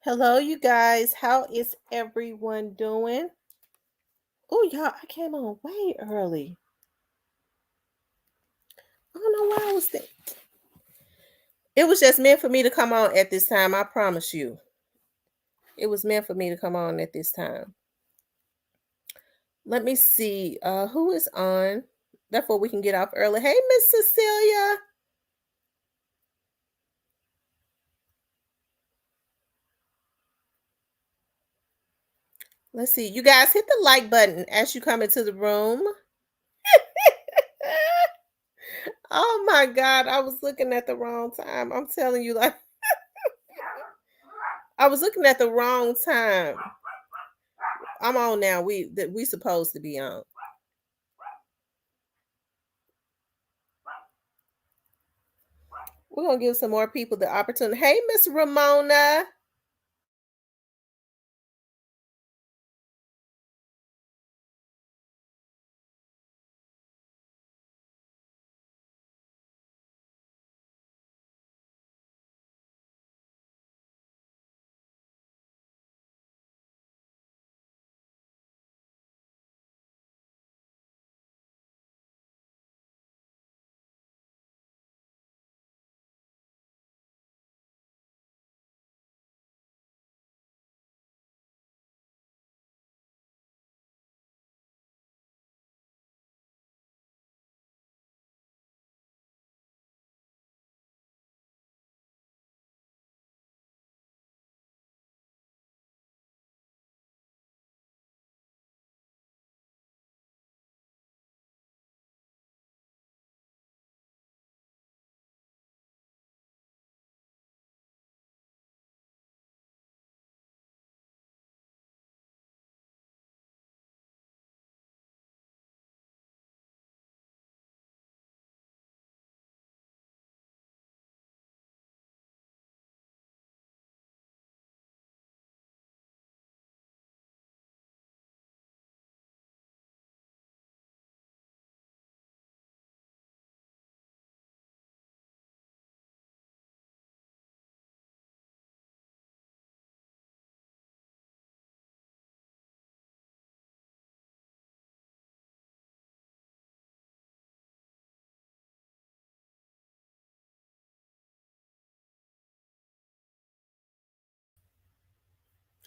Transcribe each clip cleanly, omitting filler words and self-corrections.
Hello, you guys. How is everyone doing? Oh, y'all, I came on way early. I don't know why I was there. It was just meant for me to come on at this time. I promise you. It was meant for me to come on at this time. Let me see who is on. Therefore, we can get off early. Hey, Miss Cecilia. Let's see. You guys hit the like button as you come into the room. Oh my God. I was looking at the wrong time. I'm telling you, like, I was looking at the wrong time. I'm on now. We supposed to be on. We're gonna give some more people the opportunity. Hey, Miss Ramona.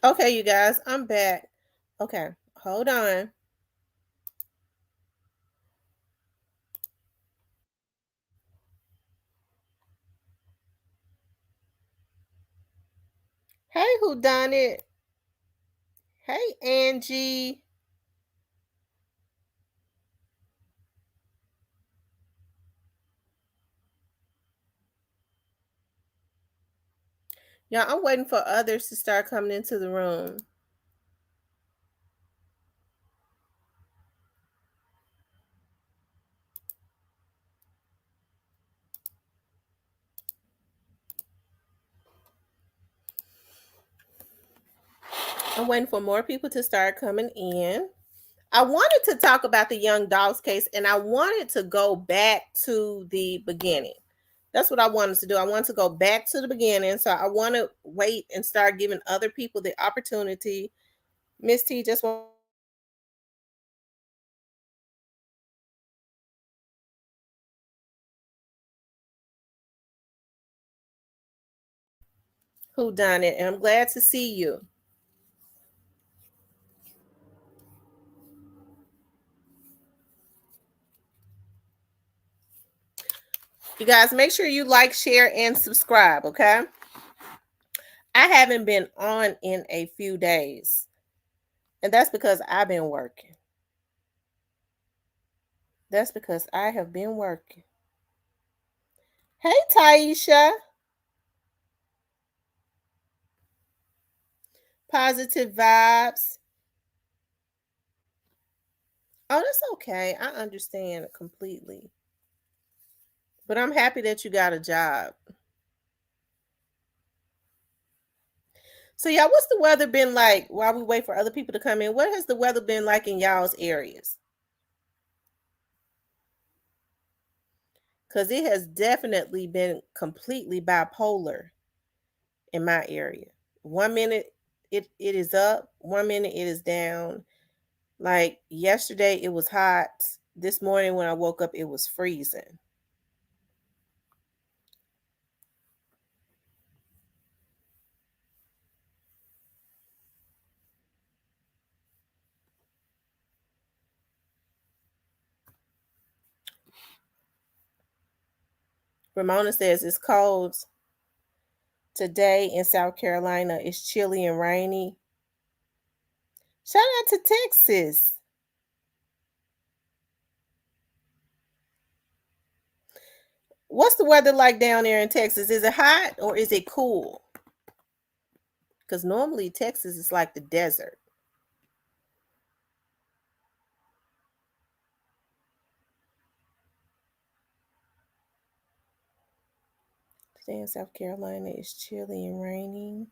Okay, you guys, I'm back. Okay, hold on. Hey, who done it? Hey, Angie. Yeah, I'm waiting for others to start coming into the room. I'm waiting for more people to start coming in. I wanted to talk about the young dogs case and I wanted to go back to the beginning. That's what I wanted to do. I wanted to go back to the beginning. So I want to wait and start giving other people the opportunity. Miss T just want who done it, and I'm glad to see you. You guys make sure you like, share, and subscribe, okay? I haven't been on in a few days, and that's because I've been working. That's because I have been working. Hey, Taisha. Positive vibes. Oh, that's okay. I understand completely. But I'm happy that you got a job. So, y'all, what's the weather been like while we wait for other people to come in? What has the weather been like in y'all's areas? Because it has definitely been completely bipolar in my area. 1 minute it is up, 1 minute it is down. Like yesterday it was hot. This morning when I woke up it was freezing. Ramona says it's cold today in South Carolina. It's chilly and rainy. Shout out to Texas. What's the weather like down there in Texas? Is it hot or is it cool? Because normally Texas is like the desert. Today in South Carolina it's chilly and raining.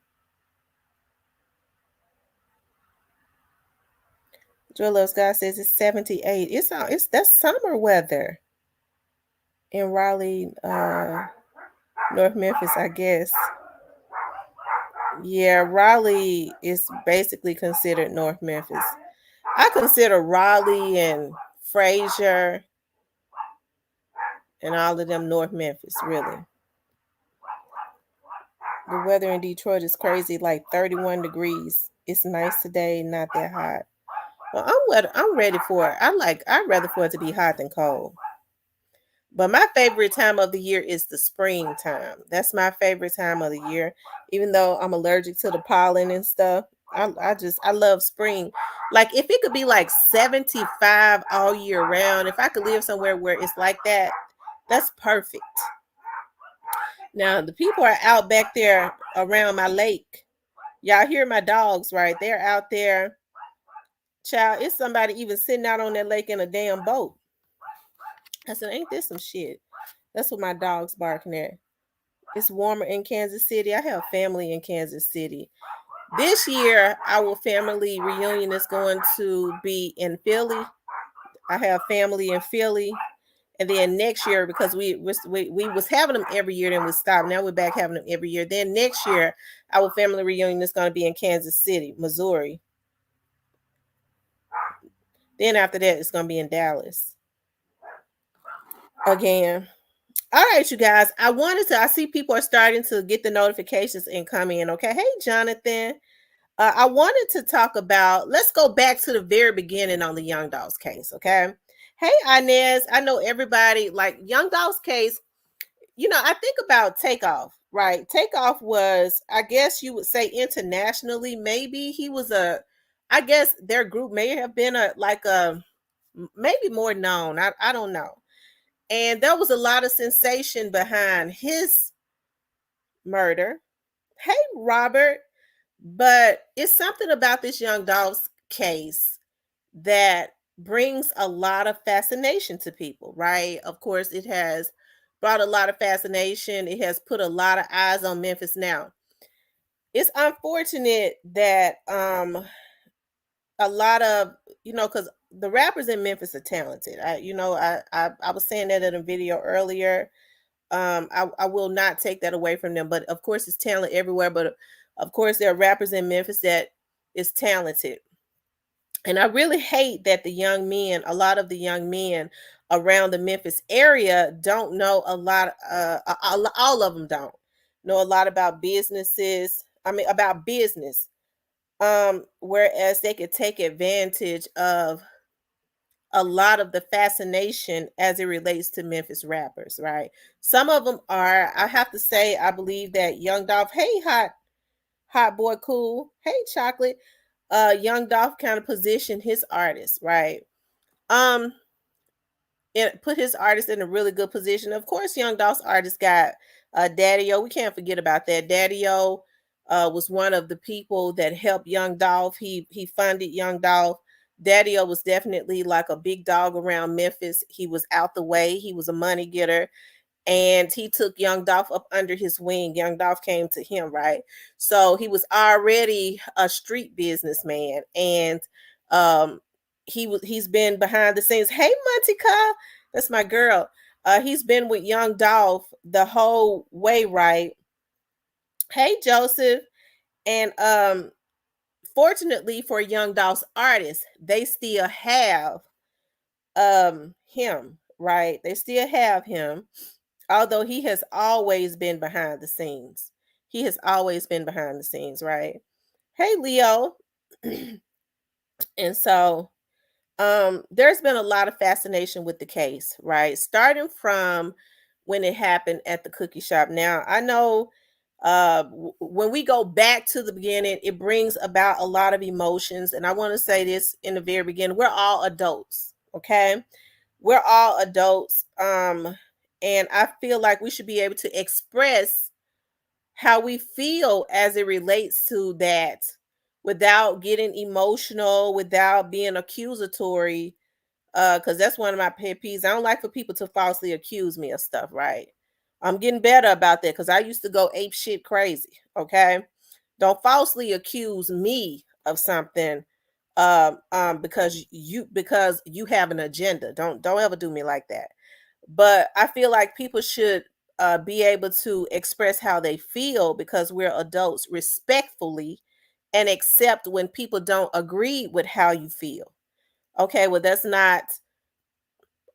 Joy Loves God says it's 78. It's that's summer weather in Raleigh, North Memphis, I guess. Yeah, Raleigh is basically considered North Memphis. I consider Raleigh and Frazier and all of them North Memphis, really. The weather in Detroit is crazy, like 31 degrees. It's nice today, not that hot. Well, I'm ready for it. I'd rather for it to be hot than cold. But my favorite time of the year is the springtime. That's my favorite time of the year. Even though I'm allergic to the pollen and stuff, I love spring. Like if it could be like 75 all year round, if I could live somewhere where it's like that, that's perfect. Now the people are out back there around my lake. Y'all hear my dogs, right? They're out there. Child, it's somebody even sitting out on that lake in a damn boat. I said, ain't this some shit? That's what my dog's barking at. It's warmer in Kansas City. I have family in Kansas City. This year, our family reunion is going to be in Philly. I have family in Philly. And then next year, because we was having them every year, then we stopped. Now we're back having them every year. Then next year, our family reunion is going to be in Kansas City, Missouri. Then after that, it's going to be in Dallas again. All right, you guys. I see people are starting to get the notifications and come in. Okay. Hey, Jonathan. I wanted to talk about, let's go back to the very beginning on the Young Dolls case. Okay. Hey, Inez. I know everybody like Young Dolls case. I think about Takeoff, right? Takeoff was, I guess you would say internationally, maybe he was I guess their group may have been maybe more known. I don't know. And there was a lot of sensation behind his murder. Hey, Robert. But it's something about this Young Dolls case that brings a lot of fascination to people, right? Of course, it has brought a lot of fascination. It has put a lot of eyes on Memphis now. It's unfortunate that a lot of, because the rappers in Memphis are talented. I was saying that in a video earlier. I will not take that away from them, but of course it's talent everywhere. But of course there are rappers in Memphis that is talented. And I really hate that a lot of the young men around the Memphis area don't know a lot. All of them don't know a lot about businesses. I mean, about business. Whereas they could take advantage of a lot of the fascination as it relates to Memphis rappers, right? Some of them are, I have to say, I believe that Young Dolph, hey, hot boy, cool, hey, chocolate, Young Dolph kind of positioned his artist, right? Um, and put his artist in a really good position. Of course, Young Dolph's artist got Daddy O. We can't forget about that. Daddy O was one of the people that helped Young Dolph. He funded Young Dolph. Daddy O was definitely like a big dog around Memphis. He was out the way. He was a money getter. And he took Young Dolph up under his wing. Young Dolph came to him, right? So he was already a street businessman. And he's been behind the scenes. Hey, Montica, that's my girl. He's been with Young Dolph the whole way, right? Hey, Joseph. And fortunately for Young Dolph's artists, they still have him, right? They still have him, although he has always been behind the scenes. He has always been behind the scenes, right? Hey Leo. And so there's been a lot of fascination with the case, right? Starting from when it happened at the cookie shop. Now, I know when we go back to the beginning, it brings about a lot of emotions. And I want to say this in the very beginning, we're all adults, okay? We're all adults. And I feel like we should be able to express how we feel as it relates to that without getting emotional, without being accusatory, because that's one of my pet peeves. I don't like for people to falsely accuse me of stuff, right? I'm getting better about that because I used to go ape shit crazy. Okay. Don't falsely accuse me of something because you have an agenda. Don't ever do me like that. But I feel like people should be able to express how they feel because we're adults respectfully and accept when people don't agree with how you feel. Okay, well that's not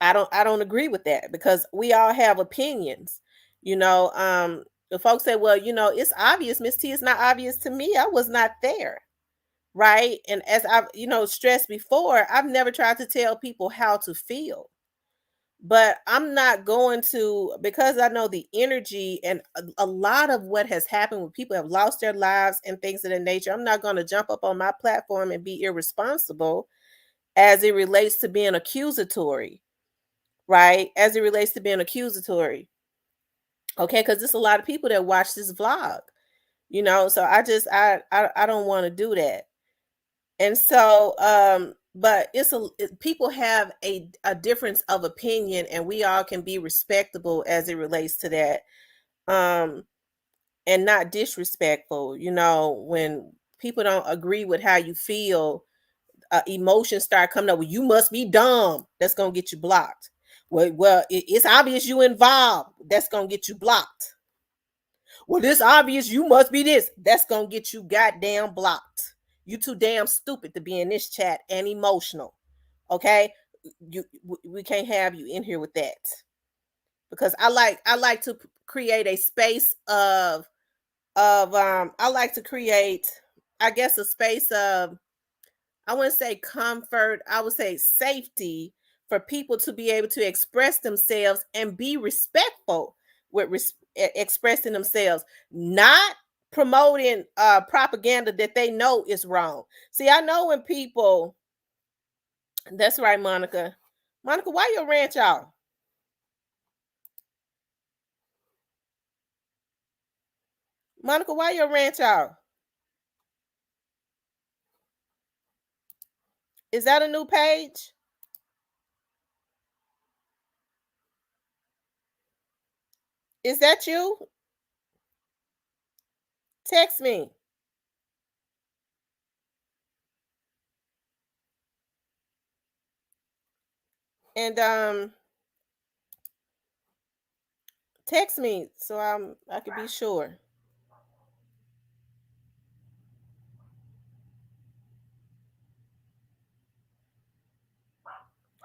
I don't agree with that because we all have opinions. You know, the folks say, well, it's obvious, Miss T, it's not obvious to me. I was not there. Right. And as I've, stressed before, I've never tried to tell people how to feel. But I'm not going to, because I know the energy and a lot of what has happened when people have lost their lives and things of that nature. I'm not going to jump up on my platform and be irresponsible as it relates to being accusatory, right? As it relates to being accusatory. Okay, because there's a lot of people that watch this vlog, so I don't want to do that. And so but people have a difference of opinion and we all can be respectable as it relates to that. Um and not disrespectful, when people don't agree with how you feel, emotions start coming up. Well, you must be dumb. That's gonna get you blocked. Well, it's obvious you involved. That's gonna get you blocked. Well, this obvious you must be this. That's gonna get you goddamn blocked. You too damn stupid to be in this chat and emotional. Okay, we can't have you in here with that because I like to create a space of I like to create, I guess, a space of, I wouldn't say comfort, I would say safety for people to be able to express themselves and be respectful with expressing themselves, not promoting propaganda that they know is wrong. See, I know when people, that's right, Monica. Monica, why your ranch out? Monica, why your ranch out? Is that a new page? Is that you? Text me. And text me so I can be sure.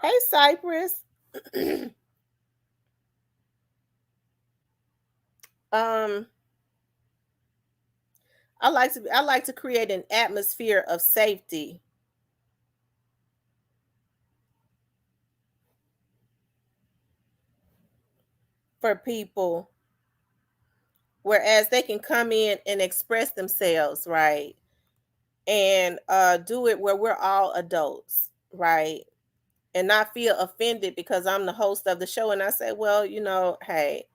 Hey Cypress. um I like to create an atmosphere of safety for people, whereas they can come in and express themselves, right? And do it where we're all adults, right? And not feel offended because I'm the host of the show and I say, well, hey,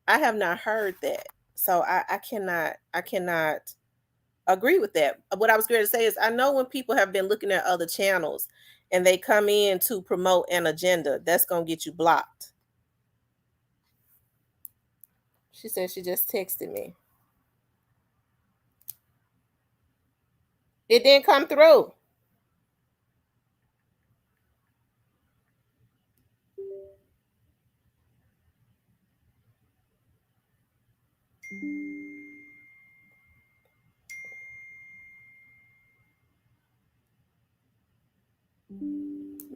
I have not heard that. So I cannot agree with that. What I was going to say is I know when people have been looking at other channels and they come in to promote an agenda, that's going to get you blocked. She said she just texted me. It didn't come through.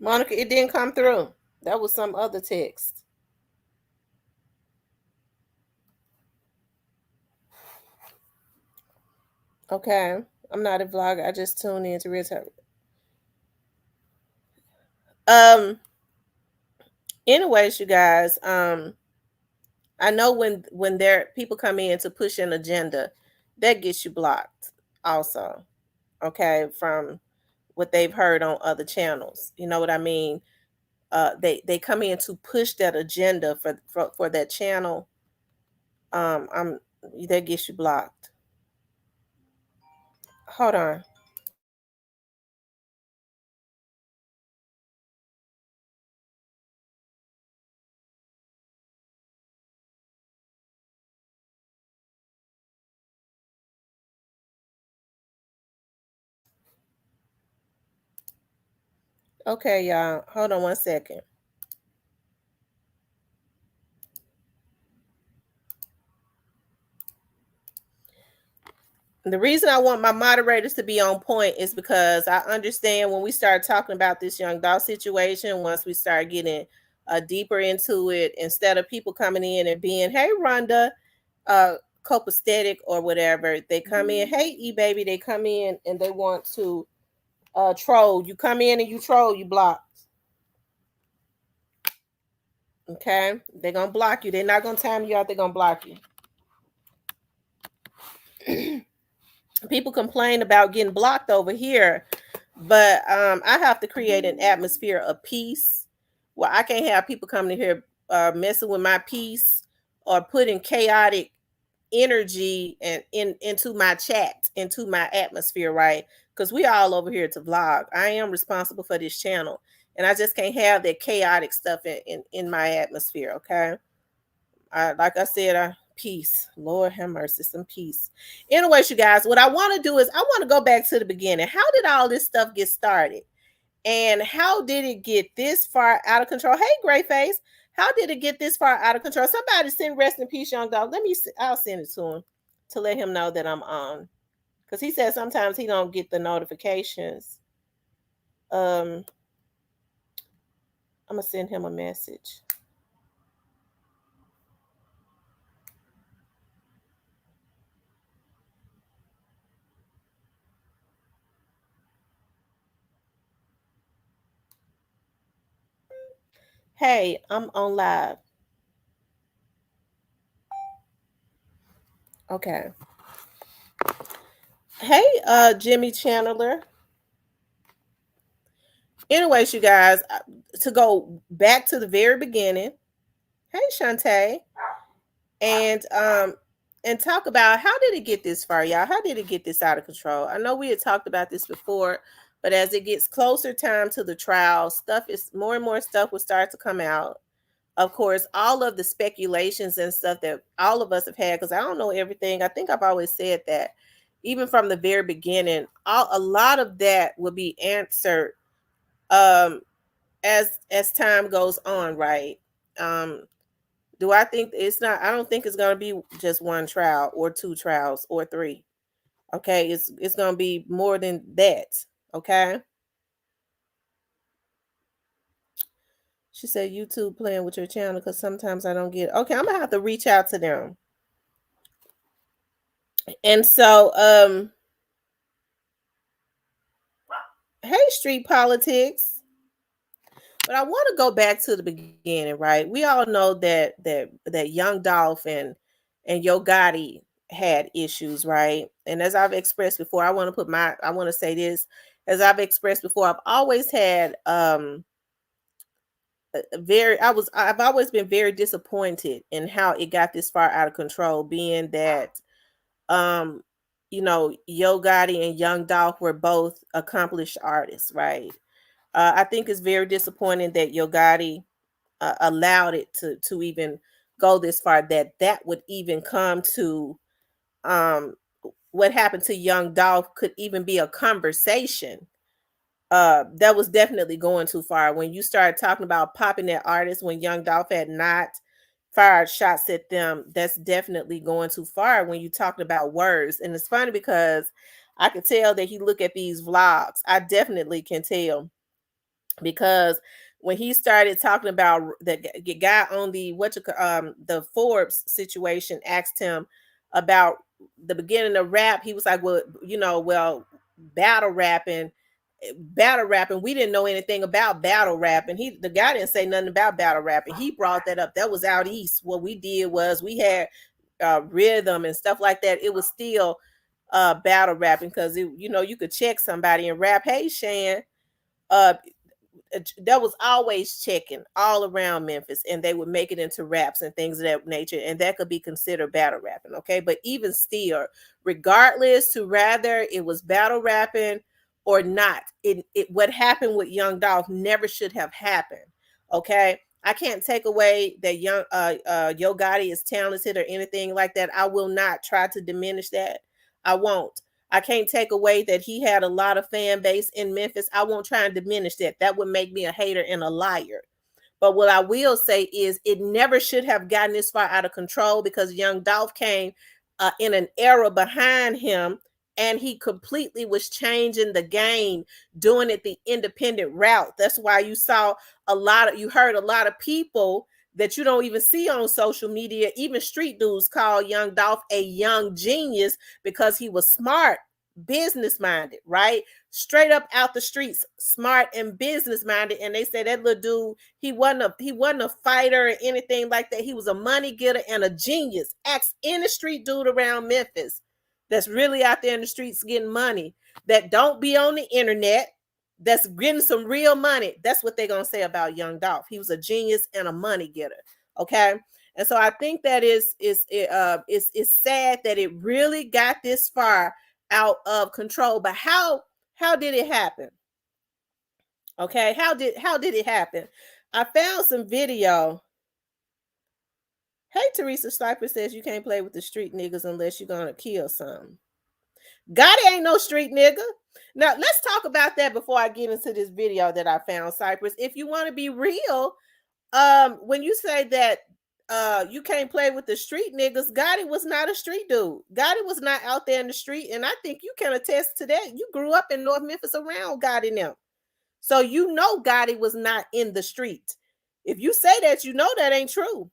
Monica, it didn't come through. That was some other text. Okay. I'm not a vlogger. I just tune in to real time. Um, anyways, you guys, I know when there people come in to push an agenda, that gets you blocked also. Okay, from what they've heard on other channels. You know what I mean? They come in to push that agenda for that channel. I'm that gets you blocked. Hold on. Okay, y'all. Hold on 1 second. The reason I want my moderators to be on point is because I understand when we start talking about this young dog situation, once we start getting deeper into it, instead of people coming in and being, hey, Rhonda, uh, copacetic or whatever, they come in, hey, E baby, they come in and they want to troll. You come in and you troll, you block. Okay, they're gonna block you. They're not gonna time you out. They're gonna block you. People complain about getting blocked over here, but I have to create an atmosphere of peace where I can't have people coming in here messing with my peace or putting chaotic energy and into my chat, into my atmosphere, right? Because we all over here to vlog. I am responsible for this channel, and I just can't have that chaotic stuff in my atmosphere. Okay, like I said, peace. Lord have mercy, some peace. Anyways, you guys, what I want to do is I want to go back to the beginning. How did all this stuff get started? And how did it get this far out of control? Hey, Gray Face, how did it get this far out of control? Somebody send rest in peace, young dog. I'll send it to him to let him know that I'm on. Because he said sometimes he don't get the notifications. I'm gonna send him a message. Hey, I'm on live. Okay. Hey, Jimmy Chandler. Anyways, you guys, to go back to the very beginning. Hey, Shantae, and talk about how did it get this far, y'all? How did it get this out of control? I know we had talked about this before, but as it gets closer time to the trial, stuff is more and more stuff will start to come out. Of course, all of the speculations and stuff that all of us have had, because I don't know everything. I think I've always said that, even from the very beginning, a lot of that will be answered um as time goes on, right? um do I think it's not I don't think it's going to be just one trial or two trials or three. Okay, it's going to be more than that. Okay, she said YouTube playing with your channel because sometimes I don't get it. Okay, I'm gonna have to reach out to them. And so hey, street politics. But I want to go back to the beginning, right? We all know that Young Dolph and Yo Gotti had issues, right? And as I've expressed before, I want to say this. As I've expressed before, I've always had I've always been very disappointed in how it got this far out of control, being that um Yo Gotti and Young Dolph were both accomplished artists, right? I think it's very disappointing that Yo Gotti allowed it to even go this far, that would even come to um what happened to Young Dolph could even be a conversation. That was definitely going too far when you started talking about popping at artists when Young Dolph had not fired shots at them. That's definitely going too far when you talking about words. And it's funny because I could tell that he look at these vlogs. I definitely can tell because when he started talking about the guy on the the Forbes situation asked him about the beginning of rap, he was like, well, battle rapping, we didn't know anything about battle rapping. The guy didn't say nothing about battle rapping. He brought that up. That was out east. What we did was we had rhythm and stuff like that. It was still battle rapping because you could check somebody and rap, hey Shan, that was always checking all around Memphis, and they would make it into raps and things of that nature, and that could be considered battle rapping. Okay, but even still, regardless to rather it was battle rapping or not, it what happened with Young Dolph never should have happened. Okay, I can't take away that Yo Gotti is talented or anything like that. I will not try to diminish that. I won't. I can't take away that he had a lot of fan base in Memphis. I won't try and diminish that. That would make me a hater and a liar. But what I will say is it never should have gotten this far out of control because Young Dolph came in an era behind him, and he completely was changing the game, doing it the independent route. That's why you heard a lot of people that you don't even see on social media, even street dudes, call Young Dolph a young genius because he was smart, business minded, right? Straight up out the streets, smart and business minded. And they said that little dude, he wasn't a fighter or anything like that. He was a money getter and a genius. Ask any street dude around Memphis that's really out there in the streets getting money, that don't be on the internet, that's getting some real money. That's what they're gonna say about Young Dolph. He was a genius and a money getter. Okay. And so I think that it's sad that it really got this far out of control. But how did it happen? Okay, how did it happen? I found some video. Hey, Teresa Sniper says you can't play with the street niggas unless you're gonna kill some. Gotti ain't no street nigga. Now let's talk about that before I get into this video that I found, Cypress. If you want to be real, when you say that you can't play with the street niggas, Gotti was not a street dude. Gotti was not out there in the street, and I think you can attest to that. You grew up in North Memphis around Gotti now, so you know Gotti was not in the street. If you say that, you know that ain't true.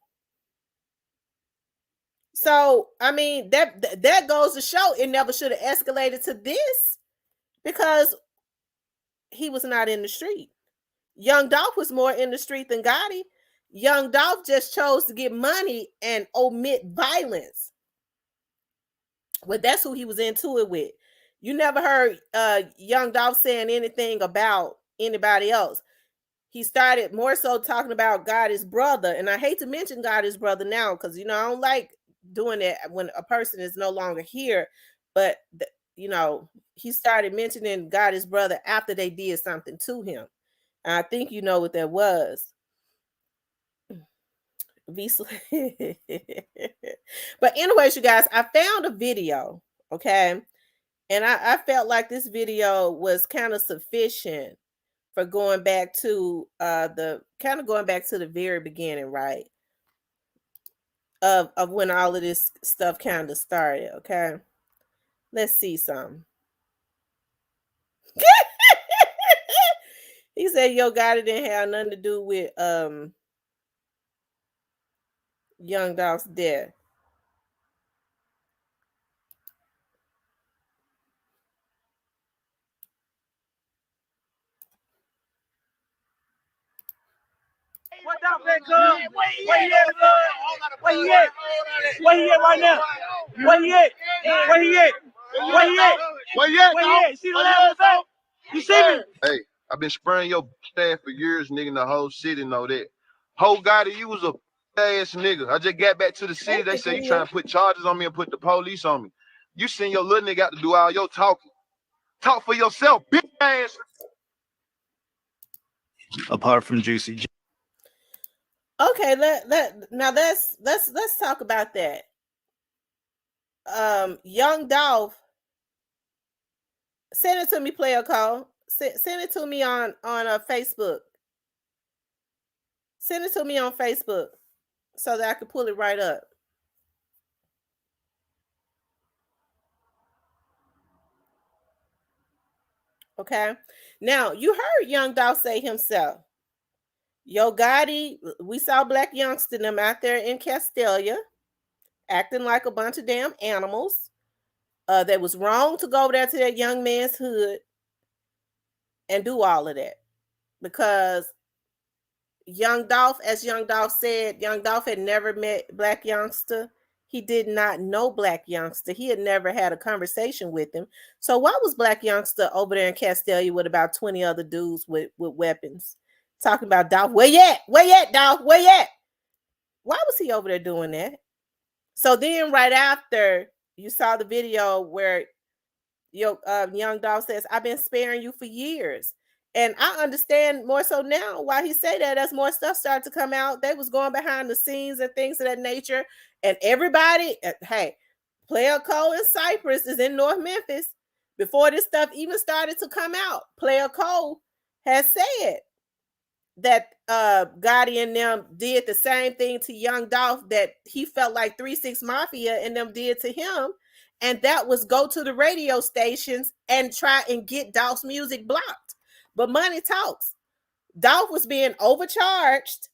So I mean that goes to show it never should have escalated to this because he was not in the street. Young Dolph was more in the street than Gotti. Young Dolph just chose to get money and omit violence. Well, that's who he was into it with. You never heard Young Dolph saying anything about anybody else. He started more so talking about Gotti's brother. And I hate to mention Gotti's brother now because, I don't like doing that when a person is no longer here. But, he started mentioning Gotti's brother after they did something to him. And I think you know what that was. But anyways, you guys, I found a video, okay? And I felt like this video was kind of sufficient for going back to the very beginning, right? Of when all of this stuff kind of started, okay? Let's see some. He said Yo Gotti didn't have nothing to do with Young Dolph's death. What down there, cuz? Where he at, cuz? Where he at? Where he at right now? Where he at? Where he at? Where he at? Where he at? Where he at? See the levels out? You see me? Hey, I've been spraying your staff for years, nigga. The whole city know that. Whole Gotti, you was a ass nigga. I just got back to the city. They say you trying to put charges on me and put the police on me. You send your little nigga out to do all your talking. Talk for yourself, bitch ass. Apart from Juicy. Okay, let's talk about that. Young Dolph, send it to me, player call. Send it to me on Facebook. Send it to me on Facebook so that I can pull it right up. Okay. Now you heard Young Dolph say himself. Yo Gotti, we saw Black Youngster them out there in Castelia acting like a bunch of damn animals. That was wrong to go over there to that young man's hood and do all of that because Young Dolph, as Young Dolph said, Young Dolph had never met Black Youngster. He did not know Black Youngster. He had never had a conversation with him. So why was Black Youngster over there in Castelia with about 20 other dudes with weapons? Talking about Dolph. Where you at? Where you at, Dolph? Where you at? Why was he over there doing that? So then right after you saw the video where Young Dolph says, I've been sparing you for years. And I understand more so now why he say that as more stuff started to come out. They was going behind the scenes and things of that nature. And everybody, hey, Player Cole and Cypress is in North Memphis. Before this stuff even started to come out, Player Cole has said that Gotti and them did the same thing to Young Dolph that he felt like 3-6 Mafia and them did to him. And that was go to the radio stations and try and get Dolph's music blocked. But money talks. Dolph was being overcharged.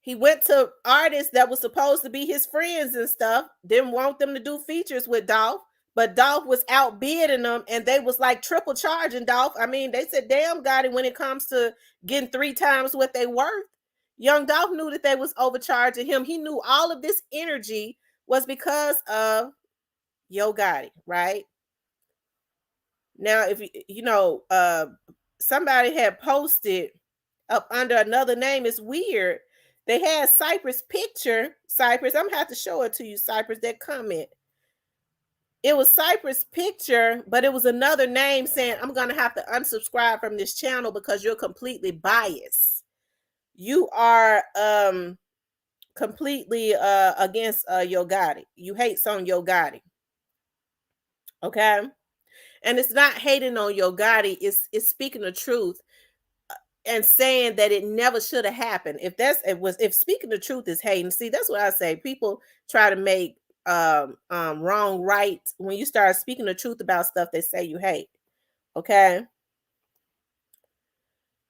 He went to artists that were supposed to be his friends and stuff, didn't want them to do features with Dolph, but Dolph was outbidding them and they was like triple charging Dolph. I mean, they said, damn, Gotti, when it comes to getting 3 times what they worth. Young Dolph knew that they was overcharging him. He knew all of this energy was because of Yo Gotti, right? Now, if somebody had posted up under another name, it's weird. They had Cypress picture. Cypress, I'm gonna have to show it to you, Cypress, that comment. It was Cypress picture, but it was another name saying, I'm gonna have to unsubscribe from this channel because you're completely biased. You are completely against Yo Gotti. You hate on Yo Gotti. Okay. And it's not hating on Yo Gotti, it's speaking the truth and saying that it never should have happened. If speaking the truth is hating, see, that's what I say. People try to make wrong right when you start speaking the truth about stuff they say you hate. Okay.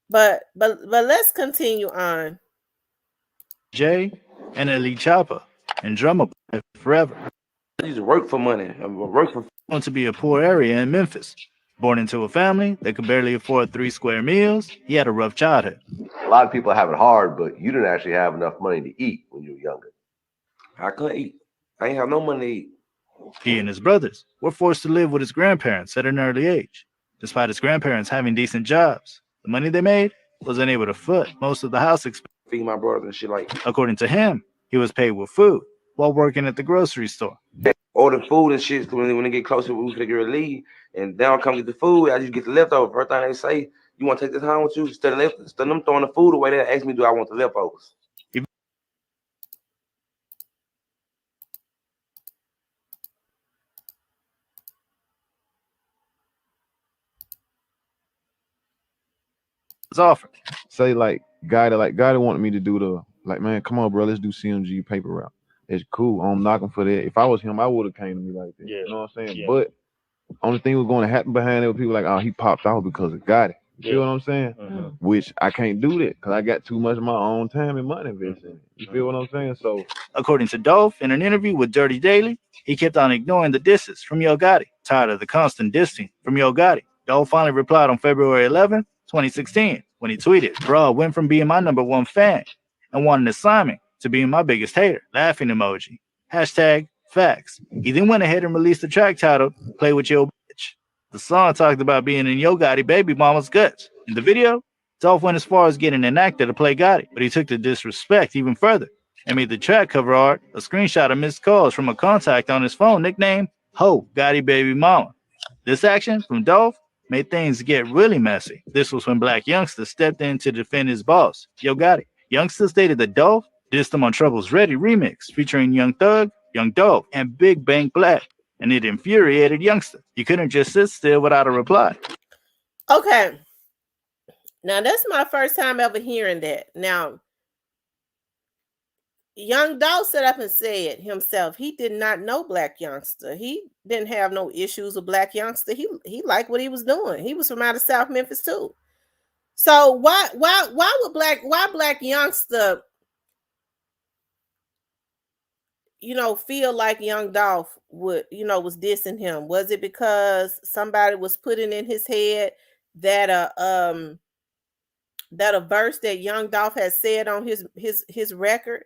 But let's continue on. Jay and Elite Chopper and drummer forever. I used to work for money. I work for Want to be a poor area in Memphis. Born into a family that could barely afford 3 square meals, he had a rough childhood. A lot of people have it hard, but you didn't actually have enough money to eat when you were younger. I couldn't eat. I ain't have no money to eat. He and his brothers were forced to live with his grandparents at an early age. Despite his grandparents having decent jobs, the money they made wasn't able to foot most of the house expenses. Feed my brother and shit like. According to him, he was paid with food while working at the grocery store. Order food and shit. So when they get closer, we figure to leave. And they don't come get the food. I just get the leftovers. First thing they say, you want to take this home with you? Instead of them throwing the food away, they ask me, do I want the leftovers? Was offered. Say like Gotti wanted me to do the like, man, come on, bro, let's do CMG paper route. It's cool. I'm knocking for that. If I was him, I would have came to me like that. Yeah. You know what I'm saying? Yeah. But only thing was going to happen behind it was people like, oh, he popped off because of Gotti. You feel what I'm saying? Mm-hmm. Which I can't do that because I got too much of my own time and money invested in it. You feel what I'm saying? So, according to Dolph, in an interview with Dirty Daily, he kept on ignoring the disses from Yo Gotti. Tired of the constant dissing from Yo Gotti, Dolph finally replied on February 11, 2016, when he tweeted, "Bro, went from being my #1 fan and wanting an assignment to being my biggest hater." Laughing emoji. Hashtag facts. He then went ahead and released the track titled "Play With Your Bitch." The song talked about being in Yo Gotti baby mama's guts. In the video, Dolph went as far as getting an actor to play Gotti, but he took the disrespect even further and made the track cover art a screenshot of missed calls from a contact on his phone nicknamed Ho Gotti Baby Mama. This action from Dolph made things get really messy. This was when Black Youngster stepped in to defend his boss, Yo Gotti. Youngster stated that Dolph dissed him on Trouble's Ready remix featuring Young Thug, Young Dolph, and Big Bang Black, and it infuriated Youngster. He couldn't just sit still without a reply. Okay. Now, that's my first time ever hearing that. Now, Young Dolph set up and said himself he did not know Black Youngster. He didn't have no issues with Black Youngster. He liked what he was doing. He was from out of South Memphis too. So why Black Youngster, feel like Young Dolph was dissing him? Was it because somebody was putting in his head that a verse that Young Dolph had said on his record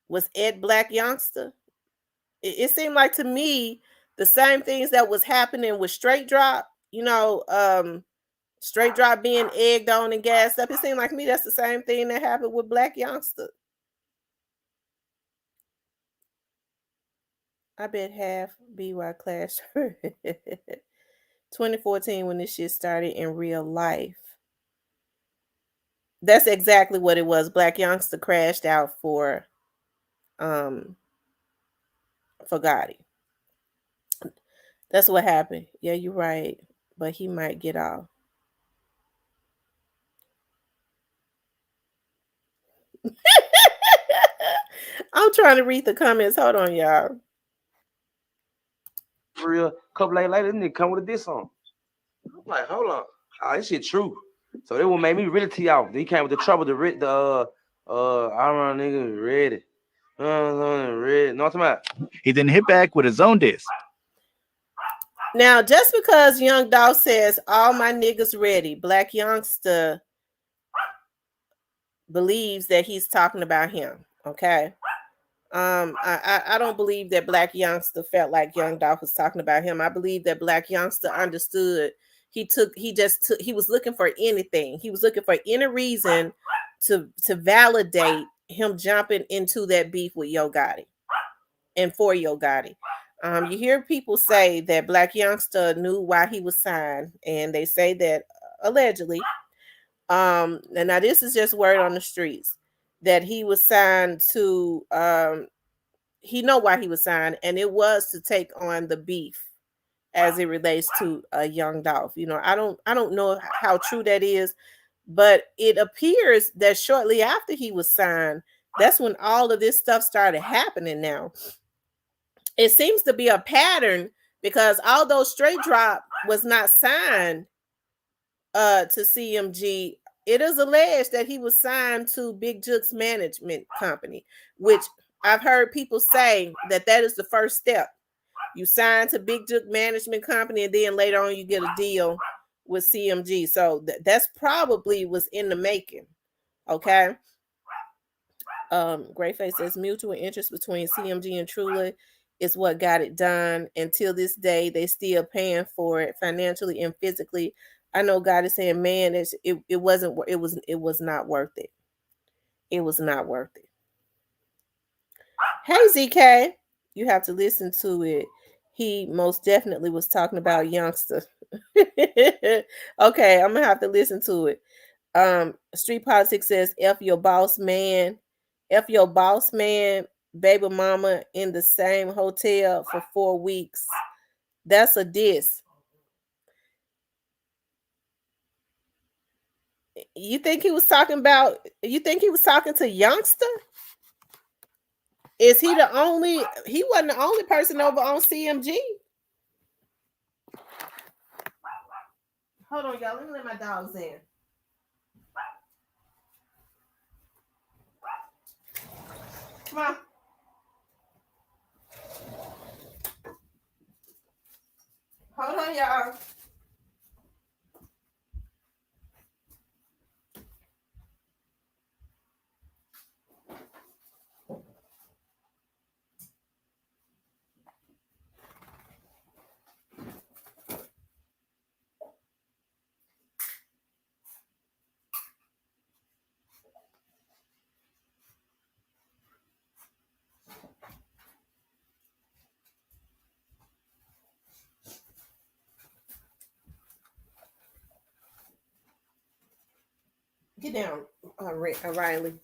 was Ed Black Youngster? It seemed like to me the same things that was happening with Straight Drop, Straight Drop being egged on and gassed up. It seemed like to me that's the same thing that happened with Black Youngster. I bet half BY Clash 2014 when this shit started in real life. That's exactly what it was. Black Youngster crashed out for Gotti. That's what happened. Yeah, you're right. But he might get off. I'm trying to read the comments. Hold on, y'all. For real, a couple days later, this nigga come with a diss song. I'm like, hold on. This shit true. So that what made me really tee off. He came with the trouble to read I don't know, nigga ready. Red. No, I'm talking about. He then hit back with his own diss. Now, just because Young Dolph says all my niggas ready, Black Youngster believes that he's talking about him. Okay. I don't believe that Black Youngster felt like Young Dolph was talking about him. I believe that Black Youngster understood. He was looking for anything. He was looking for any reason to validate him jumping into that beef with Yo Gotti and for Yo Gotti. You hear people say that Black Youngster knew why he was signed, and they say that allegedly. And now this is just word on the streets that he was signed to. He know why he was signed, and it was to take on the beef as it relates to Young Dolph. I don't know how true that is, but it appears that shortly after he was signed, that's when all of this stuff started happening. Now it seems to be a pattern because although Straight Drop was not signed to CMG, it is alleged that he was signed to Big Juke's management company, which I've heard people say that is the first step. You sign to Big Juke management company, and then later on you get a deal with CMG. So that's probably was in the making. Okay. Greyface says mutual interest between CMG and Truly is what got it done. Until this day, they still paying for it financially and physically. I know God is saying, man, it was not worth it. It was not worth it. Hey ZK, you have to listen to it. He most definitely was talking about Youngster. Okay, I'm gonna have to listen to it. Street Politics says F your boss man. F your boss man, baby mama in the same hotel for 4 weeks. That's a diss. You think he was talking to Youngster? Is he the only? He wasn't the only person over on CMG. Hold on, y'all. Let me let my dogs in. Come on. Hold on, y'all. Get down, Riley.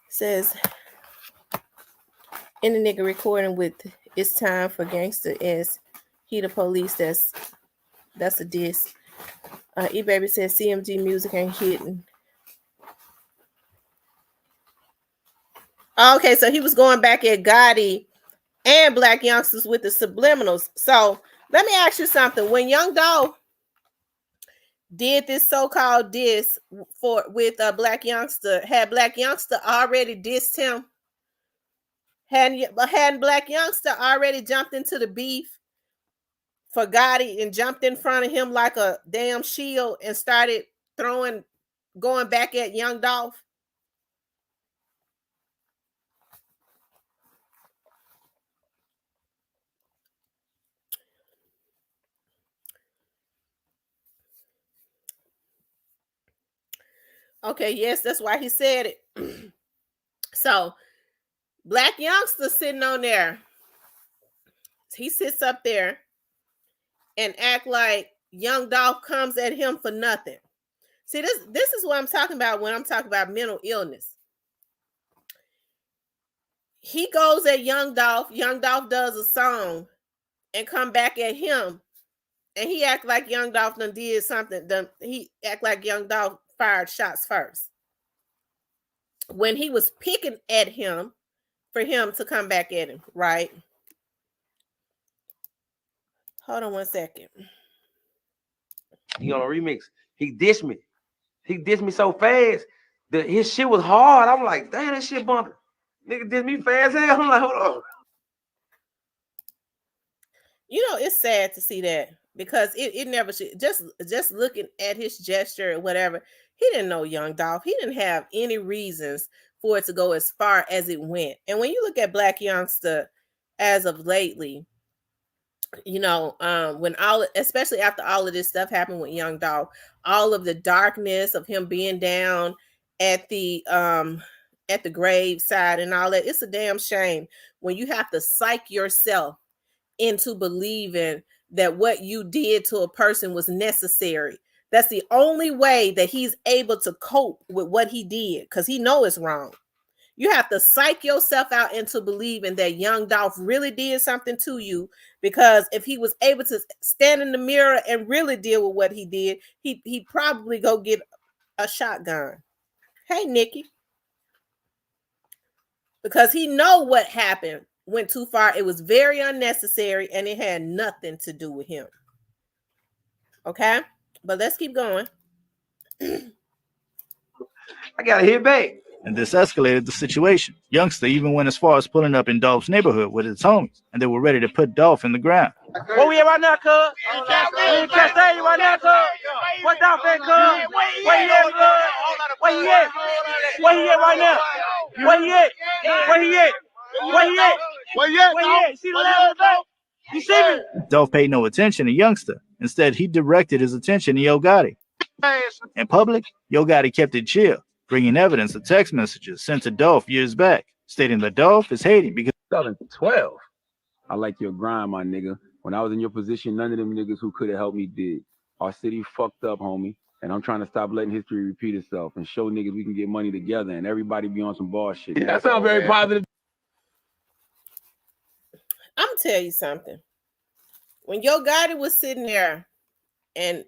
Says in the nigga recording with "It's time for gangster" is he the police that's That's a diss. E-Baby says CMG music ain't hitting. Okay, so he was going back at Gotti and Black Youngsters with the subliminals. So let me ask you something. When Young Dolph did this so-called diss with Black Youngster, had Black Youngster already dissed him? Hadn't Black Youngster already jumped into the beef for Gotti and jumped in front of him like a damn shield and started going back at Young Dolph? Okay, yes, that's why he said it. So Black Youngster sitting on there. He sits up there and act like Young Dolph comes at him for nothing. See, this is what I'm talking about when I'm talking about mental illness. He goes at Young Dolph. Young Dolph does a song and come back at him. And he act like Young Dolph done did something. He act like Young Dolph fired shots first. When he was picking at him for him to come back at him, right? Hold on one second. He on a remix. He dissed me. He dissed me so fast that his shit was hard. I'm like, damn, that shit bumping. Nigga dissed me fast. I'm like, hold on. You know, it's sad to see that because it never should. Just looking at his gesture or whatever, he didn't know Young Dolph. He didn't have any reasons for it to go as far as it went. And when you look at Black Youngster as of lately, you know, especially after all of this stuff happened with Young Dolph, all of the darkness of him being down at the grave side and all that, it's a damn shame when you have to psych yourself into believing that what you did to a person was necessary. That's the only way that he's able to cope with what he did, because he know it's wrong. You have to psych yourself out into believing that Young Dolph really did something to you, because if he was able to stand in the mirror and really deal with what he did, he probably go get a shotgun. Hey, Nikki. Because he know what happened went too far. It was very unnecessary and it had nothing to do with him. Okay? But let's keep going. I gotta hit back. And this escalated the situation. Youngster even went as far as pulling up in Dolph's neighborhood with his homies, and they were ready to put Dolph in the ground. Where we at right now, cuz? We in Cascade right now, cuz. What Dolph at, cuz? Where he at, cuz? Where he at? Where he at right now? Where he at? Where he at? Where he at? Where he at? Where he at? See the level, though? You see me? Dolph paid no attention to Youngster. Instead, he directed his attention to Yo Gotti. In public, Yo Gotti kept it chill, bringing evidence of text messages sent to Dolph years back, stating that Dolph is hating because 2012. I like your grind, my nigga. When I was in your position, none of them niggas who could have helped me did. Our city fucked up, homie. And I'm trying to stop letting history repeat itself and show niggas we can get money together and everybody be on some bullshit. Yeah, that sounds very positive. I'm gonna tell you something. When Yo Gotti was sitting there and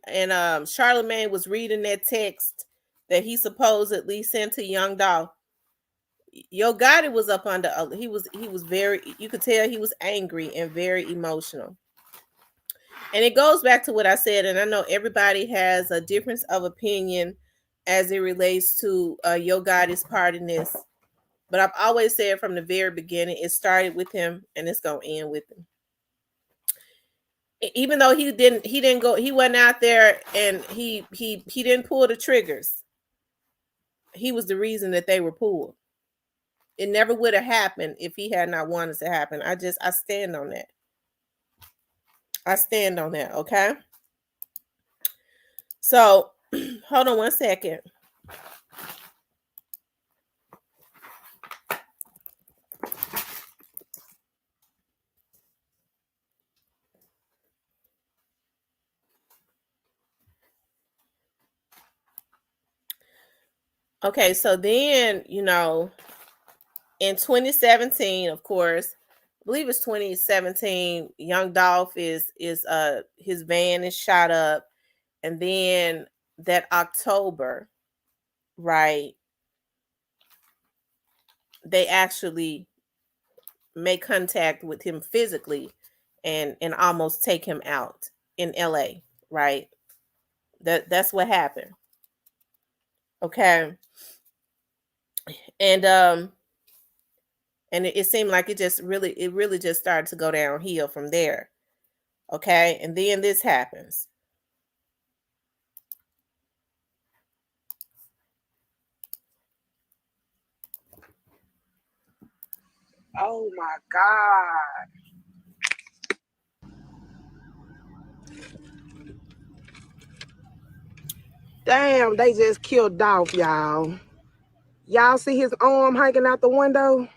Charlemagne was reading that text that he supposedly sent to Young Dolph, Yo Gotti was up under. He was very. You could tell he was angry and very emotional. And it goes back to what I said, and I know everybody has a difference of opinion as it relates to Yo Gotti's part in this. But I've always said from the very beginning, it started with him and it's gonna end with him. Even though he wasn't out there and he didn't pull the triggers. He was the reason that they were pulled. It never would have happened if he had not wanted to happen. I stand on that. I stand on that, okay? So, hold on one second. Okay, so then, in 2017, of course, believe it's 2017. Young Dolph is his van is shot up, and then that October, right? They actually make contact with him physically, and almost take him out in LA, right? That's what happened. Okay. And it seemed like it really just started to go downhill from there. Okay. And then this happens. Oh my God. Damn, they just killed Dolph, y'all. Y'all see his arm hanging out the window?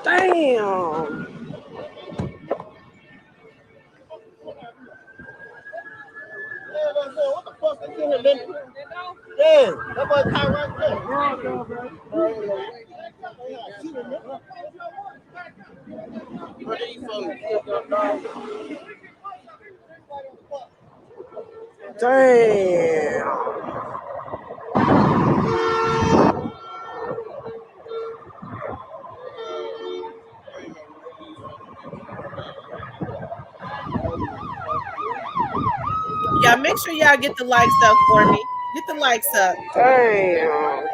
Damn. What the fuck is in here, yeah, that boy Ty right Damn. Y'all make sure y'all get the likes up for me. Get the likes up. Damn.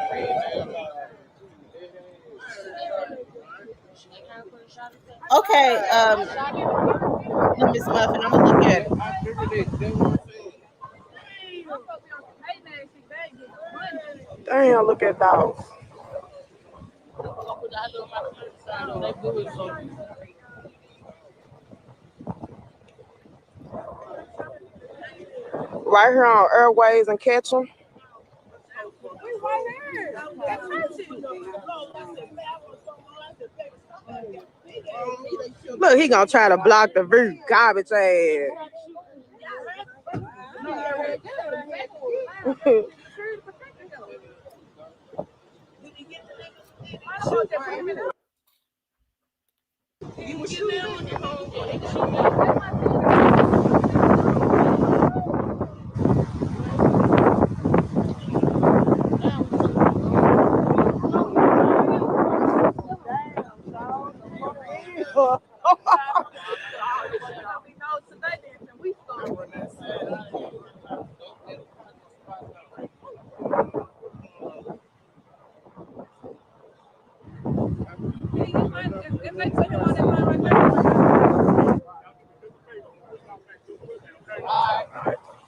Okay, Miss Muffin, I'm gonna look at it. Damn, look at Dolph. Right here on Airways and Ketchum. Look, he gonna try to block the view. Garbage ass.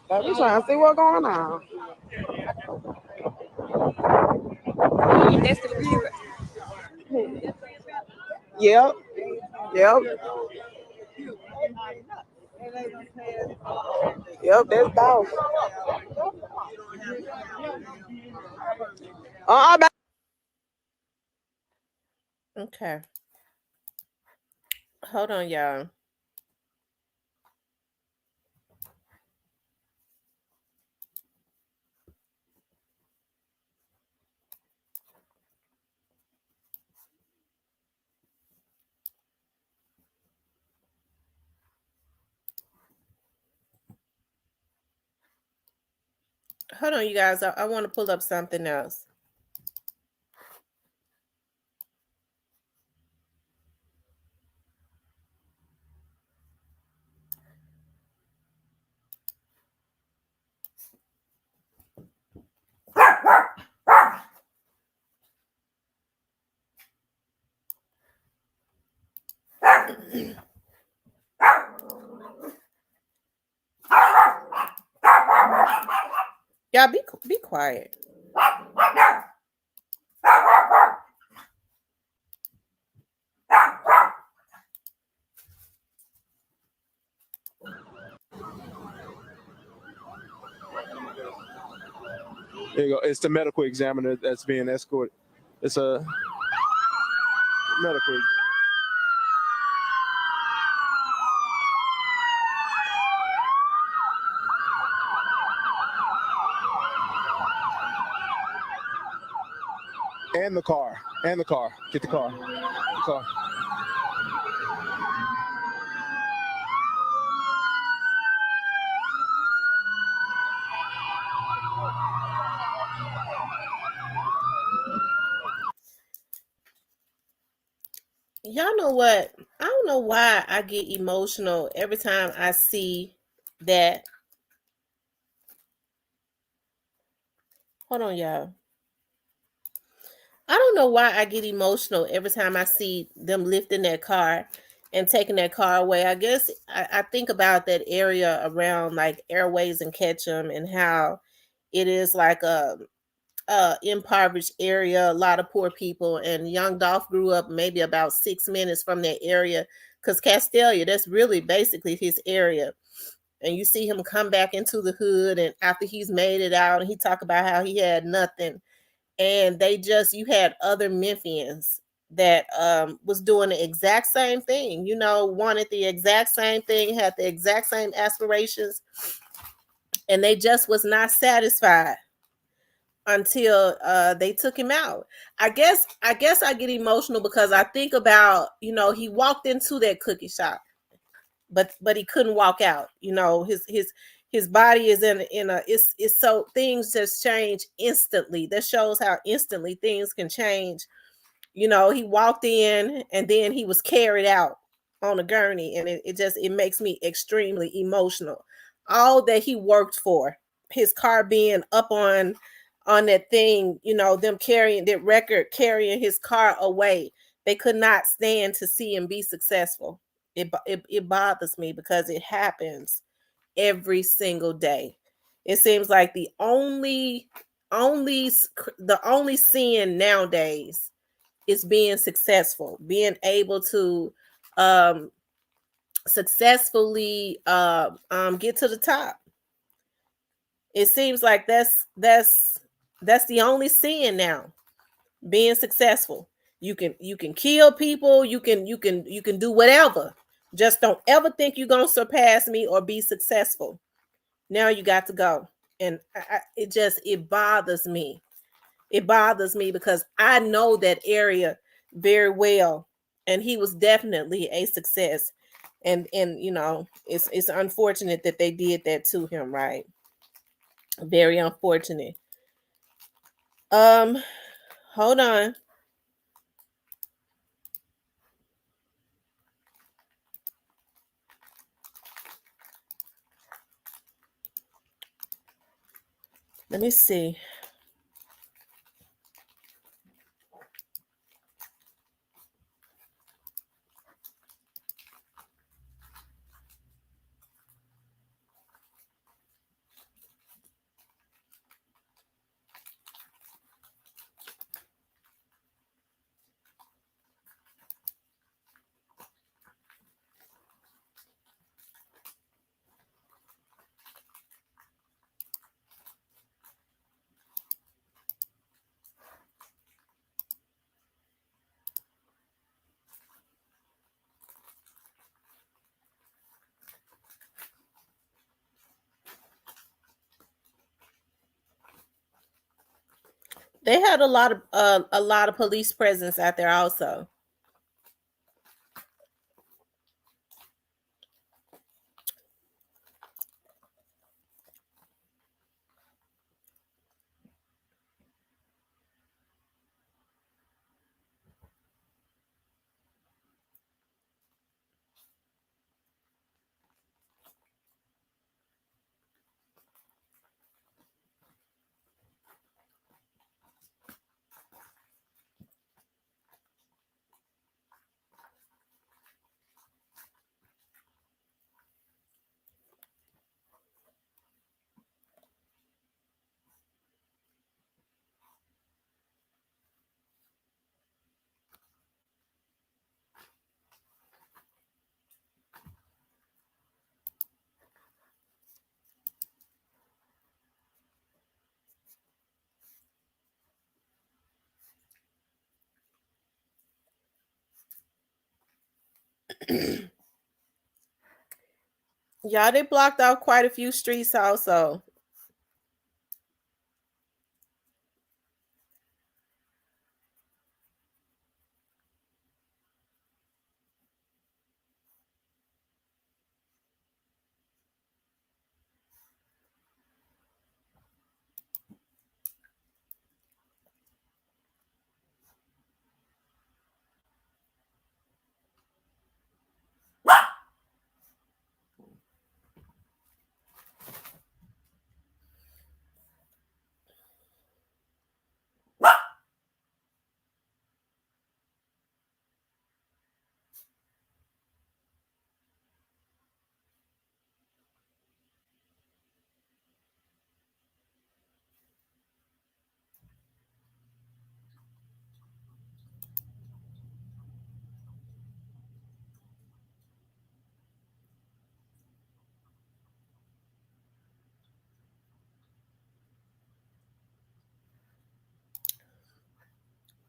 We trying to see what's going on. Yep. Yep. Yep, that's Dolph. Okay. Hold on, y'all. Hold on, you guys. I want to pull up something else. Y'all be quiet. There you go. It's the medical examiner that's being escorted. It's a medical examiner. And the car. And the car. Get the car. The car. Y'all know what? I don't know why I get emotional every time I see that. Hold on, y'all. I don't know why I get emotional every time I see them lifting that car and taking that car away. I guess I think about that area around like Airways and Ketchum and how it is like a impoverished area, a lot of poor people. And young Dolph grew up maybe about 6 minutes from that area because Castelia, that's really basically his area. And you see him come back into the hood, and after he's made it out, and he talk about how he had nothing, and you had other Memphians that was doing the exact same thing, wanted the exact same thing, had the exact same aspirations, and they just was not satisfied until they took him out. I guess I get emotional because I think about, he walked into that cookie shop, but he couldn't walk out. His body is in a it's so things just change instantly. That shows how instantly things can change. He walked in and then he was carried out on a gurney, and it makes me extremely emotional. All that he worked for, his car being up on that thing, them carrying that record, carrying his car away. They could not stand to see him be successful. It bothers me because it happens every single day. It seems like the only sin nowadays is being successful, being able to successfully get to the top. It seems like that's the only sin now, being successful. You can kill people, you can do whatever. Just don't ever think you're gonna surpass me or be successful. Now you got to go. And it bothers me. It bothers me because I know that area very well, and he was definitely a success. And it's unfortunate that they did that to him, right? Very unfortunate. Hold on. Let me see. They had a lot of police presence out there also. Y'all, they blocked off quite a few streets also.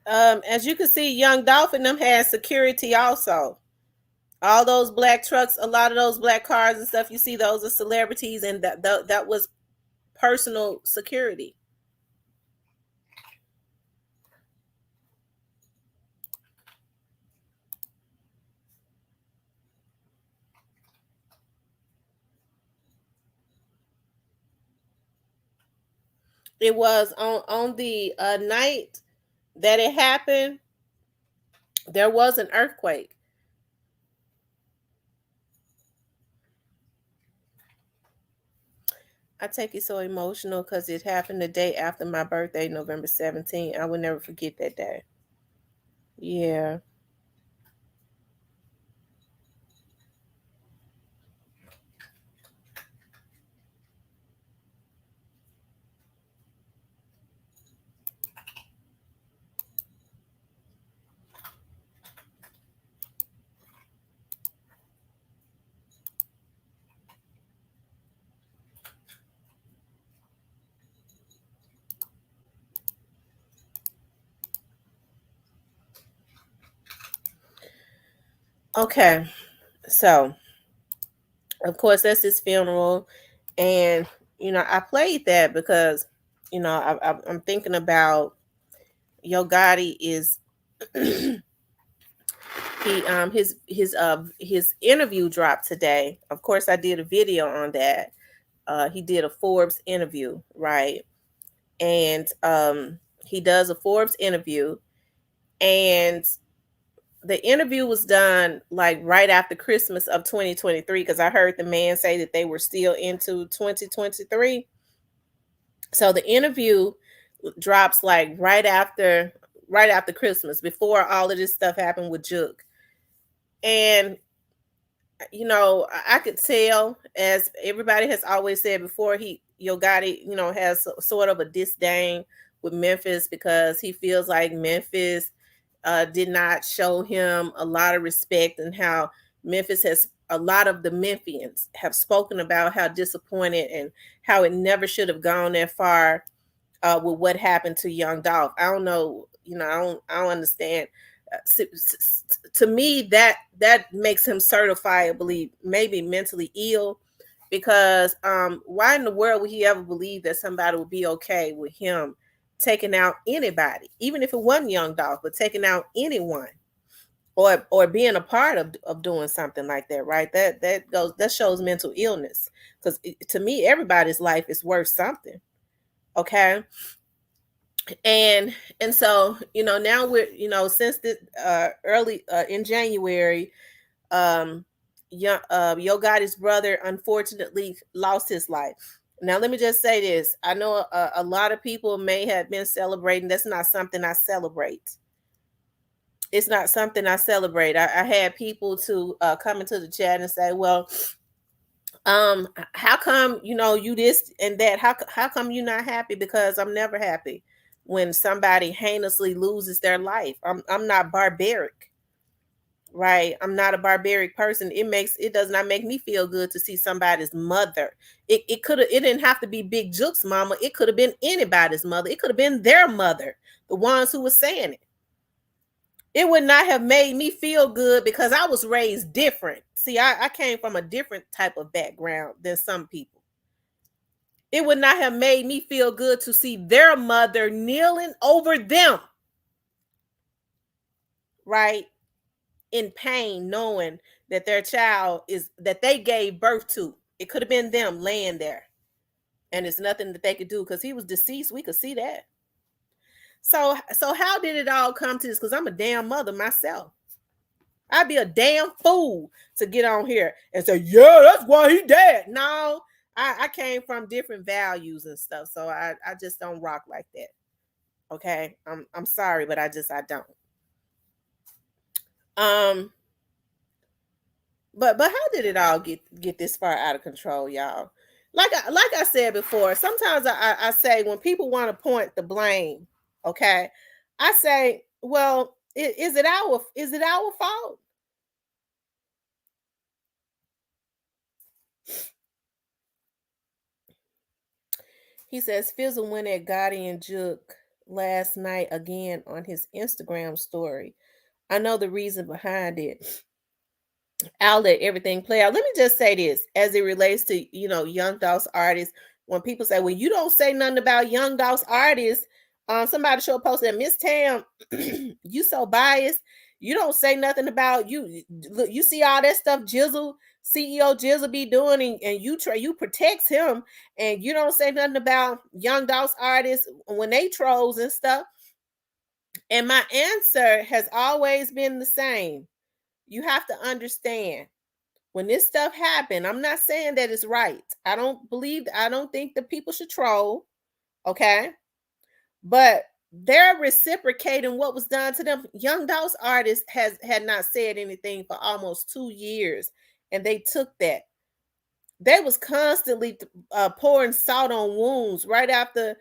As you can see, Young Dolph and them had security also. All those black trucks, a lot of those black cars and stuff you see, those are celebrities, and that was personal security. It was on the night that it happened. There was an earthquake. I take it so emotional because it happened the day after my birthday, November 17th. I will never forget that day. Yeah. Okay. So, of course, that's his funeral. And, I played that because, I'm thinking about Yo Gotti is his interview dropped today. Of course, I did a video on that. He did a Forbes interview, right? And he does a Forbes interview, and the interview was done like right after Christmas of 2023 because I heard the man say that they were still into 2023. So the interview drops like right after Christmas, before all of this stuff happened with Juke. And I could tell, as everybody has always said before, Yo Gotti, has sort of a disdain with Memphis because he feels like Memphis did not show him a lot of respect, and how Memphis has a lot of the Memphians have spoken about how disappointed and how it never should have gone that far with what happened to Young Dolph. I don't know, I don't understand. To me, that makes him certifiably maybe mentally ill, because why in the world would he ever believe that somebody would be okay with him taking out anybody, even if it wasn't Young Dolph, but taking out anyone, or being a part of doing something like that, right? That shows mental illness, because to me, everybody's life is worth something. Okay. And so, now we're, since the early in January, Yo Gotti's brother unfortunately lost his life. Now, let me just say this. I know a lot of people may have been celebrating. That's not something I celebrate. It's not something I celebrate. I had people to come into the chat and say, well, how come, you this and that? How come you not happy? Because I'm never happy when somebody heinously loses their life. I'm not barbaric, right? I'm not a barbaric person. It does not make me feel good to see somebody's mother. It didn't have to be Big Juke's mama. It could have been anybody's mother. It could have been their mother, the ones who were saying it. It would not have made me feel good because I was raised different. See, I came from a different type of background than some people. It would not have made me feel good to see their mother kneeling over them, right? In pain, knowing that their child that they gave birth to. It could have been them laying there. And it's nothing that they could do because he was deceased. We could see that. So how did it all come to this? Because I'm a damn mother myself. I'd be a damn fool to get on here and say, yeah, that's why he dead. No, I came from different values and stuff. So I just don't rock like that. Okay. I'm sorry, but I don't. But how did it all get this far out of control, y'all? Like I said before, sometimes I say when people want to point the blame, okay, I say, well, is it our fault? He says Fizzle went at Gotti and Juke last night again on his Instagram story. I know the reason behind it. I'll let everything play out. Let me just say this as it relates to, Young Dolph's artists. When people say, well, you don't say nothing about Young Dolph's artists, somebody show a post that Miss Tam, you so biased. You don't say nothing about you. Look, you see all that stuff Jizzle, CEO Jizzle be doing, and you protects him, and you don't say nothing about Young Dolph's artists when they trolls and stuff. And my answer has always been the same. You have to understand when this stuff happened, I'm not saying that it's right. I don't think that people should troll, okay? But they're reciprocating what was done to them. Young Dolph's artist had not said anything for almost 2 years, and they took that. They was constantly pouring salt on wounds right after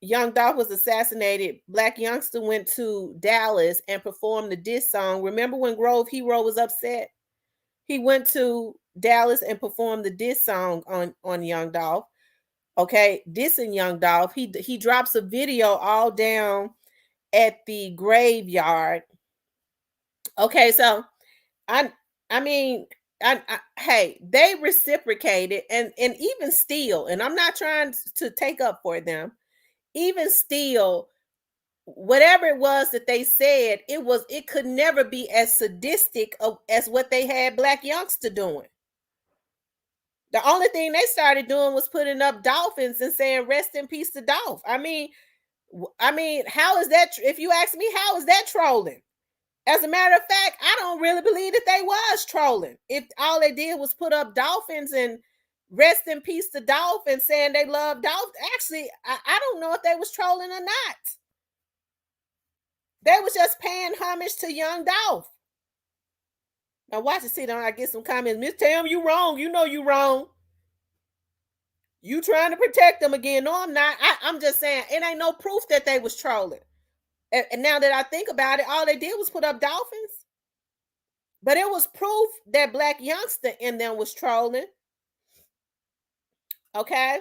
Young Dolph was assassinated. Black Youngster went to Dallas and performed the diss song. Remember when Grove Hero was upset? He went to Dallas and performed the diss song on Young Dolph. Okay, dissing Young Dolph. He drops a video all down at the graveyard. Okay, so I mean, hey, they reciprocated, and even still, and I'm not trying to take up for them. Even still, whatever it was that they said, it could never be as sadistic as what they had Black Youngster doing. The only thing they started doing was putting up dolphins and saying "Rest in peace to Dolph." I mean, how is that? If you ask me, how is that trolling? As a matter of fact, I don't really believe that they was trolling. If all they did was put up dolphins and "Rest in peace to Dolph" and saying they love Dolph, actually, I don't know if they was trolling or not. They was just paying homage to Young Dolph. Now watch it. See, don't I get some comments? Miss Tam, you wrong. You know you wrong. You trying to protect them again? No, I'm not. I'm just saying it ain't no proof that they was trolling. And now that I think about it, all they did was put up dolphins. But it was proof that Black Youngster in them was trolling. Okay,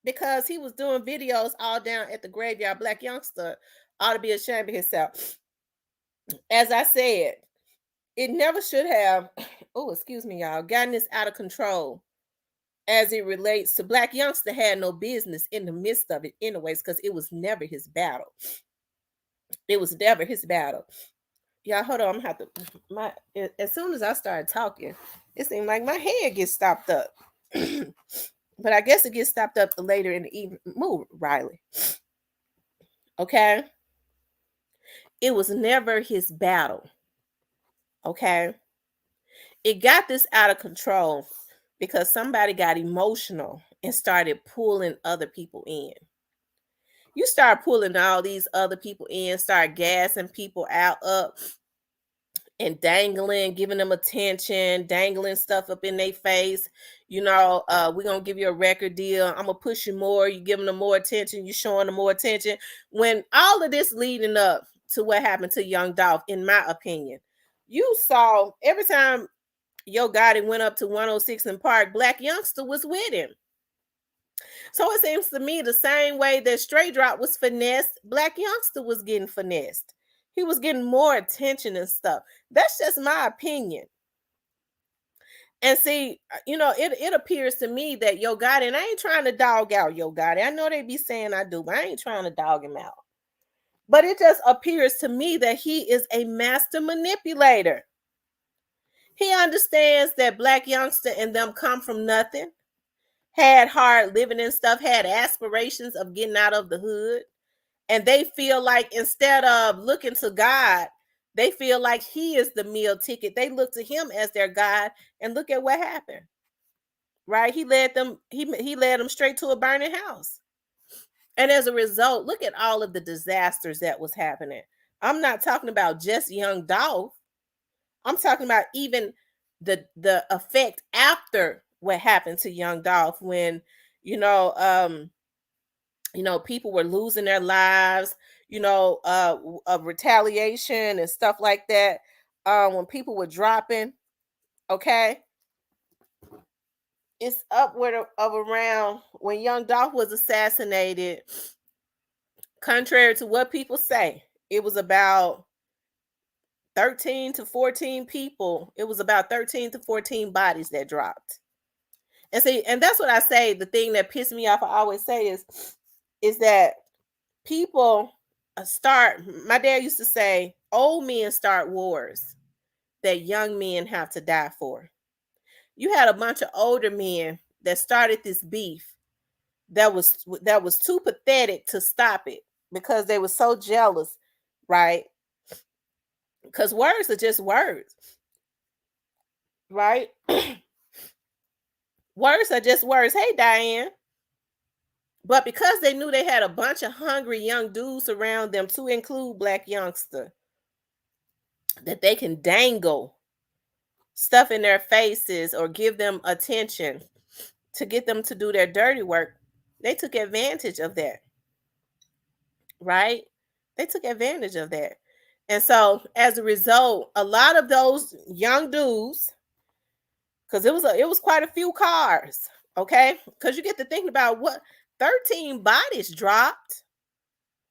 because he was doing videos all down at the graveyard. Black Youngster ought to be ashamed of himself. As I said, it never should have. Oh, excuse me, y'all. Gotten this out of control. As it relates to Black Youngster had no business in the midst of it anyways, because it was never his battle. It was never his battle. Y'all, hold on. I'm gonna have to as soon as I started talking, it seemed like my head gets stopped up. But I guess it gets stopped up later in the evening. Move, Riley. Okay. It was never his battle. Okay. It got this out of control because somebody got emotional and started pulling other people in. You start pulling all these other people in, start gassing people out up and dangling, giving them attention, dangling stuff up in their face. We're going to give you a record deal. I'm going to push you more. You giving them more attention. You showing them more attention. When all of this leading up to what happened to Young Dolph, in my opinion, you saw every time Yo Gotti went up to 106 in Park, Black Youngster was with him. So it seems to me the same way that Straight Drop was finessed, Black Youngster was getting finessed. He was getting more attention and stuff. That's just my opinion. And see, it appears to me that Yo Gotti, and I ain't trying to dog out Yo Gotti. I know they be saying I do, but I ain't trying to dog him out. But it just appears to me that he is a master manipulator. He understands that Black Youngster and them come from nothing, had hard living and stuff, had aspirations of getting out of the hood. And they feel like instead of looking to God, they feel like he is the meal ticket. They look to him as their God, and look at what happened. Right? He led them straight to a burning house. And as a result, look at all of the disasters that was happening. I'm not talking about just Young Dolph. I'm talking about even the effect after what happened to Young Dolph when people were losing their lives, of retaliation and stuff like that. When people were dropping, okay, it's upward of around when Young Dolph was assassinated. contrary to what people say, it was about 13 to 14 people. It was about 13 to 14 bodies that dropped. And see, and that's what I say. The thing that pissed me off, I always say is that people start. My dad used to say, "Old men start wars that young men have to die for." You had a bunch of older men that started this beef that was too pathetic to stop it because they were so jealous, right? Because words are just words, right? Words are just words. Hey, Diane. But because they knew they had a bunch of hungry young dudes around them, to include Black Youngster, that they can dangle stuff in their faces or give them attention to get them to do their dirty work, they took advantage of that, right? They took advantage of that. And so as a result, a lot of those young dudes, because it was quite a few cars, okay? Because you get to thinking about what 13 bodies dropped.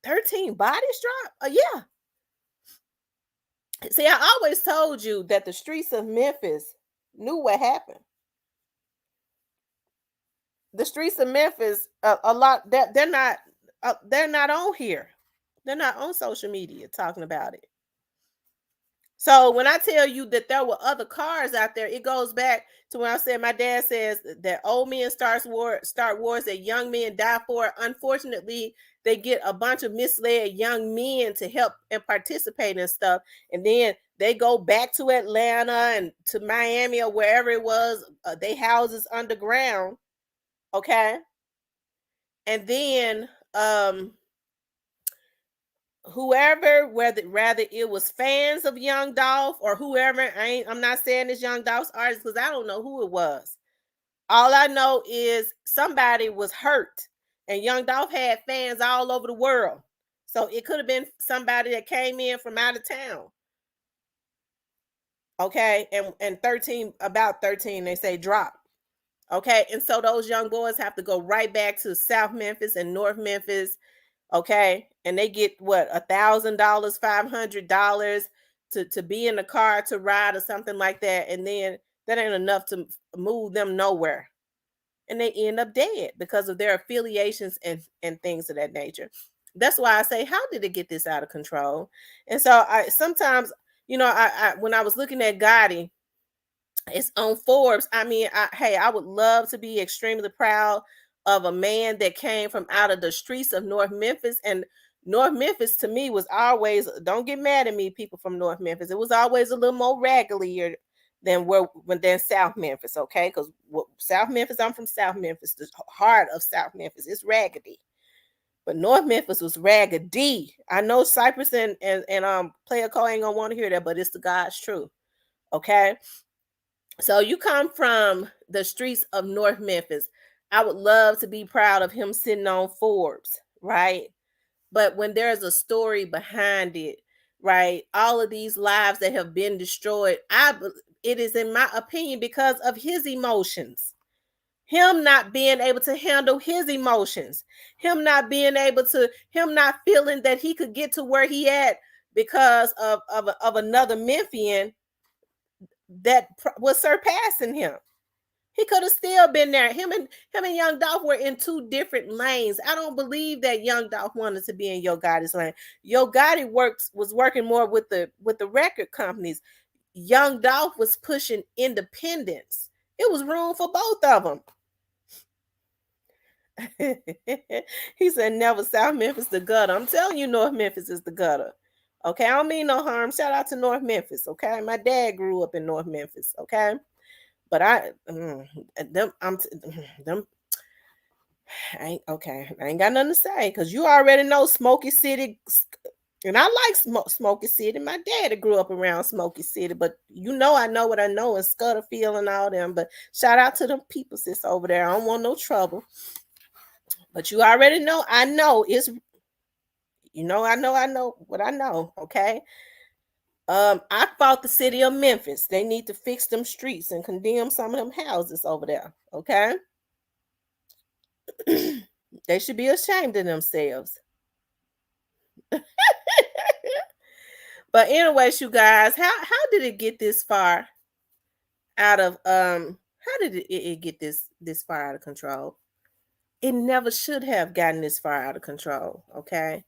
13 bodies dropped? Yeah. See, I always told you that the streets of Memphis knew what happened. The streets of Memphis, a lot that they're not on here. They're not on social media talking about it. So when I tell you that there were other cars out there, it goes back to when I said my dad says that old men start wars that young men die for. Unfortunately, they get a bunch of misled young men to help and participate in stuff, and then they go back to Atlanta and to Miami or wherever it was. They houses underground, okay, and then whoever, whether rather it was fans of Young Dolph or whoever, I'm not saying it's Young Dolph's artist because I don't know who it was. All I know is somebody was hurt, and Young Dolph had fans all over the world. So it could have been somebody that came in from out of town. Okay, and 13, about 13, they say drop. Okay, and so those young boys have to go right back to South Memphis and North Memphis. Okay, and they get what, $1,000, $500 to be in the car to ride or something like that, and then that ain't enough to move them nowhere, and they end up dead because of their affiliations and things of that nature. That's why I say, how did it get this out of control? And so I sometimes, I when I was looking at Gotti, it's on Forbes. I mean, I would love to be extremely proud of a man that came from out of the streets of North Memphis. And North Memphis to me was always, don't get mad at me, people from North Memphis, it was always a little more raggedier than South Memphis, okay? Because South Memphis, I'm from South Memphis, the heart of South Memphis. It's raggedy. But North Memphis was raggedy. I know Cypress and Player Cole ain't gonna want to hear that, but it's the God's truth. Okay. So you come from the streets of North Memphis. I would love to be proud of him sitting on Forbes, right? But when there's a story behind it, right? All of these lives that have been destroyed, it is, in my opinion, because of his emotions. Him not being able to handle his emotions, him not feeling that he could get to where he at because of another Memphian that was surpassing him. He could have still been there. Him and Young Dolph were in two different lanes. I don't believe that Young Dolph wanted to be in Yo Gotti's lane. Yo Gotti was working more with the record companies. Young Dolph was pushing independence. It was room for both of them. He said, never South Memphis the gutter. I'm telling you, North Memphis is the gutter. Okay, I don't mean no harm. Shout out to North Memphis. Okay, my dad grew up in North Memphis. Okay, but I ain't okay. I ain't got nothing to say because you already know Smoky City, and I like Smoky City. My daddy grew up around Smoky City, but I know what I know in Scutterfield and all them. But shout out to them people sis over there. I don't want no trouble. But you already know, I know it's, I know what I know, okay? I fought the city of Memphis. They need to fix them streets and condemn some of them houses over there, okay? They should be ashamed of themselves. But anyways, you guys, how did it get this far out of how did it get this far out of control? It never should have gotten this far out of control, okay?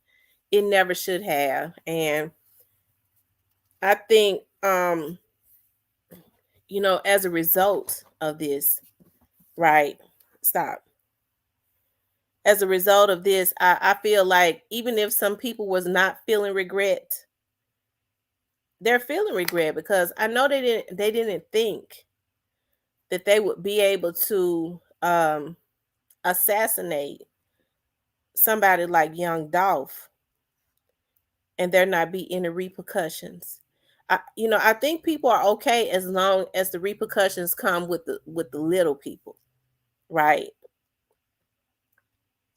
It never should have. And I think as a result of this, right? Stop. As a result of this, I feel like even if some people was not feeling regret, they're feeling regret because I know they didn't think that they would be able to assassinate somebody like young Dolph and there not be any repercussions. I think people are okay as long as the repercussions come with the little people, right?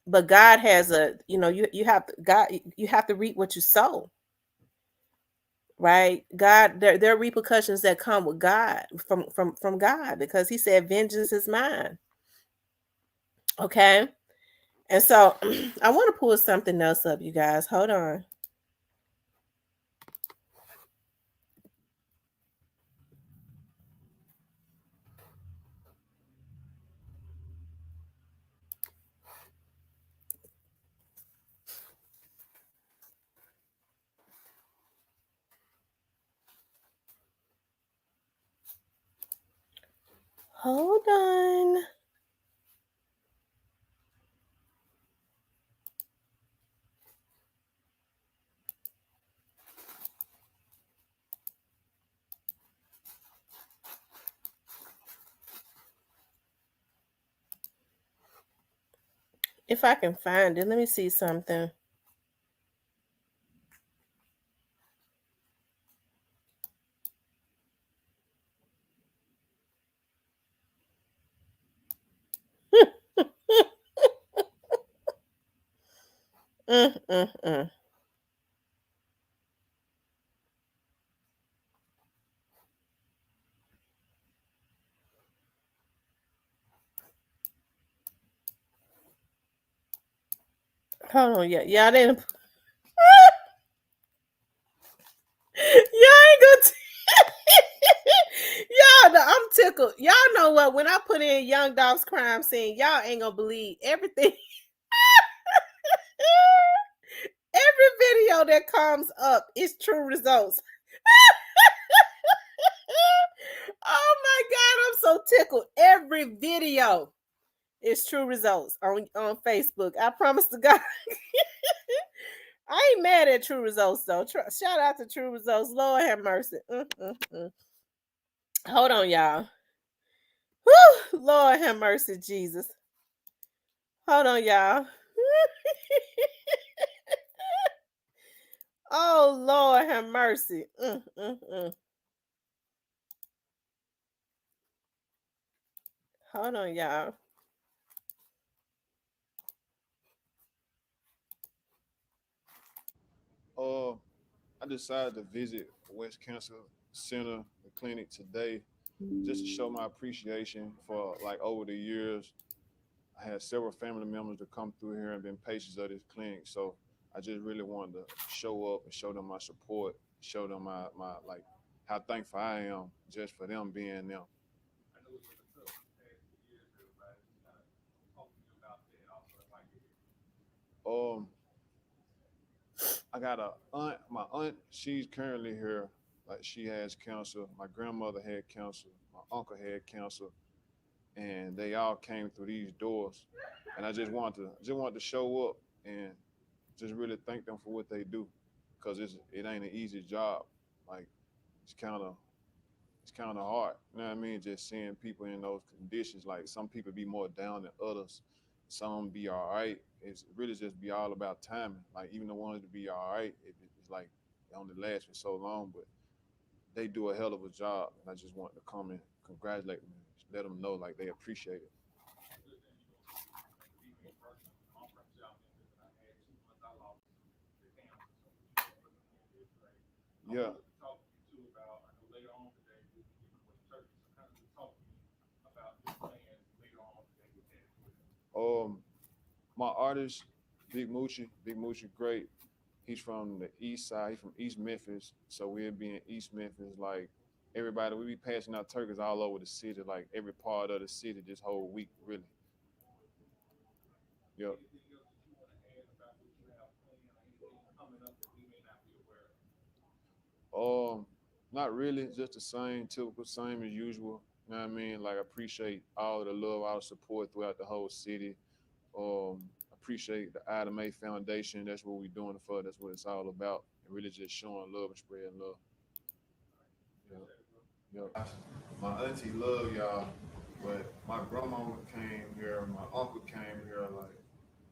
But God has you have to God you have to reap what you sow, right? God, there are repercussions that come with God from God because He said, "Vengeance is mine." Okay, and so I want to pull something else up, you guys. Hold on. Hold on. If I can find it, let me see something. mm, mm, mm. Hold on, yeah, y'all didn't. Y'all ain't gonna. Y'all, I'm tickled. Y'all know what? When I put in Young Dolph's crime scene, y'all ain't gonna believe everything. Every video that comes up is true results. Oh my God, I'm so tickled. Every video is true results on Facebook. I promise to God. I ain't mad at True Results though. Shout out to True Results. Lord have mercy. Hold on, y'all. Whew, Lord have mercy, Jesus. Hold on, y'all. Oh Lord have mercy. Hold on, y'all. I decided to visit West Cancer Center, the clinic today, just to show my appreciation for like over the years. I had several family members that come through here and been patients of this clinic. So I just really wanted to show up and show them my support, show them my like how thankful I am just for them being them. Um, I got a aunt. My aunt, she's currently here. Like she has cancer. My grandmother had cancer. My uncle had cancer, and they all came through these doors. And I just wanted to show up and just really thank them for what they do, because it ain't an easy job. Like it's kind of it's kind of hard. You know what I mean? Just seeing people in those conditions. Like some people be more down than others. Some be all right. It's really just be all about timing. Like even the ones that be all right, it's like they only last for so long, but they do a hell of a job. And I just want to come and congratulate them, let them know like they appreciate it. Yeah. Um, my artist, Big Moochie, great. He's from the east side. He's from East Memphis, so we'll be in East Memphis. Like everybody, we be passing out turkeys all over the city. Like every part of the city, this whole week, really. Yep. Um, Not really, just the same, typical, same as usual. You know what I mean? Like, I appreciate all the love, all the support throughout the whole city. Appreciate the Item A Foundation. That's what we're doing it for. That's what it's all about. And really just showing love and spreading love. Yep. Yep. My auntie love y'all, but my grandma came here, my uncle came here. Like,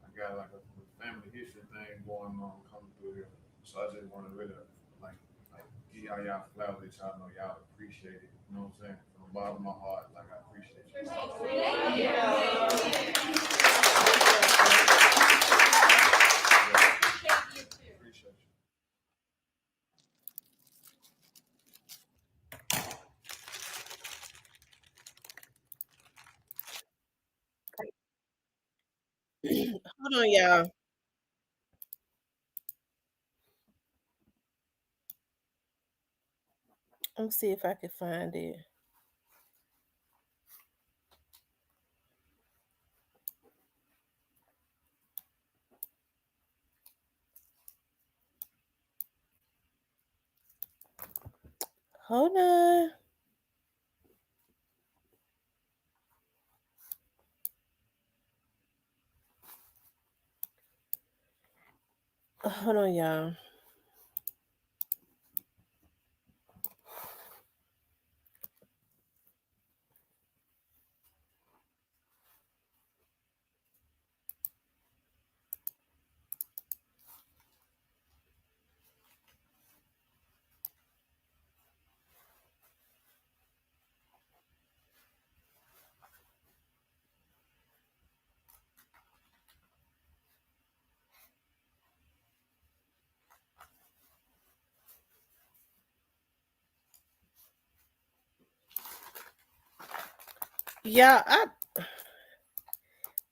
I got like a family history thing going on coming through here. So I just want to really like give y'all flowers that y'all know y'all appreciate it. You know what I'm saying? From the bottom of my heart, like I appreciate you. Appreciate you. Hold on, y'all. Let me see if I can find it. Hold on. Hold on, y'all. Yeah,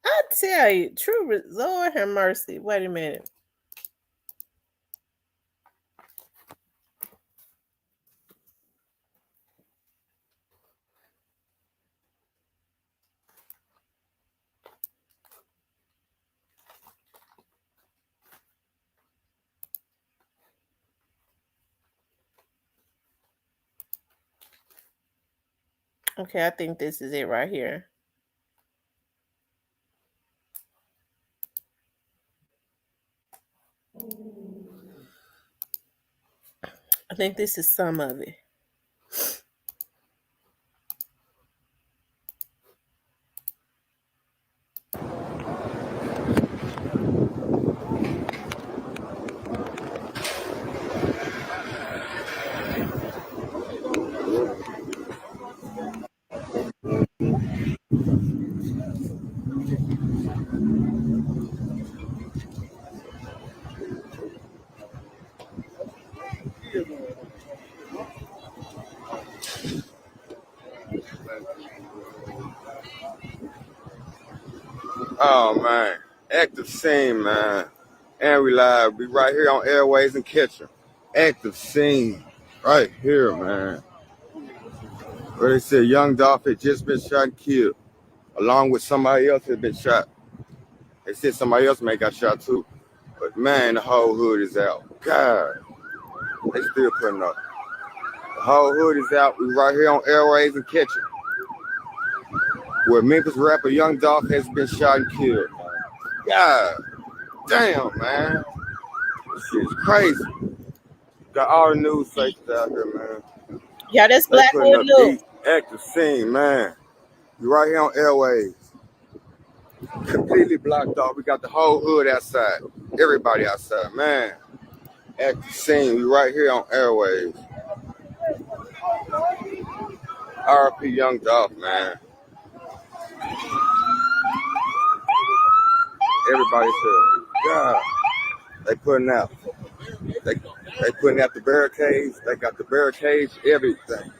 I tell you, Lord have mercy. Wait a minute. Okay, I think this is it right here. I think this is some of it. Oh man, active scene, man. And we live. We right here on Airways and Kitchen. Active scene, right here, man. Where they said young Dolph had just been shot and killed, along with somebody else had been shot. They said somebody else may got shot too. But man, the whole hood is out. God, they still putting up. The whole hood is out. We right here on Airways and Kitchen, where Memphis rapper Young Dolph has been shot and killed. God damn, man. This shit's crazy. Got all the news stations out here, man. Yeah, that's They putting Blackwood up News. deep, active scene, man. We right here on Airways. Completely blocked off. We got the whole hood outside. Everybody outside, man. Active scene. We right here on Airways. RP Young Dolph, man. Everybody said, God, they putting out. They putting out the barricades. They got the barricades, everything.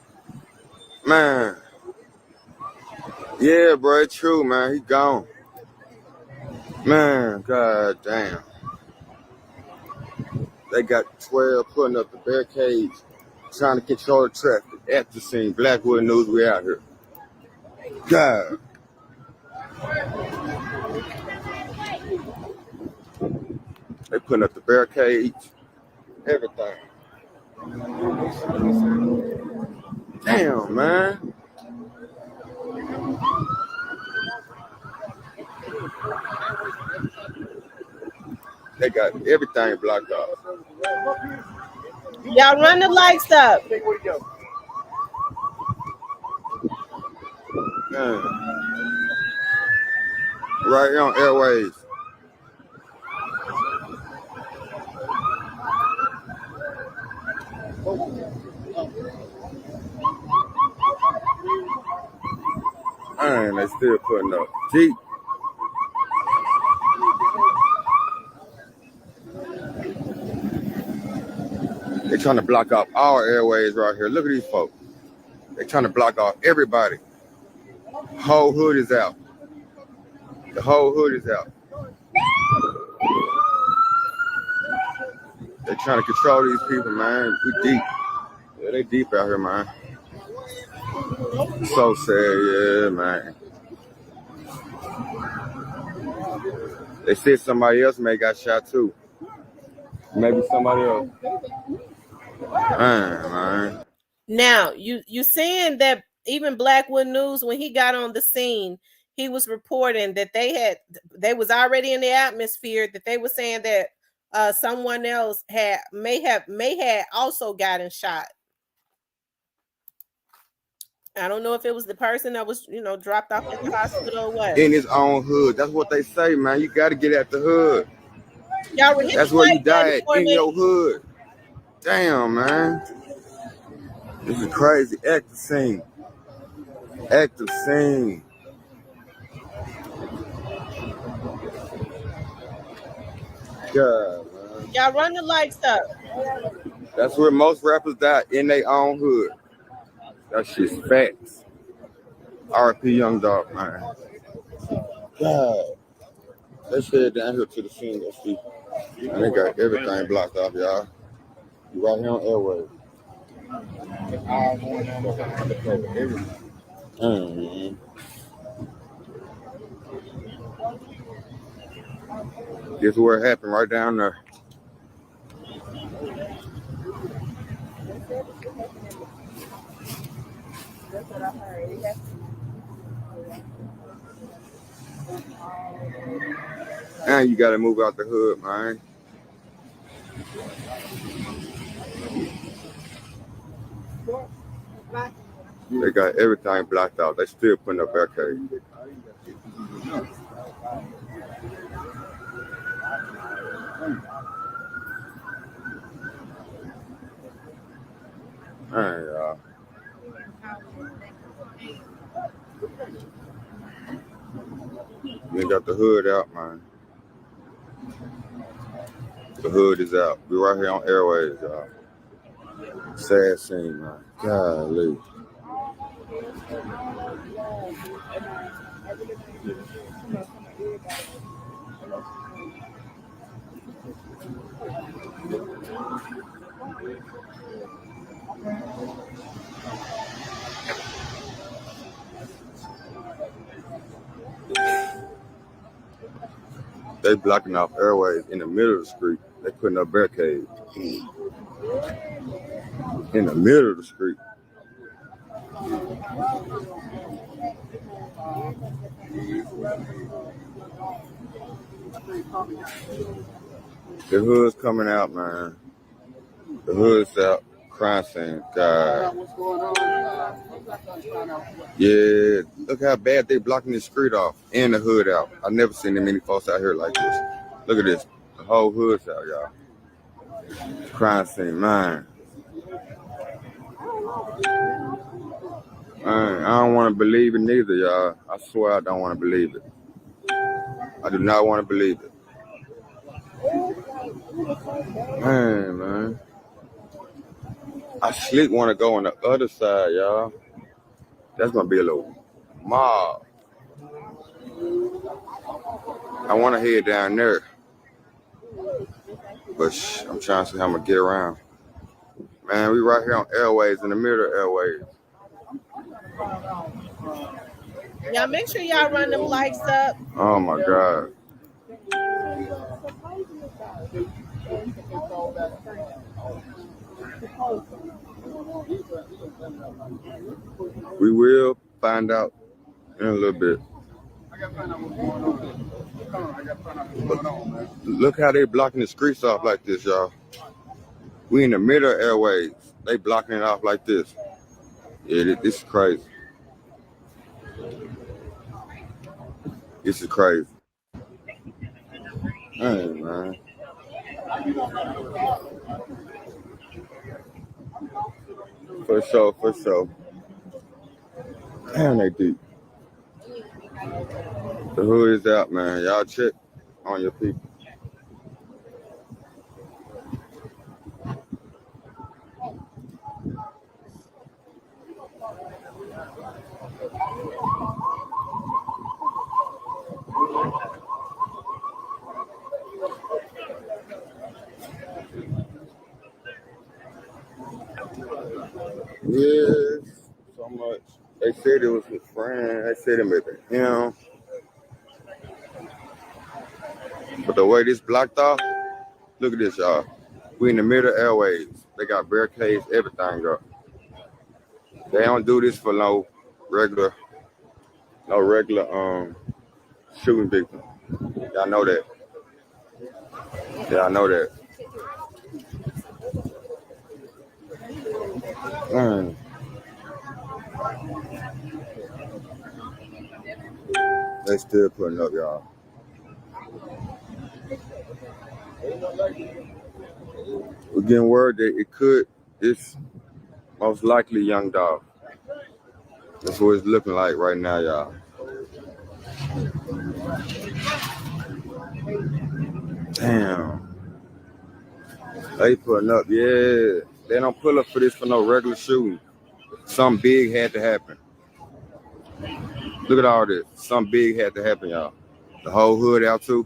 Man. Yeah, bro, it's true, man. He gone. Man, god damn. They got 12 putting up the barricades, trying to control the traffic at the scene. Blackwood News, we out here. God. They putting up the barricades, everything. Damn, man. They got everything blocked off. Y'all run the lights up. Man. Right here on Airways. Man, they still putting up. Jeep. They trying to block off our airways right here. Look at these folks. They trying to block off everybody. Whole hood is out. The whole hood is out. They trying to control these people, man. We deep. Yeah, they deep out here, man. So sad, yeah, man. They said somebody else may got shot too. Maybe somebody else. Man. Now, you saying that even Blackwood News, when he got on the scene, he was reporting that they was already in the atmosphere, that they were saying that someone else may have also gotten shot. I don't know if it was the person that was, dropped off at the hospital or what. In his own hood. That's what they say, man. You got to get at the hood. That's where you die at, in your hood. Damn, man. This is crazy. Active scene. Active scene. God, man. Y'all run the lights up. That's where most rappers die, in their own hood. That shit's facts. R.P. Young Dog, man. God. Let's head down here to the scene. Let's see. And they got everything blocked off, y'all. You right here on Airways. Guess where it happened? Right down there. And you gotta move out the hood, man. They got everything blocked out. They still putting up barricades. Man, y'all. They got the hood out, man. The hood is out. We right here on Airways, y'all. Sad scene, man. Golly. They blocking off airways in the middle of the street. They putting up barricades in the middle of the street. The hood's coming out, man. The hood's out. Crime scene. God. Yeah, look how bad they blocking the street off and the hood out. I've never seen that many folks out here like this. Look at this. The whole hood's out, y'all. Crime scene, man. Man, I don't want to believe it neither, y'all. I swear I don't want to believe it. I do not want to believe it. Man. I sleep want to go on the other side, y'all. That's going to be a little mob. I want to head down there. But I'm trying to see how I'm gonna get around. Man, we right here on Airways, in the middle of Airways. Y'all make sure y'all run them lights up. Oh my God. We will find out in a little bit. Look how they blocking the streets off like this, y'all. We in the middle of Airways. They blocking it off like this. Yeah, this is crazy. This is crazy. Hey, man. For sure, for sure. Damn, they deep. The hood is out, man. Y'all check on your people. Yes, so much. They said it was his friend. They said it was him. But the way this blocked off, look at this, y'all. We in the middle of Airways. They got barricades, everything up. They don't do this for no regular shooting victim. Y'all know that. Y'all know that. They still putting up, y'all. We're getting word that it's most likely Young Dog. That's what it's looking like right now, y'all. Damn. They putting up, yeah. They don't pull up for this for no regular shooting. Something big had to happen. Look at all this. Something big had to happen, y'all. The whole hood out too.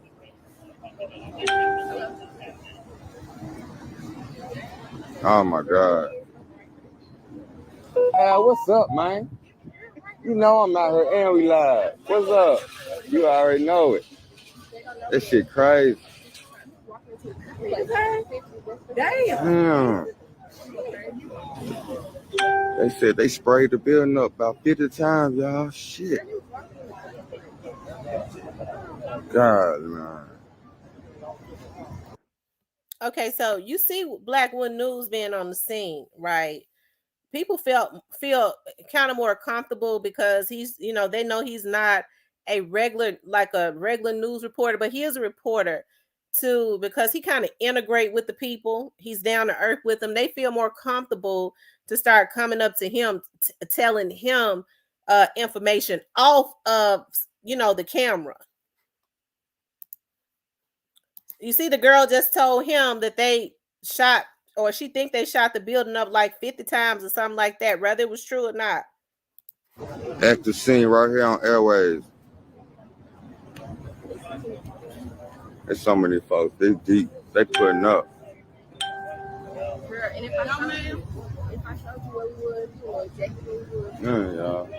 Oh my God. What's up, man? You know I'm out here and we live. What's up? You already know it. That shit crazy. Damn. They said they sprayed the building up about 50 times, y'all. Shit. God, man. Okay, so you see Blackwood News being on the scene, right? People feel kind of more comfortable because he's, they know he's not a regular news reporter, but he is a reporter too, because he kind of integrate with the people. He's down to earth with them. They feel more comfortable to start coming up to him, telling him information off of the camera. You see, the girl just told him that they shot, or she think they shot the building up like 50 times or something like that, whether it was true or not. At the scene right here on Airways. There's so many folks. They deep. They putting up. And if I showed you where we would, exactly where we would. Y'all.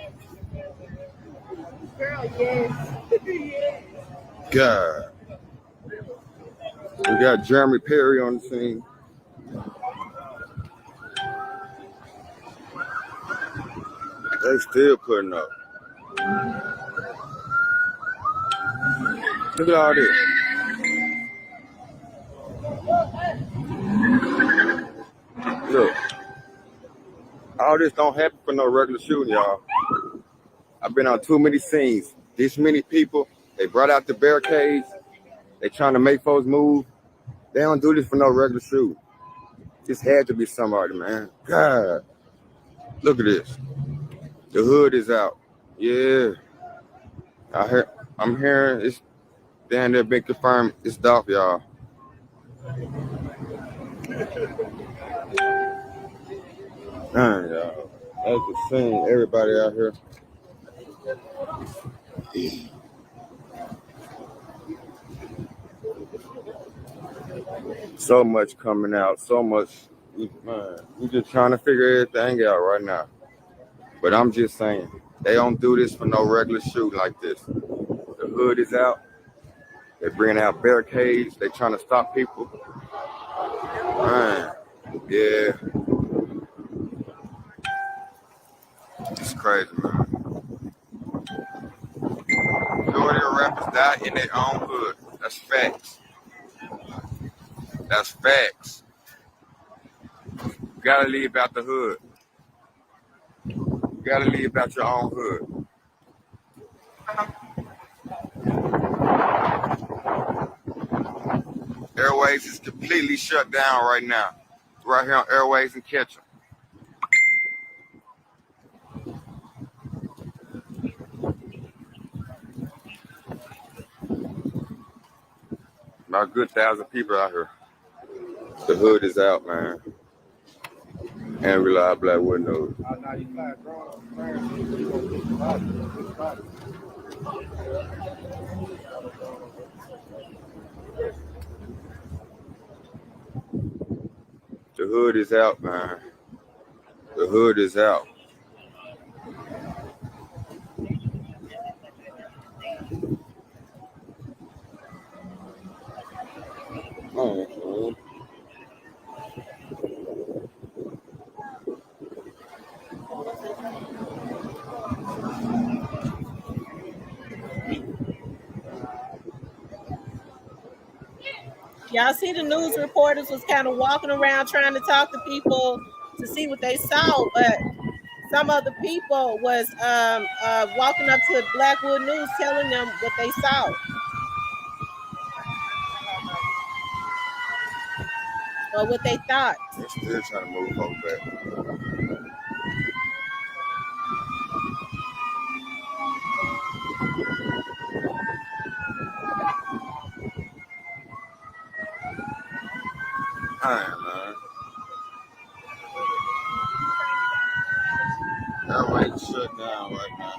Girl, yes. Yes. God. We got Jeremy Perry on the scene. They still putting up. Look at all this. Look. All this don't happen for no regular shooting, y'all. I've been on too many scenes. This many people. They brought out the barricades. They trying to make folks move. They don't do this for no regular shooting. This had to be somebody, man. God. Look at this. The hood is out. Yeah. I'm hearing it's down there been confirmed. It's Dolph, y'all. Man, y'all. That's the scene. Everybody out here. So much coming out, so much. Man, we just trying to figure everything out right now. But I'm just saying, they don't do this for no regular shoot like this. The hood is out. They bringing out barricades. They trying to stop people. Man, yeah, it's crazy, man. Majority of rappers die in their own hood. That's facts. That's facts. You gotta leave out the hood. You gotta leave out your own hood. Airways is completely shut down right now. Right here on Airways and Ketchum. About a good 1,000 people out here. The hood is out, man. And rely black windows. The hood is out, man. The hood is out. Oh, Y'all see the news reporters was kind of walking around trying to talk to people to see what they saw, but some of the people was walking up to Blackwood News telling them what they saw or what they thought. they're still trying to move folks back. Man, man. Airways shut down right now.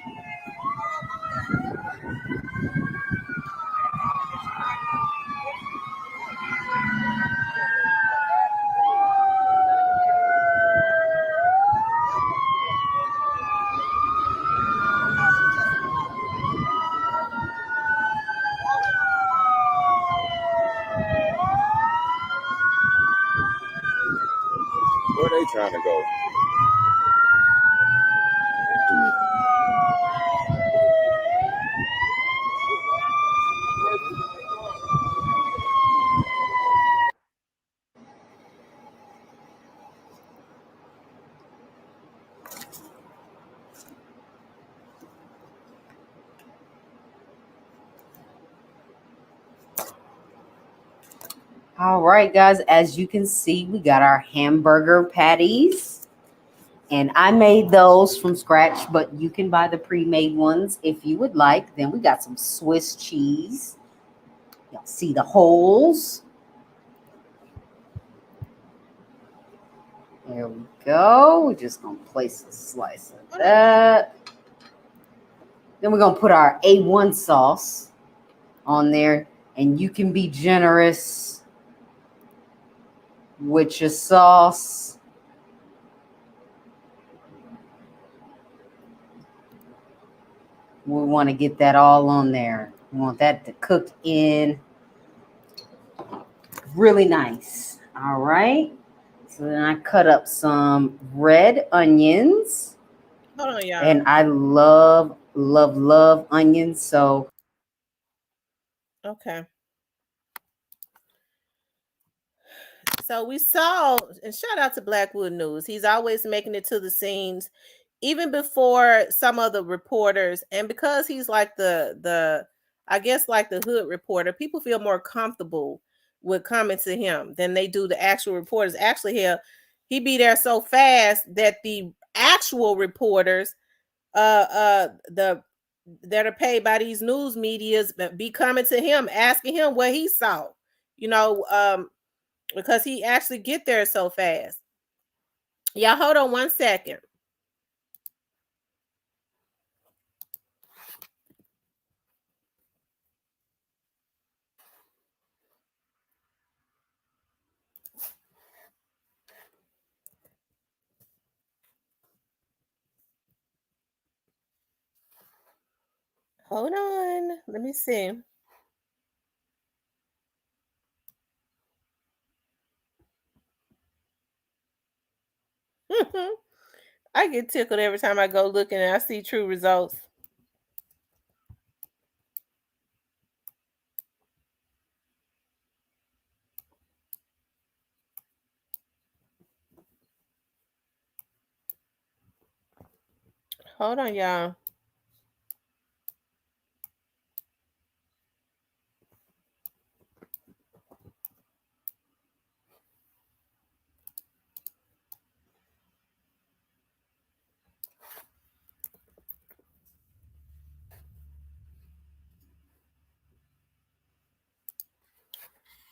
Where they trying to go? All right, guys, as you can see, we got our hamburger patties. And I made those from scratch, but you can buy the pre-made ones if you would like. Then we got some Swiss cheese. Y'all see the holes? There we go. We're just going to place a slice of that. Then we're going to put our A1 sauce on there. And you can be generous with your sauce. We want to get that all on there. We want that to cook in really nice. All right. So then I cut up some red onions. Hold on, y'all. And I love, love, love onions. So. Okay. So we saw, and shout out to Blackwood News. He's always making it to the scenes, even before some of the reporters. And because he's like the I guess like the hood reporter, people feel more comfortable with coming to him than they do the actual reporters. Actually, he be there so fast that the actual reporters, the that are paid by these news medias, be coming to him, asking him what he saw. Because he actually get there so fast. Y'all hold on 1 second. Hold on. Let me see. I get tickled every time I go looking and I see true results. Hold on, y'all.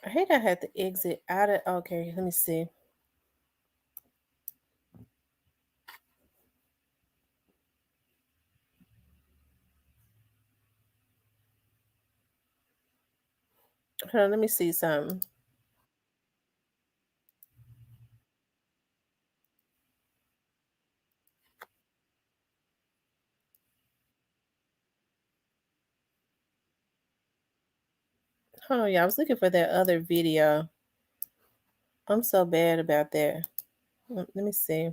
I hate I had to exit out of. Okay, let me see. Hold on, let me see something. Hold on, y'all. I was looking for that other video. I'm so bad about that. Let me see.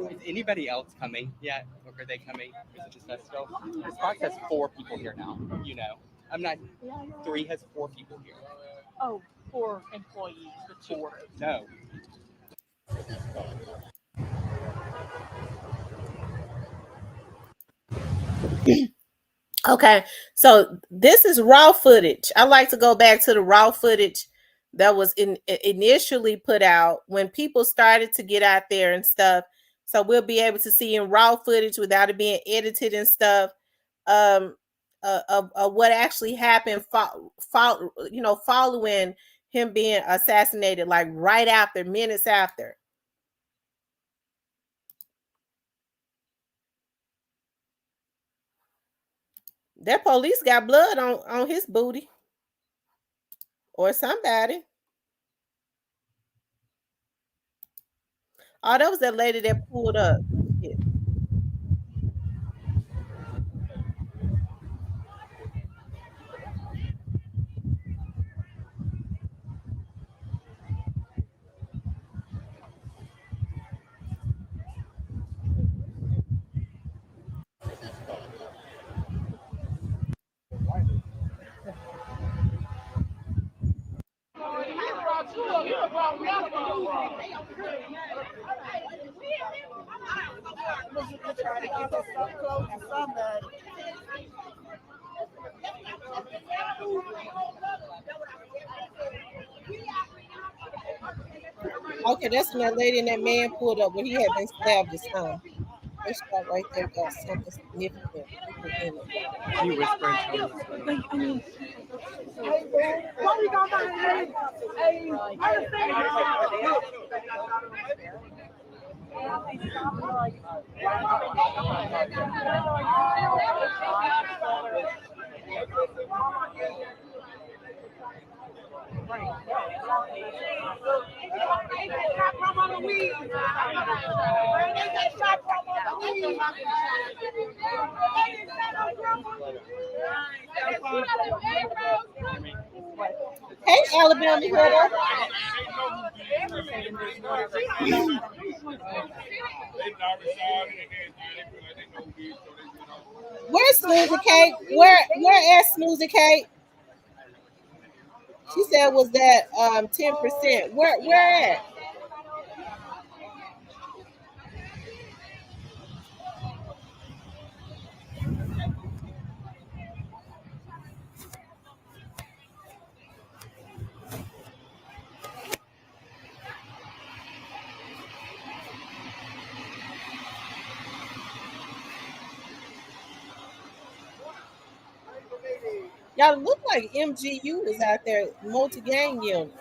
Is anybody else coming yet? Or are they coming? Is it just us still? This box has 4 people here now. You know, I'm not. 3 has 4 people here. Oh, 4 employees, but 2. No. Okay, so this is raw footage. I like to go back to the raw footage that was initially put out when people started to get out there and stuff. So we'll be able to see in raw footage without it being edited and stuff. Of what actually happened, following him being assassinated, like right after, minutes after. That police got blood on his booty or somebody. Oh, that was that lady that pulled up. Yeah. Okay, that's when that lady and that man pulled up where he had been stabbed or something. That shot right there got something significant in it. Can you whisper and tell me? Hey, Alabama hitter. Where's Smoothie Cake? Where is Smoothie Cake? She said was that 10%. Where at? Y'all look like MGU was out there, multi-gang unit.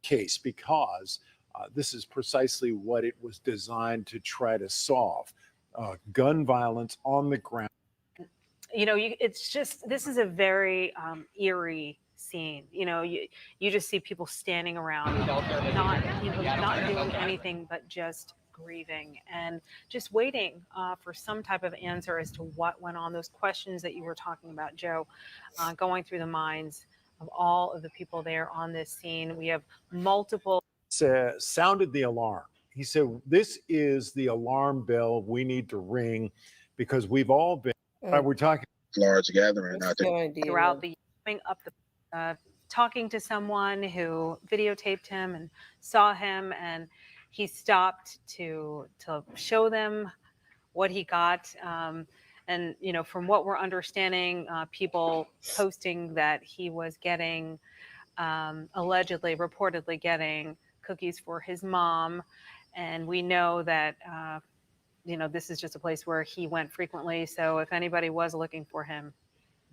Case because this is precisely what it was designed to try to solve. Gun violence on the ground. It's just, this is a very eerie scene. You just see people standing around, not doing anything but just grieving and just waiting for some type of answer as to what went on. Those questions that you were talking about, Joe, going through the minds of all of the people there on this scene. We have multiple. Sounded the alarm. He said, "This is the alarm bell we need to ring because we've all been." We're talking large gathering out there throughout the coming up the talking to someone who videotaped him and saw him, and he stopped to show them what he got. And from what we're understanding, people posting that he was getting reportedly getting cookies for his mom, and we know that this is just a place where he went frequently. So if anybody was looking for him,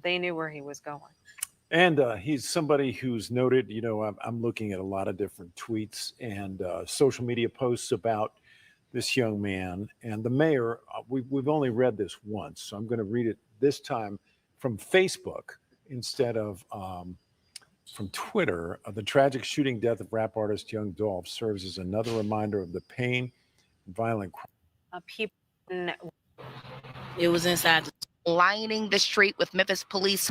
they knew where he was going. And he's somebody who's noted. I'm looking at a lot of different tweets and social media posts about this young man and the mayor. We've only read this once, so I'm going to read it this time from Facebook instead of from Twitter. The tragic shooting death of rap artist Young Dolph serves as another reminder of the pain and violent crime. People. It was inside lining the street with Memphis police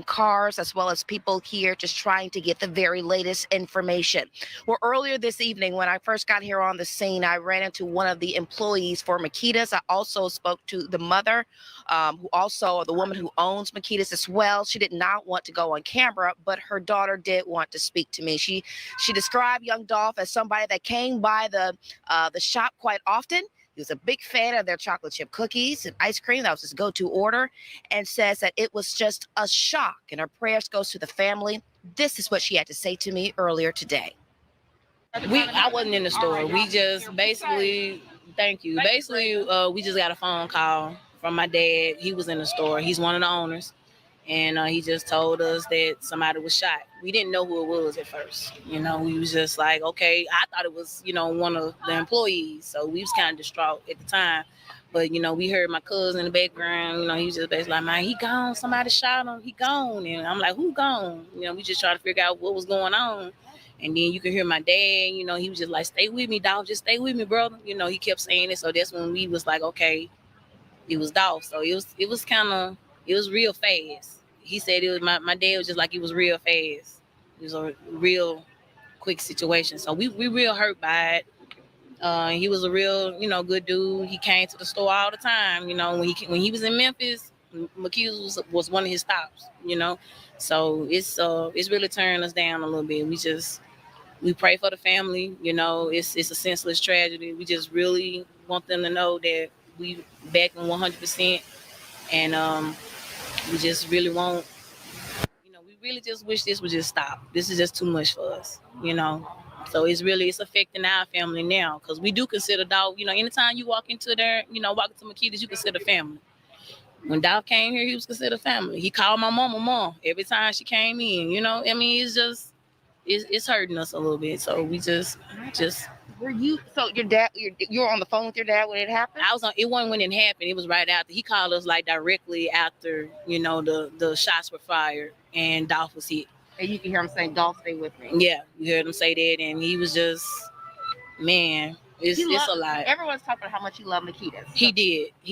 cars, as well as people here just trying to get the very latest information. Well, earlier this evening, when I first got here on the scene, I ran into one of the employees for Makedas. I also spoke to the mother, the woman who owns Makedas as well. She did not want to go on camera, but her daughter did want to speak to me. She described Young Dolph as somebody that came by the shop quite often. He was a big fan of their chocolate chip cookies and ice cream. That was his go-to order, and says that it was just a shock. And her prayers goes to the family. This is what she had to say to me earlier today. I wasn't in the store. We just basically, thank you. Basically, we just got a phone call from my dad. He was in the store. He's one of the owners. And he just told us that somebody was shot. We didn't know who it was at first. We was just like, okay. I thought it was, one of the employees. So we was kind of distraught at the time. But, we heard my cousin in the background. He was just basically like, man, he gone. Somebody shot him. He gone. And I'm like, who gone? We just trying to figure out what was going on. And then you can hear my dad, he was just like, stay with me, dog. Just stay with me, brother. He kept saying it. So that's when we was like, okay, it was Dolph. So it was kind of, it was real fast. He said it was my dad was just like, it was real fast. It was a real quick situation. So we real hurt by it. He was a real, good dude. He came to the store all the time. When he was in Memphis, Makedas was one of his stops, you know. So it's really tearing us down a little bit. We pray for the family, you know. It's a senseless tragedy. We just really want them to know that we back them 100%, and we just really want, you know, we really just wish this would just stop. This is just too much for us, you know. So it's affecting our family now because we do consider dog. You know, anytime you walk into there, you know, walk into Makedas, you consider family. When Dolph came here, he was considered family. He called my mom every time she came in. You know, I mean, it's hurting us a little bit. So we just. Were you so your dad? You were on the phone with your dad when it happened? I was on. It wasn't when it happened. It was right after. He called us like directly after, you know, the shots were fired and Dolph was hit. And you can hear him saying, "Dolph, stay with me." Yeah, you heard him say that, and he was just, man, it's a lot. Everyone's talking about how much he loved Makedas. He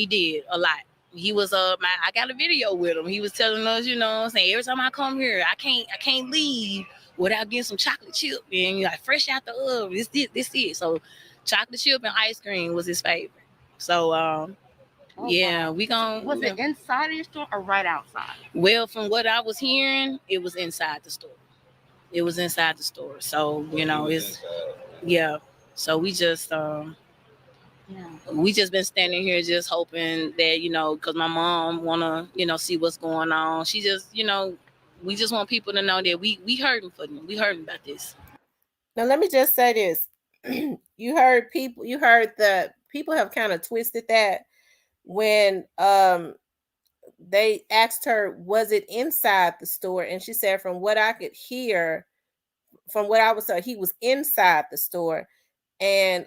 did a lot. He was I got a video with him. He was telling us, you know what I'm saying, every time I come here, I can't leave without getting some chocolate chip and like fresh out the oven. This it. So chocolate chip and ice cream was his favorite. So Wow. we gonna. Was it inside of your store or right outside? Well, from what I was hearing, it was inside the store. It was inside the store. So, you know, So we just been standing here just hoping that, you know, because my mom wanna, you know, see what's going on. She just, you know, we just want people to know that we hurting for them. We hurting about this. Now let me just say this. You heard the people have kind of twisted that when they asked her, was it inside the store? And she said, from what I could hear, from what I was told, he was inside the store. And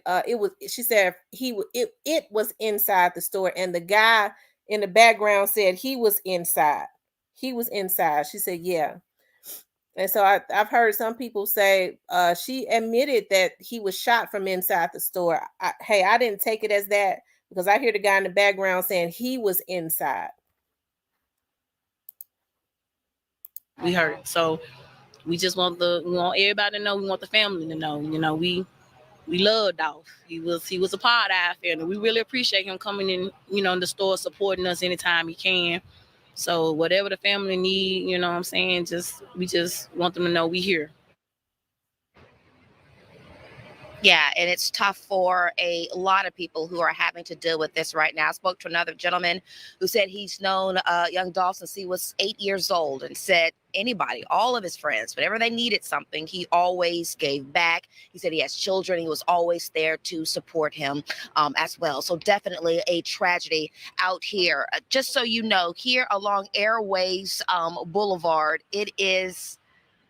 she said it was inside the store. And the guy in the background said he was inside. He was inside. She said, yeah. And so I've heard some people say she admitted that he was shot from inside the store. I didn't take it as that because I hear the guy in the background saying he was inside. We hurt. So we just want everybody to know. We want the family to know. You know, we love Dolph. He was a part of our family. We really appreciate him coming in, you know, in the store supporting us anytime he can. So whatever the family need, you know what I'm saying, we just want them to know we here. Yeah, and it's tough for a lot of people who are having to deal with this right now. I spoke to another gentleman who said he's known young Dolph since he was 8 years old and said anybody, all of his friends, whenever they needed something, he always gave back. He said he has children. He was always there to support him as well. So definitely a tragedy out here. Just so you know, here along Airways Boulevard, it is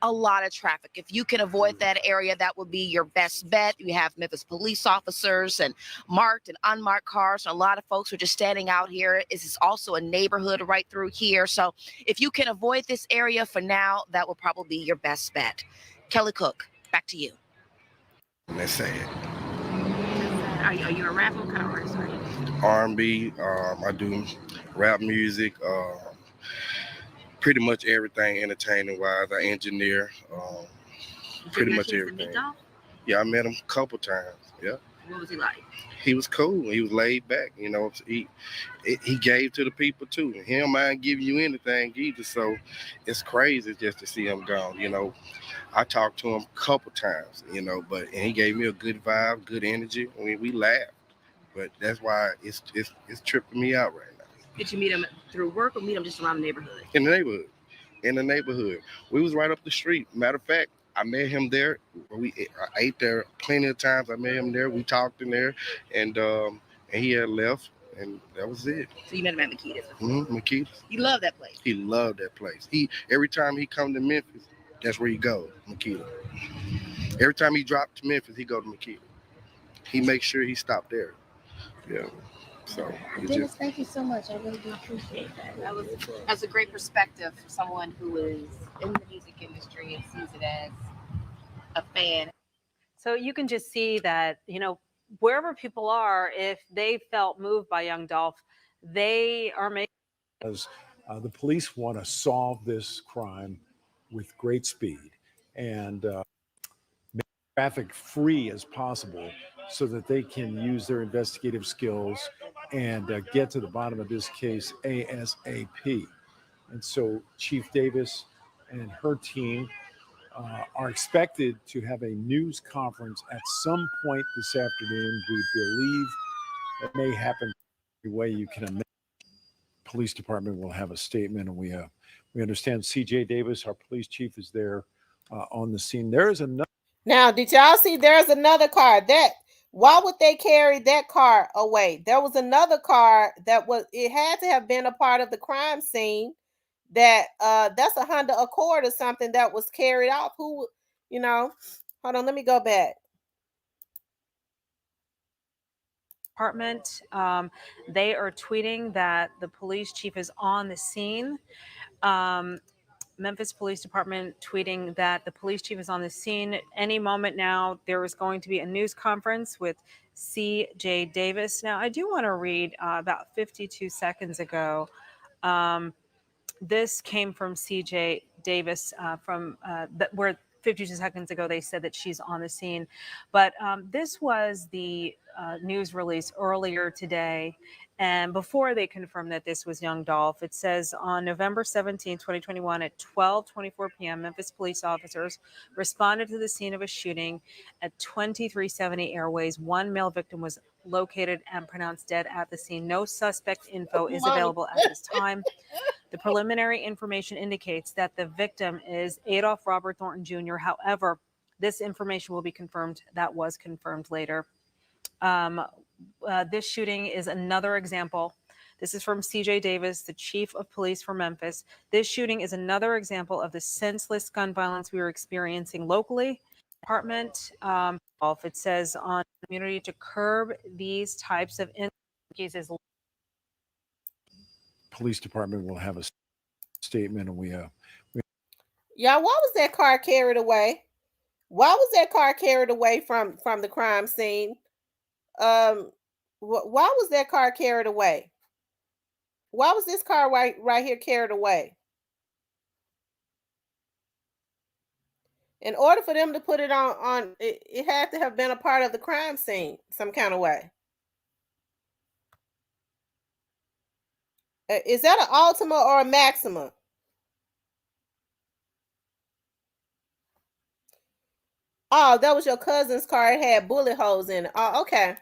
a lot of traffic. If you can avoid that area, that would be your best bet. You have Memphis police officers and marked and unmarked cars. And a lot of folks are just standing out here. This is also a neighborhood right through here. So if you can avoid this area for now, that will probably be your best bet. Kelly Cook, back to you. Let's say it. Are you a rapper or kind of artist? R&B. I do rap music. Pretty much everything entertaining wise. I engineer. Pretty much everything. Yeah, I met him a couple times. Yeah. What was he like? He was cool. He was laid back. You know, he gave to the people too. He don't mind giving you anything either. So it's crazy just to see him gone. You know, I talked to him a couple times. You know, and he gave me a good vibe, good energy. I mean, we laughed, but that's why it's tripping me out right now. Did you meet him through work or meet him just around the neighborhood? In the neighborhood. In the neighborhood. We was right up the street. Matter of fact, I met him there. I ate there plenty of times. I met him there. We talked in there, and he had left, and that was it. So you met him at Makedas? Makedas. You love that place? He loved that place. Every time he come to Memphis, that's where he go, Makedas. Every time he dropped to Memphis, he go to Makedas. He makes sure he stopped there. Yeah. So Dennis, thank you so much. I really do appreciate that. That's a great perspective for someone who is in the music industry and sees it as a fan. So you can just see that, you know, wherever people are, if they felt moved by young Dolph, they are making. As the police want to solve this crime with great speed and make traffic free as possible so that they can use their investigative skills and get to the bottom of this case ASAP. And so Chief Davis and her team are expected to have a news conference at some point this afternoon. We believe that may happen every way you can imagine. Police department will have a statement, and we understand CJ Davis, our police chief, is there on the scene. There is another. Now, did y'all see? There's another car. Why would they carry that car away? There was another car that it had to have been a part of the crime scene. That's a Honda Accord or something that was carried off. Hold on, let me go back. Department, they are tweeting that the police chief is on the scene. Memphis Police Department tweeting that the police chief is on the scene. Any moment now, there is going to be a news conference with C.J. Davis. Now, I do want to read about 52 seconds ago. This came from C.J. Davis where 52 seconds ago they said that she's on the scene. But this was the news release earlier today. And before they confirmed that this was young Dolph, it says on November 17, 2021 at 12:24 p.m., Memphis police officers responded to the scene of a shooting at 2370 Airways. One male victim was located and pronounced dead at the scene. No suspect info is available at this time. The preliminary information indicates that the victim is Adolph Robert Thornton Jr. However, this information will be confirmed. That was confirmed later. This shooting is another example. This is from CJ Davis, the chief of police for Memphis. This shooting is another example of the senseless gun violence we are experiencing locally. Department, it says on community to curb these types of cases. Police department will have a statement, and y'all, why was that car carried away? Why was that car carried away from the crime scene? Why was that car carried away? Why was this car right here carried away? In order for them to put it on it had to have been a part of the crime scene some kind of way. Is that an Altima or a Maxima? Oh, that was your cousin's car. It had bullet holes in it. Oh, okay.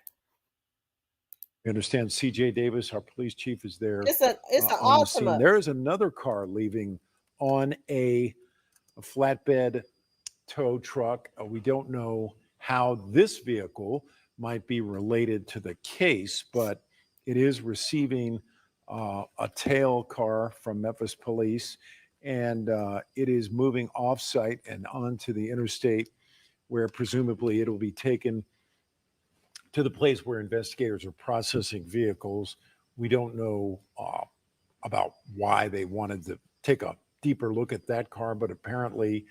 We understand CJ Davis, our police chief, is there. It's an on the scene. There is another car leaving on a flatbed tow truck. We don't know how this vehicle might be related to the case, but it is receiving a tail car from Memphis Police, and it is moving off-site and onto the interstate, where presumably it'll be taken to the place where investigators are processing vehicles. We don't know about why they wanted to take a deeper look at that car, but apparently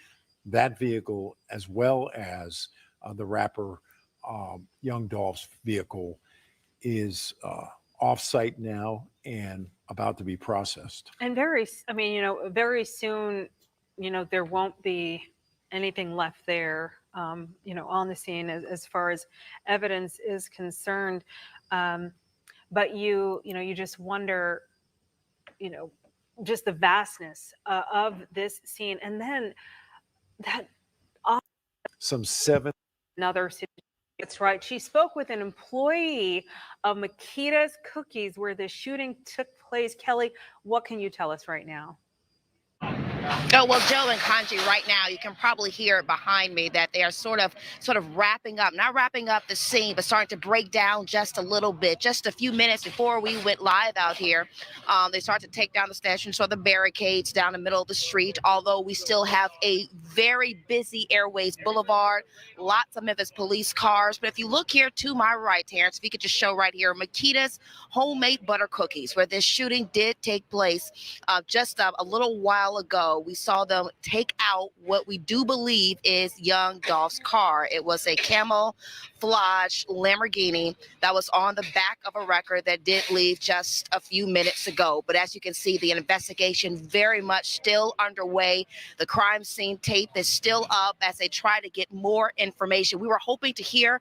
that vehicle, as well as the rapper Young Dolph's vehicle, is off-site now and about to be processed. And very soon, there won't be anything left there, on the scene as far as evidence is concerned. But you just wonder, just the vastness of this scene. And then that some seven. Another situation. That's right. She spoke with an employee of Makedas Cookies where the shooting took place. Kelly, what can you tell us right now? Oh, well, Joe and Kanji, right now, you can probably hear it behind me that they are sort of wrapping up, not wrapping up the scene, but starting to break down just a little bit. Just a few minutes before we went live out here, they start to take down the stations or the barricades down the middle of the street, although we still have a very busy Airways Boulevard, lots of Memphis police cars. But if you look here to my right, Terrence, if you could just show right here, Makedas Homemade Butter Cookies, where this shooting did take place just a little while ago. we saw them take out what we do believe is young Dolph's car. It was a camouflage Lamborghini that was on the back of a record that did leave just a few minutes ago. But as you can see, the investigation very much still underway. The crime scene tape is still up as they try to get more information. We were hoping to hear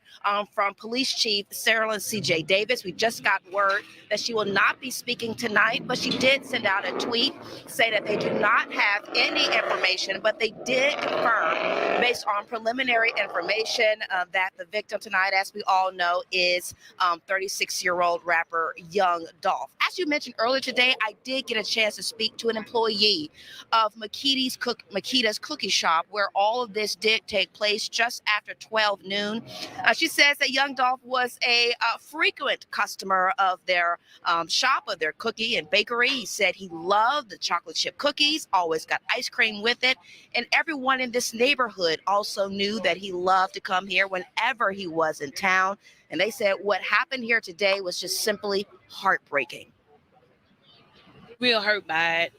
from Police Chief Sarah C.J. Davis. We just got word that she will not be speaking tonight, but she did send out a tweet say that they do not have any information, but they did confirm, based on preliminary information, that the victim tonight, as we all know, is 36-year-old rapper Young Dolph. As you mentioned earlier today, I did get a chance to speak to an employee of Makedas Cookie Shop, where all of this did take place just after 12 noon. She says that Young Dolph was a frequent customer of their shop, of their cookie and bakery. He said he loved the chocolate chip cookies, always got ice cream with it, and everyone in this neighborhood also knew that he loved to come here whenever he was in town. And they said what happened here today was just simply heartbreaking. Real hurt by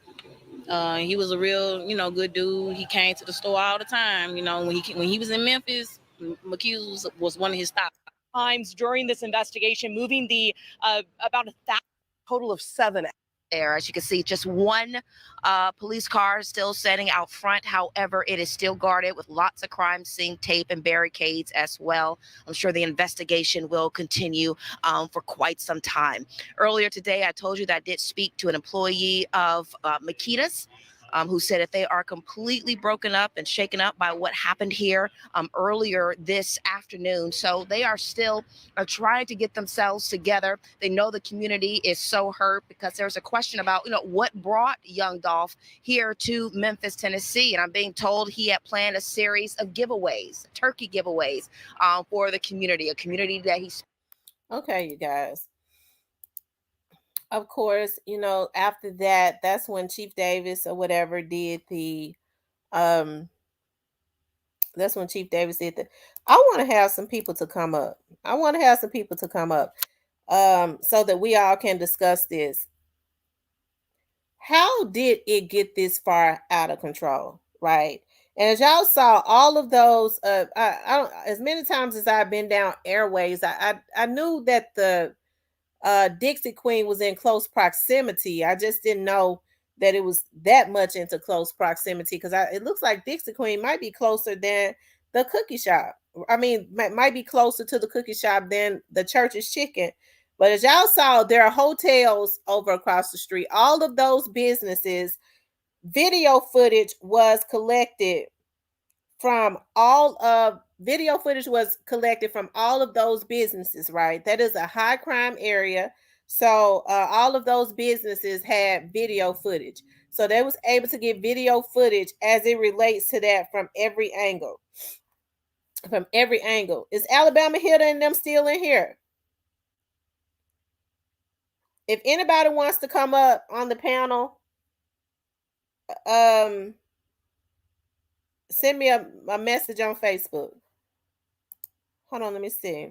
it. He was a real, good dude. He came to the store all the time. When he was in Memphis, McHughes was one of his stops. Times during this investigation, moving the about 1,000, total of 7. There, as you can see, just one police car still standing out front. However, it is still guarded with lots of crime scene tape and barricades as well. I'm sure the investigation will continue for quite some time. Earlier today, I told you that I did speak to an employee of Makedas, who said that they are completely broken up and shaken up by what happened here earlier this afternoon. So they are still trying to get themselves together. They know the community is so hurt because there's a question about, what brought Young Dolph here to Memphis, Tennessee. And I'm being told he had planned a series of giveaways, turkey giveaways for the community, a community that he's. Okay, you guys. Of course, after that, that's when Chief Davis or whatever did the that's when Chief Davis did the I want to have some people to come up. So that we all can discuss this. How did it get this far out of control? Right. And as y'all saw, all of those I don't, as many times as I've been down airways, I knew that the Dixie Queen was in close proximity. I just didn't know that it was that much into close proximity because it looks like Dixie Queen might be closer than the cookie shop. I mean, might be closer to the cookie shop than the Church's Chicken. But as y'all saw, there are hotels over across the street. All of those businesses, video footage was collected from all of those businesses, right? That is a high crime area. So all of those businesses had video footage. So they was able to get video footage as it relates to that from every angle. Is Alabama Hilda and them still in here? If anybody wants to come up on the panel, send me a message on Facebook. Hold on, let me see.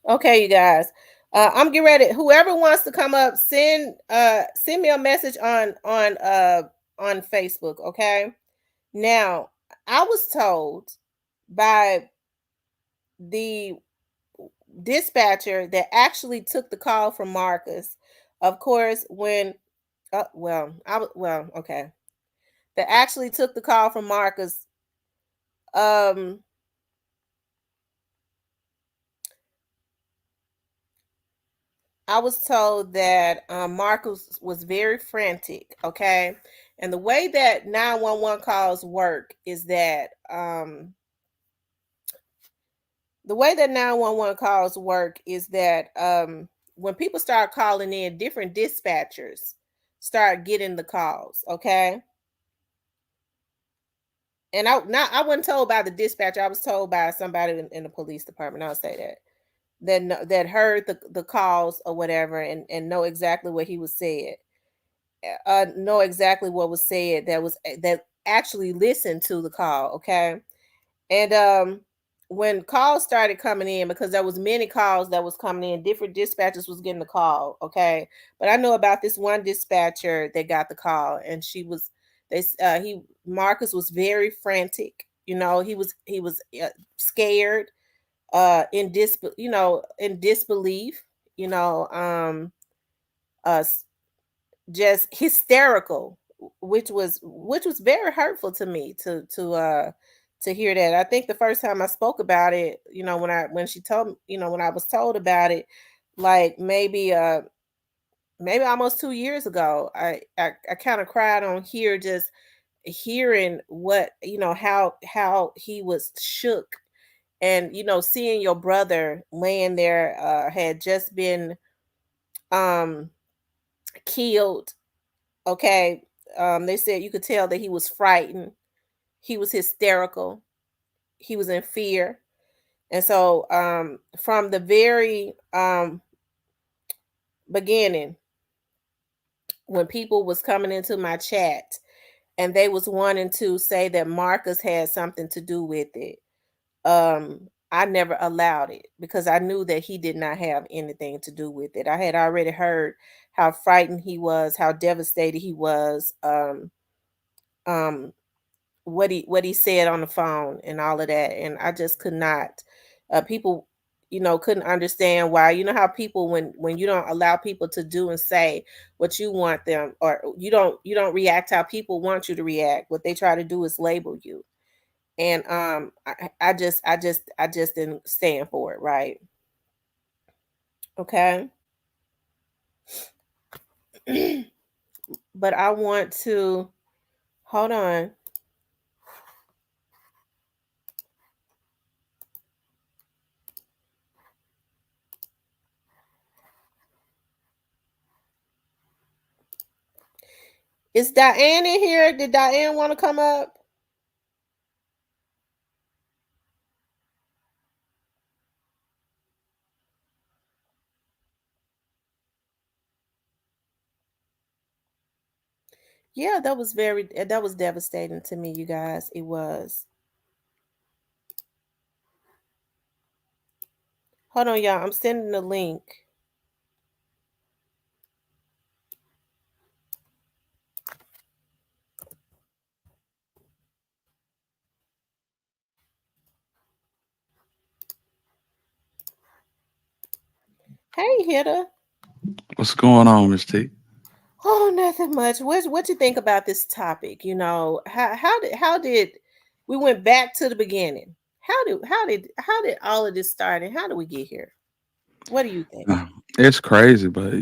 Okay, you guys. I'm getting ready. Whoever wants to come up, send me a message on Facebook. Okay. Now, I was told by the dispatcher that actually took the call from Marcus. Of course, when okay, that actually took the call from Marcus. Um, I was told that Marcus was very frantic. Okay, and the way that 911 calls work is that the way that 911 calls work is that when people start calling in, different dispatchers start getting the calls. Okay, and I wasn't told by the dispatcher. I was told by somebody in the police department. I'll say that heard the calls or whatever, and know exactly what he was said. Know exactly what was said. That actually listened to the call. Okay, and when calls started coming in, because there was many calls that was coming in, different dispatchers was getting the call. Okay, but I know about this one dispatcher that got the call, and he Marcus was very frantic. He was scared, in disbelief. You know, uh, just hysterical, which was very hurtful to me to hear that. I think the first time I spoke about it, when she told me, when I was told about it, like maybe almost 2 years ago, I kind of cried on here, just hearing what, how he was shook, and seeing your brother laying there, had just been um killed. Okay. They said you could tell that he was frightened. He was hysterical. He was in fear. And so, from the very beginning, when people was coming into my chat and they was wanting to say that Marcus had something to do with it, I never allowed it, because I knew that he did not have anything to do with it. I had already heard how frightened he was, how devastated he was, um what he said on the phone and all of that, and I just could not. People, couldn't understand why. You know how people, when you don't allow people to do and say what you want them, or you don't react how people want you to react. What they try to do is label you, and I just didn't stand for it, right? Okay. But I want to hold on. Is Diane in here? Did Diane want to come up? Yeah, that was devastating to me, you guys. It was. Hold on, y'all. I'm sending the link. Hey, Hitta. What's going on, Miss T? Oh, nothing much. What you think about this topic? How did we went back to the beginning? How did all of this start, and how do we get here? What do you think? It's crazy, but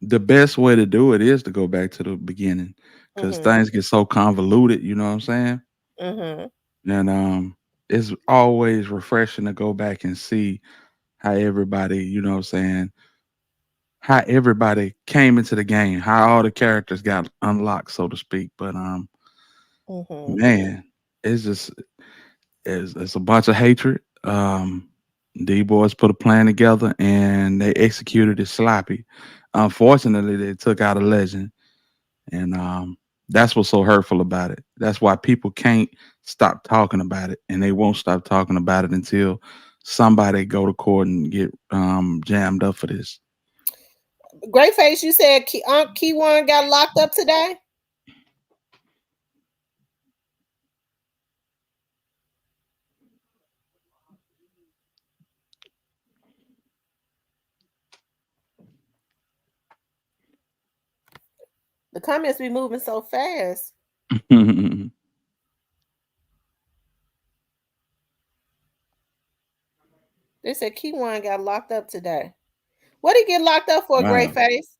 the best way to do it is to go back to the beginning because Mhm. things get so convoluted. You know what I'm saying? Mhm. And it's always refreshing to go back and see how everybody, what I'm saying, how everybody came into the game, how all the characters got unlocked, so to speak. But Mhm. man, it's just it's a bunch of hatred. D boys put a plan together and they executed it sloppy. Unfortunately, they took out a legend, and that's what's so hurtful about it. That's why people can't stop talking about it, and they won't stop talking about it until somebody go to court and get jammed up for this. Great Face, you said Key One got locked up today? The comments be moving so fast. They said Key One got locked up today. What did he get locked up for, Great Wow. Face?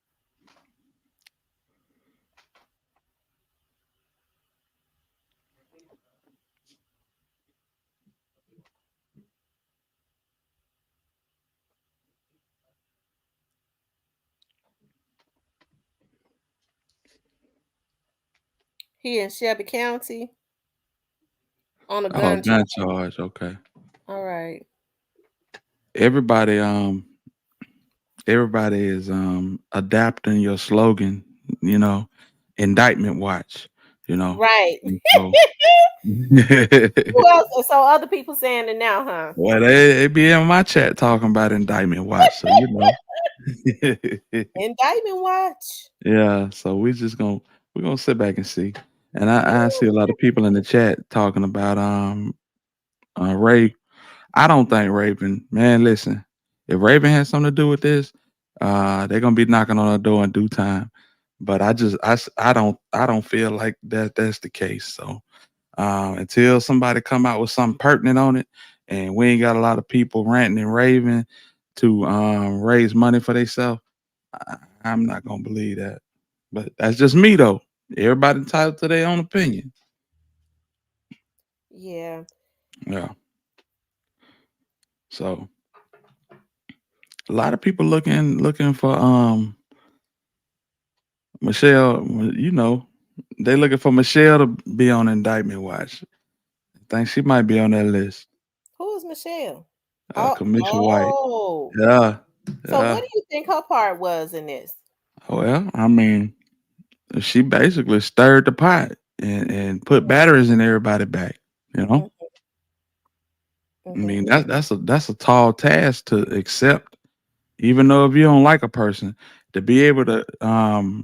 He in Shelby County on a Oh, gun gun charge. charge. Okay. All right. Everybody is adapting your slogan, you know, indictment watch, you know. Right. And so Who else? So other people saying it now, huh? well, they be in my chat talking about indictment watch, so you know. Indictment watch. Yeah, so we're gonna sit back and see. And I see a lot of people in the chat talking about Ray. I don't think Raven, man, listen, if Raven has something to do with this, they're gonna be knocking on our door in due time. But I don't feel like that's the case. So until somebody come out with something pertinent on it, and we ain't got a lot of people ranting and raving to raise money for themselves, I'm not gonna believe that. But that's just me though. Everybody entitled to their own opinion. Yeah. Yeah. So a lot of people looking for Michelle. You know, they looking for Michelle to be on indictment watch. I think she might be on that list. Who is Michelle? Commissioner White. Oh. Yeah. So what Yeah. do you think her part was in this? Well, I mean, she basically stirred the pot and put batteries in everybody back. You know, I mean that's a tall task to accept. Even though if you don't like a person, to be able to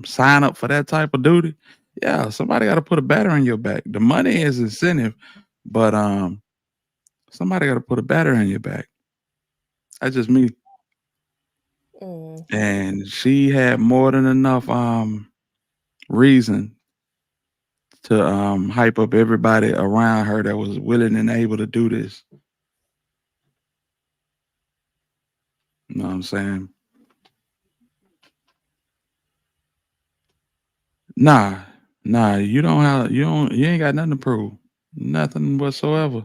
sign up for that type of duty, yeah, somebody got to put a battery in your back. The money is incentive, but somebody got to put a battery in your back. That's just me. And she had more than enough reason to hype up everybody around her that was willing and able to do this. You know what I'm saying? Nah, you ain't got nothing to prove. Nothing whatsoever.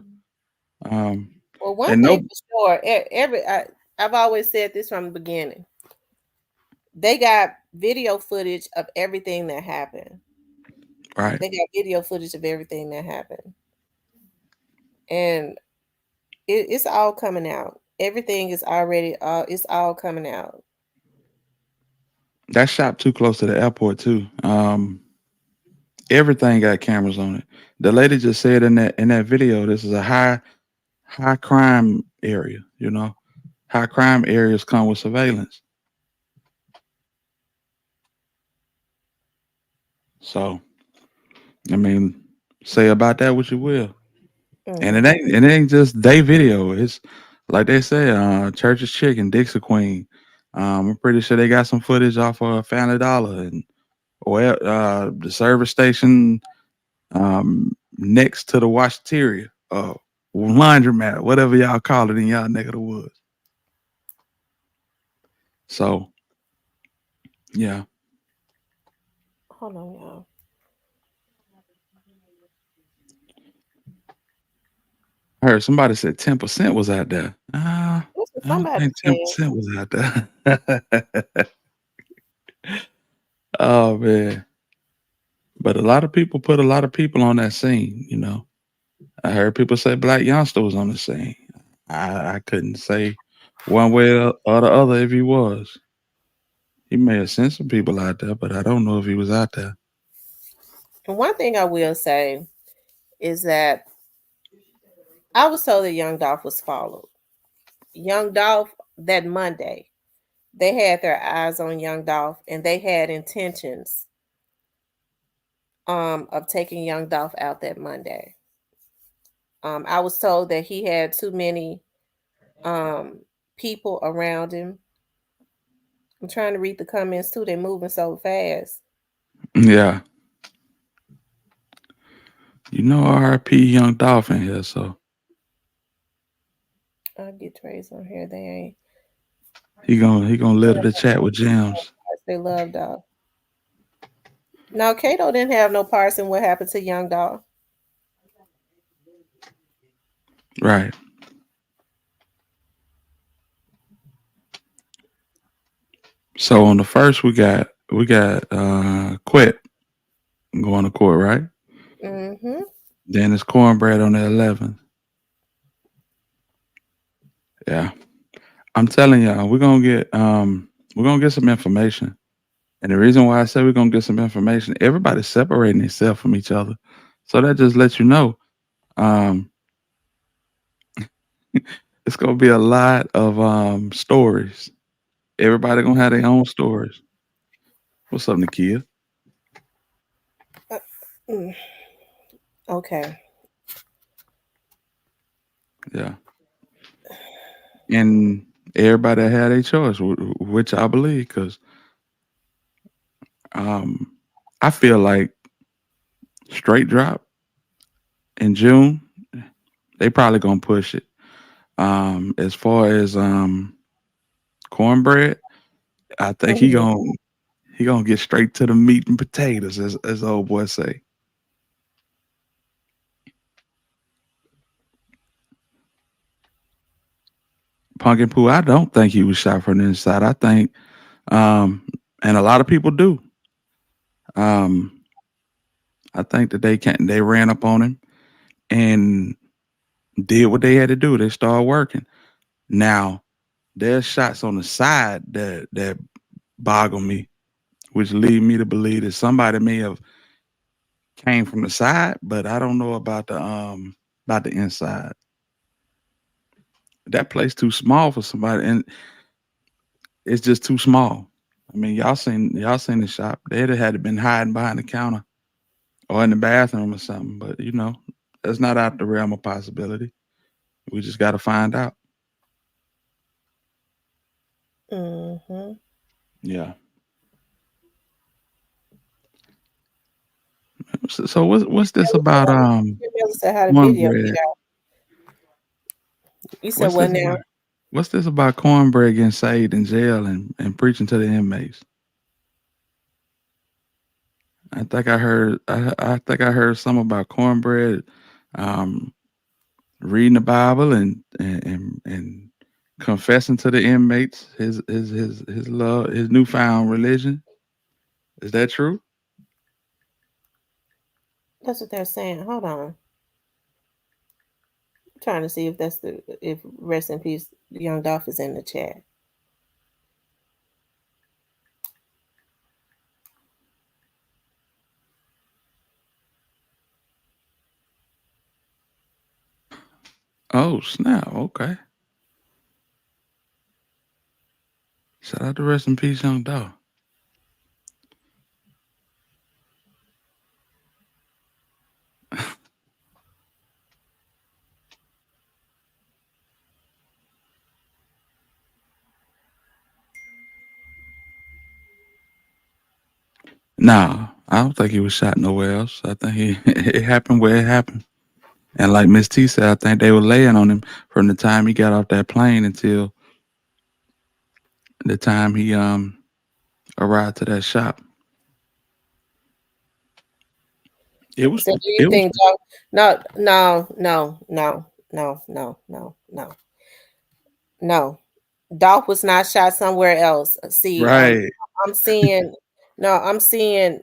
Well, one And thing no, for sure, I've always said this from the beginning. They got video footage of everything that happened. right. They got video footage of everything that happened, and it's all coming out. Everything is already it's all coming out. That shop too close to the airport too. Everything got cameras on it. The lady just said in that video, this is a high crime area. You know, high crime areas come with surveillance. So, I mean, say about that what you will. And it ain't just they video. It's like they say, Church's Chicken, Dixie Queen. I'm pretty sure they got some footage off of Family Dollar and the service station next to the washateria, laundromat, whatever y'all call it in y'all neck of the woods. So, yeah. Hold on, y'all. I heard somebody said 10% was out there. I don't Somebody think said. 10% was out there. Oh man. But a lot of people put a lot of people on that scene, you know. I heard people say Black Youngster was on the scene. I couldn't say one way or the other if he was. He may have sent some people out there, but I don't know if he was out there. And one thing I will say is that I was told that Young Dolph was followed. Young Dolph that Monday. They had their eyes on Young Dolph, and they had intentions of taking Young Dolph out that Monday. I was told that he had too many people around him. I'm trying to read the comments too. They're moving so fast. Yeah. You know, RIP Young Dolphin here, so I'll get Trace on here. They ain't. he gonna litter the chat with gems. They love Dolph. No, Kato didn't have no parts in what happened to Young Dolph. Right. So on the first we got Quit going to court, right? Mm-hmm. Then it's Cornbread on the 11th. Yeah. I'm telling y'all, we're gonna get some information. And the reason why I say we're gonna get some information, everybody's separating themselves from each other. So that just lets you know, um, it's gonna be a lot of stories. Everybody gonna have their own stories. What's up, Nakia? Mm. Okay. Yeah. And everybody had a choice, which I believe, because I feel like straight drop in June, they probably gonna push it. As far as Cornbread, I think he gonna get straight to the meat and potatoes, as the old boy say. Pumpkin Poo, I don't think he was shot from the inside. I think, and a lot of people do. Um, I think that they ran up on him and did what they had to do. They started working. Now, there's shots on the side that boggle me, which lead me to believe that somebody may have came from the side, but I don't know about the inside. That place too small for somebody, and it's just too small. I mean, y'all seen the shop. They'd have had to been hiding behind the counter or in the bathroom or something. But that's not out the realm of possibility. We just got to find out. Mm-hmm. Yeah. So what's this about Said how the video get cornbread? out. You said What's what this now? about? What's this about cornbread getting saved in jail and preaching to the inmates? I think I heard something about cornbread reading the Bible and confessing to the inmates his love, his newfound religion. Is that true? That's what they're saying. Hold on. I'm trying to see if if rest in peace Young Dolph is in the chat. Oh snap! Okay. Shout out to rest in peace, Young Dog. Nah, I don't think he was shot nowhere else. I think it happened where it happened. And like Miss T said, I think they were laying on him from the time he got off that plane until the time he arrived to that shop. It was So do you it was think no. No. Dolph was not shot somewhere else. See, right. I'm seeing I'm seeing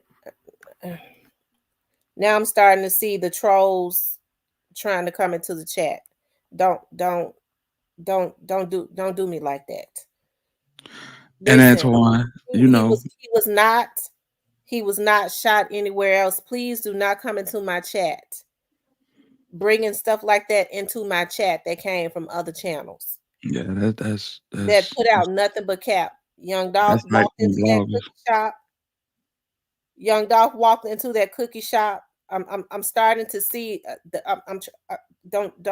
now I'm starting to see the trolls trying to come into the chat. Don't do me like that. And Listen, Antoine, he was not shot anywhere else. Please do not come into my chat bringing stuff like that into my chat that came from other channels. Yeah, that put out nothing but cap. Young Dolph that's hype walked from into that bloggers. cookie shop. Young Dolph walked into that cookie shop. I'm starting to see I'm don't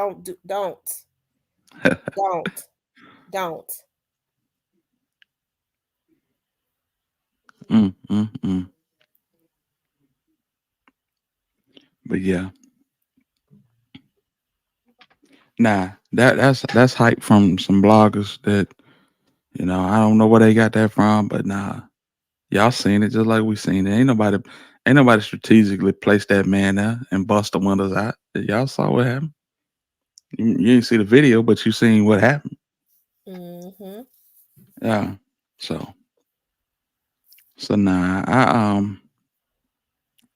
don't. Mm. But yeah, nah, that's hype from some bloggers that I don't know where they got that from, but nah, y'all seen it just like we seen it. Ain't nobody strategically placed that man there and bust the windows out. Y'all saw what happened. You didn't see the video, but you seen what happened. Mm-hmm. Yeah. So nah,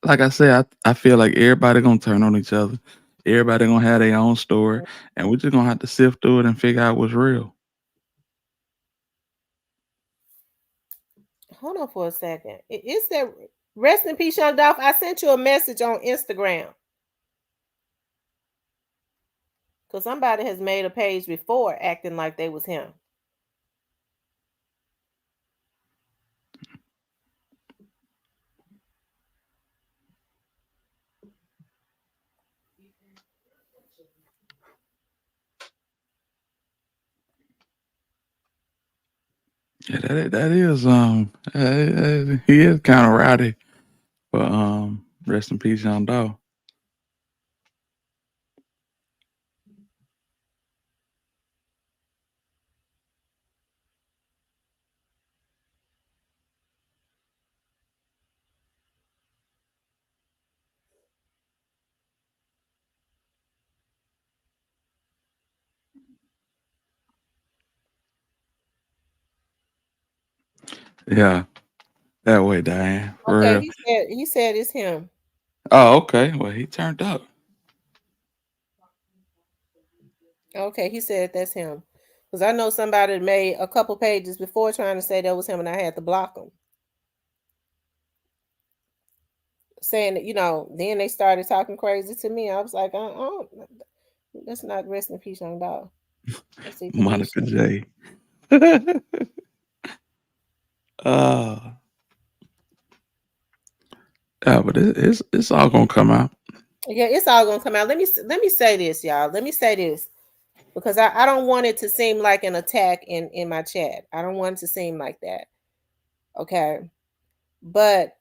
like I said, I feel like everybody gonna turn on each other. Everybody gonna have their own story, and we're just gonna have to sift through it and figure out what's real. Hold on for a second. It said rest in peace, Young Dolph. I sent you a message on Instagram. Because somebody has made a page before acting like they was him. Yeah, that is he is kind of rowdy, but rest in peace, Young Dog. Yeah, that way, Diane, for Okay, real. he said it's him. Oh, okay. Well, he turned up. Okay, he said that's him. Because I know somebody made a couple pages before trying to say that was him, and I had to block them. Saying that, then they started talking crazy to me. I was like, that's not rest in peace, Young Dog. Let's see, Monica Kanisha. J. uh, yeah, but it's all gonna come out. Yeah, it's all gonna come out. Let me say this, y'all. Let me say this because I don't want it to seem like an attack in my chat. I don't want it to seem like that. Okay, but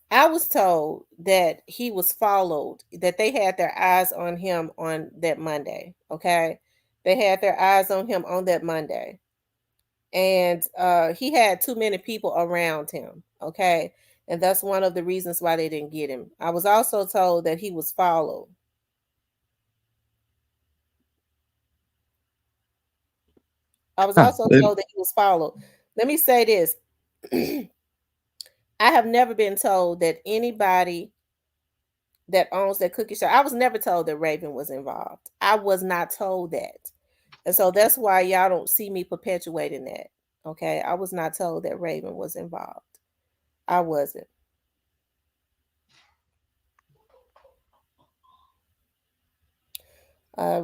I was told that he was followed, that they had their eyes on him on that Monday. Okay, they had their eyes on him on that Monday, and he had too many people around him. Okay, and that's one of the reasons why they didn't get him. I was also told that he was followed. I was Ah, also told that he was followed. Let me say this. I have never been told that anybody that owns that cookie shop, I was never told that Raven was involved. I was not told that. And so that's why y'all don't see me perpetuating that. Okay. I was not told that Raven was involved. I wasn't.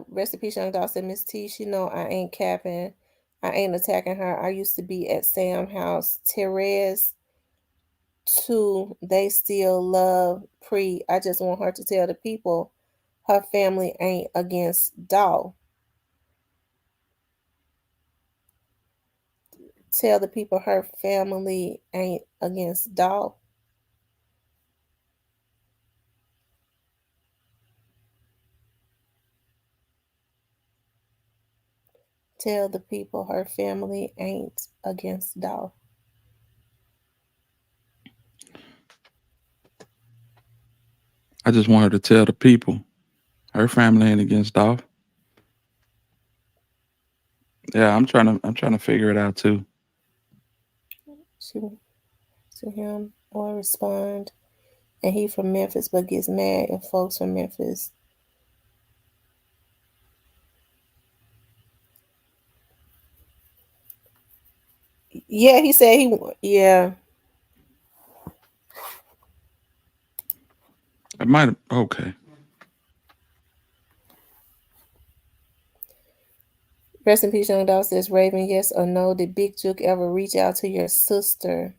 Rest in peace, Young Dog said, Miss T, she know I ain't capping. I ain't attacking her. I used to be at Sam House. Therese too, they still love Pre. I just want her to tell the people her family ain't against Doll. Tell the people her family ain't against Doll. Tell the people her family ain't against Doll. I just want her to tell the people her family ain't against Dolph. Yeah, I'm trying to figure it out too. She to him or respond. And he from Memphis but gets mad if folks from Memphis. Yeah, he said yeah. I might have okay. Rest in peace, young dog says Raven, yes or no? Did Big Juke ever reach out to your sister?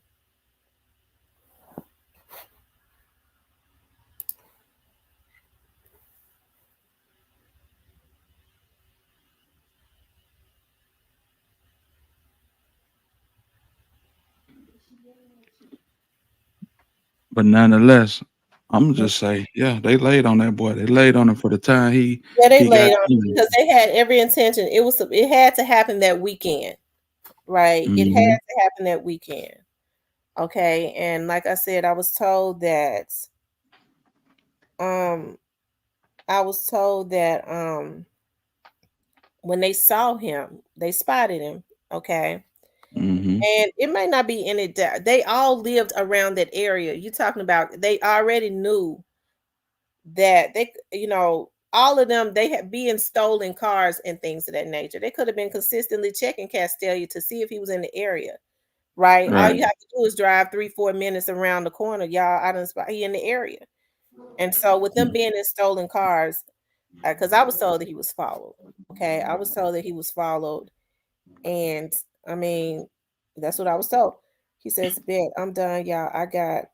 But nonetheless, I'm gonna just say, yeah, they laid on that boy. They laid on him for the time Yeah, they he got. laid on it because they had every intention. It had to happen that weekend, right? It had Mm-hmm. to happen that weekend. Okay, and like I said, um I was told that when they saw him, they spotted him. Okay. Mm-hmm. And it may not be any doubt. They all lived around that area. You talking about they already knew that all of them, they had been stolen cars and things of that nature. They could have been consistently checking Castelia to see if he was in the area, right? All Right. you have to do is drive 3-4 minutes around the corner, y'all. I done spot he in the area. And so with them being in stolen cars, because I was told that he was followed. Okay, I was told that he was followed, and I mean, that's what I was told. He says, "Bet I'm done, y'all. I got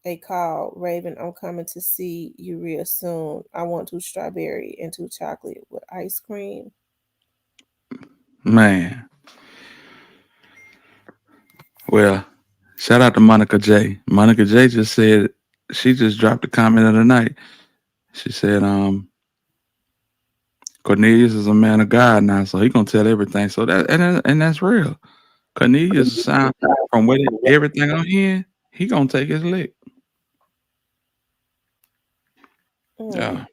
a call, Raven. I'm coming to see you real soon. I want 2 strawberry and 2 chocolate with ice cream." Man. Well, shout out to Monica J. Monica J just said she just dropped a comment of the night. She said, Cornelius is a man of God now, so he gonna tell everything. So and that's real. Cornelius sound from what everything I'm hearing, he gonna take his lick. Mm. Yeah.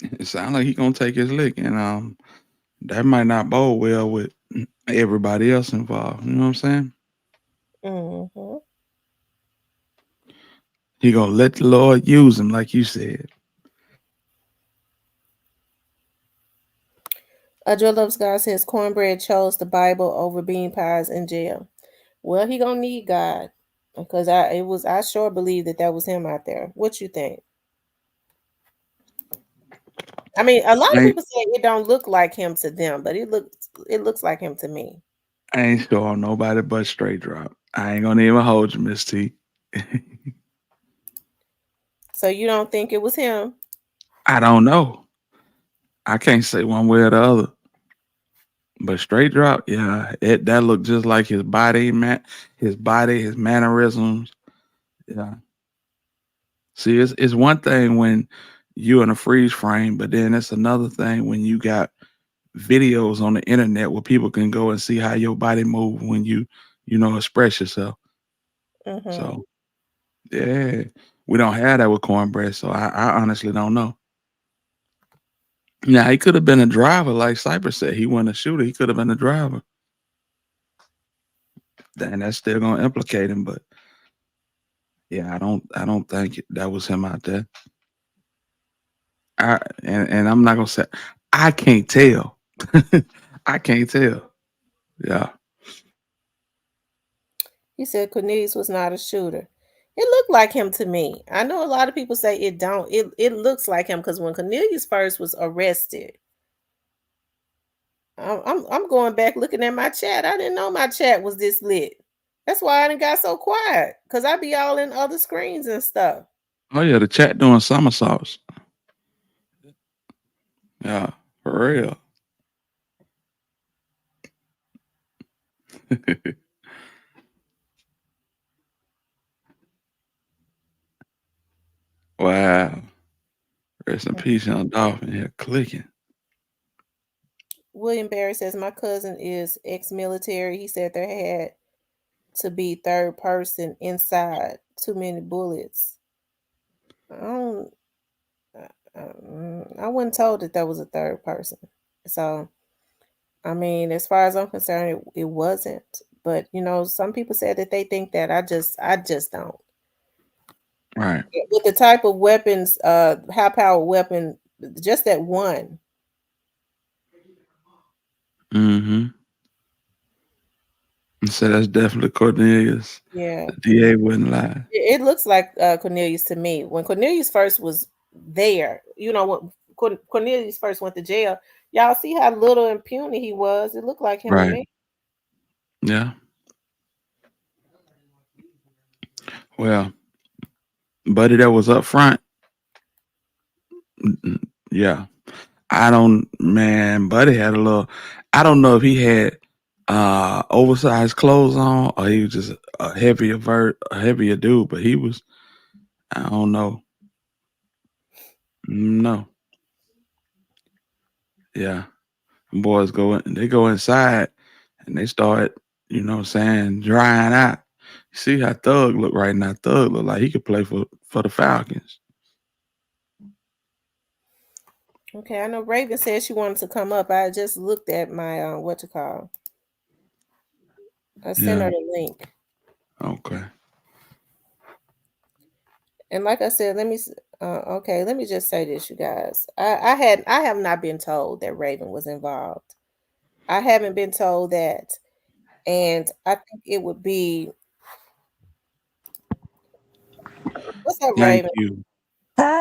It sounds like he gonna take his lick, and that might not bode well with everybody else involved. You know what I'm saying? Mm-hmm. He gonna let the Lord use him, like you said. Joe Loves God says Cornbread chose the Bible over bean pies in jail. Well, he gonna need God because I sure believe that was him out there. What you think? I mean, a lot of I ain't, people say it don't look like him to them, but it looks like him to me. I ain't sure on nobody but straight drop. I ain't gonna even hold you, Miss T. So you don't think it was him? I don't know. I can't say one way or the other. But straight drop, yeah, that looked just like his body, man. His body, his mannerisms. Yeah. See, it's one thing when you in a freeze frame, but then it's another thing when you got videos on the internet where people can go and see how your body move when you express yourself. Mm-hmm. So yeah, we don't have that with cornbread, so I honestly don't know. Now he could have been a driver, like Cypress said. He wasn't a shooter. He could have been a driver. Then that's still gonna implicate him, but yeah, I don't think that was him out there. And I'm not gonna say I can't tell. I can't tell. Yeah. He said Cornelius was not a shooter. It looked like him to me. I know a lot of people say it don't. It looks like him because when Cornelius first was arrested, I'm going back looking at my chat. I didn't know my chat was this lit. That's why I didn't got so quiet because I be all in other screens and stuff. Oh yeah, the chat doing somersaults. Yeah, for real. Wow. Rest in peace, young dolphin here clicking. William Barry says my cousin is ex-military. He said there had to be third person inside. Too many bullets. I don't. I wasn't told that there was a third person. So, I mean, as far as I'm concerned, it wasn't. But some people said that they think that. I just don't. Right. With the type of weapons, high powered weapon, just that one. Mm-hmm. So that's definitely Cornelius. Yeah. The DA wouldn't lie. It looks like Cornelius to me. When Cornelius first was there, Cornelius first went to jail, y'all see how little and puny he was. It looked like him to Right. me. Yeah. Well, buddy that was up front, yeah. I don't, man, buddy had a little, I don't know if he had oversized clothes on or he was just a heavier dude, but he was, I don't know. No. Yeah. Boys they go inside and they start, what I'm saying, drying out. You see how Thug look right now. Thug look like he could play for the Falcons. Okay, I know Raven said she wanted to come up. I just looked at my what you call. I sent Yeah. her the link. Okay. And like I said, okay, let me just say this, you guys. I have not been told that Raven was involved. I haven't been told that, and I think it would be. What's up, Thank Raven? you.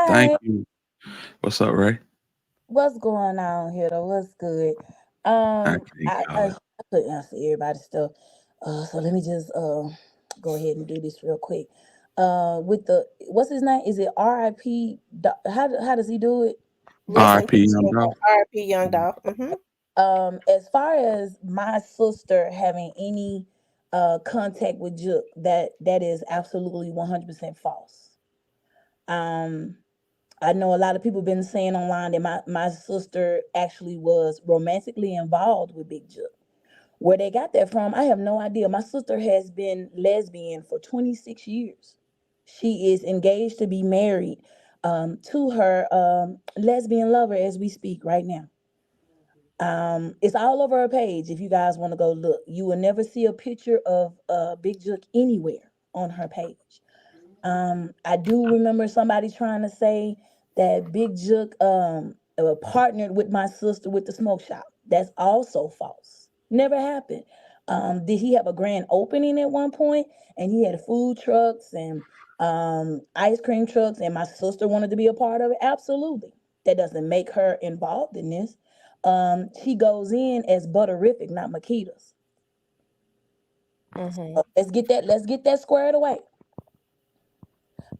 Thank Hi, you. What's up, Ray? what's going on here though? What's good? I can't call it. I couldn't answer everybody's stuff. So let me just go ahead and do this real quick. With the what's his name? Is it R.I.P. How does he do it? Rest in RP peace, Young Dolph. R.I.P. Young Dolph. As far as my sister having any contact with Juke, that is absolutely 100% false. Um, I know a lot of people been saying online that my sister actually was romantically involved with Big Juke. Where they got that from, I have no idea. My sister has been lesbian for 26 years. She is engaged to be married to her lesbian lover as we speak right now. It's all over her page if you guys want to go look. You will never see a picture of Big Juke anywhere on her page. I do remember somebody trying to say that Big Jook partnered with my sister with the smoke shop. That's also false. Never happened. Did he have a grand opening at one point and he had food trucks and ice cream trucks and my sister wanted to be a part of it? Absolutely. That doesn't make her involved in this. She goes in as Butterific, not Makedas. Let's get that squared away.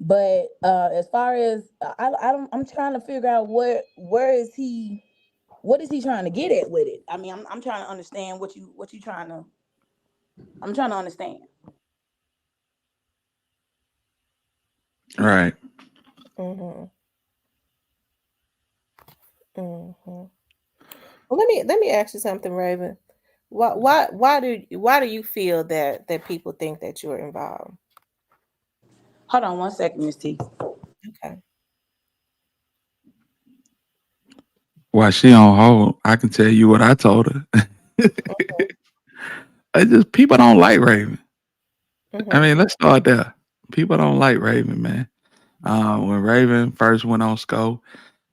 But as far as I don't, I'm trying to figure out where is he, what is he trying to get at with it? I mean, I'm trying to understand what you trying to. I'm trying to understand. Right. Mhm. Mhm. Well, let me ask you something, Raven. Why do you feel that people think that you're involved? Hold on one second, Miss T. Okay. While she on hold, I can tell you what I told her. I just people don't like Raven. I Mhm. mean, let's start there. People don't like Raven, man. When Raven first went on Sco,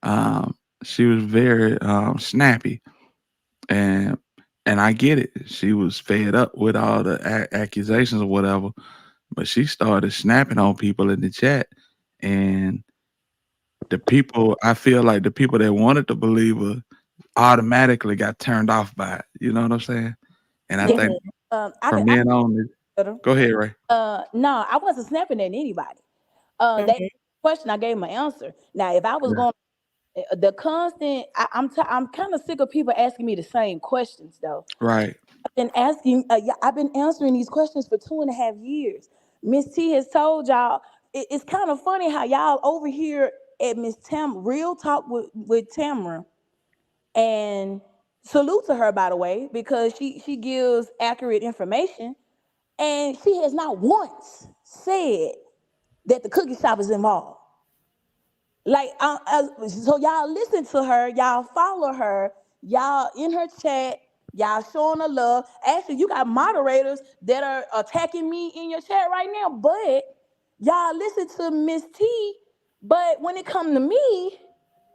um, she was very snappy, and I get it. She was fed up with all the accusations or whatever, but she started snapping on people in the chat, and I feel like the people that wanted to believe her automatically got turned off by it. You know what I'm saying? And I Yeah. think I from I then on, go ahead, Ray. no, I wasn't snapping at anybody. That Mhm. question I gave my answer. Now, if I was Yeah. going the constant, I'm kind of sick of people asking me the same questions though. Right. I've been answering these questions for 2.5 years. Miss T has told y'all. It's kind of funny how y'all over here at Miss Tam Real Talk with Tamara, and salute to her by the way because she gives accurate information, and she has not once said that the cookie shop is involved. Like, so y'all listen to her, y'all follow her, y'all in her chat, y'all showing her love. Actually, you got moderators that are attacking me in your chat right now, but y'all listen to Miss T. But when it come to me,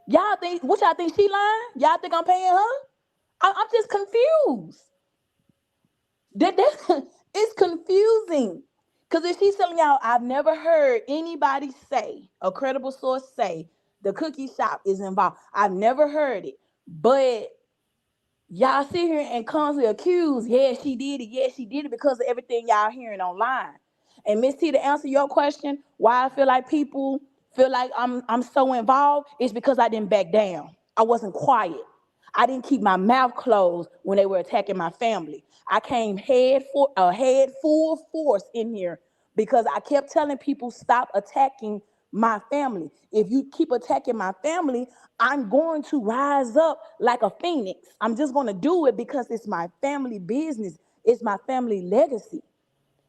y'all think she lying? Y'all think I'm paying her? I'm just confused. That it's confusing. Because if she's telling y'all, I've never heard anybody say, a credible source say, The cookie shop is involved. I've never heard it, but y'all sit here and constantly accuse, yeah, she did it, yeah, she did it because of everything y'all hearing online. And Miss T, to answer your question, why I feel like people feel like I'm so involved, is because I didn't back down. I wasn't quiet. I didn't keep my mouth closed when they were attacking my family. I came head full force in here because I kept telling people stop attacking my family. If you keep attacking my family, I'm going to rise up like a phoenix. I'm just going to do it because it's my family business. It's my family legacy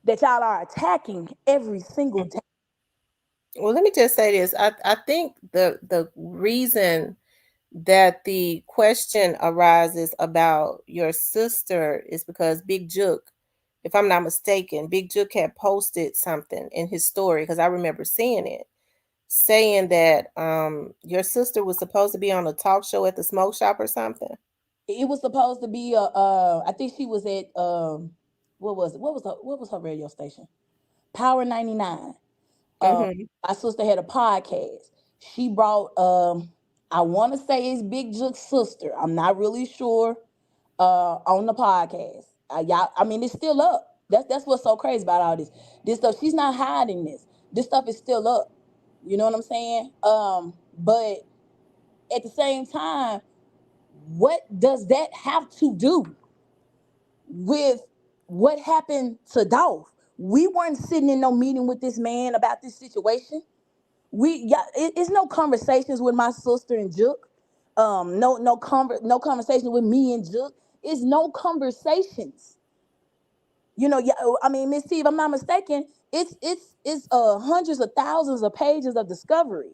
that y'all are attacking every single day. Well, let me just say this. I think the reason that the question arises about your sister is because Big Jook, if I'm not mistaken, Big Jook had posted something in his story, because I remember seeing it, saying that your sister was supposed to be on a talk show at the smoke shop or something. It was supposed to be I think she was at what was it? What was her radio station? Power 99. Mm-hmm. My sister had a podcast. She brought I want to say it's Big Jook's sister. I'm not really sure on the podcast. Y'all, I mean, it's still up. That's what's so crazy about all this. This stuff, she's not hiding this. This stuff is still up. You know what I'm saying? But at the same time, what does that have to do with what happened to Dolph? We weren't sitting in no meeting with this man about this situation. It's no conversations with my sister and Jook. No conversation with me and Jook. It's no conversations. You know, yeah, I mean, Miss T, if I'm not mistaken, it's hundreds of thousands of pages of discovery.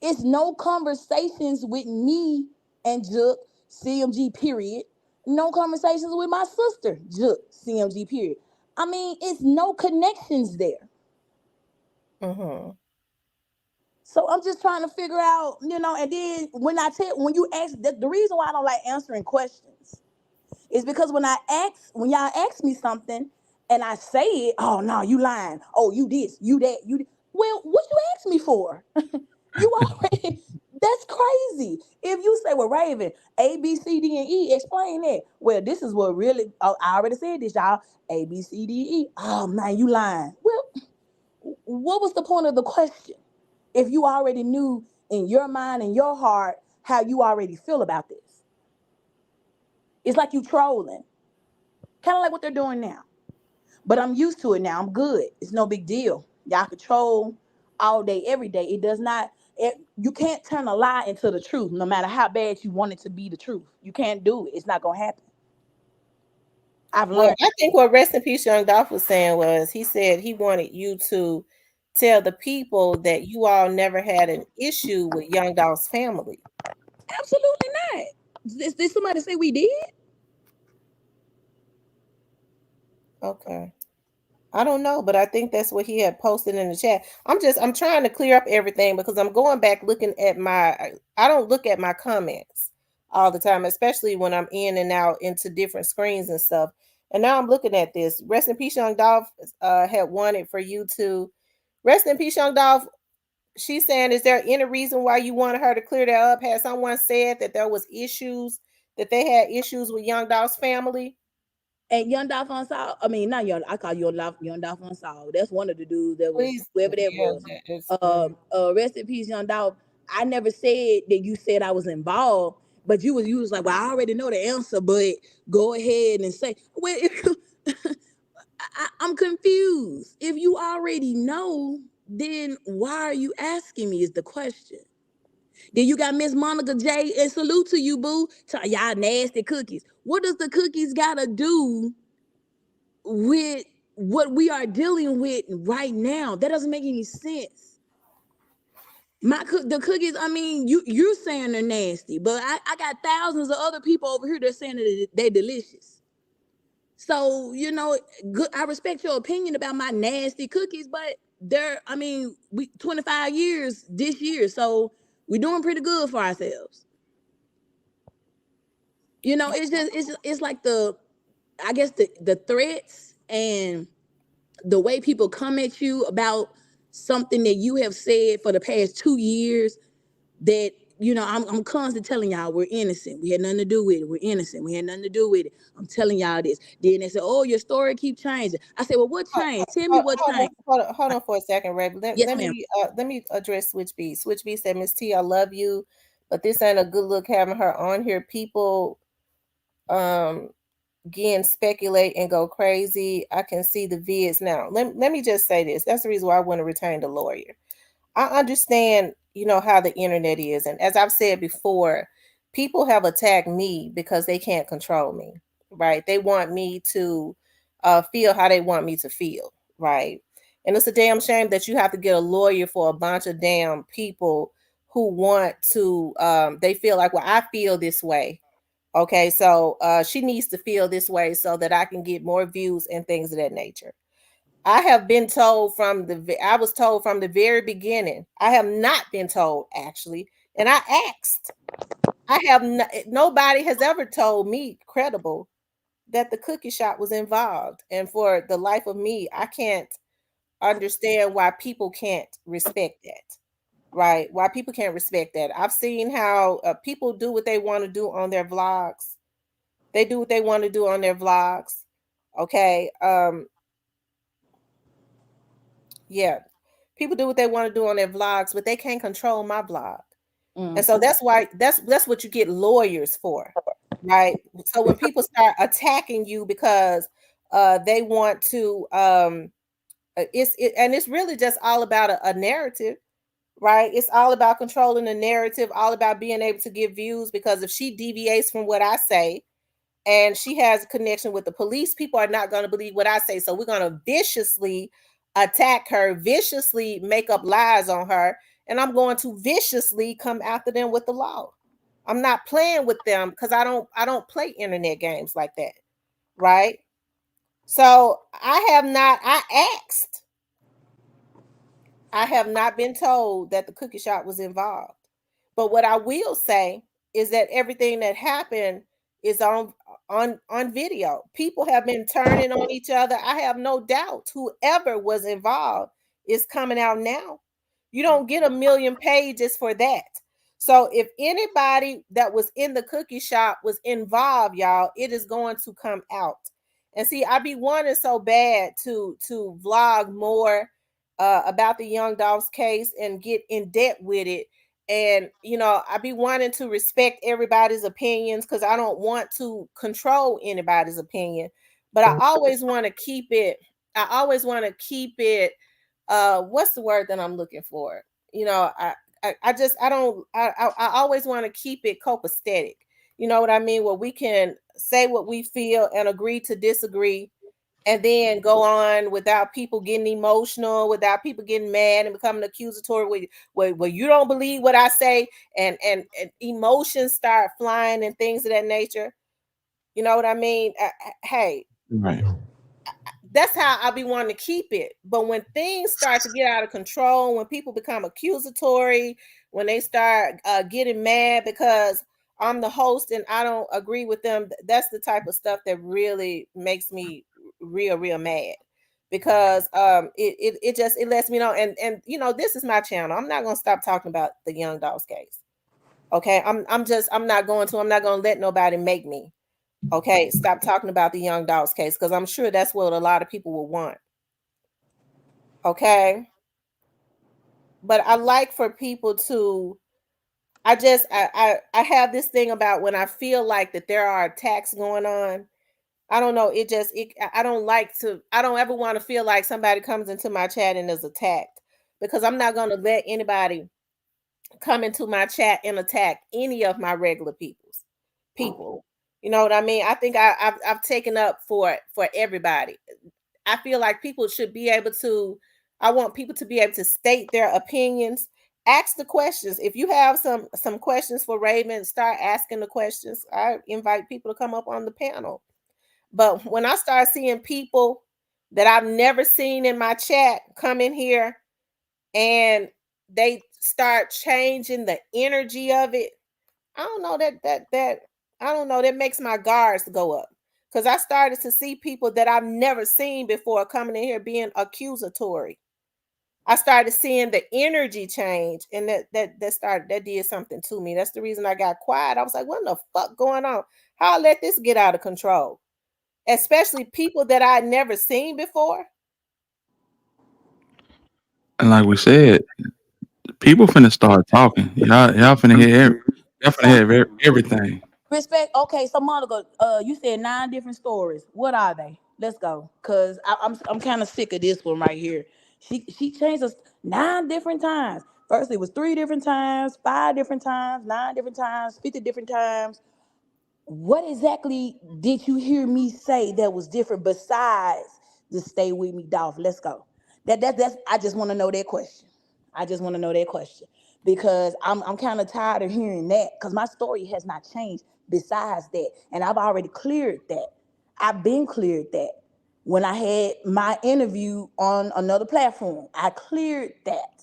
It's no conversations with me and Jook, CMG period. No conversations with my sister, Jook, CMG period. I mean, it's no connections there. Mm-hmm. So I'm just trying to figure out, and then when you ask, the reason why I don't like answering questions is because when y'all ask me something and I say it, oh no, you lying. Oh, you this, you that, well, what you ask me for? You already that's crazy. If you say, well, Raven, A, B, C, D, and E, explain that. Well, this is what really, oh, I already said this, y'all. A, B, C, D, E. Oh man, you lying. Well, what was the point of the question? If you already knew in your mind and your heart how you already feel about this. It's like you trolling. Kind of like what they're doing now. But I'm used to it now. I'm good. It's no big deal. Y'all control all day, every day. It does not, you can't turn a lie into the truth, no matter how bad you want it to be the truth. You can't do it. It's not going to happen. I've Well, learned. I think what Rest in Peace Young Dolph was saying was, he said he wanted you to tell the people that you all never had an issue with Young Dolph's family. Absolutely not. Did somebody say we did? Okay. I don't know, but I think that's what he had posted in the chat. I'm trying to clear up everything because I'm going back looking at I don't look at my comments all the time, especially when I'm in and out into different screens and stuff. And now I'm looking at this. Rest in Peace Young Dolph had wanted for you to rest in peace Young Dolph. She's saying, is there any reason why you wanted her to clear that up? Had someone said that there was issues, that they had issues with Young Dolph's family? And Young Dolph Unsolved, I mean, not Young, I call Young Dolph Unsolved. That's one of the dudes that was, Please, whoever that yeah, was. that's Rest in peace, Young Dolph. I never said that you said I was involved, but you was like, well, I already know the answer, but go ahead and say, well, I'm confused. If you already know, then why are you asking me is the question. Then you got Miss Monica J, and salute to you, boo. Y'all nasty cookies. What does the cookies gotta do with what we are dealing with right now? That doesn't make any sense. The cookies, I mean, you're saying they're nasty, but I got thousands of other people over here that saying that they're delicious. So, good. I respect your opinion about my nasty cookies, but I mean, we 25 years this year, so we're doing pretty good for ourselves. It's like I guess the threats and the way people come at you about something that you have said for the past 2 years, that, you know, I'm constantly telling y'all we're innocent. We had nothing to do with it. We're innocent. We had nothing to do with it. I'm telling y'all this. Then they said, oh, your story keep changing. I said, well, what changed? Tell me what changed. Hold on for a second, Ray. Yes, ma'am. Let me address Switch B. Switch B said, Miss T, I love you, but this ain't a good look having her on here. People again speculate and go crazy. I can see the vids now. Let me just say this. That's the reason why I want to retain the lawyer. I understand, you know, how the internet is. And as I've said before, people have attacked me because they can't control me, right? They want me to feel how they want me to feel, right? And it's a damn shame that you have to get a lawyer for a bunch of damn people who want to, they feel like, well, I feel this way. Okay, so she needs to feel this way so that I can get more views and things of that nature. I have been told I was told from the very beginning. I have not been told actually, and I asked. Nobody has ever told me credible that the cookie shop was involved. And for the life of me, I can't understand why people can't respect that. Right? Why people can't respect that. I've seen how people do what they want to do on their vlogs. They do what they want to do on their vlogs. Okay. Yeah, people do what they want to do on their vlogs, but they can't control my vlog. And so that's why that's what you get lawyers for, right? So when people start attacking you because they want to and it's really just all about a narrative, right? It's all about controlling the narrative, all about being able to get views, because if she deviates from what I say and she has a connection with the police, people are not going to believe what I say. So we're going to viciously attack her, viciously make up lies on her, and I'm going to viciously come after them with the law. I'm not playing with them because I don't play internet games like that, right? So I have not been told that the cookie shop was involved. But what I will say is that everything that happened is on video. People have been turning on each other. I have no doubt whoever was involved is coming out now. You don't get a million pages for that. So if anybody that was in the cookie shop was involved, y'all, it is going to come out. And see, I be wanting so bad to vlog more about the Young Dolph's case and get in depth with it. And you know, I be wanting to respect everybody's opinions because I don't want to control anybody's opinion. But I always want to keep it. I always want to keep it. What's the word that I'm looking for? You know, I just I don't I always want to keep it copacetic. You know what I mean? Where we can say what we feel and agree to disagree, and then go on without people getting emotional, without people getting mad and becoming accusatory where you don't believe what I say, and emotions start flying and things of that nature. You know what I mean? Hey, Right. that's how I be wanting to keep it. But when things start to get out of control, when people become accusatory, when they start getting mad because I'm the host and I don't agree with them, that's the type of stuff that really makes me real mad. Because it just it lets me know, and you know, this is my channel. I'm not gonna stop talking about the Young Dolls case. Okay, I'm not going to let nobody make me. Okay, stop talking about the Young Dolls case because I'm sure that's what a lot of people will want. Okay, but I like for people to. I have this thing about when I feel like that there are attacks going on. I don't know. I don't like to. I don't ever want to feel like somebody comes into my chat and is attacked, because I'm not going to let anybody come into my chat and attack any of my regular people. You know what I mean? I think I've taken up for everybody. I feel like people should be able to. I want people to be able to state their opinions. Ask the questions. If you have some questions for Raven, start asking the questions. I invite people to come up on the panel. But when I start seeing people that I've never seen in my chat come in here and they start changing the energy of it, I don't know that I don't know, that makes my guards go up. Because I started to see people that I've never seen before coming in here being accusatory. I started seeing the energy change, and that did something to me. That's the reason I got quiet. I was like, what in the fuck going on? How I let this get out of control? Especially people that I'd never seen before. And like we said, people finna start talking. Y'all finna hear y'all finna So hear everything. respect. Okay, so Monica, you said 9 different stories. What are they? Let's go, cause I'm kind of sick of this one right here. She changed us 9 different times. First it was 3 different times, 5 different times, 9 different times, 50 different times. What exactly did you hear me say that was different besides the stay with me, Dolph? Let's go. That's I just want to know that question. I just want to know that question because I'm kind of tired of hearing that because my story has not changed besides that, and I've already cleared that. I've been cleared that when I had my interview on another platform. I cleared that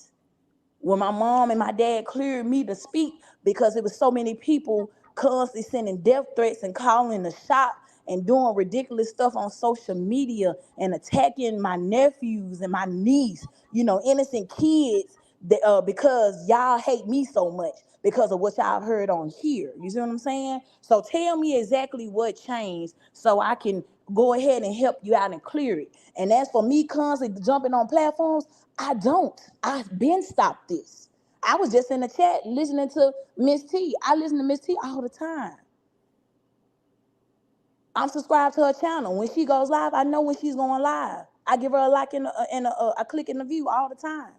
when my mom and my dad cleared me to speak because it was so many people constantly sending death threats and calling the shop and doing ridiculous stuff on social media and attacking my nephews and my niece, innocent kids that, because y'all hate me so much because of what y'all heard on here. You see what I'm saying? So tell me exactly what changed so I can go ahead and help you out and clear it. And as for me constantly jumping on platforms, I don't. I've been stopped this. I was just in the chat listening to Miss T. I listen to Miss T all the time. I'm subscribed to her channel. When she goes live, I know when she's going live. I give her a like a click in the view all the time.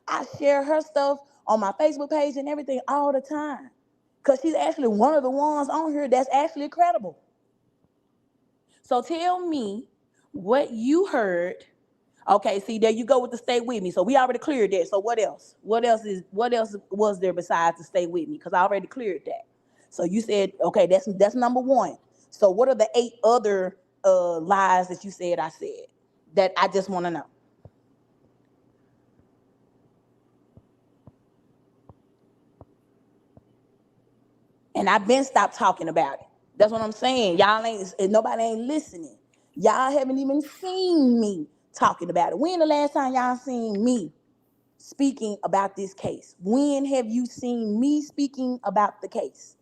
I share her stuff on my Facebook page and everything all the time. Because she's actually one of the ones on here that's actually credible. So tell me what you heard. Okay, see, there you go with the stay with me. So we already cleared that. So what else? What else was there besides the stay with me? Because I already cleared that. So you said, okay, that's number one. So what are the 8 other lies that you said I said that I just want to know? And I've been stopped talking about it. That's what I'm saying. Y'all ain't nobody ain't listening. Y'all haven't even seen me talking about it. When the last time y'all seen me speaking about this case? When have you seen me speaking about the case?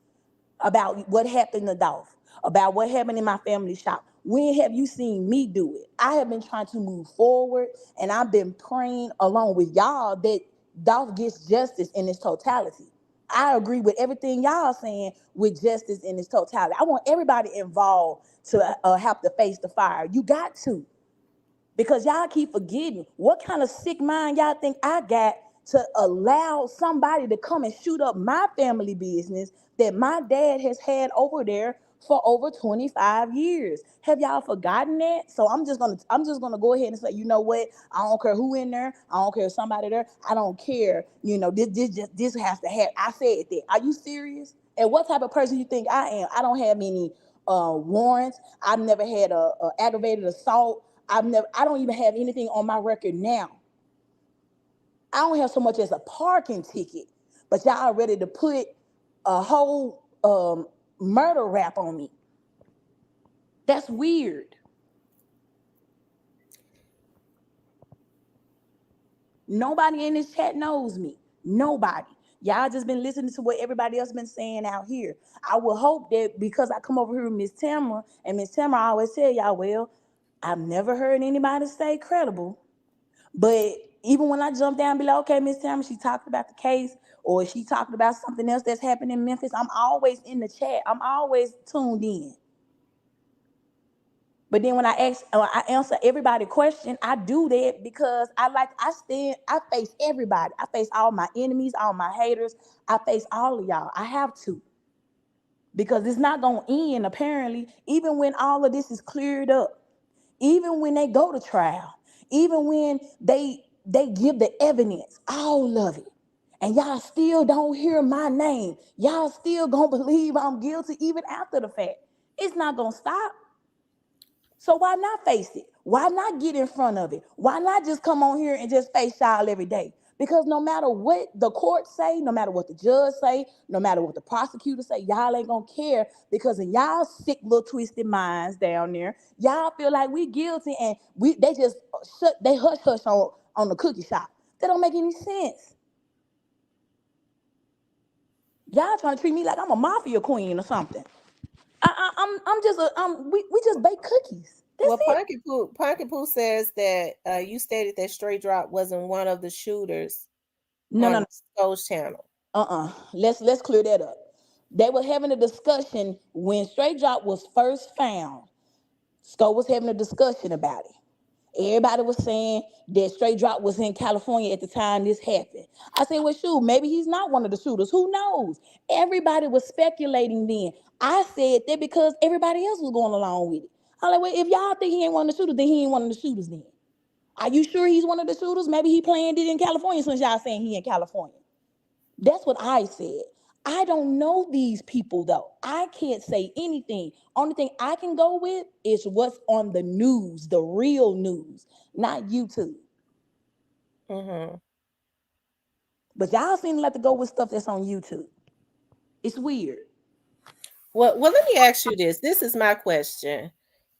About what happened to Dolph? About what happened in my family shop? When have you seen me do it? I have been trying to move forward and I've been praying along with y'all that Dolph gets justice in its totality. I agree with everything y'all saying with justice in its totality. I want everybody involved to have to face the fire. You got to. Because y'all keep forgetting what kind of sick mind y'all think I got to allow somebody to come and shoot up my family business that my dad has had over there for over 25 years. Have y'all forgotten that? So I'm just gonna go ahead and say, you know what? I don't care who in there. I don't care if somebody there. I don't care. This has to happen. I said that. Are you serious? And what type of person you think I am? I don't have any warrants. I've never had a aggravated assault. I don't even have anything on my record now. I don't have so much as a parking ticket, but y'all ready to put a whole murder rap on me. That's weird. Nobody in this chat knows me. Nobody. Y'all just been listening to what everybody else been saying out here. I will hope that because I come over here with Miss Tamara, and Miss Tamara always tell y'all, well, I've never heard anybody stay credible. But even when I jump down below, okay, Miss Tamara, she talked about the case, or she talked about something else that's happened in Memphis. I'm always in the chat. I'm always tuned in. But then when I answer everybody's question, I do that because I face everybody. I face all my enemies, all my haters. I face all of y'all. I have to because it's not gonna end. Apparently, even when all of this is cleared up, even when they go to trial, even when they give the evidence, all of it, and y'all still don't hear my name. Y'all still gonna believe I'm guilty even after the fact. It's not gonna stop. So why not face it? Why not get in front of it? Why not just come on here and just face y'all every day? Because no matter what the court say, no matter what the judge say, no matter what the prosecutor say, y'all ain't gonna care because in y'all sick little twisted minds down there, y'all feel like we guilty and they just they hush hush on the cookie shop. That don't make any sense. Y'all trying to treat me like I'm a mafia queen or something. I'm just we just bake cookies. That's Well, it. Punky Poo says that you stated that Straight Drop wasn't one of the shooters No, no, on no. Sco's channel. Let's clear that up. They were having a discussion when Straight Drop was first found. Sco was having a discussion about it. Everybody was saying that Straight Drop was in California at the time this happened. I said, well, shoot, maybe he's not one of the shooters. Who knows? Everybody was speculating then. I said that because everybody else was going along with it. I'm like, well, if y'all think he ain't one of the shooters, then he ain't one of the shooters then. Are you sure he's one of the shooters? Maybe he planned it in California since y'all saying he in California. That's what I said. I don't know these people though. I can't say anything. Only thing I can go with is what's on the news, the real news, not YouTube. But y'all seem to like to go with stuff that's on YouTube. It's weird. Well, let me ask you this. This is my question,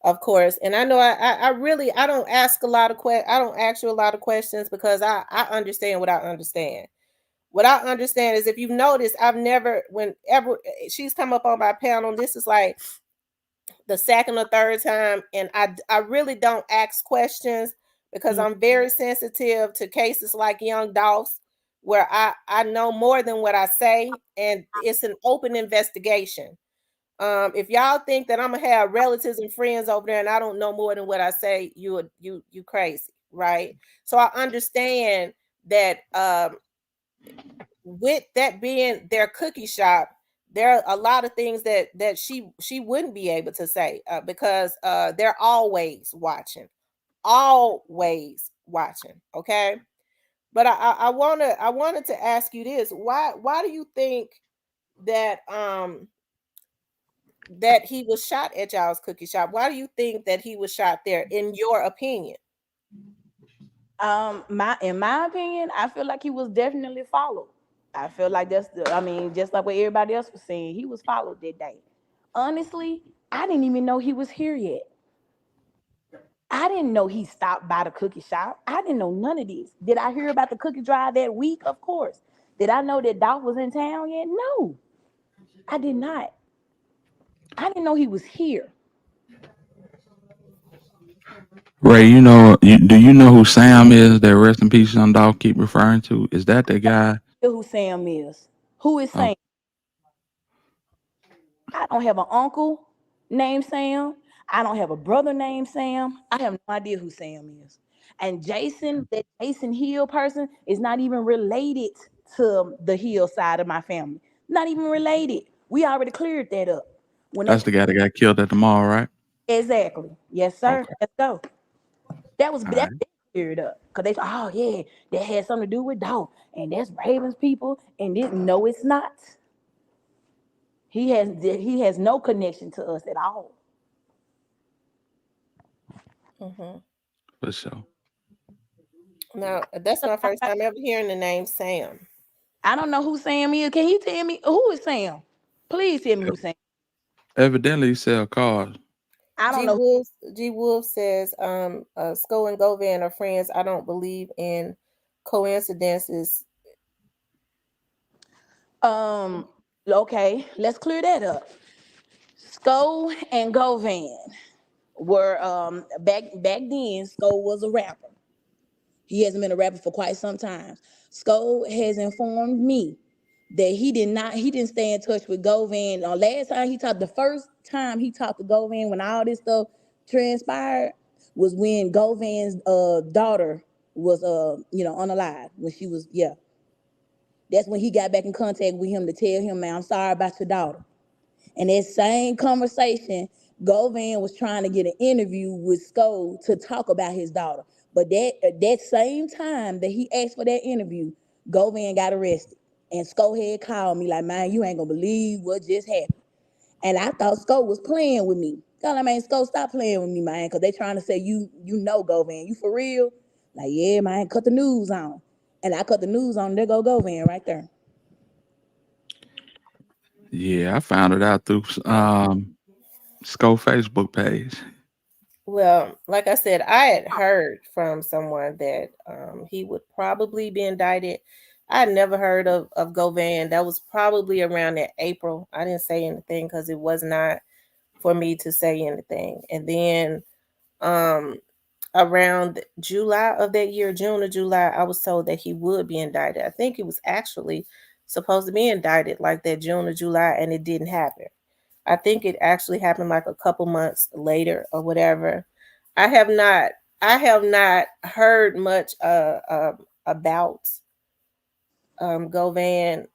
of course, and I know I really I don't ask a lot of I don't ask you a lot of questions because I understand what I understand. What I understand is if you've noticed, I've never, whenever she's come up on my panel, this is like the second or third time, and I really don't ask questions because I'm very sensitive to cases like Young Dolph's, where I know more than what I say, and it's an open investigation. If y'all think that I'm gonna have relatives and friends over there and I don't know more than what I say, you crazy, right? So I understand that with that being their cookie shop, there are a lot of things that she wouldn't be able to say because they're always watching. Okay, but I wanted to ask you this: why do you think that that he was shot at y'all's cookie shop? Why do you think that he was shot there? In your opinion? In my opinion, I feel like he was definitely followed. I feel like I mean, just like what everybody else was saying, he was followed that day. Honestly, I didn't even know he was here yet. I didn't know he stopped by the cookie shop. I didn't know none of this. Did I hear about the cookie drive that week? Of course. Did I know that Dolph was in town yet? No, I did not. I didn't know he was here. Ray, do you know who Sam is that Rest in Peace Young Dog keep referring to? Is that the guy? Who Sam is? Who is Oh, Sam? I don't have an uncle named Sam. I don't have a brother named Sam. I have no idea who Sam is. And Jason, that Jason Hill person, is not even related to the Hill side of my family. Not even related. We already cleared that up. When they that's the guy that got killed at the mall, right? exactly, yes, sir. Okay. Let's go. That was All right. that cleared up because they thought, oh yeah, that had something to do with Dog, and that's Ravens people, and this, no, it's not. He has no connection to us at all. For sure. Now, that's my first time ever hearing the name Sam. I don't know who Sam is. Can you tell me who is Sam? Please tell me who Sam. Evidently, he sell cars. I don't know. G Wolf says, Sko and Govan are friends. I don't believe in coincidences. Okay, let's clear that up. Sko and Govan were back then. Sko was a rapper. He hasn't been a rapper for quite some time. Sko has informed me that he didn't stay in touch with Govan. Last time he talked, the first time he talked to Govan when all this stuff transpired was when Govan's daughter was unalive, when she was, yeah. That's when he got back in contact with him to tell him, man, I'm sorry about your daughter. And that same conversation, Govan was trying to get an interview with Sko to talk about his daughter. But that same time that he asked for that interview, Govan got arrested. And Sko had called me like, man, you ain't gonna believe what just happened. And I thought Sko was playing with me. Tell him, man, Sko, stop playing with me, man, because they trying to say you know Govan. You for real? Like, yeah, man, cut the news on. And I cut the news on, there go Govan right there. Yeah, I found it out through Sco Facebook page. Well, like I said, I had heard from someone that he would probably be indicted. I had never heard of Govan. That was probably around that April. I didn't say anything because it was not for me to say anything. And then um, around July of that year, June or July, I was told that he would be indicted. I think he was actually supposed to be indicted like that June or July, and it didn't happen. I think it actually happened like a couple months later or whatever. I have not I have not heard much about Govan.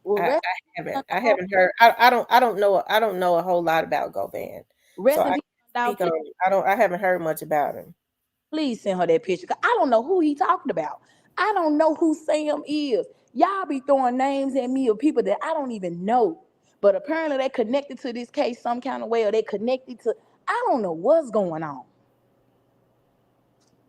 Well, I haven't. I haven't heard. I don't know a whole lot about Govan, so rest in I peace, can't dog. speak on. I haven't heard much about him. Please send her that picture. 'Cause I don't know who he talking about. I don't know who Sam is. Y'all be throwing names at me of people that I don't even know. But apparently they connected to this case some kind of way, or they connected to. I don't know what's going on.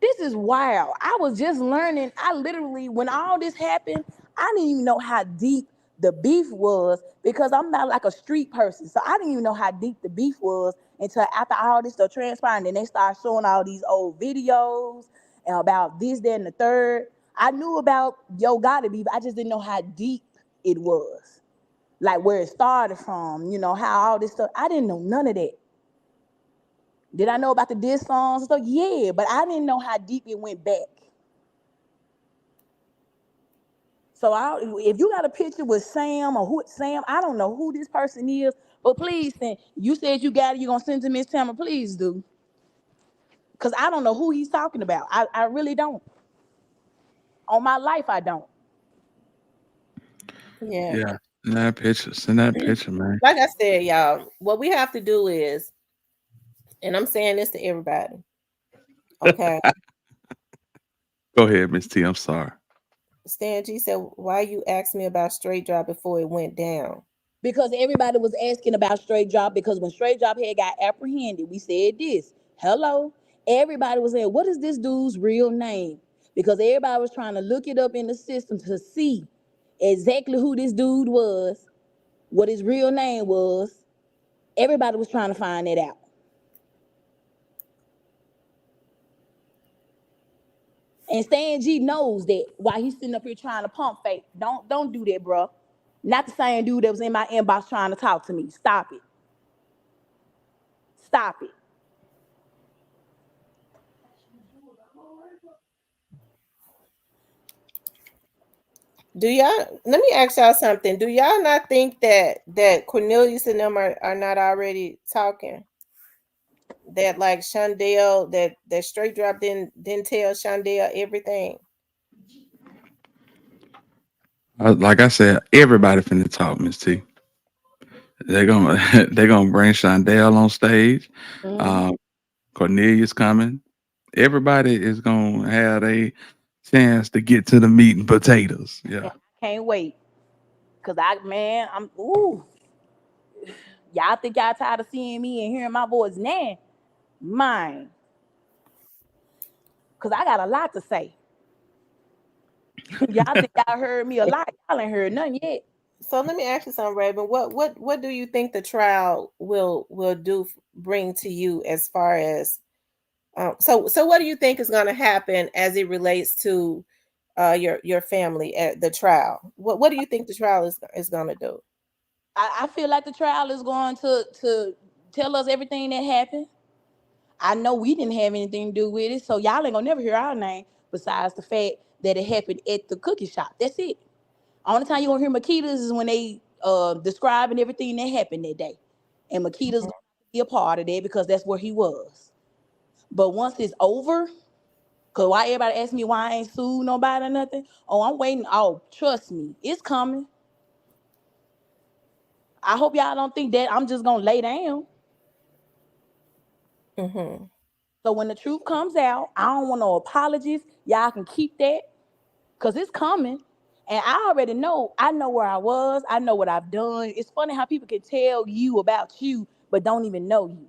This is wild. I was just learning. I literally, when all this happened, I didn't even know how deep the beef was because I'm not like a street person. So I didn't even know how deep the beef was until after all this stuff transpired. And they started showing all these old videos about this, that, and the third. I knew about Yo Gotta Beef. I just didn't know how deep it was. Like where it started from, how all this stuff. I didn't know none of that. Did I know about the diss songs and stuff? Yeah, but I didn't know how deep it went back. So if you got a picture with Sam or who Sam, I don't know who this person is, but please send. You said you got it. You're gonna send to Miss Tamara. Please do, cause I don't know who he's talking about. I really don't. On my life, I don't. Yeah. Yeah. Send that picture. Send that picture, man. Like I said, y'all, what we have to do is, and I'm saying this to everybody, okay? Go ahead, Miss T. I'm sorry. Stan G said, "Why you asked me about straight drop before it went down?" Because everybody was asking about Straight Drop. Because when Straight Drop had got apprehended, we said this. Hello, everybody was saying, "What is this dude's real name?" Because everybody was trying to look it up in the system to see exactly who this dude was, what his real name was. Everybody was trying to find that out. And Stan G knows that while he's sitting up here trying to pump fake. Don't do that, bro. Not the same dude that was in my inbox trying to talk to me. Stop it. Stop it. Do y'all? Let me ask y'all something. Do y'all not think that Cornelius and them are not already talking? That like Shondell, that straight drop didn't tell Shondell everything. Like I said, everybody finna talk, Miss T. They're gonna they're gonna bring Shondell on stage. Mm-hmm. Um, Cornelius coming. Everybody is gonna have a chance to get to the meat and potatoes. And Yeah. I can't wait. Cause I'm y'all think y'all tired of seeing me and hearing my voice now? Mine. Cause I got a lot to say. Y'all think y'all heard me a lot. Y'all ain't heard nothing yet. So let me ask you something, Raven. What do you think the trial will do bring to you as far as so what do you think is going to happen as it relates to your family at the trial? What do you think the trial is going to do? I feel like the trial is going to tell us everything that happened. I know we didn't have anything to do with it, so y'all ain't gonna never hear our name besides the fact that it happened at the cookie shop. That's it. Only time you gonna hear Makedas is when they describing everything that happened that day. And Makedas gonna be a part of that because that's where he was. But once it's over, cause why everybody ask me why I ain't sued nobody or nothing? Oh, I'm waiting. Oh, trust me, it's coming. I hope y'all don't think that I'm just gonna lay down. Mm-hmm. So when the truth comes out, I don't want no apologies. Y'all can keep that because it's coming. And I already know. I know where I was. I know what I've done. It's funny how people can tell you about you, but don't even know you.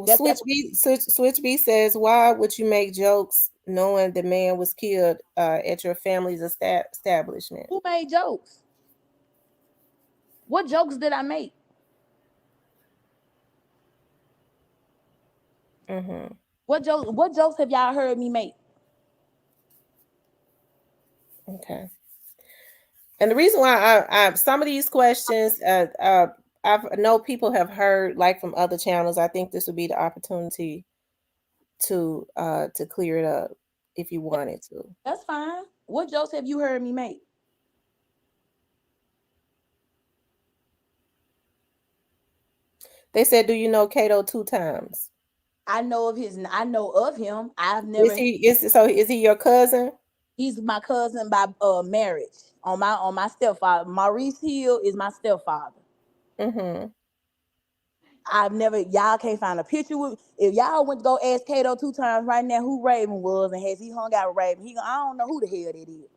That's Switch B says, why would you make jokes knowing the man was killed at your family's establishment? who made jokes. What jokes did I make? Mm-hmm. What jokes have y'all heard me make? Okay. And the reason why I some of these questions, I know people have heard like from other channels. I think this would be the opportunity to clear it up if you wanted to. That's fine. What jokes have you heard me make? They said, "Do you know Kato 2 times?" I know of him. I've never. Is he your cousin? He's my cousin by marriage on my stepfather. Maurice Hill is my stepfather. Mm-hmm. I've never. Y'all can't find a picture with. If y'all went to go ask Kato 2 times right now who Raven was and has he hung out with Raven, I don't know who the hell that is.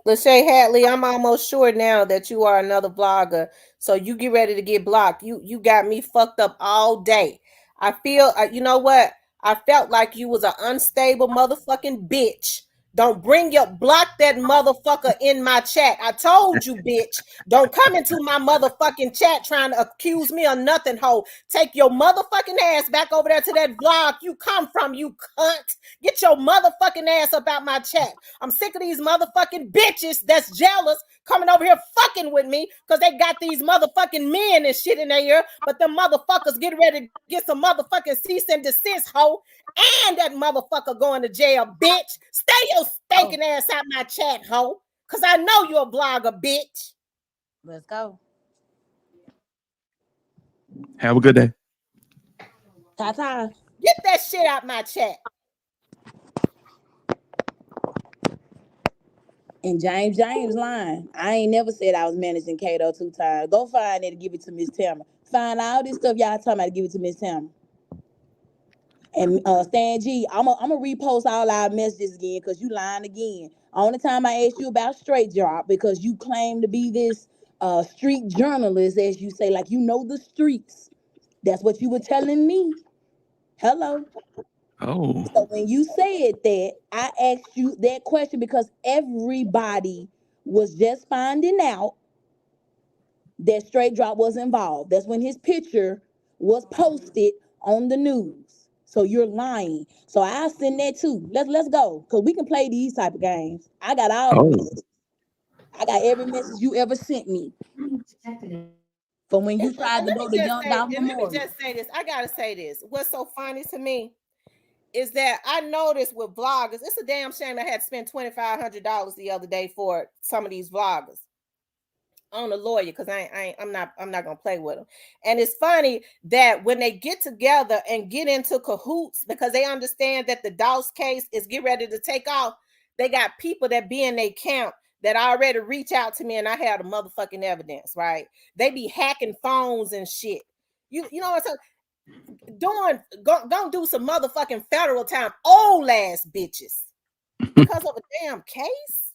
Lachey Hadley, I'm almost sure now that you are another vlogger. So you get ready to get blocked. You got me fucked up all day. I feel, you know what? I felt like you was an unstable motherfucking bitch. Don't block that motherfucker in my chat. I told you, bitch. Don't come into my motherfucking chat trying to accuse me of nothing, hoe. Take your motherfucking ass back over there to that vlog you come from, you cunt. Get your motherfucking ass up out my chat. I'm sick of these motherfucking bitches that's jealous coming over here fucking with me because they got these motherfucking men and shit in their ear, but them motherfuckers get ready to get some motherfucking cease and desist, hoe. And that motherfucker going to jail, bitch. Stay your stinking ass out my chat, hoe. Because I know you're a vlogger, bitch. Let's go. Have a good day. Ta-ta. Get that shit out my chat. And James lying. I ain't never said I was managing Kato 2 times. Go find it and give it to Miss Tamara. Find all this stuff y'all talking about to give it to Miss Tamara. And Stan G, I'm gonna repost all our messages again because you lying again. Only time I asked you about straight drop because you claim to be this street journalist, as you say, like you know the streets. That's what you were telling me. Hello. Oh. So when you said that, I asked you that question because everybody was just finding out that Straight Drop was involved. That's when his picture was posted on the news. So you're lying. So I send that too. Let's go. Cause we can play these type of games. I got all the Oh. messages. I got every message you ever sent me. From when you tried to go to Young Dolph Let me Memorial. just say this. I gotta say this. What's so funny to me is that I noticed with vloggers, it's a damn shame I had to spend $2,500 the other day for some of these vloggers on a lawyer because I'm not gonna play with them. And it's funny that when they get together and get into cahoots because they understand that the Doss case is get ready to take off, they got people that be in their camp that already reach out to me and I have the motherfucking evidence, right? They be hacking phones and shit. You know what I'm saying? Go do some motherfucking federal time, old ass bitches, because of a damn case.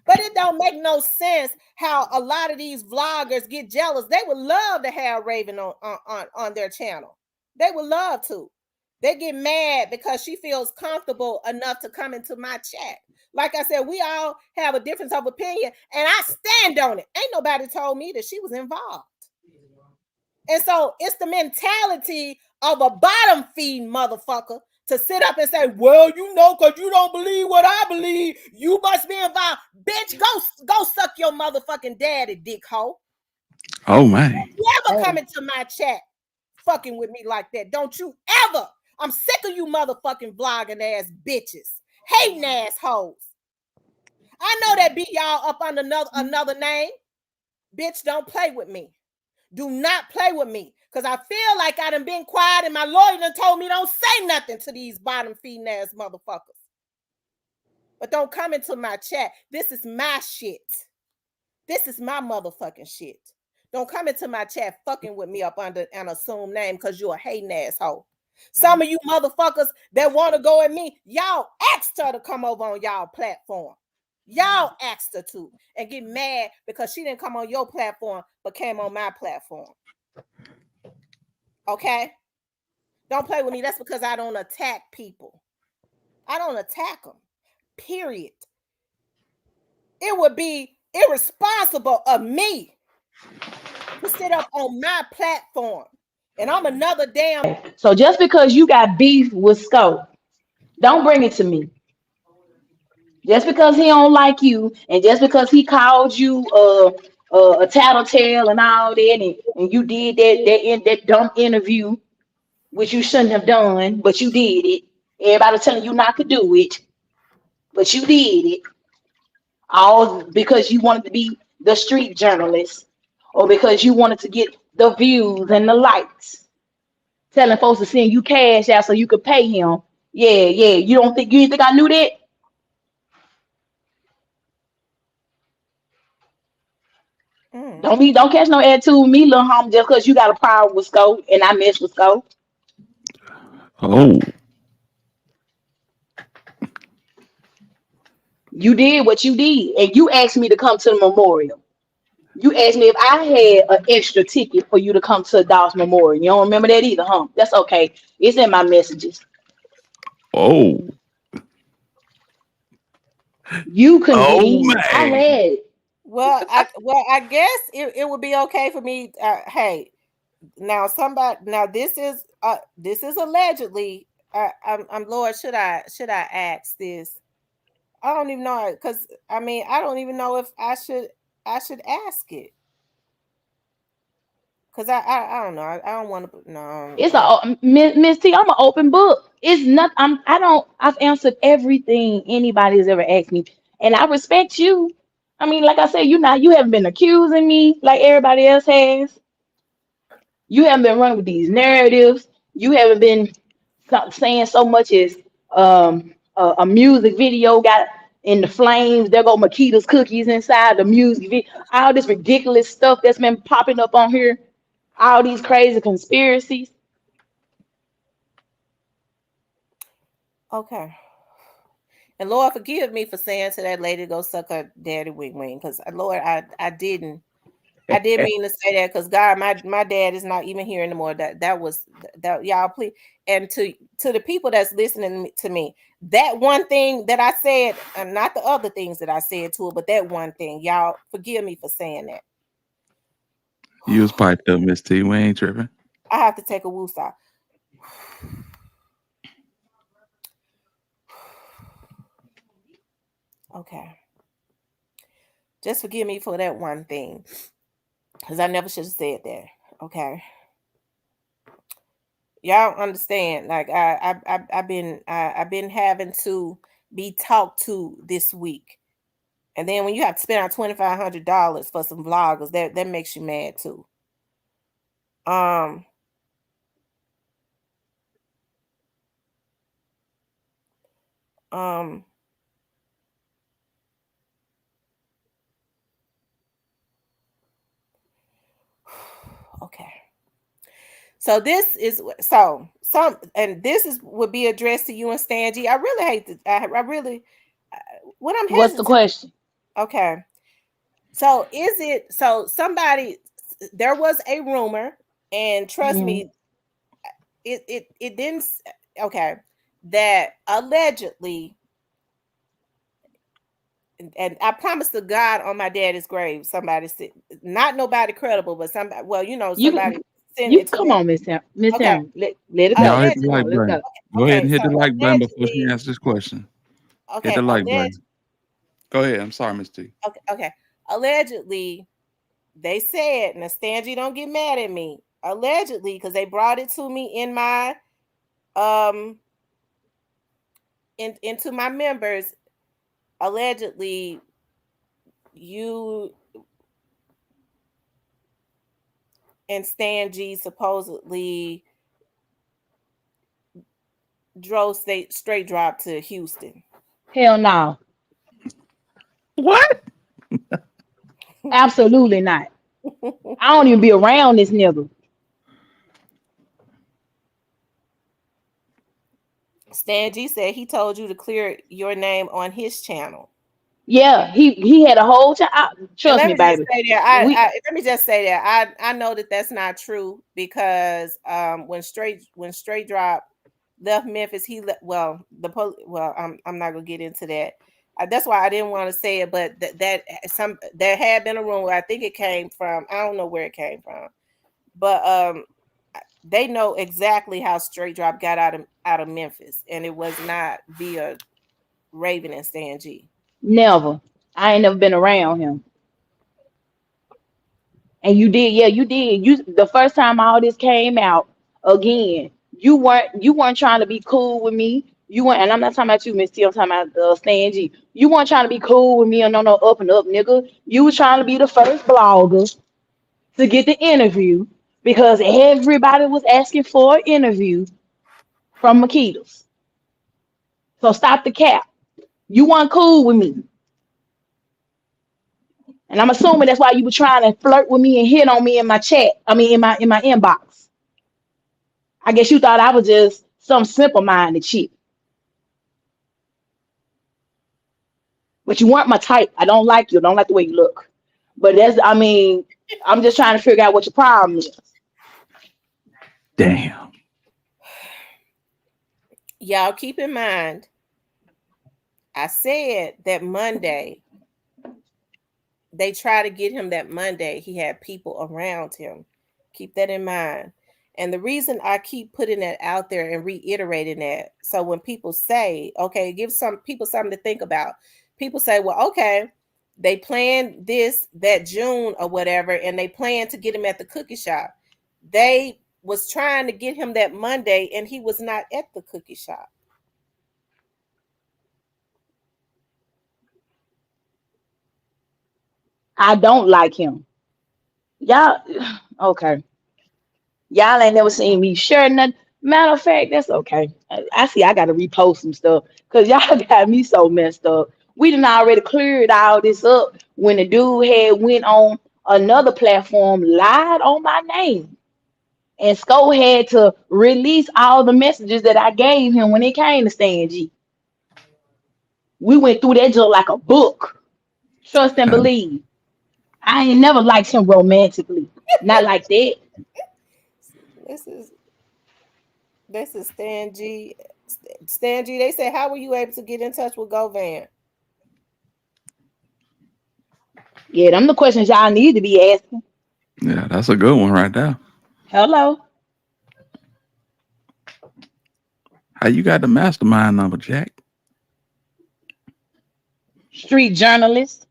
But it don't make no sense how a lot of these vloggers get jealous. They would love to have Raven on their channel. They would love to. They get mad because she feels comfortable enough to come into my chat. Like I said, we all have a difference of opinion, and I stand on it. Ain't nobody told me that she was involved. And so it's the mentality of a bottom feeding motherfucker to sit up and say, well, you know, because you don't believe what I believe, you must be involved. Bitch, go suck your motherfucking daddy, dick hoe. Oh man. Don't you ever come into my chat fucking with me like that. Don't you ever. I'm sick of you motherfucking vlogging ass bitches. Hating assholes. I know that beat y'all up under another name. Bitch, don't play with me. Do not play with me. Because I feel like I done been quiet and my lawyer done told me don't say nothing to these bottom feeding ass motherfuckers. But don't come into my chat. This is my shit. This is my motherfucking shit. Don't come into my chat fucking with me up under an assumed name because you're a hating asshole. Some of you motherfuckers that want to go at me, y'all asked her to come over on y'all platform. Y'all asked her to and get mad because she didn't come on your platform but came on my platform. Okay? Don't play with me. That's because I don't attack people. I don't attack them. Period. It would be irresponsible of me to sit up on my platform And I'm another damn. So just because you got beef with Scope, don't bring it to me. Just because he don't like you, and just because he called you a tattletale and all that, and you did that dumb interview, which you shouldn't have done, but you did it. Everybody telling you not to do it, but you did it. All because you wanted to be the street journalist, or because you wanted to get the views and the likes, telling folks to send you cash out so you could pay him. Yeah, yeah. You didn't think I knew that? Don't catch no attitude with me, little home, just because you got a problem with Scope and I mess with Scope. Oh, You did what you did, and you asked me to come to the memorial. You asked me if I had an extra ticket for you to come to Dawes Memorial. You don't remember that either, huh? That's okay. It's in my messages. oh, You couldn't get oh in. I man. had it. Well, I guess it would be okay for me. Hey, now this is allegedly. I'm Lord. Should I ask this? I don't even know because I mean I don't even know if I should ask it because I don't know. I don't want to. No. It's a Miss T. I'm an open book. It's not. I don't. I've answered everything anybody has ever asked me, and I respect you. I mean, like I said, you haven't been accusing me like everybody else has. You haven't been running with these narratives. You haven't been saying so much as a music video got in the flames. There go Makedas cookies inside the music video. All this ridiculous stuff that's been popping up on here. All these crazy conspiracies. Okay. And Lord, forgive me for saying to that lady, go suck her daddy wing because Lord, I didn't mean to say that because God, my dad is not even here anymore. That was that y'all please. And to the people that's listening to me, that one thing that I said, and not the other things that I said to her, but that one thing, y'all forgive me for saying that. You was piped up, Miss T. We ain't tripping. I have to take a woosah. Okay. Just forgive me for that one thing. Because I never should have said that. Okay. Y'all understand. Like I've been having to be talked to this week. And then when you have to spend out $2,500 for some vloggers, that makes you mad too. Um um okay. So this is would be addressed to you and Stan G. I really hate to. I really what I'm What's the hesitant. question? Okay. So somebody there was a rumor, and trust me, it didn't okay, that allegedly, and I promise to God on my daddy's grave, somebody said, not nobody credible, but somebody, well, You somebody sent you it to come me. on, Miss Sam. Miss Okay. Sam, let it Y'all go. hit the Come Allegedly. like on, let's button. go. Go ahead Okay, and hit so the like button before she allegedly, answers this question. Hit okay, the like button. Go ahead. I'm sorry, Miss T. okay. Allegedly, they said, now Stangy, don't get mad at me. Allegedly, because they brought it to me in my into my members. Allegedly, you and Stan G supposedly drove straight drop to Houston. Hell no. What? Absolutely not. I don't even be around this nigga. Stan G said he told you to clear your name on his channel. Yeah, he had a whole time. And Trust me, baby. let me just say that I know that that's not true because when straight drop left Memphis, I'm not gonna get into that. That's why I didn't want to say it, but there had been a rumor. I think it came from, I don't know where it came from, but they know exactly how Straight Drop got out of Memphis, and it was not via Raven and Stan G. Never. I ain't never been around him. And you did, yeah, you did. You the first time all this came out again, you weren't trying to be cool with me. You weren't, and I'm not talking about you, Miss T. I'm talking about Stan G. You weren't trying to be cool with me or no up and up, nigga. You was trying to be the first blogger to get the interview because everybody was asking for an interview from Makedas. So stop the cap. You weren't cool with me. And I'm assuming that's why you were trying to flirt with me and hit on me in my chat. I mean in my inbox. I guess you thought I was just some simple minded chick. But you weren't my type. I don't like you. I don't like the way you look. But I'm just trying to figure out what your problem is. Damn. Y'all keep in mind, I said that Monday, they try to get him that Monday. He had people around him. Keep that in mind. And the reason I keep putting that out there and reiterating that, so when people say, okay, give some people something to think about. People say, well, okay, they planned this that June or whatever, and they planned to get him at the cookie shop. They was trying to get him that Monday, and he was not at the cookie shop. I don't like him. Y'all okay. Y'all ain't never seen me share nothing. Matter of fact, that's okay. I see I gotta repost some stuff because y'all got me so messed up. We done already cleared all this up when the dude had went on another platform, lied on my name. And Sco had to release all the messages that I gave him when it came to Stan G. We went through that just like a book. Trust and believe. I ain't never liked him romantically. Not like that. This is Stan G. Stan G. They said, how were you able to get in touch with Govan? Yeah, them the questions y'all need to be asking. Yeah, that's a good one right there. Hello. How you got the mastermind number, Jack? Street journalist.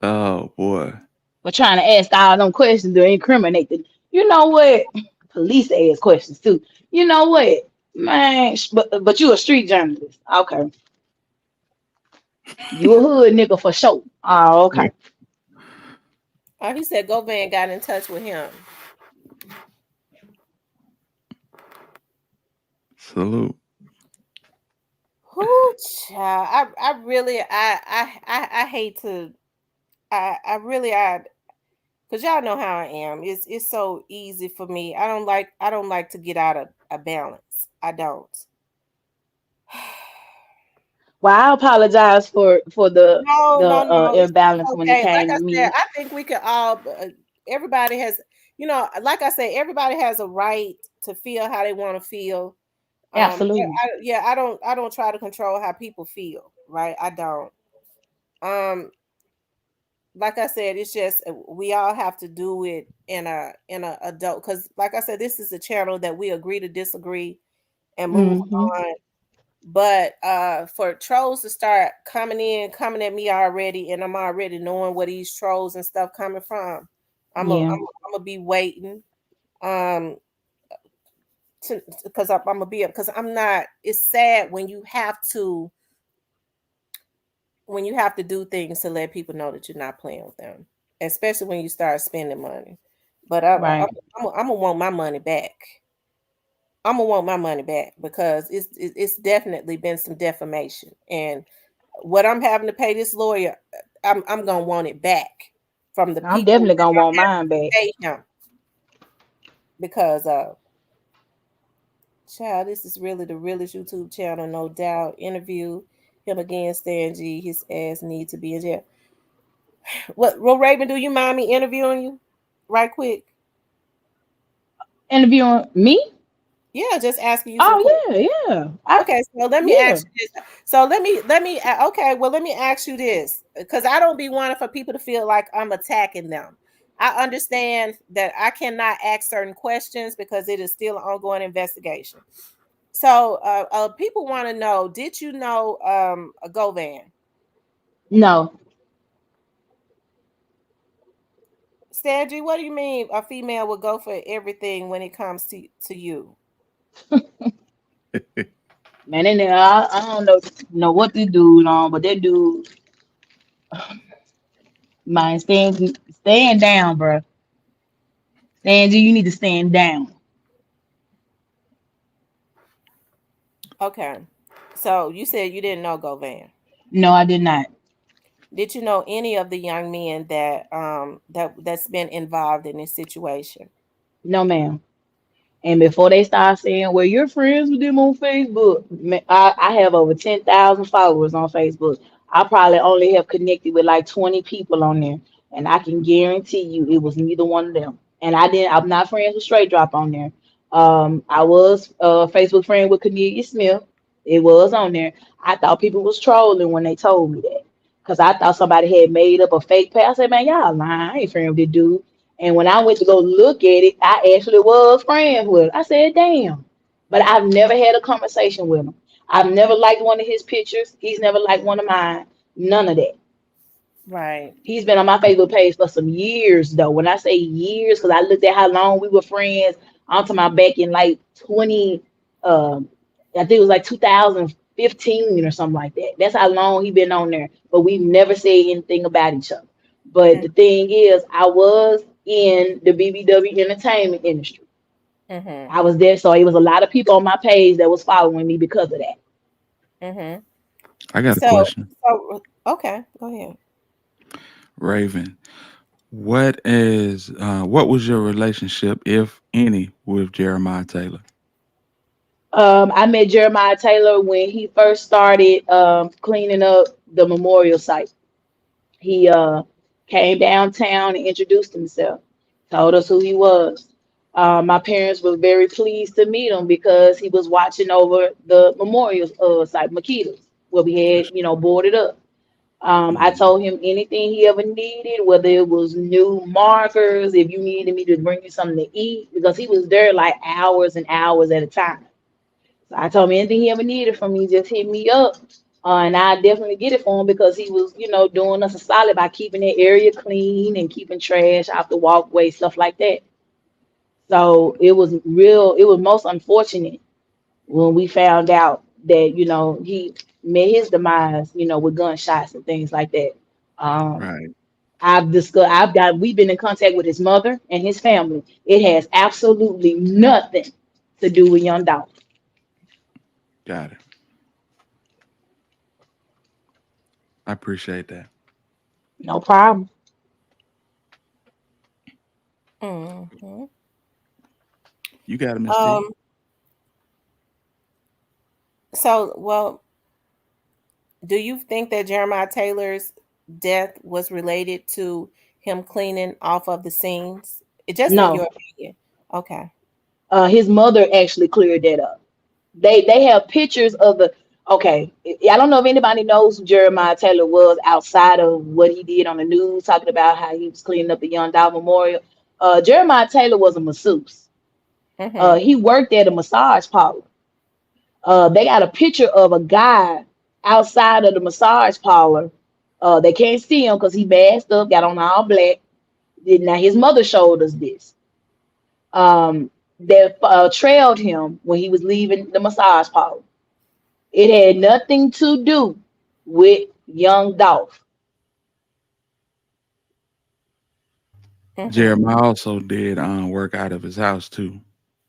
Oh boy. For trying to ask all them questions to incriminate them. You know what? Police ask questions too. You know what? Man, but you a street journalist. Okay. You a hood nigga for sure. Oh, okay. Oh, he said Govan got in touch with him. Salute. Whoo, child. I really I hate to I really because y'all know how I am. It's so easy for me. I don't like to get out of a balance. I don't. Well, I apologize for the No. It's imbalance when it okay. Like came I to said, me. I think we can all. Everybody has, like I said, everybody has a right to feel how they want to feel. Absolutely. I don't try to control how people feel. Right. I don't. Like I said, it's just we all have to do it in a adult, because like I said, this is a channel that we agree to disagree and move Hmm. on. But for trolls to start coming at me already, and I'm already knowing where these trolls and stuff coming from, Yeah. I'm gonna be waiting because I'm gonna be up, because I'm not. It's sad when you have to do things to let people know that you're not playing with them, especially when you start spending money. But Right. I'm gonna want my money back. I'm gonna want my money back because it's definitely been some defamation, and what I'm having to pay this lawyer, I'm gonna want it back from the I'm people definitely that gonna want are mine having to back. pay him, because child, this is really the realest YouTube channel, no doubt. Interview him again, Stan G. His ass need to be in jail. Well, Raven, do you mind me interviewing you right quick? Interviewing me? Yeah, just asking you some questions. Oh yeah. Okay, so let me Yeah. ask you this. So okay, well, let me ask you this, because I don't be wanting for people to feel like I'm attacking them. I understand that I cannot ask certain questions because it is still an ongoing investigation. So, people want to know: did you know a Govan? No, Stangy, what do you mean a female would go for everything when it comes to you? man, in there, I don't know what this dude on, but that dude, man, stand down, bro. Stangy, you need to stand down. Okay. So you said you didn't know Govan. No, I did not. Did you know any of the young men that's been involved in this situation? No, ma'am. And before they start saying, well, you're friends with them on Facebook, I have over 10,000 followers on Facebook. I probably only have connected with like 20 people on there. And I can guarantee you it was neither one of them. And I'm not friends with Straight Drop on there. I was Facebook friend with Cornelia Smith. It was on there. I thought people was trolling when they told me that. Because I thought somebody had made up a fake page. I said, man, y'all lying. I ain't friend with this dude. And when I went to go look at it, I actually was friends with him. I said, damn. But I've never had a conversation with him. I've never liked one of his pictures. He's never liked one of mine. None of that. Right. He's been on my Facebook page for some years, though. When I say years, because I looked at how long we were friends, I'm talking about back in like 20, I think it was like 2015 or something like that. That's how long he been on there. But we never said anything about each other. But the thing is, I was in the BBW entertainment industry. Mm-hmm. I was there, so it was a lot of people on my page that was following me because of that. Mm-hmm. I got a So, question. okay, go ahead. Raven, what was your relationship, if any, with Jeremiah Taylor? I met Jeremiah Taylor when he first started cleaning up the memorial site. He came downtown and introduced himself, told us who he was. My parents were very pleased to meet him because he was watching over the memorial site, Makedas, where we had, boarded up. I told him anything he ever needed, whether it was new markers, if you needed me to bring you something to eat, because he was there like hours and hours at a time. So I told him anything he ever needed from me, just hit me up. And I definitely get it for him because he was, doing us a solid by keeping that area clean and keeping trash off the walkway, stuff like that. So it was most unfortunate when we found out that, he met his demise, with gunshots and things like that. Um, Right. we've been in contact with his mother and his family. It has absolutely nothing to do with Young Dolph. Got it. I appreciate that. No problem. Mm-hmm. You got it, Miss T. Um. So, well, do you think that Jeremiah Taylor's death was related to him cleaning off of the scenes? Just in No. your opinion. Okay. His mother actually cleared that up. They have pictures of the okay. I don't know if anybody knows who Jeremiah Taylor was outside of what he did on the news, talking about how he was cleaning up the Young Dog Memorial. Jeremiah Taylor was a masseuse. Mm-hmm. He worked at a massage parlor. They got a picture of a guy outside of the massage parlor. They can't see him because he masked up, got on all black. Now his mother showed us this. That trailed him when he was leaving the massage parlor. It had nothing to do with young Dolph. Mm-hmm. Jeremiah also did work out of his house too.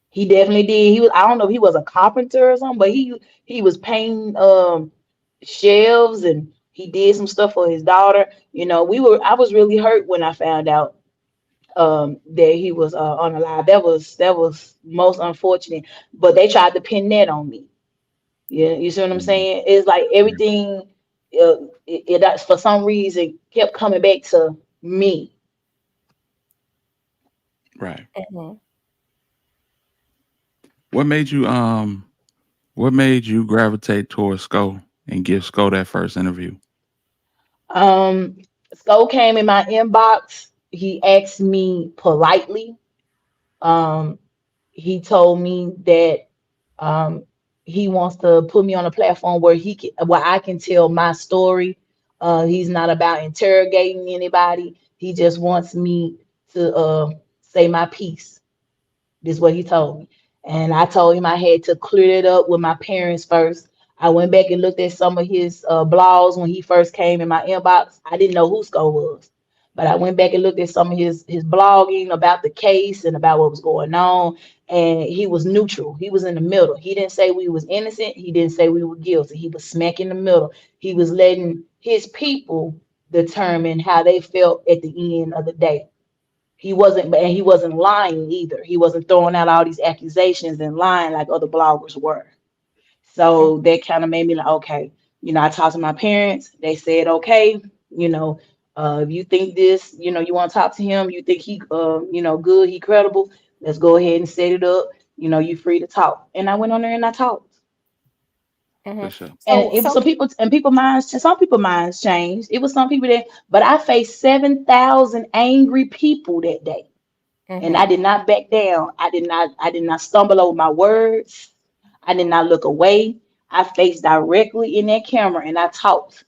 He definitely did. He was, I don't know if he was a carpenter or something, but he was painting shelves and he did some stuff for his daughter. I was really hurt when I found out that he was unalive. That was most unfortunate. But they tried to pin that on me. Yeah, you see what I'm Mhm. saying? It's like everything for some reason kept coming back to me. Right. Mm-hmm. What made you what made you gravitate towards Sko and give Sko that first interview? Um, Skull came in my inbox. he asked me politely. Um, he told me that um, he wants to put me on a platform where I can tell my story. He's not about interrogating anybody. He just wants me to say my piece. This is what he told me. And I told him I had to clear it up with my parents first. I went back and looked at some of his blogs when he first came in my inbox. I didn't know who Sko was, but I went back and looked at some of his blogging about the case and about what was going on. And he was neutral. He was in the middle. He didn't say we was innocent. He didn't say we were guilty. He was smack in the middle. He was letting his people determine how they felt at the end of the day. He wasn't lying either. He wasn't throwing out all these accusations and lying like other bloggers were. So that kind of made me like, okay, I talked to my parents. They said, okay, you know, if you think this, you want to talk to him, you think he, good, he credible, let's go ahead and set it up. You free to talk. And I went on there and I talked. Mm-hmm. For sure. And So it was so some people minds changed. It was some people but I faced 7,000 angry people that day. And I mm-hmm. did not back down. I did not stumble over my words. I did not look away. I faced directly in that camera and I talked.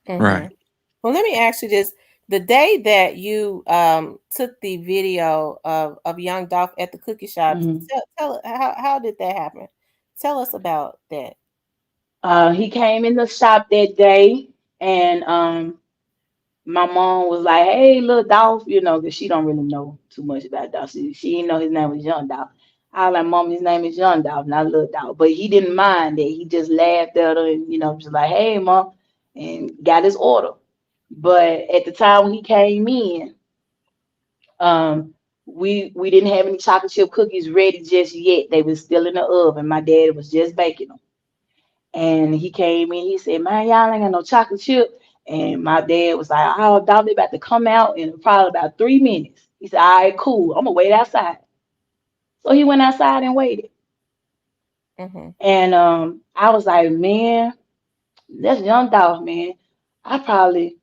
Mm-hmm. Right. Well, let me ask you this. The day that you took the video of young Dolph at the cookie shop, Mhm. tell how did that happen? Tell us about that. He came in the shop that day and my mom was like, "Hey, little Dolph," because she don't really know too much about Dolph. She didn't know his name was Young Dolph. I was like, "Mom, his name is Young Dolph, not Little Dolph." But he didn't mind that. He just laughed at her and just like, "Hey, Mom," and got his order. But at the time when he came in, um, we didn't have any chocolate chip cookies ready just yet. They was still in the oven. My dad was just baking them. And he came in, he said, "Man, y'all ain't got no chocolate chip." And my dad was like, "Oh, dog, they about to come out in probably about 3 minutes." He said, "All right, cool. I'm gonna wait outside." So he went outside and waited. Mm-hmm. And I was like, "Man, that's young dog, man. I probably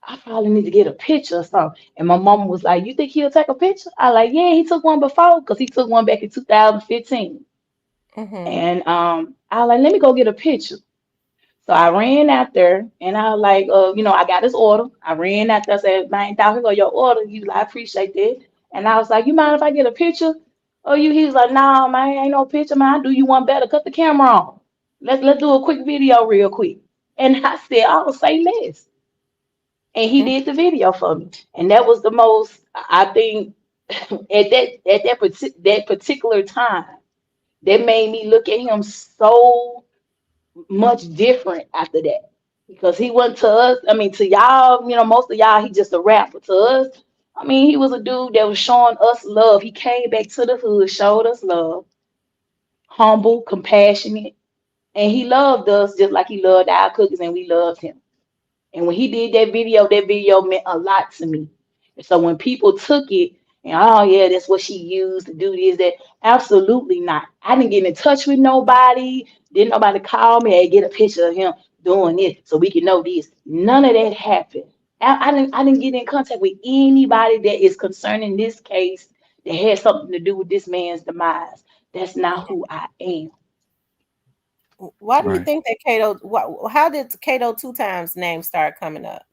I probably need to get a picture or something." And my mama was like, "You think he'll take a picture?" I like, "Yeah, he took one before because he took one back in 2015." Mm-hmm. And I was like, "Let me go get a picture." So I ran out there and I was like, I got his order. I ran out there, said, "Man, dog, here go your order." He was like, "I appreciate that." And I was like, "You mind if I get a picture of you?" He was like, "Nah, man, ain't no picture, man. I do you one better. Cut the camera on. Let's do a quick video real quick." And I said, "I'll say less." And he did the video for me. And that was the most, I think, that particular time, that made me look at him so much different after that. Because he wasn't to us, I mean, to y'all, most of y'all, he just a rapper. To us, I mean, he was a dude that was showing us love. He came back to the hood, showed us love, humble, compassionate, and he loved us just like he loved our cookies, and we loved him. And when he did that video meant a lot to me. And so when people took it and, "Oh yeah, that's what she used to do this, that," absolutely not. I didn't get in touch with nobody. Didn't nobody call me, "Hey, get a picture of him doing this so we can know this." None of that happened. I didn't get in contact with anybody that is concerning this case that had something to do with this man's demise. That's not who I am. Why do you Right. think that Kato? How did Kato two times name start coming up?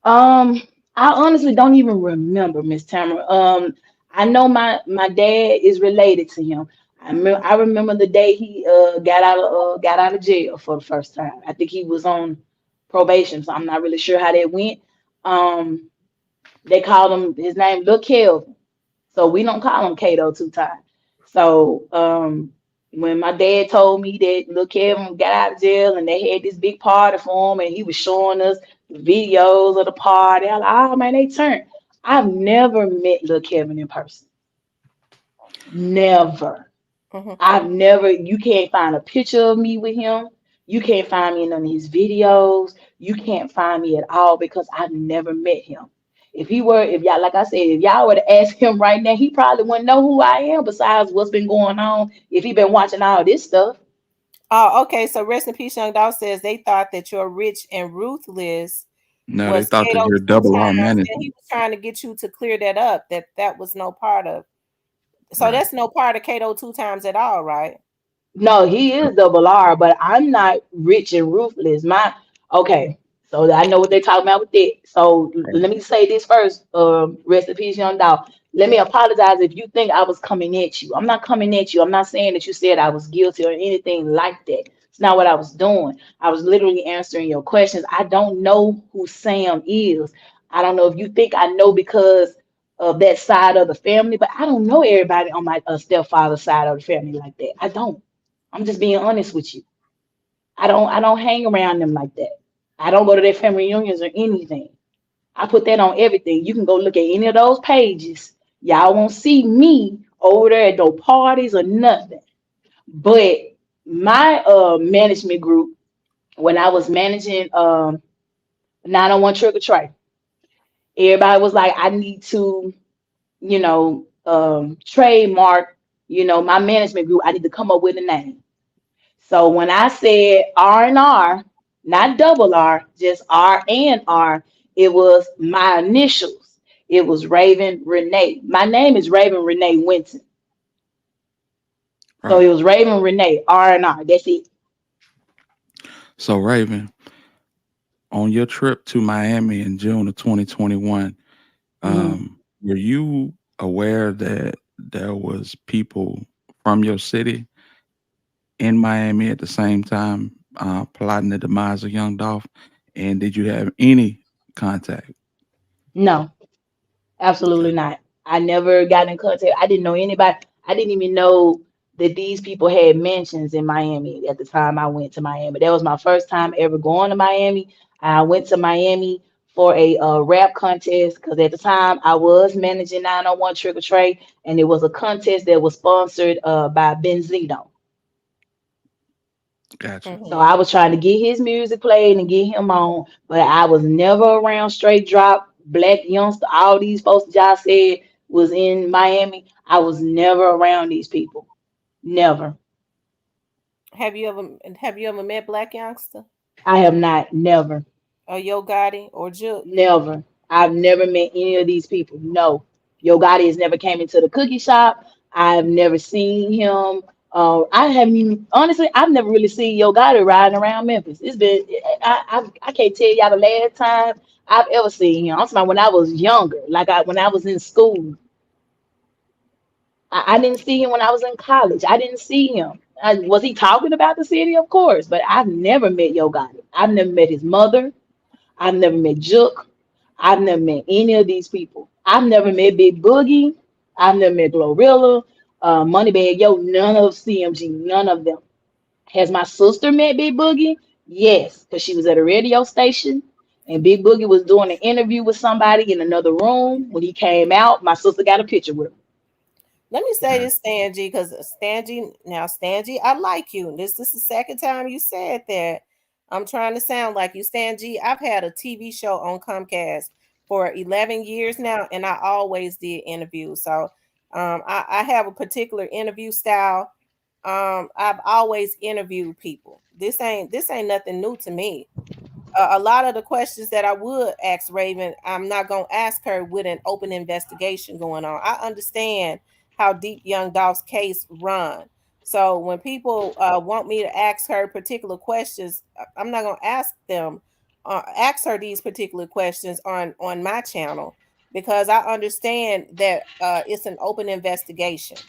Um, I honestly don't even remember, Miss Tamara. I know my dad is related to him. I remember the day he got out of jail for the first time. I think he was on probation, so I'm not really sure how that went. Um, they called him his name Lil Kelvin. So we don't call him Kato two times. So when my dad told me that Lil Kevin got out of jail and they had this big party for him and he was showing us videos of the party, I was like, "Oh man, they turned." I've never met Lil Kevin in person. Never. Mm-hmm. You can't find a picture of me with him. You can't find me in none of his videos. You can't find me at all because I've never met him. If y'all, like I said, if y'all were to ask him right now, he probably wouldn't know who I am besides what's been going on if he been watching all this stuff. Oh, okay. So rest in peace, Young Dog says they thought that you're rich and ruthless. No, they Was thought that Kato you're two double R times, and he management. was trying to get you to clear that up, that that was no part of. So Right. that's no part of Kato two times at all, right? No, he is double R, but I'm not rich and ruthless. My okay, so I know what they're talking about with that. So Right. let me say this first. Rest in peace, young dog. Let me apologize if you think I was coming at you. I'm not coming at you. I'm not saying that you said I was guilty or anything like that. It's not what I was doing. I was literally answering your questions. I don't know who Sam is. I don't know if you think I know because of that side of the family, but I don't know everybody on my stepfather's side of the family like that. I don't. I'm just being honest with you. I don't hang around them like that. I don't go to their family reunions or anything. I put that on everything. You can go look at any of those pages. Y'all won't see me over there at no parties or nothing. But my management group, when I was managing 901 Trick or Treat, everybody was like, I need to, trademark, my management group. I need to come up with a name. So when I said R&R, not double R, just R&R, it was my initials. It was Raven Renee. My name is Raven Renee Winton. So Right. it was Raven Renee, R&R. That's it. So Raven, on your trip to Miami in June of 2021, Mhm. were you aware that there was people from your city in Miami at the same time plotting the demise of Young Dolph? And did you have any contact? No, absolutely Okay. not. I never got in contact. I didn't know anybody. I didn't even know that these people had mansions in Miami at the time I went to Miami. That was my first time ever going to Miami. I went to Miami for a rap contest because at the time I was managing 901 Trick or Treat, and it was a contest that was sponsored by Benzino. Gotcha. So I was trying to get his music played and get him on, but I was never around straight drop, black youngster. All these folks that y'all said was in Miami. I was never around these people. Never. Have you ever met Black Youngster I have not. Never. or Yo Gotti or Juke? Never. I've never met any of these people. No. Yo Gotti has never came into the cookie shop. I've never seen him. I haven't even honestly. I've never really seen Yo Gotti riding around Memphis. It's been I can't tell y'all the last time I've ever seen him. I'm talking about when I was younger, like when I was in school. I didn't see him when I was in college. I didn't see him. Was he talking about the city? Of course, but I've never met Yo Gotti. I've never met his mother. I've never met Jook. I've never met any of these people. I've never met Big Boogie. I've never met Glorilla, Moneybag Yo, none of CMG, none of them. Has my sister met Big Boogie? Yes, because she was at a radio station and Big Boogie was doing an interview with somebody in another room. When he came out, my sister got a picture with him. Let me say Gotcha. this, Stangy, because Stangy, I like you. This is the second time you said that. I'm trying to sound like you, Stangy. I've had a TV show on Comcast for 11 years now, and I always did interviews. So I have a particular interview style. I've always interviewed people. This ain't nothing new to me. A lot of the questions that I would ask Raven, I'm not going to ask her with an open investigation going on. I understand how deep Young Dolph's case run. So when people want me to ask her particular questions, I'm not going to ask her these particular questions on my channel because I understand that it's an open investigation.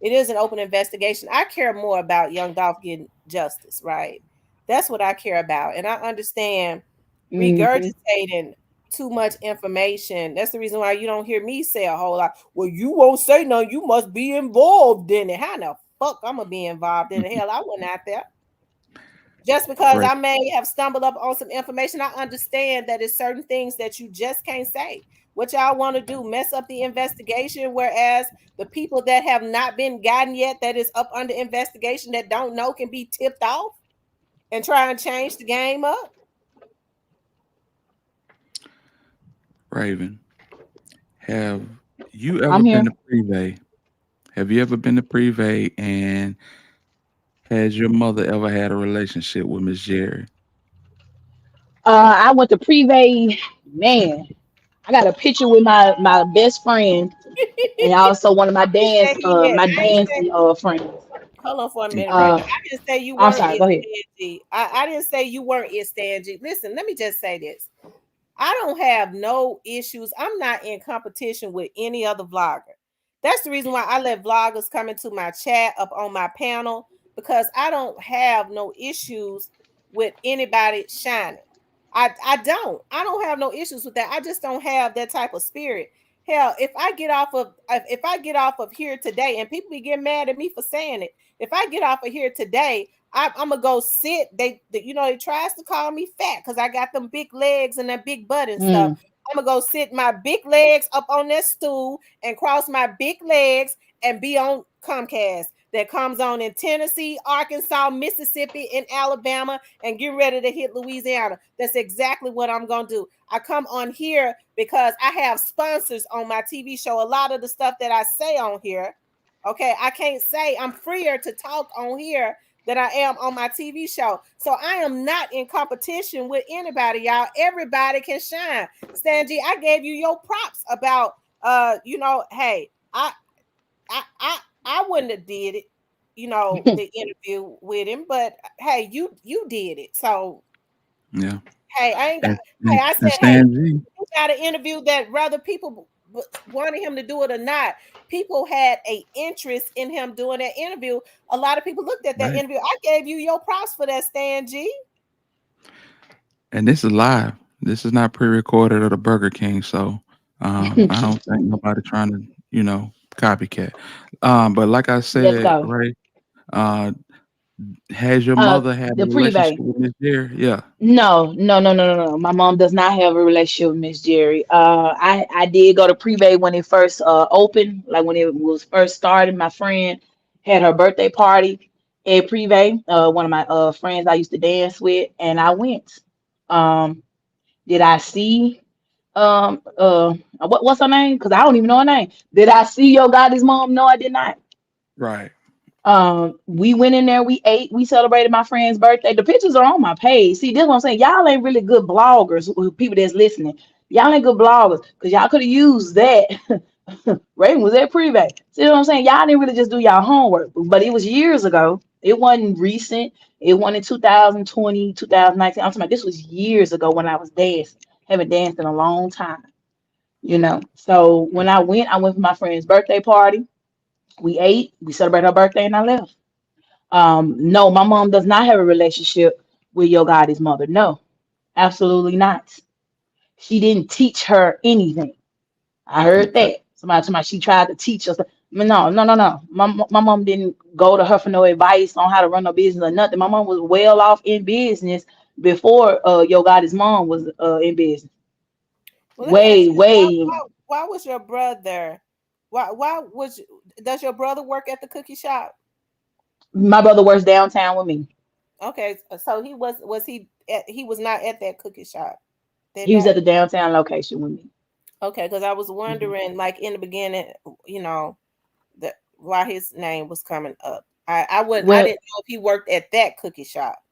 It is an open investigation. I care more about Young Dolph getting justice, right? That's what I care about. And I understand Hmm. regurgitating too much information. That's the reason why you don't hear me say a whole lot. Well, you won't say nothing. You must be involved in it. How the fuck I'm gonna be involved in it? Hell, I wasn't out there. Just because Right. I may have stumbled up on some information, I understand that it's certain things that you just can't say. What y'all want to do, mess up the investigation, whereas the people that have not been gotten yet, that is up under investigation, that don't know, can be tipped off and try and change the game up. Raven, have you ever I'm been here. to Privé? Have you ever been to Privé and has your mother ever had a relationship with Miss Jerry? I went to Privé. Man, I got a picture with my best friend and also one of my He said dance he had. my I ain't say. dancing friends. Hold on for a minute, right Uh, there. I didn't say you I'm weren't sorry. it, Go ahead. Stangy. I didn't say you weren't it, Stangy. Listen, let me just say this. I don't have no issues. I'm not in competition with any other vlogger. That's the reason why I let vloggers come into my chat up on my panel because I don't have no issues with anybody shining. I don't. I don't have no issues with that. I just don't have that type of spirit. Hell, if I get off of here today, and people be getting mad at me for saying it, if I get off of here today, I'm gonna go sit. They tries to call me fat because I got them big legs and that big butt and stuff. Mm, I'm gonna go sit my big legs up on that stool and cross my big legs and be on Comcast that comes on in Tennessee, Arkansas, Mississippi, and Alabama, and get ready to hit Louisiana. That's exactly what I'm gonna do. I come on here because I have sponsors on my TV show. A lot of the stuff that I say on here, okay, I can't say. I'm freer to talk on here that I am on my TV show. So I am not in competition with anybody, y'all. Everybody can shine. Stangy, I gave you your props about hey, I wouldn't have did it, the interview with him, but hey, you did it. So Yeah. hey, I ain't got And, hey, and, I and said, hey, Stan G. you got an interview that whether people wanted him to do it or not, people had a interest in him doing that interview. A lot of people looked at that Right. interview. I gave you your props for that, Stan G. And this is live. This is not pre-recorded at the Burger King, so I don't think nobody trying to, copycat. But like I let's said, go. right, uh, has your mother had a The relationship Privé. with Miss Jerry? Yeah. No, no, no, no, no, no. My mom does not have a relationship with Miss Jerry. I did go to Privé when it first opened, like when it was first started. My friend had her birthday party at Privé. One of my friends I used to dance with, and I went. Um, did I see what's her name? Because I don't even know her name. Did I see Yo Gotti's mom? No, I did not. Right. We went in there, we ate, we celebrated my friend's birthday. The pictures are on my page. See, this is what I'm saying. Y'all ain't really good bloggers, people that's listening. Y'all ain't good bloggers because y'all could have used that. Raven was at Privé. See what I'm saying? Y'all didn't really just do y'all homework, but it was years ago. It wasn't recent. It wasn't in 2020, 2019. I'm talking about this was years ago when I was dancing. Haven't danced in a long time, So when I went for my friend's birthday party. We ate, we celebrated her birthday, and I left. No, my mom does not have a relationship with Yo Gotti's mother. No, absolutely not. She didn't teach her anything. I heard Okay. that. Somebody, she tried to teach us. No, no, no, no. My mom didn't go to her for no advice on how to run no business or nothing. My mom was well off in business before Yo Gotti's mom was in business. Well, let me ask Way, you this: way. why was your brother? Why was? Does your brother work at the cookie shop? My brother works downtown with me. Okay, so he was not at that cookie shop that He was at the day. downtown location with me. Okay, because I was Mhm. wondering, like in the beginning, why his name was coming up. I Well, didn't know if he worked at that cookie shop.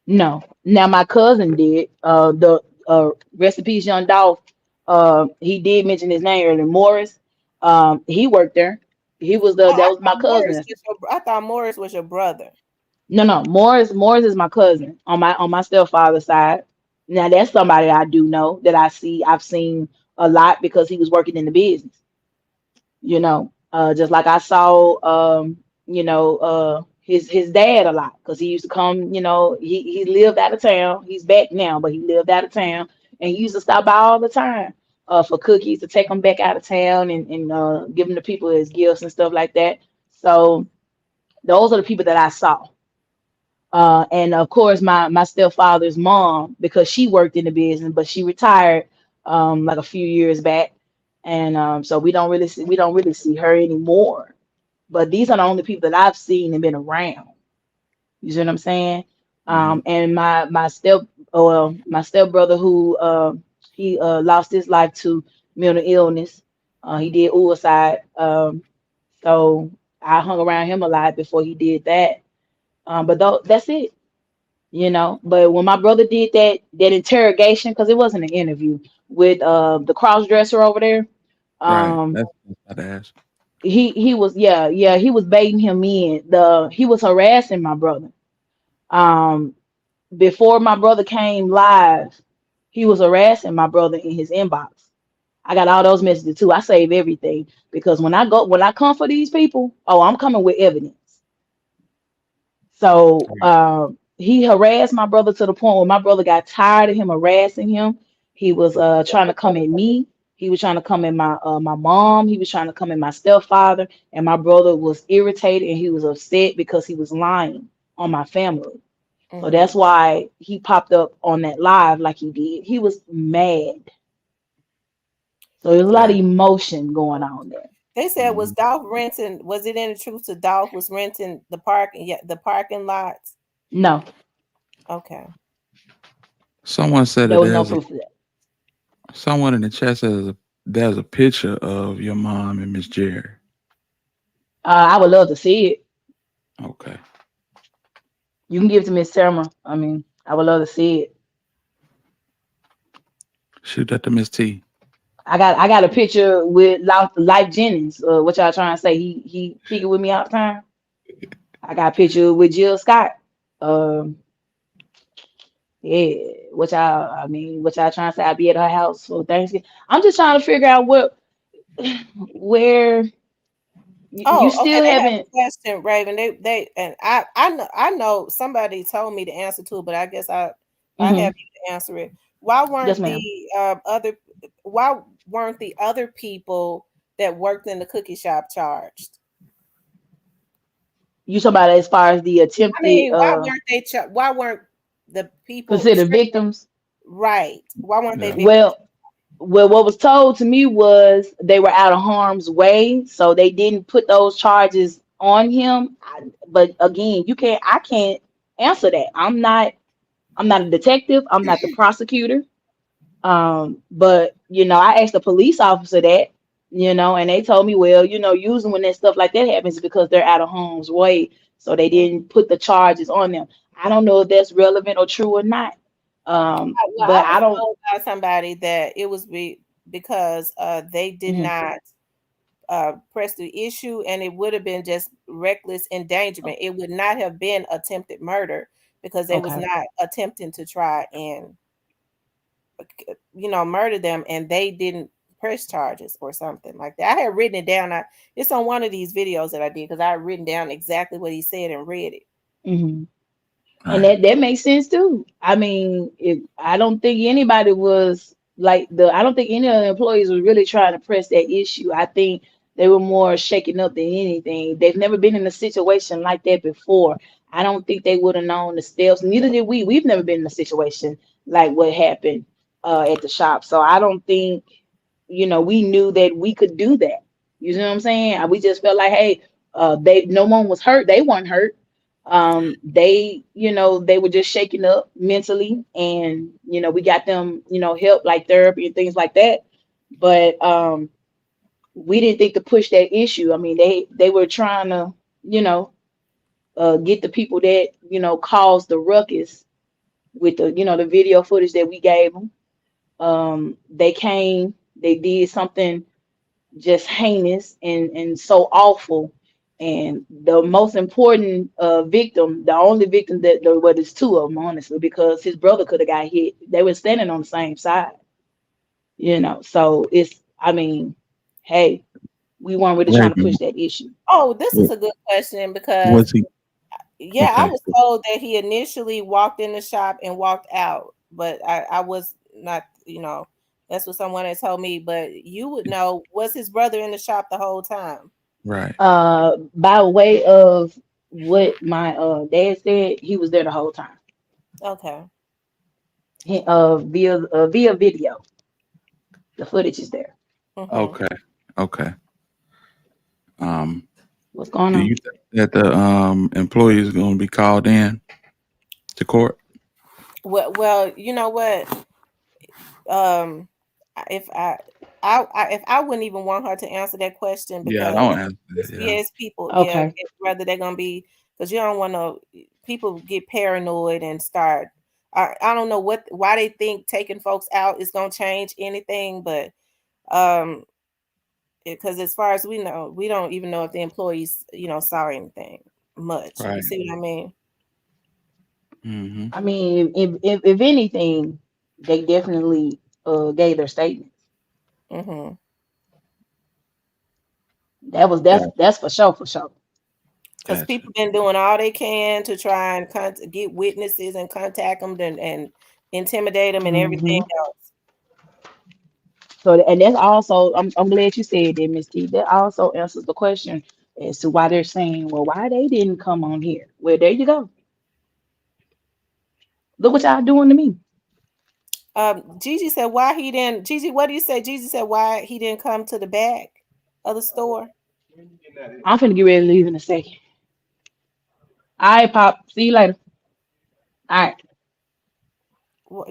no. Now my cousin did. The recipes Young Dolph. He did mention his name earlier. Morris. He worked there. He was Oh, that was my cousin. I thought Morris was your brother. No, no. Morris is my cousin on my stepfather's side. Now that's somebody I do know that I've seen a lot because he was working in the business. Just like I saw his dad a lot because he used to come, he lived out of town. He's back now, but he lived out of town and he used to stop by all the time for cookies to take them back out of town and give them to people as gifts and stuff like that. So those are the people that I saw. And of course my stepfather's mom, because she worked in the business, but she retired like a few years back. And so we don't really see her anymore. But these are the only people that I've seen and been around. You see what I'm saying? Hmm. And my step brother who he lost his life to mental illness. He did suicide. So I hung around him a lot before he did that. But that's it. you know. But when my brother did that interrogation, because it wasn't an interview with the cross dresser over there, Right. um, That's about to ask. he was he was baiting him in. He was harassing my brother. Um, before my brother came live, he was harassing my brother in his inbox. I got all those messages too. I save everything because when I come for these people, oh, I'm coming with evidence. So he harassed my brother to the point where my brother got tired of him harassing him. He was trying to come at me. He was trying to come at my mom. He was trying to come at my stepfather. And my brother was irritated and he was upset because he was lying on my family. So that's why he popped up on that live like he did. He was mad. So there's a lot of emotion going on there. They said was Dolph renting? Was it in the truth that Dolph was renting the parking lots? No, Okay. Someone said there that was no proof of that. someone in the chat says there's a picture of your mom and Miss Jerry. I would love to see it. Okay. You can give it to Miss Selma. I mean, I would love to see it. Shoot that to Miss T. I got a picture with Life Jennings. What y'all trying to say? He kick it with me all the time. I got a picture with Jill Scott. Um, yeah. What y'all trying to say? I be at her house for Thanksgiving. I'm just trying to figure out where you Oh, okay. still They have haven't. a question, Raven. They and I know somebody told me the answer to it, but I guess I Hmm. have you to answer it. Why Yes, weren't the ma'am. other why weren't the other people that worked in the cookie shop charged? You talking about as far as the I attempted mean, why weren't the people considered victims? right? Why weren't they Yeah. victims? Well, what was told to me was they were out of harm's way, so they didn't put those charges on him. But again, I can't answer that. I'm not a detective. I'm not the prosecutor. But I asked the police officer that, and they told me, well, usually when that stuff like that happens is because they're out of harm's way, so they didn't put the charges on them. I don't know if that's relevant or true or not. Well, I But was I don't. told by somebody that it was because they did Mhm. not press the issue, and it would have been just reckless endangerment. It would not have been attempted murder because they was Okay. not attempting to try and murder them, and they didn't press charges or something like that. I had written it down. It's on one of these videos that I did because I had written down exactly what he said and read it. Mhm. And that makes sense too. I mean, I don't think anybody was I don't think any of the employees was really trying to press that issue. I think they were more shaken up than anything. They've never been in a situation like that before. I don't think they would have known the steps. Neither did we. We've never been in a situation like what happened at the shop. So I don't think, we knew that we could do that. You know what I'm saying? We just felt like, hey, no one was hurt. They weren't hurt. They were just shaken up mentally, and we got them, help like therapy and things like that. But we didn't think to push that issue. I mean, they were trying to, get the people that caused the ruckus with the video footage that we gave them. They came, they did something just heinous and so awful. And the most important victim, the only victim there's two of them, honestly, because his brother could have got hit. They were standing on the same side, So I mean, hey, we weren't really trying to Raven. push that issue. Oh, this is a good question because Was he yeah, I okay? was told that he initially walked in the shop and walked out, but I was not, that's what someone had told me. But you would know, was his brother in the shop the whole time? Right. By way of what my dad said, he was there the whole time. Okay. Via video, the footage is there. Mm-hmm. Okay. Okay. Um, What's going do on? you think that the employee is going to be called in to court? Well, you know what? Um, if if I wouldn't even want her to answer that question Yeah, I because don't answer that. it's, Yeah. yeah, it's people. Yeah, Okay. whether they're gonna be because you don't want to. people get paranoid and start. I don't know why they think taking folks out is gonna change anything, but um, because as far as we know, we don't even know if the employees, saw anything much. You Right. see what I mean? Mm-hmm. I mean, if anything, they definitely gave their statements. Mm-hmm. That was Got that's for sure, for sure. Because gotcha. people been doing all they can to try and get witnesses and contact them and intimidate them and everything Hmm. else. So, and that's also, I'm glad you said that, Miss T. That also answers the question as to why they're saying, well, why they didn't come on here. Well, there you go. Look what y'all doing to me. Gigi said why he didn't. Gigi, what do you say? Gigi said why he didn't come to the back of the store. I'm finna get ready to leave in a second. All right, Pop. See you later. All right.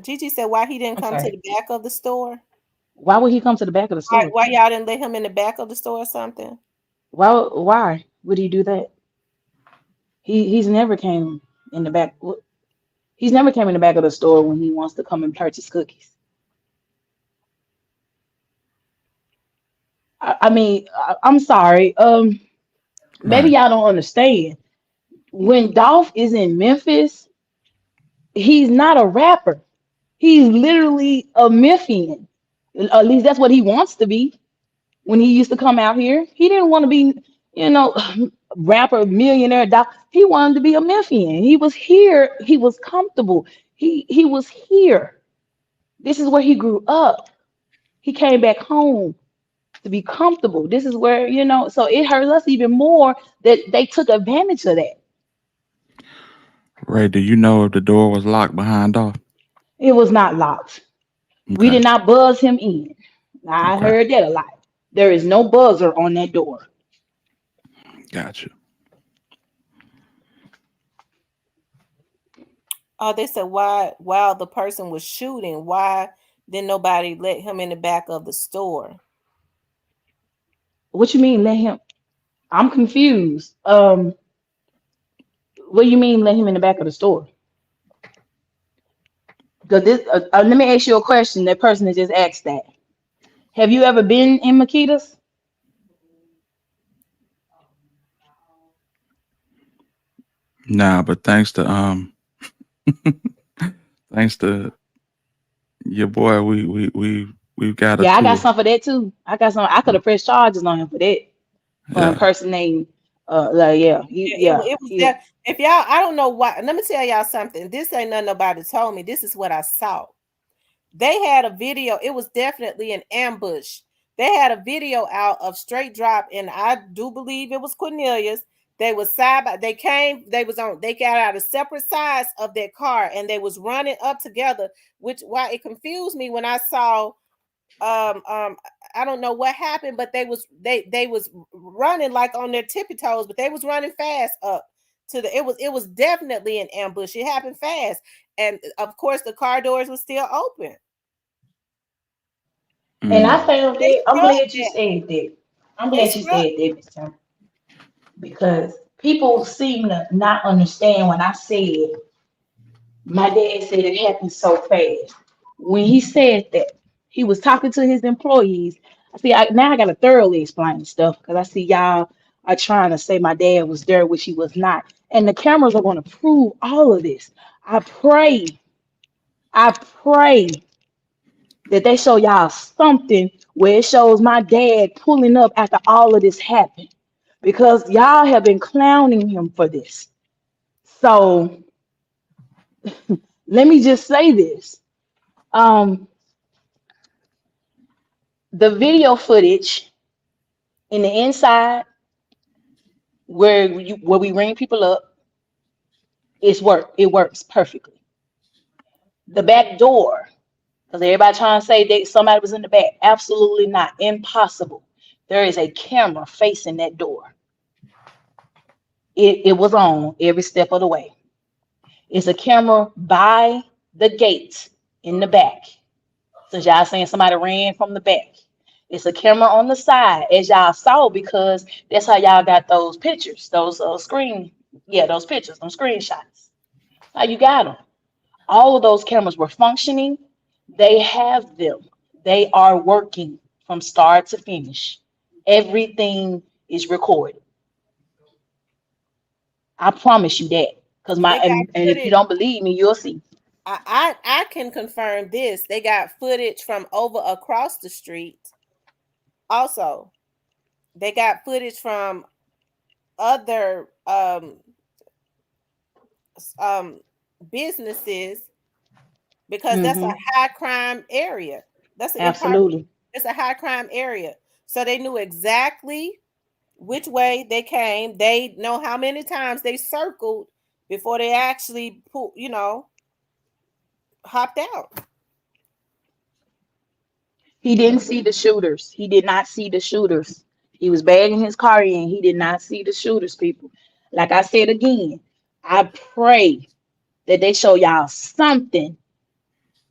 Gigi said why he didn't I'm come to sorry. the back of the store. Why would he come to the back of the Why, store? why y'all didn't let him in the back of the store or something? Why would he do that? He's never came in the back. He's never came in the back of the store when he wants to come and purchase cookies. I mean, I'm sorry. Maybe Right. y'all don't understand. When Dolph is in Memphis, he's not a rapper. He's literally a Memphian. At least that's what he wants to be. When he used to come out here, he didn't want to be, you know, rapper, millionaire. He wanted to be a Memphian. He was here. He was comfortable. He was here. This is where he grew up. He came back home to be comfortable. This is where, so it hurts us even more that they took advantage of that. Ray, do you know if the door was locked behind off? It was not locked. We Okay. did not buzz him in. I Okay. heard that a lot. There is no buzzer on that door. Gotcha. Oh, they said why while the person was shooting, why didn't nobody let him in the back of the store? What you mean let him? I'm confused. What do you mean let him in the back of the store? Because let me ask you a question. That person that just asked that. Have you ever been in Makedas? Nah, but thanks to your boy, we've got a Yeah, I got tour. some for that too. I got some. I could have pressed charges on him for that. For Yeah. impersonating. Like yeah, It was he. that if y'all, I don't know why. Let me tell y'all something. This ain't nothing nobody told me. This is what I saw. They had a video. It was definitely an ambush. They had a video out of straight drop, and I do believe it was Cornelius. They was side by. They came. They was on. They got out of separate sides of their car, and they was running up together. Which why it confused me when I saw um um I don't know what happened, but they was running like on their tippy toes, but they was running fast up to it was definitely an ambush. It happened fast. And of course the car doors were still open. And I Mm. found They it. I'm scrubbed glad you that. said that. I'm They glad you scrubbed. said that, Miss Tim, because people seem to not understand when I said my dad said it happened so fast. When he said that, he was talking to his employees. Now I gotta thoroughly explain stuff because I see y'all are trying to say my dad was there, which he was not. And the cameras are going to prove all of this. I pray, I pray that they show y'all something where it shows my dad pulling up after all of this happened because y'all have been clowning him for this. So let me just say this. Um, the video footage in the inside where we ring people up, it works perfectly. The back door, because everybody trying to say that somebody was in the back. Absolutely not. Impossible. There is a camera facing that door. It was on every step of the way. It's a camera by the gate in the back. Since y'all saying somebody ran from the back. It's a camera on the side, as y'all saw, because that's how y'all got those pictures, those those pictures, those screenshots. How you got them? All of those cameras were functioning. They have them. They are working from start to finish. Everything is recorded. I promise you that. Cause my They got and if you footage. don't believe me, you'll see. I can confirm this. They got footage from over across the street. Also, they got footage from other um businesses because that's a Hmm. high crime area. That's an impoverished. Absolutely. It's a high crime area. So they knew exactly which way they came. They know how many times they circled before they actually hopped out. He didn't see the shooters. He did not see the shooters. He was bagging his car in. He did not see the shooters, people. Like I said again, I pray that they show y'all something.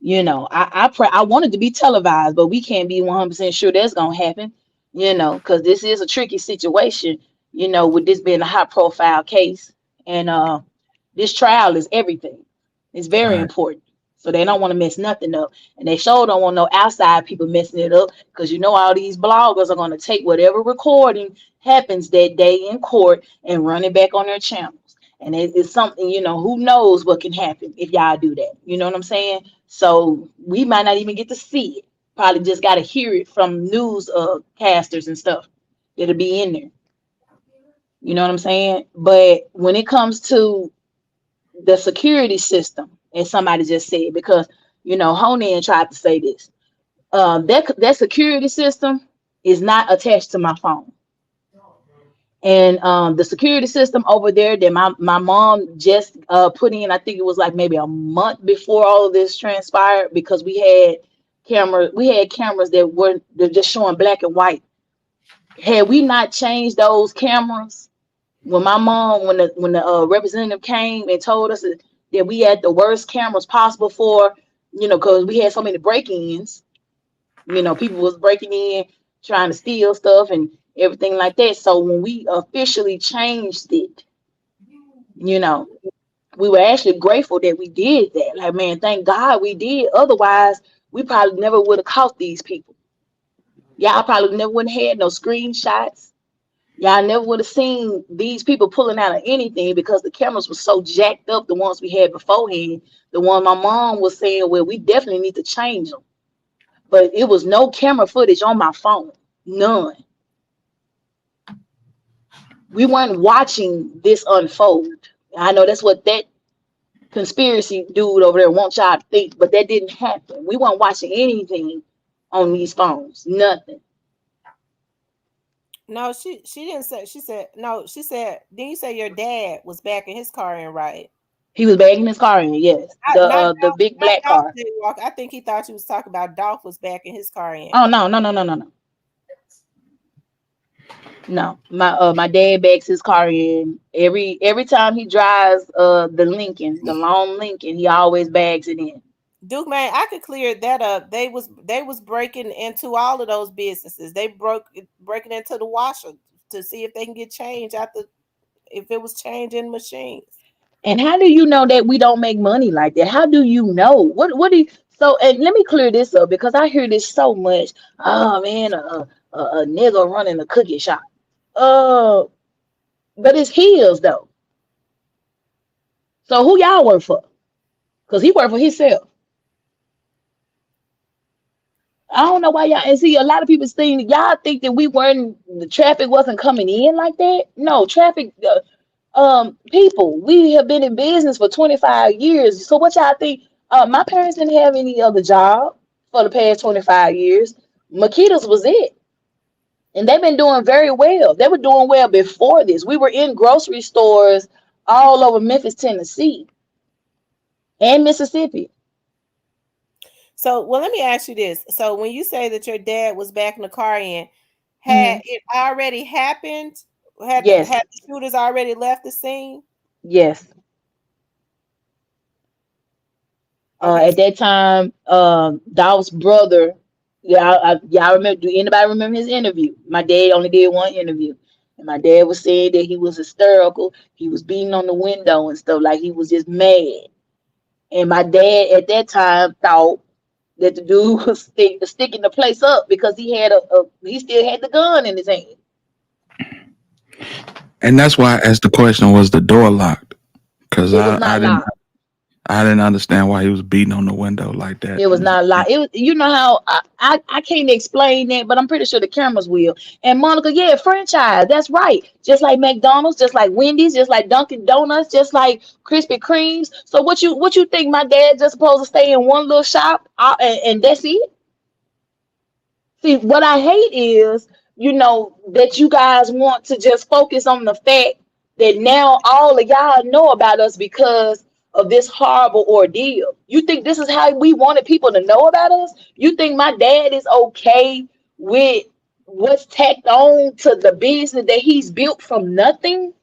I pray. I want it to be televised, but we can't be 100% sure that's gonna happen. Because this is a tricky situation. With this being a high profile case, and this trial is everything. It's very Right. important. So they don't want to mess nothing up, and they sure don't want no outside people messing it up. Because all these bloggers are gonna take whatever recording happens that day in court and run it back on their channels. And it's something, who knows what can happen if y'all do that. You know what I'm saying? So we might not even get to see it. Probably just got to hear it from news casters and stuff that'll be in there. You know what I'm saying? But when it comes to the security system, as somebody just said, because Honan tried to say this, that security system is not attached to my phone. And the security system over there that my mom just put in, I think it was like maybe a month before all of this transpired, because we had cameras that were they're just showing black and white. Had we not changed those cameras, when the representative came and told us that we had the worst cameras possible for, because we had so many break-ins, people was breaking in, trying to steal stuff and everything like that. So when we officially changed it, you know, we were actually grateful that we did that. Like, man, thank God we did. Otherwise, we probably never would have caught these people. Y'all probably never would have had no screenshots. Y'all never would have seen these people pulling out of anything because the cameras were so jacked up, the ones we had beforehand. The one my mom was saying, well, we definitely need to change them. But it was no camera footage on my phone. None. We weren't watching this unfold. I know that's what that conspiracy dude over there wants y'all to think, but that didn't happen. We weren't watching anything on these phones. Nothing. No, she didn't say. She said no. She said. Didn't you say your dad was backing his car in, right? He was bagging his car in, yes. Not not The Dolph, big not black Dolph car. didn't walk. I think he thought you was talking about Dolph was backing his car in. Oh no, no, no, no, no, no. No. My dad bags his car in every time he drives the Lincoln, the long Lincoln, he always bags it in. Duke, man, I could clear that up. They was breaking into all of those businesses. They breaking into the washer to see if they can get change after if it was change in machines. And how do you know that we don't make money like that? How do you know? What do you, so and let me clear this up because I hear this so much. Oh man, a nigga running a cookie shop. Uh, but it's his though. So who y'all work for? Because he worked for himself. I don't know why y'all and see a lot of people think y'all think that we weren't the traffic wasn't coming in like that. No, traffic people, we have been in business for 25 years. So what y'all think? My parents didn't have any other job for the past 25 years. Makedas was it. And they've been doing very well. They were doing well before this. We were in grocery stores all over Memphis, Tennessee, and Mississippi. So, well, let me ask you this. So, when you say that your dad was backing the car in, had Hmm. it already happened? Had the Yes, had the shooters already left the scene? yes. Okay. At that time, Dolph's brother, y'all remember? Do anybody remember his interview? My dad only did one interview, and my dad was saying that he was hysterical. He was beating on the window and stuff like he was just mad. And my dad at that time thought that the dude was sticking the place up because he still had the gun in his hand. And that's why I asked the question: was the door locked? Because It was I not didn't locked. I didn't understand why he was beating on the window like that. It was not locked. It was, you know how I can't explain that, but I'm pretty sure the cameras will. And Monica, yeah, franchise. That's right. Just like McDonald's, just like Wendy's, just like Dunkin' Donuts, just like Krispy Kremes. So what you think? My dad just supposed to stay in one little shop and that's it? See, what I hate is, that you guys want to just focus on the fact that now all of y'all know about us because of this horrible ordeal. You think this is how we wanted people to know about us? You think my dad is okay with what's tacked on to the business that he's built from nothing?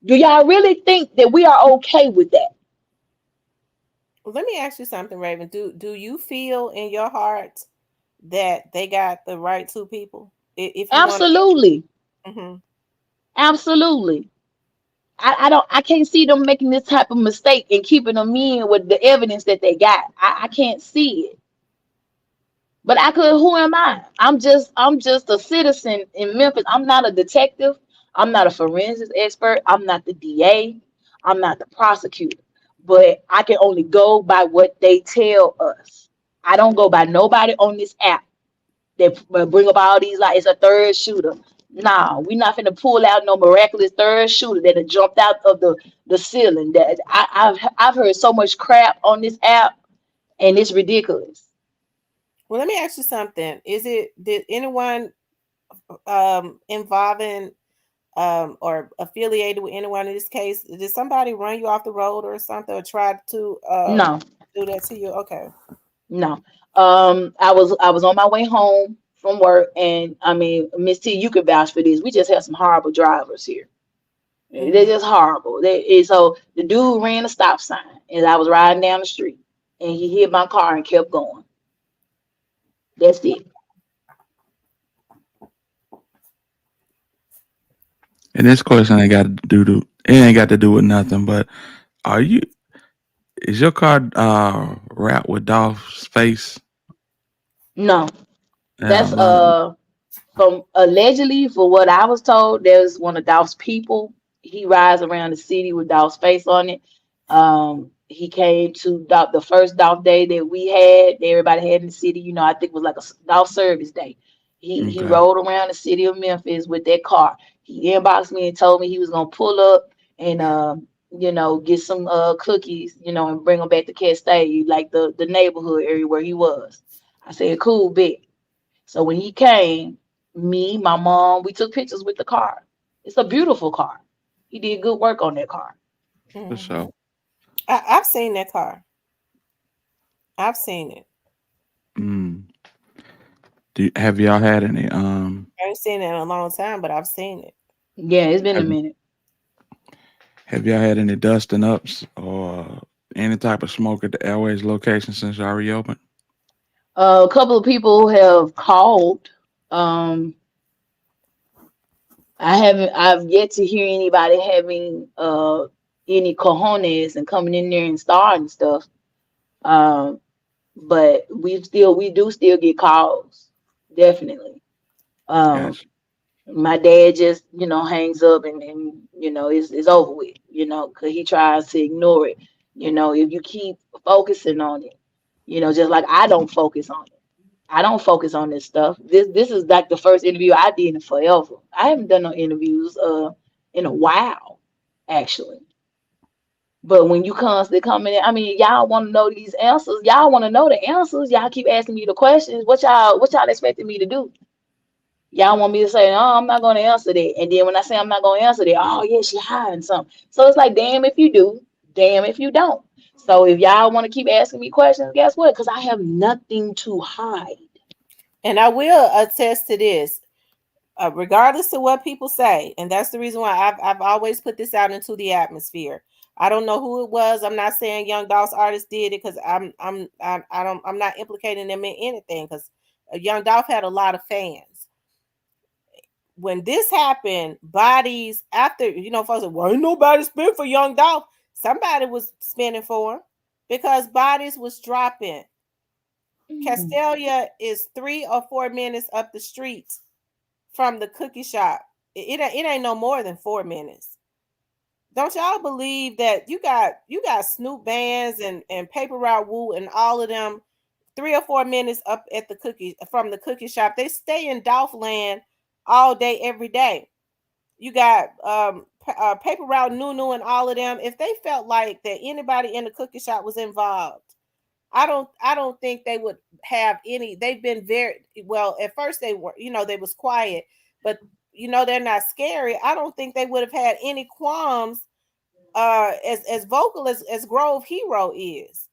Do y'all really think that we are okay with that? Let me ask you something, Raven. Do you feel in your heart that they got the right two people? If you want Absolutely. to, Absolutely. I can't see them making this type of mistake and keeping them in with the evidence that they got. I can't see it. But I could, who am I? I'm just a citizen in Memphis. I'm not a detective. I'm not a forensics expert. I'm not the DA. I'm not the prosecutor. But I can only go by what they tell us. I don't go by nobody on this app. They bring up all these like it's a third shooter. Nah, we not finna pull out no miraculous third shooter that had jumped out of the ceiling. That I've heard so much crap on this app, and it's ridiculous. well, let me ask you something. Did anyone involving or affiliated with anyone in this case? Did somebody run you off the road or something, or try to No, do that to you? Okay. no. I was on my way home from work, and I mean, Miss T, you can vouch for this. We just have some horrible drivers here. They're just horrible. So the dude ran a stop sign, and I was riding down the street, and he hit my car and kept going. That's it. And this question ain't got it ain't got to do with nothing. But are you is your car wrapped with Dolph's face? No, Yeah, that's a lot of from allegedly, for what I was told, there's one of Dolph's people. He rides around the city with Dolph's face on it. He came to the first Dolph day that we had, that everybody had in the city. I think it was like a Dolph service day. He okay. rode around the city of Memphis with that car. He inboxed me and told me he was gonna pull up and get some cookies, and bring them back to Castaic, like the neighborhood area where he was. I said, cool, bit. So when he came, me, my mom, we took pictures with the car. It's a beautiful car. He did good work on that car. For Mm-hmm. sure. I've seen that car. I've seen it. Mm. Have y'all had any I ain't seen it in a long time, but I've seen it. Yeah, it's been a have, minute. have y'all had any dusting ups or any type of smoke at the Airways location since y'all reopened? A couple of people have called. Um, I've yet to hear anybody having any cojones and coming in there and starting stuff. Um, but we do still get calls, definitely. Um, Gotcha. my dad just hangs up and it's over with, because he tries to ignore it. If you keep focusing on it, just like I don't focus on it. I don't focus on this stuff. This is like the first interview I did in forever. I haven't done no interviews in a while, actually. But when you constantly come in, I mean, y'all want to know these answers. Y'all want to know the answers. Y'all keep asking me the questions. What y'all expecting me to do? Y'all want me to say, "Oh, I'm not going to answer that," and then when I say I'm not going to answer that, "Oh yeah, she hiding something." So it's like, damn if you do, damn if you don't. So if y'all want to keep asking me questions, guess what? Because I have nothing to hide. And I will attest to this, regardless of what people say, and that's the reason why I've always put this out into the atmosphere. I don't know who it was. I'm not saying Young Dolph's artist did it, because I'm not implicating them in anything, because Young Dolph had a lot of fans. When this happened, bodies after folks said, "Well, ain't nobody spent for Young Dolph." Somebody was spinning for him because bodies was dropping. Castelia is 3 or 4 minutes up the street from the cookie shop. It ain't no more than 4 minutes. Don't y'all believe that you got Snoop Bands and Paper Route Woo and all of them 3 or 4 minutes up at the cookie from the cookie shop. They stay in Dolphland all day every day. You got Paper Route Nunu and all of them. If they felt like that anybody in the cookie shop was involved, I don't think they would have any. They've been very well. At first they were, they was quiet, but they're not scary. I don't think they would have had any qualms as vocal as Grove Hero is.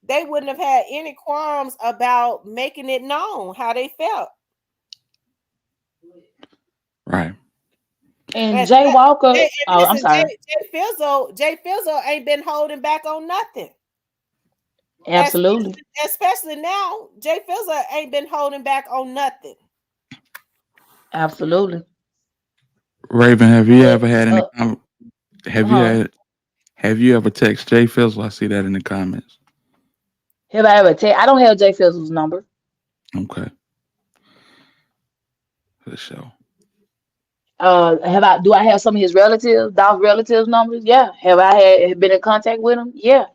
They wouldn't have had any qualms about making it known how they felt. Right. And Jay Walker, oh, I'm Listen, sorry. Jay Fizzle ain't been holding back on nothing. Absolutely. Especially now, Jay Fizzle ain't been holding back on nothing. Absolutely. Raven, have you But ever had any? Have you huh? had? Have you ever text Jay Fizzle? I see that in the comments. Have I ever I don't have Jay Fizzle's number. Okay, for sure. Have I? Do I have some of his relatives, Dolph relatives' numbers? Yeah. Have I been in contact with him? Yeah.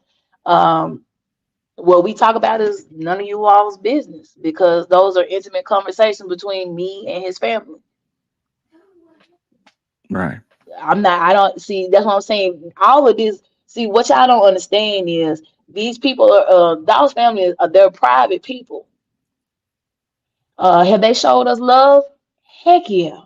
Um, what we talk about is none of you all's business because those are intimate conversations between me and his family. Right. I'm not. I don't see. That's what I'm saying. All of this. See, what y'all don't understand is these people are Dolph's family. They're private people. Have they showed us love? Heck yeah.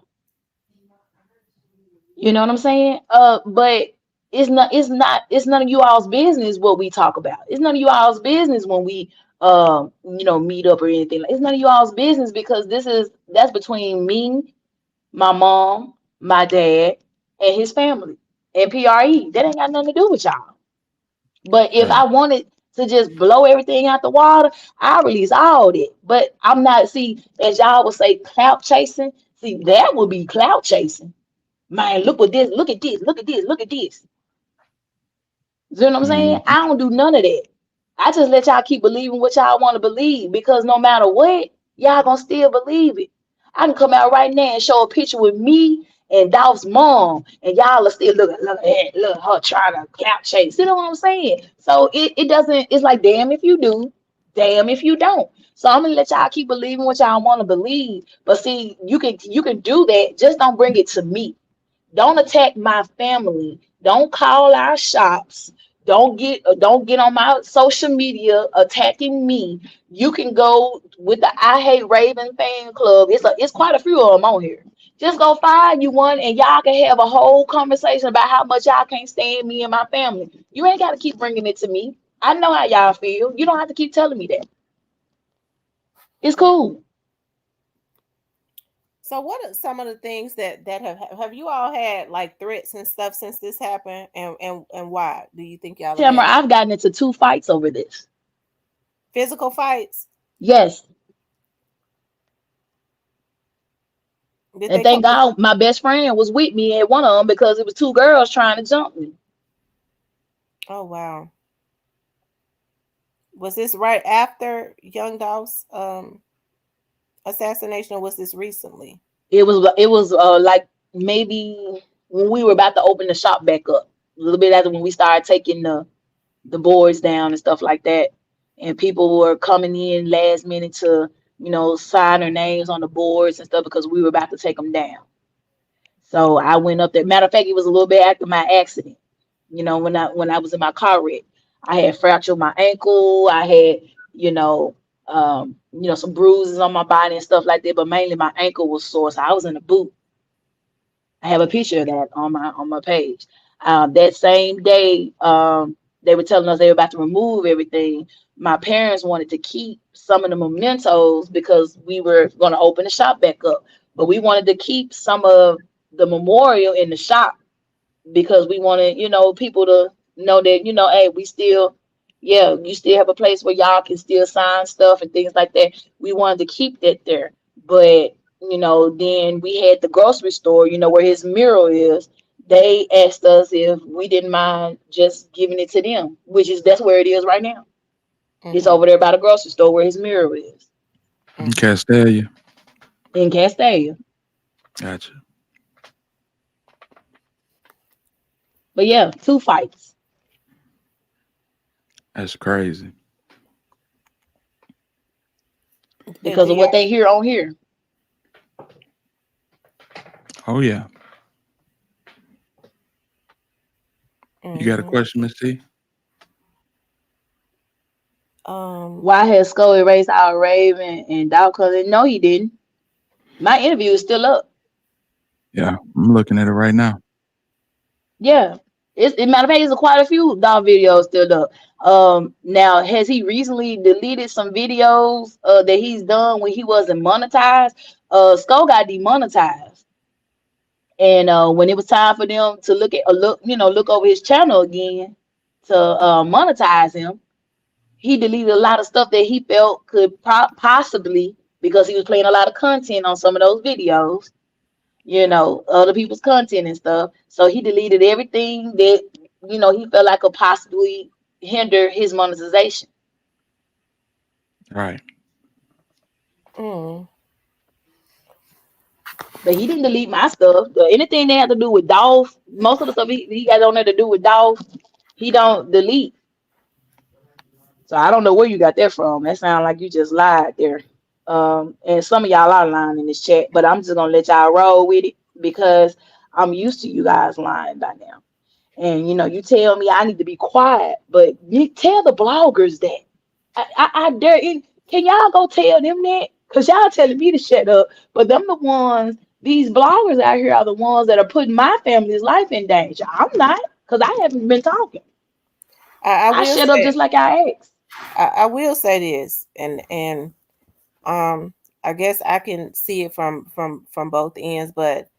You know what I'm saying? But it's none of you all's business what we talk about. It's none of you all's business when we meet up or anything. It's none of you all's business because that's between me, my mom, my dad, and his family. And PRE. That ain't got nothing to do with y'all. But if I Right. wanted to just blow everything out the water, I release all that. But I'm not, see, as y'all would say, clout chasing. See, that would be clout chasing. Man, look what this, look at this, look at this, look at this. You know what I'm saying? Mm-hmm. I don't do none of that. I just let y'all keep believing what y'all want to believe because no matter what, y'all gonna still believe it. I can come out right now and show a picture with me and Dolph's mom, and y'all are still look her trying to clout chase. You know what I'm saying? So it doesn't. It's like damn if you do, damn if you don't. So I'm gonna let y'all keep believing what y'all want to believe. But see, you can do that. Just don't bring it to me. Don't attack my family. Don't call our shops. Don't get on my social media attacking me. You can go with the I Hate Raven fan club. It's quite a few of them on here. Just go find you one and y'all can have a whole conversation about how much y'all can't stand me and my family. You ain't got to keep bringing it to me. I know how y'all feel. You don't have to keep telling me that. It's cool. So what are some of the things that have you all had like threats and stuff since this happened, and why do you think y'all have Tamara, had it? I've gotten into 2 fights over this. Physical fights? Yes. Did And they come thank to? God my best friend was with me at one of them because it was 2 girls trying to jump me. Oh wow. Was this right after Young Dolph's assassination, or was this recently? It was like maybe when we were about to open the shop back up, a little bit after when we started taking the boards down and stuff like that, and people were coming in last minute to sign their names on the boards and stuff because we were about to take them down. So I went up there. Matter of fact, it was a little bit after my accident. When I was in my car wreck, I had fractured my ankle. I had you know some bruises on my body and stuff like that. But mainly my ankle was sore, so I was in a boot. I have a picture of that on my page. That same day, they were telling us they were about to remove everything. My parents wanted to keep some of the mementos because we were going to open the shop back up, but we wanted to keep some of the memorial in the shop because we wanted, people to know that, hey, we still, yeah, you still have a place where y'all can still sign stuff and things like that. We wanted to keep that there. But, then we had the grocery store, where his mural is. they asked us if we didn't mind just giving it to them, which is that's where it is right now. It's over there by the grocery store where his mirror is Castelia. in Castalia. Gotcha. But yeah, two fights That's crazy. because Do of what y'all? they hear on here. Oh yeah. You got a Mm-hmm. question, Miss T? Um. Why has Skull erased our Raven and Dog Color? No, he didn't. My interview is still up. Yeah, I'm looking at it right now. Yeah. Matter of fact, there's quite a few dog videos still up. Now has he recently deleted some videos that he's done when he wasn't monetized? Skull got demonetized. And when it was time for them to look over his channel again to monetize him, he deleted a lot of stuff that he felt could possibly, because he was playing a lot of content on some of those videos, other people's content and stuff. So he deleted everything that he felt like could possibly hinder his monetization. Right. Mm. But he didn't delete my stuff. Anything that had to do with Dolph, most of the stuff he got on there to do with Dolph, he don't delete. So I don't know where you got that from. That sounds like you just lied there. And some of y'all are lying in this chat, but I'm just gonna let y'all roll with it because I'm used to you guys lying by now. And you tell me I need to be quiet, but you tell the bloggers that. I dare you. Can y'all go tell them that? Cause y'all telling me to shut up, but them the ones. These bloggers out here are the ones that are putting my family's life in danger. I'm not, cause I haven't been talking. I I will shut up say. just like I asked. I will say this, and I guess I can see it from both ends, but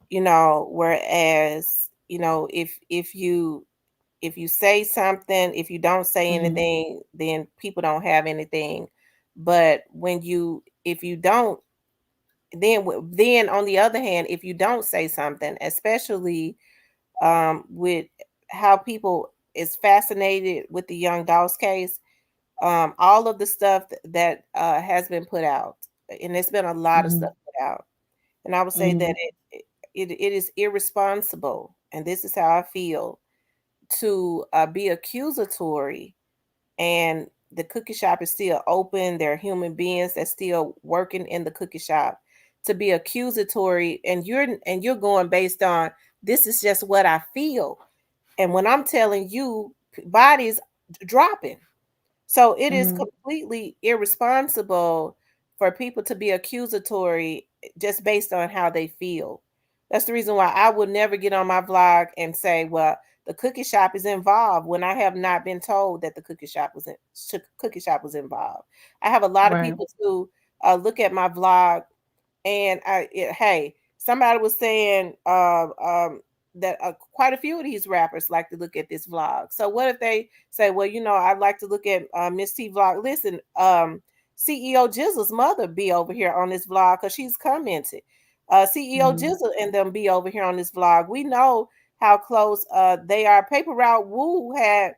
whereas if you say something, if you don't say Mhm. anything, then people don't have anything. But when you if you don't, then on the other hand, if you don't say something, especially with how people is fascinated with the Young Doss case, all of the stuff that has been put out, and there's been a lot of stuff Mhm. put out, and I would say that Mhm. it is irresponsible, and this is how I feel, to be accusatory, and the cookie shop is still open. There are human beings that's still working in the cookie shop. To be accusatory, and you're going based on, this is just what I feel, and when I'm telling you, bodies dropping. So it is Mhm. completely irresponsible for people to be accusatory just based on how they feel. That's the reason why I would never get on my vlog and say, well, the cookie shop is involved, when I have not been told that the cookie shop was involved. I have a lot of Right. people who look at my vlog, and hey, somebody was saying that quite a few of these rappers like to look at this vlog. So what if they say, well, I'd like to look at Miss T vlog. Listen, CEO Jizzle's mother be over here on this vlog because she's commented. CEO Mhm. Jizzle and them be over here on this vlog. We know how close they are. Paper Route Woo had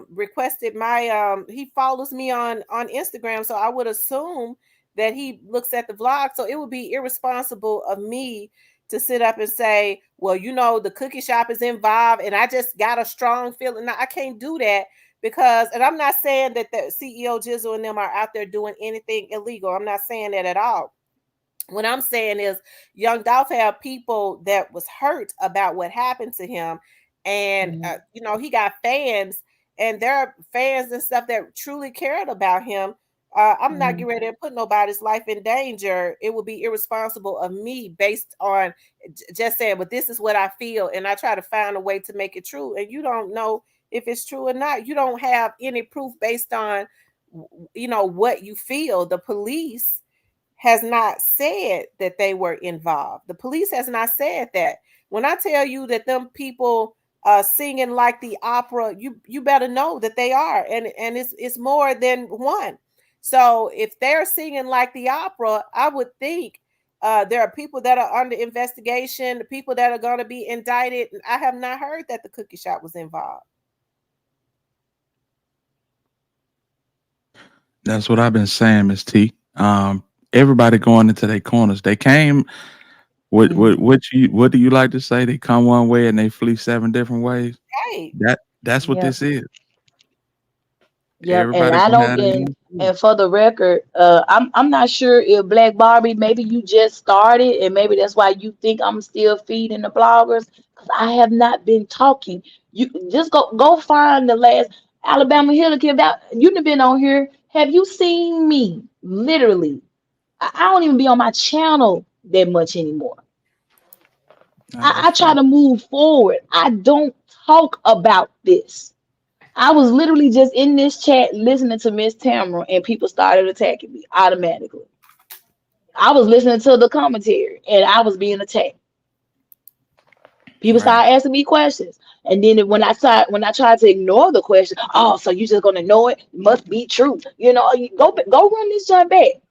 requested my he follows me on Instagram, so I would assume that he looks at the vlog. So it would be irresponsible of me to sit up and say, well, the cookie shop is involved, and I just got a strong feeling. Now, I can't do that, because, and I'm not saying that the CEO Jizzle and them are out there doing anything illegal. I'm not saying that at all. What I'm saying is, Young Dolph had people that was hurt about what happened to him, and Mhm. he got fans, and there are fans and stuff that truly cared about him. I'm not Mhm. getting ready to put nobody's life in danger. It would be irresponsible of me based on just saying, but this is what I feel, and I try to find a way to make it true. And you don't know if it's true or not. You don't have any proof based on what you feel. The police has not said that they were involved. The police has not said that. When I tell you that them people singing like the opera, you better know that they are, and it's more than one. So if they're singing like the opera, I would think There are people that are under investigation, people that are going to be indicted. I have not heard that the cookie shop was involved. That's what I've been saying, Miss T. Everybody going into their corners. They came. What do you like to say? They come one way and they flee seven different ways. Right. That's what Yep. this is. Yep, and Everybody I gonna don't. have their own story. And for the record, I'm not sure if Black Barbie, maybe you just started, and maybe that's why you think I'm still feeding the bloggers. Because I have not been talking. You just go find the last Alabama Hill kid. That you've been on here. Have you seen me? Literally, I don't even be on my channel that much anymore. I That's try fact. to move forward. I don't talk about this. I was literally just in this chat listening to Miss Tamara, and people started attacking me automatically. I was listening to the commentary, and I was being attacked. People Right. started asking me questions, and then when I tried to ignore the question, oh, so you just gonna know it? Must be true. You go run this jump back.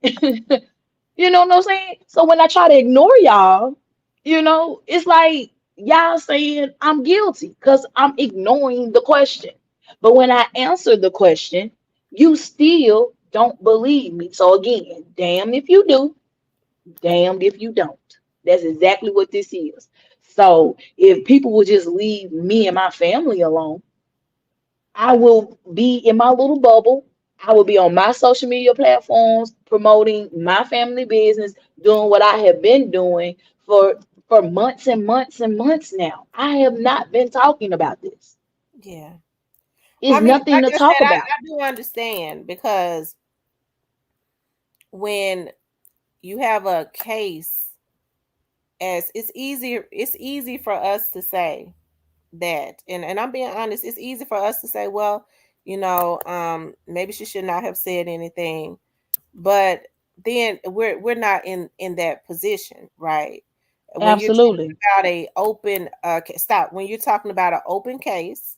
You know what I'm saying? So when I try to ignore y'all, it's like y'all saying I'm guilty because I'm ignoring the question. But when I answer the question, you still don't believe me. So again, damn if you do, damned if you don't. That's exactly what this is. So if people will just leave me and my family alone, I will be in my little bubble. I will be on my social media platforms promoting my family business, doing what I have been doing for months and months and months now. I have not been talking about this. Yeah. It's I mean, nothing like to I talk said, I, about. I do understand because when you have a case, as it's easy for us to say that, and I'm being honest, it's easy for us to say, well, maybe she should not have said anything, but then we're not in that position, right? When you're talking Absolutely. about a open stop, when you're talking about an open case,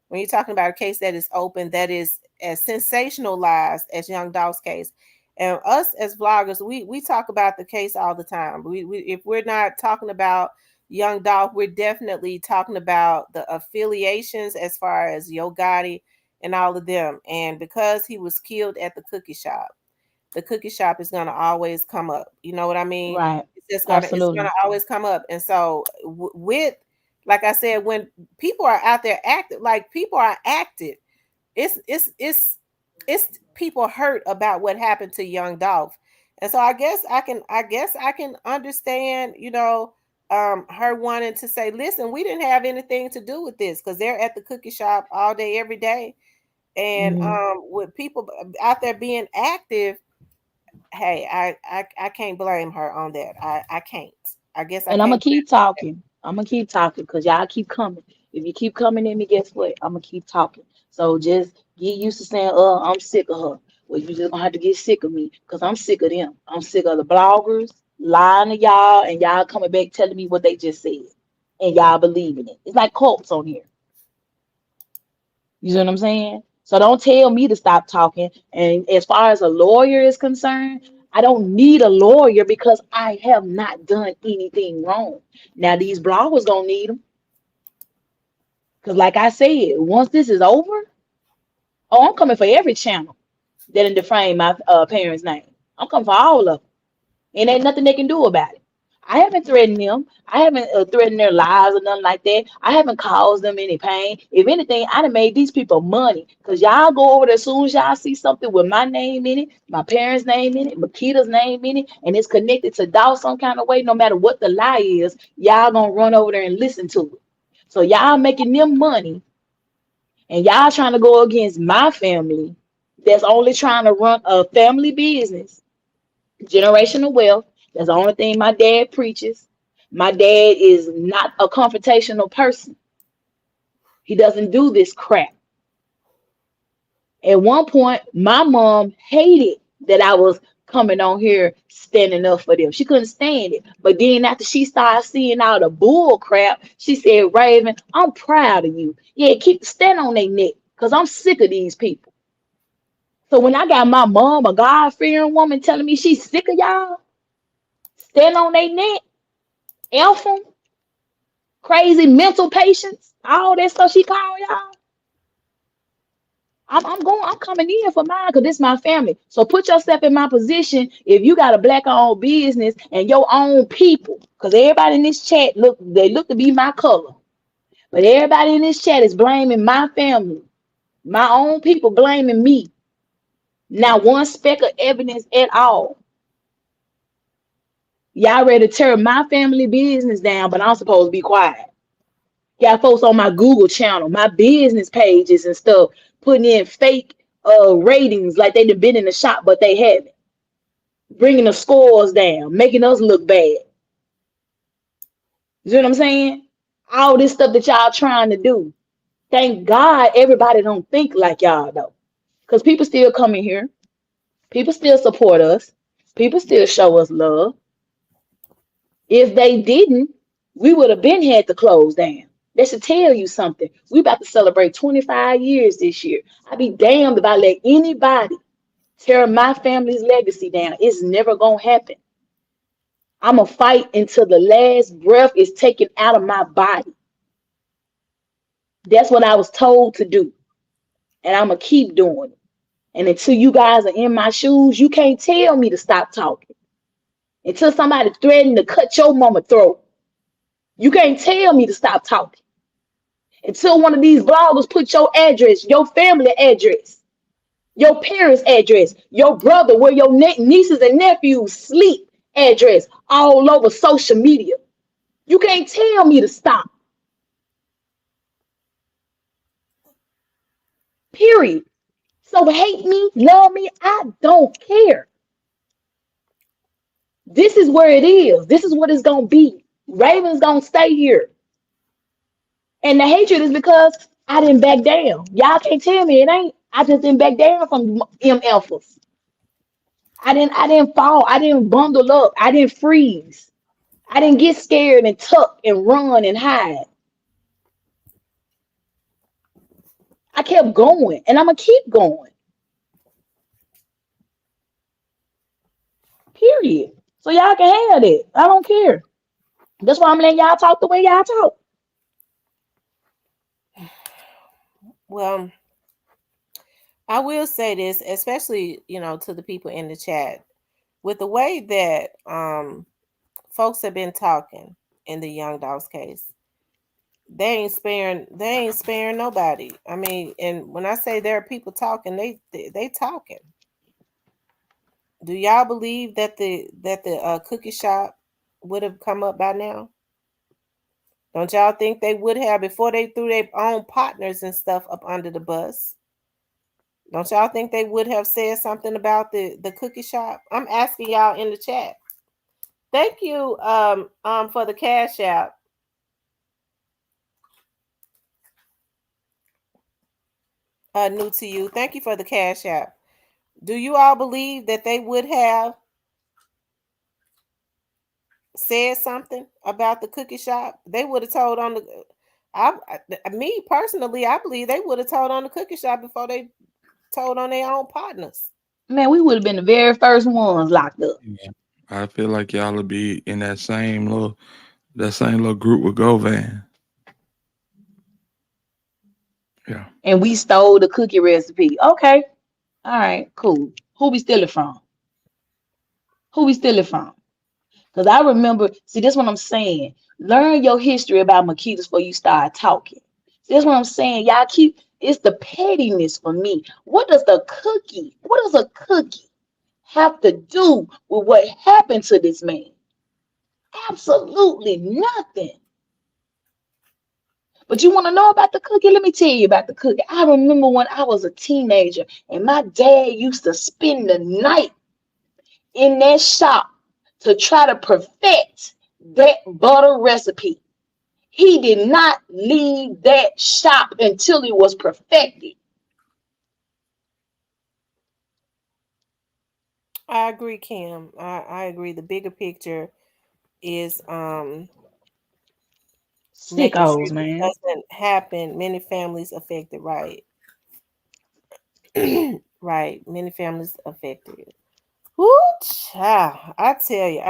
when you're talking about a case that is open, that is as sensationalized as Young Dolph's case, and us as vloggers, we talk about the case all the time. We if we're not talking about Young Dolph, we're definitely talking about the affiliations as far as Yo Gotti and all of them. And because he was killed at the cookie shop is gonna always come up. You know what I mean? Right. It's gonna Absolutely. always come up. And so with, like I said, when people are out there active, like people are active, it's people hurt about what happened to Young Dolph. And so I guess I can understand, her wanting to say, listen, we didn't have anything to do with this, because they're at the cookie shop all day, every day. And Mhm. with people out there being active, hey, I can't blame her on that. I can't. I guess I And I'm gonna can't keep blame talking. I'm gonna keep talking because y'all keep coming. If you keep coming at me, guess what? I'm gonna keep talking. So just get used to saying, I'm sick of her. Well, you just gonna have to get sick of me because I'm sick of them. I'm sick of the bloggers lying to y'all and y'all coming back telling me what they just said. And y'all believing it. It's like cults on here. You know what I'm saying? So don't tell me to stop talking. And as far as a lawyer is concerned, I don't need a lawyer because I have not done anything wrong. Now these bloggers gonna need them because, like I said, once this is over, oh, I'm coming for every channel that done defame my parents' name. I'm coming for all of them. And ain't nothing they can do about it. I haven't threatened them. I haven't threatened their lives or nothing like that. I haven't caused them any pain. If anything, I done made these people money. Because y'all go over there as soon as y'all see something with my name in it, my parents' name in it, Makeda's name in it, and it's connected to Dow some kind of way, no matter what the lie is, y'all gonna run over there and listen to it. So y'all making them money, and y'all trying to go against my family that's only trying to run a family business, generational wealth. That's the only thing my dad preaches. My dad is not a confrontational person. He doesn't do this crap. At one point, my mom hated that I was coming on here standing up for them. She couldn't stand it. But then after she started seeing all the bull crap, she said, Raven, I'm proud of you. Yeah, keep stand on their neck because I'm sick of these people. So when I got my mom, a God-fearing woman, telling me she's sick of y'all, stand on their neck, F them, crazy mental patients, all that stuff she called y'all. I'm coming in for mine because this my family. So put yourself in my position if you got a black owned business and your own people, because everybody in this chat they look to be my color. But everybody in this chat is blaming my family. My own people blaming me. Not one speck of evidence at all. Y'all ready to tear my family business down, but I'm supposed to be quiet. Got folks on my Google channel, my business pages and stuff, putting in fake ratings like they've been in the shop, but they haven't. Bringing the scores down, making us look bad. You know what I'm saying? All this stuff that y'all trying to do. Thank God everybody don't think like y'all though. Because people still come in here. People still support us. People still show us love. If they didn't, we would have been had to close down. That should tell you something. We about to celebrate 25 years this year. I'd be damned if I let anybody tear my family's legacy down. It's never gonna happen. I'm gonna fight until the last breath is taken out of my body. That's what I was told to do, and I'm gonna keep doing it. And until you guys are in my shoes, you can't tell me to stop talking. Until somebody threatened to cut your mama throat, you can't tell me to stop talking. Until one of these bloggers put your address, your family address, your parents' address, your brother, where your nieces and nephews sleep address all over social media. You can't tell me to stop. Period. So hate me, love me, I don't care. This is where it is. This is what it's gonna be. Raven's gonna stay here. And the hatred is because I didn't back down. Y'all can't tell me it ain't. I just didn't back down from MFers. I didn't fall. I didn't bundle up. I didn't freeze. I didn't get scared and tuck and run and hide. I kept going and I'm gonna keep going. Period. So y'all can have it. I don't care. That's why I'm letting y'all talk the way y'all talk. Well, I will say this, especially, to the people in the chat, with the way that folks have been talking in the Young Dogs case. They ain't sparing nobody. I mean, and when I say there are people talking, they talking. Do y'all believe that the cookie shop would have come up by now? Don't y'all think they would have before they threw their own partners and stuff up under the bus? Don't y'all think they would have said something about the cookie shop? I'm asking y'all in the chat. Thank you for the cash app. New to you. Thank you for the cash app. Do you all believe that they would have said something about the cookie shop? They would have told on the. Me personally, I believe they would have told on the cookie shop before they told on their own partners. Man, we would have been the very first ones locked up. Yeah. I feel like y'all will be in that same little group with Govan. Yeah. And we stole the cookie recipe. Okay. All right, cool. Who we steal it from? Who we steal it from? Because I remember, see, this is what I'm saying. Learn your history about Makedas before you start talking. See, this is what I'm saying. Y'all it's the pettiness for me. What does a cookie have to do with what happened to this man? Absolutely nothing. But you want to know about the cookie? Let me tell you about the cookie. I remember when I was a teenager and my dad used to spend the night in that shop to try to perfect that butter recipe. He did not leave that shop until it was perfected. I agree, Kim. I agree. The bigger picture is making sure Sickos, this man. doesn't happen. Many families affected, right? Right. Many families affected. Whoo, child. I tell you,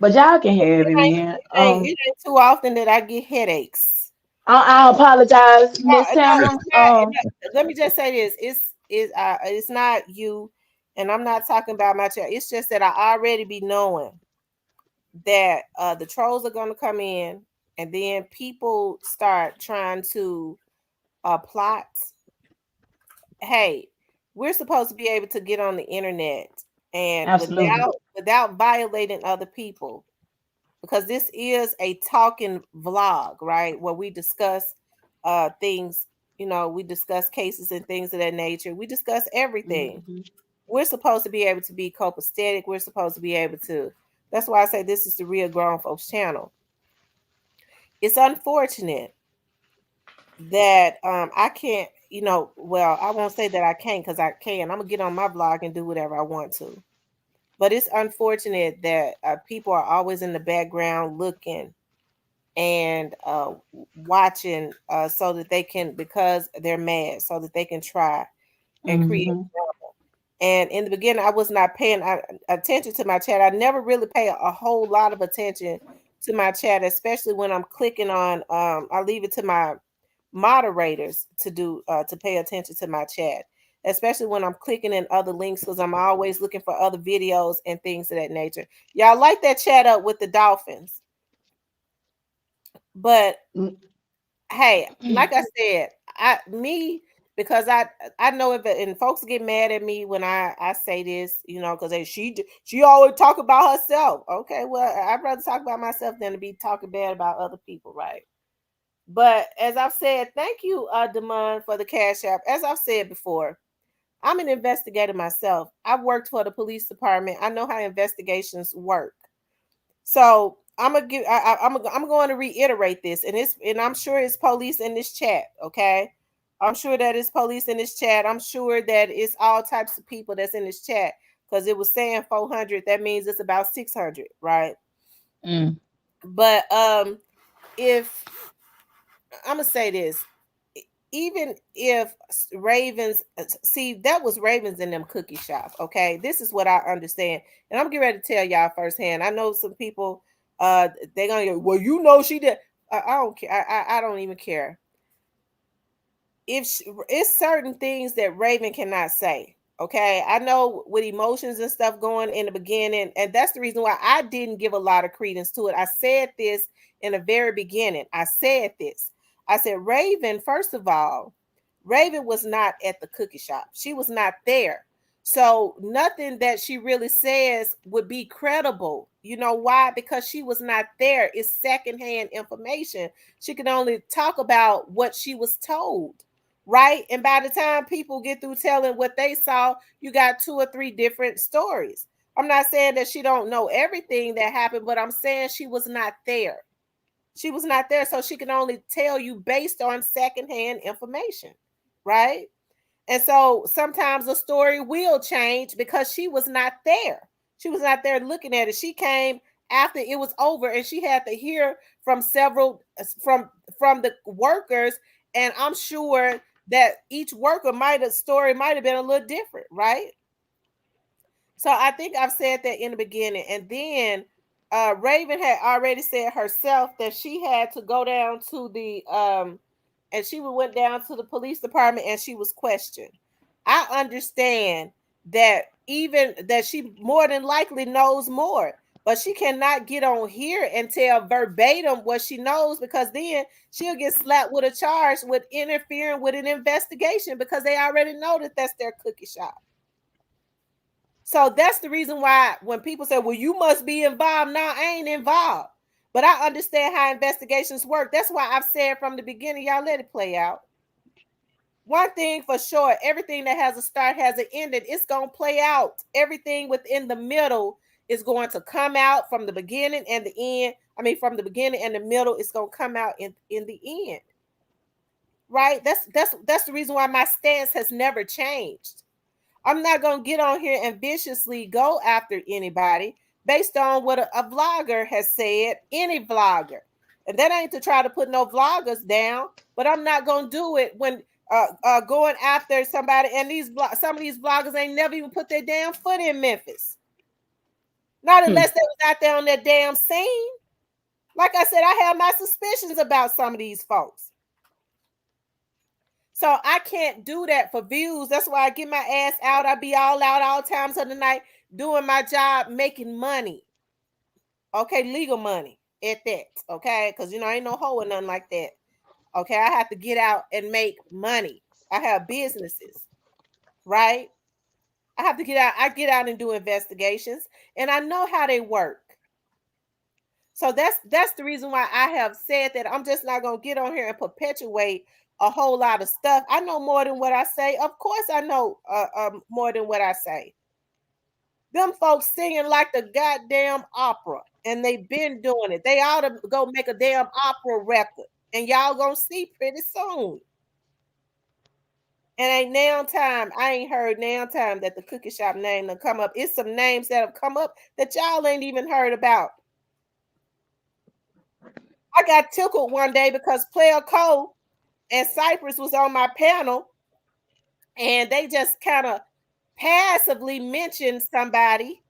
But y'all can have it, man. It ain't too often that I get headaches. I apologize, Miss No, it's Tamara. not. Let me just say this: it's not you, and I'm not talking about my child. It's just that I already be knowing that the trolls are going to come in, and then people start trying to plot. Hey, we're supposed to be able to get on the internet and Absolutely. without violating other people, because this is a talking vlog, right? Where we discuss things, we discuss cases and things of that nature. We discuss everything. Mm-hmm. We're supposed to be able to be copacetic. We're supposed to be able to. That's why I say this is the real grown folks channel. It's unfortunate that I can't, well, I won't say that I can't, because I can. I'm gonna get on my blog and do whatever I want to. But it's unfortunate that people are always in the background looking and watching, so that they can, because they're mad, so that they can try and create Mm-hmm. trouble. And in the beginning, I was not paying attention to my chat. I never really pay a whole lot of attention to my chat, especially when I'm clicking on. I leave it to my moderators to do, to pay attention to my chat, especially when I'm clicking in other links, because I'm always looking for other videos and things of that nature. Y'all like that chat up with the dolphins, but hey, like I said, because I know if and folks get mad at me when I say this, because she always talk about herself. Okay, well, I'd rather talk about myself than to be talking bad about other people, right? But as I've said, thank you, Damon, for the cash app. As I've said before, I'm an investigator myself. I've worked for the police department. I know how investigations work. So I'm going to reiterate this, and I'm sure it's police in this chat. Okay, I'm sure that it's police in this chat. I'm sure that it's all types of people that's in this chat, because it was saying 400. That means it's about 600, right? Mm. But if I'm gonna say this, even if Ravens, see, that was Ravens in them cookie shop. Okay, this is what I understand, and I'm getting ready to tell y'all firsthand. I know some people, they're gonna go, well, she did. I don't care. I don't even care. It's certain things that Raven cannot say. Okay, I know with emotions and stuff going in the beginning, and that's the reason why I didn't give a lot of credence to it. I said this in the very beginning. I said this. I said, Raven, first of all, Raven was not at the cookie shop. She was not there. So nothing that she really says would be credible. You know why? Because she was not there. It's secondhand information. She can only talk about what she was told, right? And by the time people get through telling what they saw, you got 2 or 3 different stories. I'm not saying that she don't know everything that happened, but I'm saying she was not there. She was not there, so she can only tell you based on secondhand information, right? And so sometimes the story will change because she was not there. She was not there looking at it. She came after it was over, and she had to hear from several from the workers, and I'm sure that each worker story might have been a little different, right? So I think I've said that in the beginning. And then Raven had already said herself that she had to go down to the and she went down to the police department and she was questioned. I understand that even that she more than likely knows more, but she cannot get on here and tell verbatim what she knows, because then she'll get slapped with a charge with interfering with an investigation, because they already know that that's their cookie shop. So that's the reason why when people say, well, you must be involved. No, I ain't involved. But I understand how investigations work. That's why I've said from the beginning, y'all let it play out. One thing for sure, everything that has a start has an ending. It's going to play out. Everything within the middle is going to come out from the beginning and the end. I mean, from the beginning and the middle, it's going to come out in the end. Right? That's the reason why my stance has never changed. I'm not going to get on here and viciously go after anybody based on what a vlogger has said, any vlogger. And that ain't to try to put no vloggers down, but I'm not going to do it when going after somebody. And some of these vloggers ain't never even put their damn foot in Memphis. Not Hmm. unless they was out there on that damn scene. Like I said, I have my suspicions about some of these folks. So I can't do that for views. That's why I get my ass out. I be all out all times of the night doing my job, making money. Okay, legal money at that. Okay, because ain't no hoe or nothing like that. Okay, I have to get out and make money. I have businesses, right? I have to get out. I get out and do investigations, and I know how they work. So that's the reason why I have said that I'm just not gonna get on here and perpetuate a whole lot of stuff. I know more than what I say. Of course, I know more than what I say. Them folks singing like the goddamn opera, and they've been doing it. They ought to go make a damn opera record, and y'all gonna see pretty soon. And ain't now time. I ain't heard now time that the cookie shop name will come up. It's some names that have come up that y'all ain't even heard about. I got tickled one day because Player Cole and Cypress was on my panel, and they just kind of passively mentioned somebody.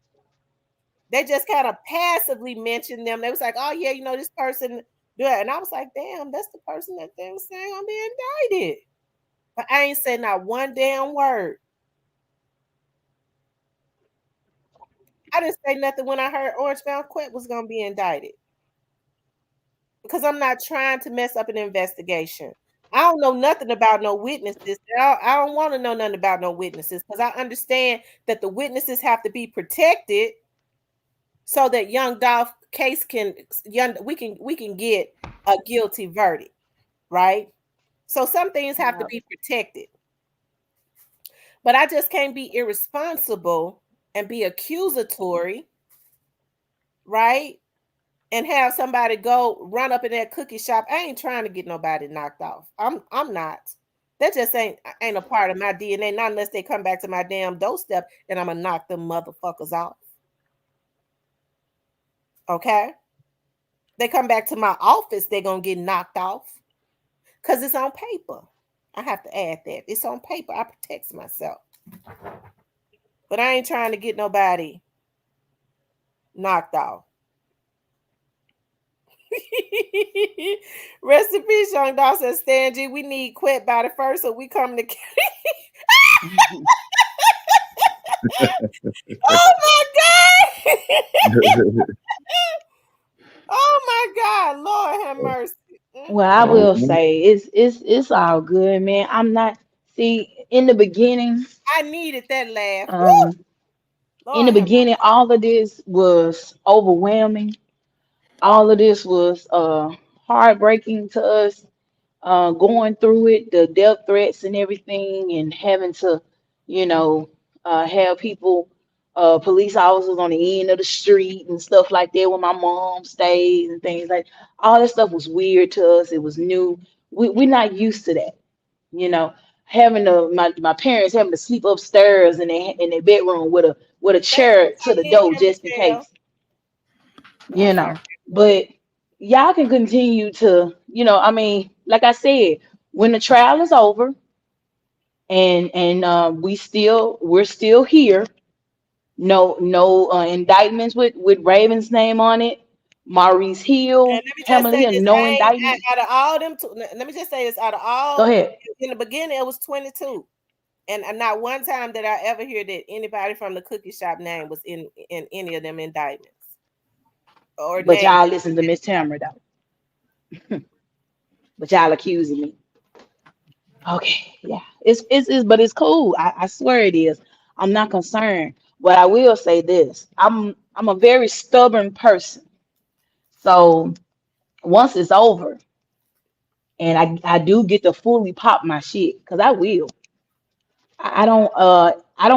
They just kind of passively mentioned them. They was like, "Oh yeah, this person." Yeah, and I was like, "Damn, that's the person that they was saying on be indicted." But I ain't said not one damn word. I didn't say nothing when I heard Orange Mountain Quet was gonna be indicted because I'm not trying to mess up an investigation. I don't know nothing about no witnesses. I don't want to know nothing about no witnesses because I understand that the witnesses have to be protected so that young Dolph case we can get a guilty verdict, right? So some things have to Yep. be protected. But I just can't be irresponsible and be accusatory, right? And have somebody go run up in that cookie shop. I ain't trying to get nobody knocked off. I'm not. That just ain't a part of my DNA, not unless they come back to my damn doorstep and I'm gonna knock them motherfuckers off. Okay? They come back to my office, they're gonna get knocked off. Because it's on paper. I have to add that. It's on paper. I protect myself. But I ain't trying to get nobody knocked off. Rest in peace, Young Dawg says, Stan G, we need quit by the first, so we come to. Oh my God! Oh my God! Lord have mercy. Well, I will say it's all good, man. I'm not see in the beginning, I needed that laugh. Woo! um, in the Lord have beginning, mercy. all of this was overwhelming. All of this was heartbreaking to us, going through it, the death threats and everything, and having to, you know, have people, police officers on the end of the street and stuff like that where my mom stays and things like all that stuff was weird to us. It was new. We're not used to that, you know. Having my parents having to sleep upstairs in their bedroom with a They did chair to take the me door here, just in Michelle. case, I'm you sorry. know. Go ahead. But y'all can continue to, I mean, like I said, when the trial is over and we're still here. No indictments with Raven's name on it. Maurice And Hill, let me just Pamela say Hill, this: no I ain't indictments. out of all them. Let me just say this: out of Go all, ahead. in the beginning, it was 22. And not one time did I ever hear that anybody from the cookie shop name was in any of them indictments or But named. y'all listen to Miss Tamara though. But y'all accusing me. Okay, yeah. It's but it's cool. I swear it is. I'm not concerned. But I will say this. I'm a very stubborn person. So once it's over and I do get to fully pop my shit, because I will. I don't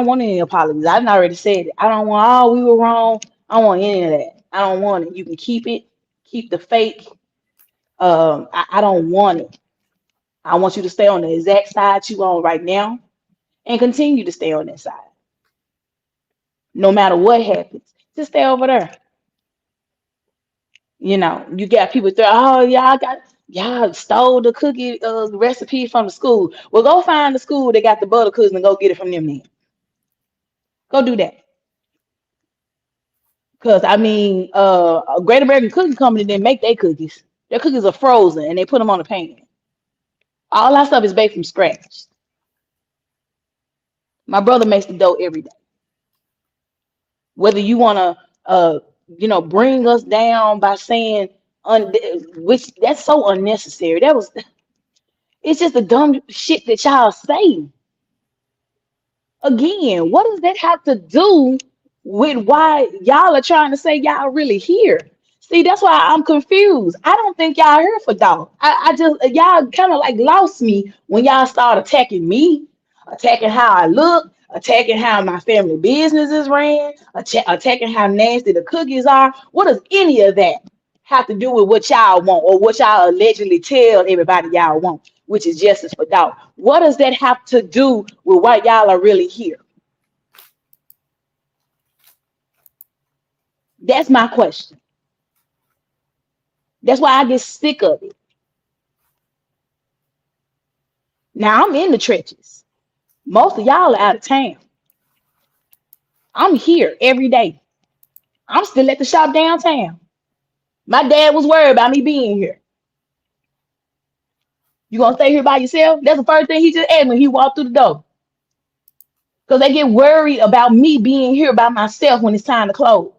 want any apologies. I've already said it. I don't want, oh, we were wrong. I don't want any of that. I don't want it. You can keep it, keep the fake. I don't want it. I want you to stay on the exact side you on right now and continue to stay on that side. No matter what happens. Just stay over there. You got people there, oh, y'all stole the cookie recipe from the school. Well, go find the school that got the butter cookies and go get it from them then. Go do that. Cause I mean, a Great American Cookie Company didn't make their cookies. Their cookies are frozen and they put them on the pan. All that stuff is baked from scratch. My brother makes the dough every day. Whether you wanna bring us down by saying which that's so unnecessary. It's just the dumb shit that y'all say. Again, what does that have to do with why y'all are trying to say y'all really here? See, that's why I'm confused. I don't think y'all here for dog. I just y'all kind of like lost me when y'all start attacking me, attacking how I look, attacking how my family business is ran, attacking how nasty the cookies are. What does any of that have to do with what y'all want or what y'all allegedly tell everybody y'all want, which is justice for dog? What does that have to do with why y'all are really here? That's my question. That's why I get sick of it. Now I'm in the trenches. Most of y'all are out of town. I'm here every day. I'm still at the shop downtown. My dad was worried about me being here. You gonna stay here by yourself? That's the first thing he just asked me when he walked through the door. Because they get worried about me being here by myself when it's time to close.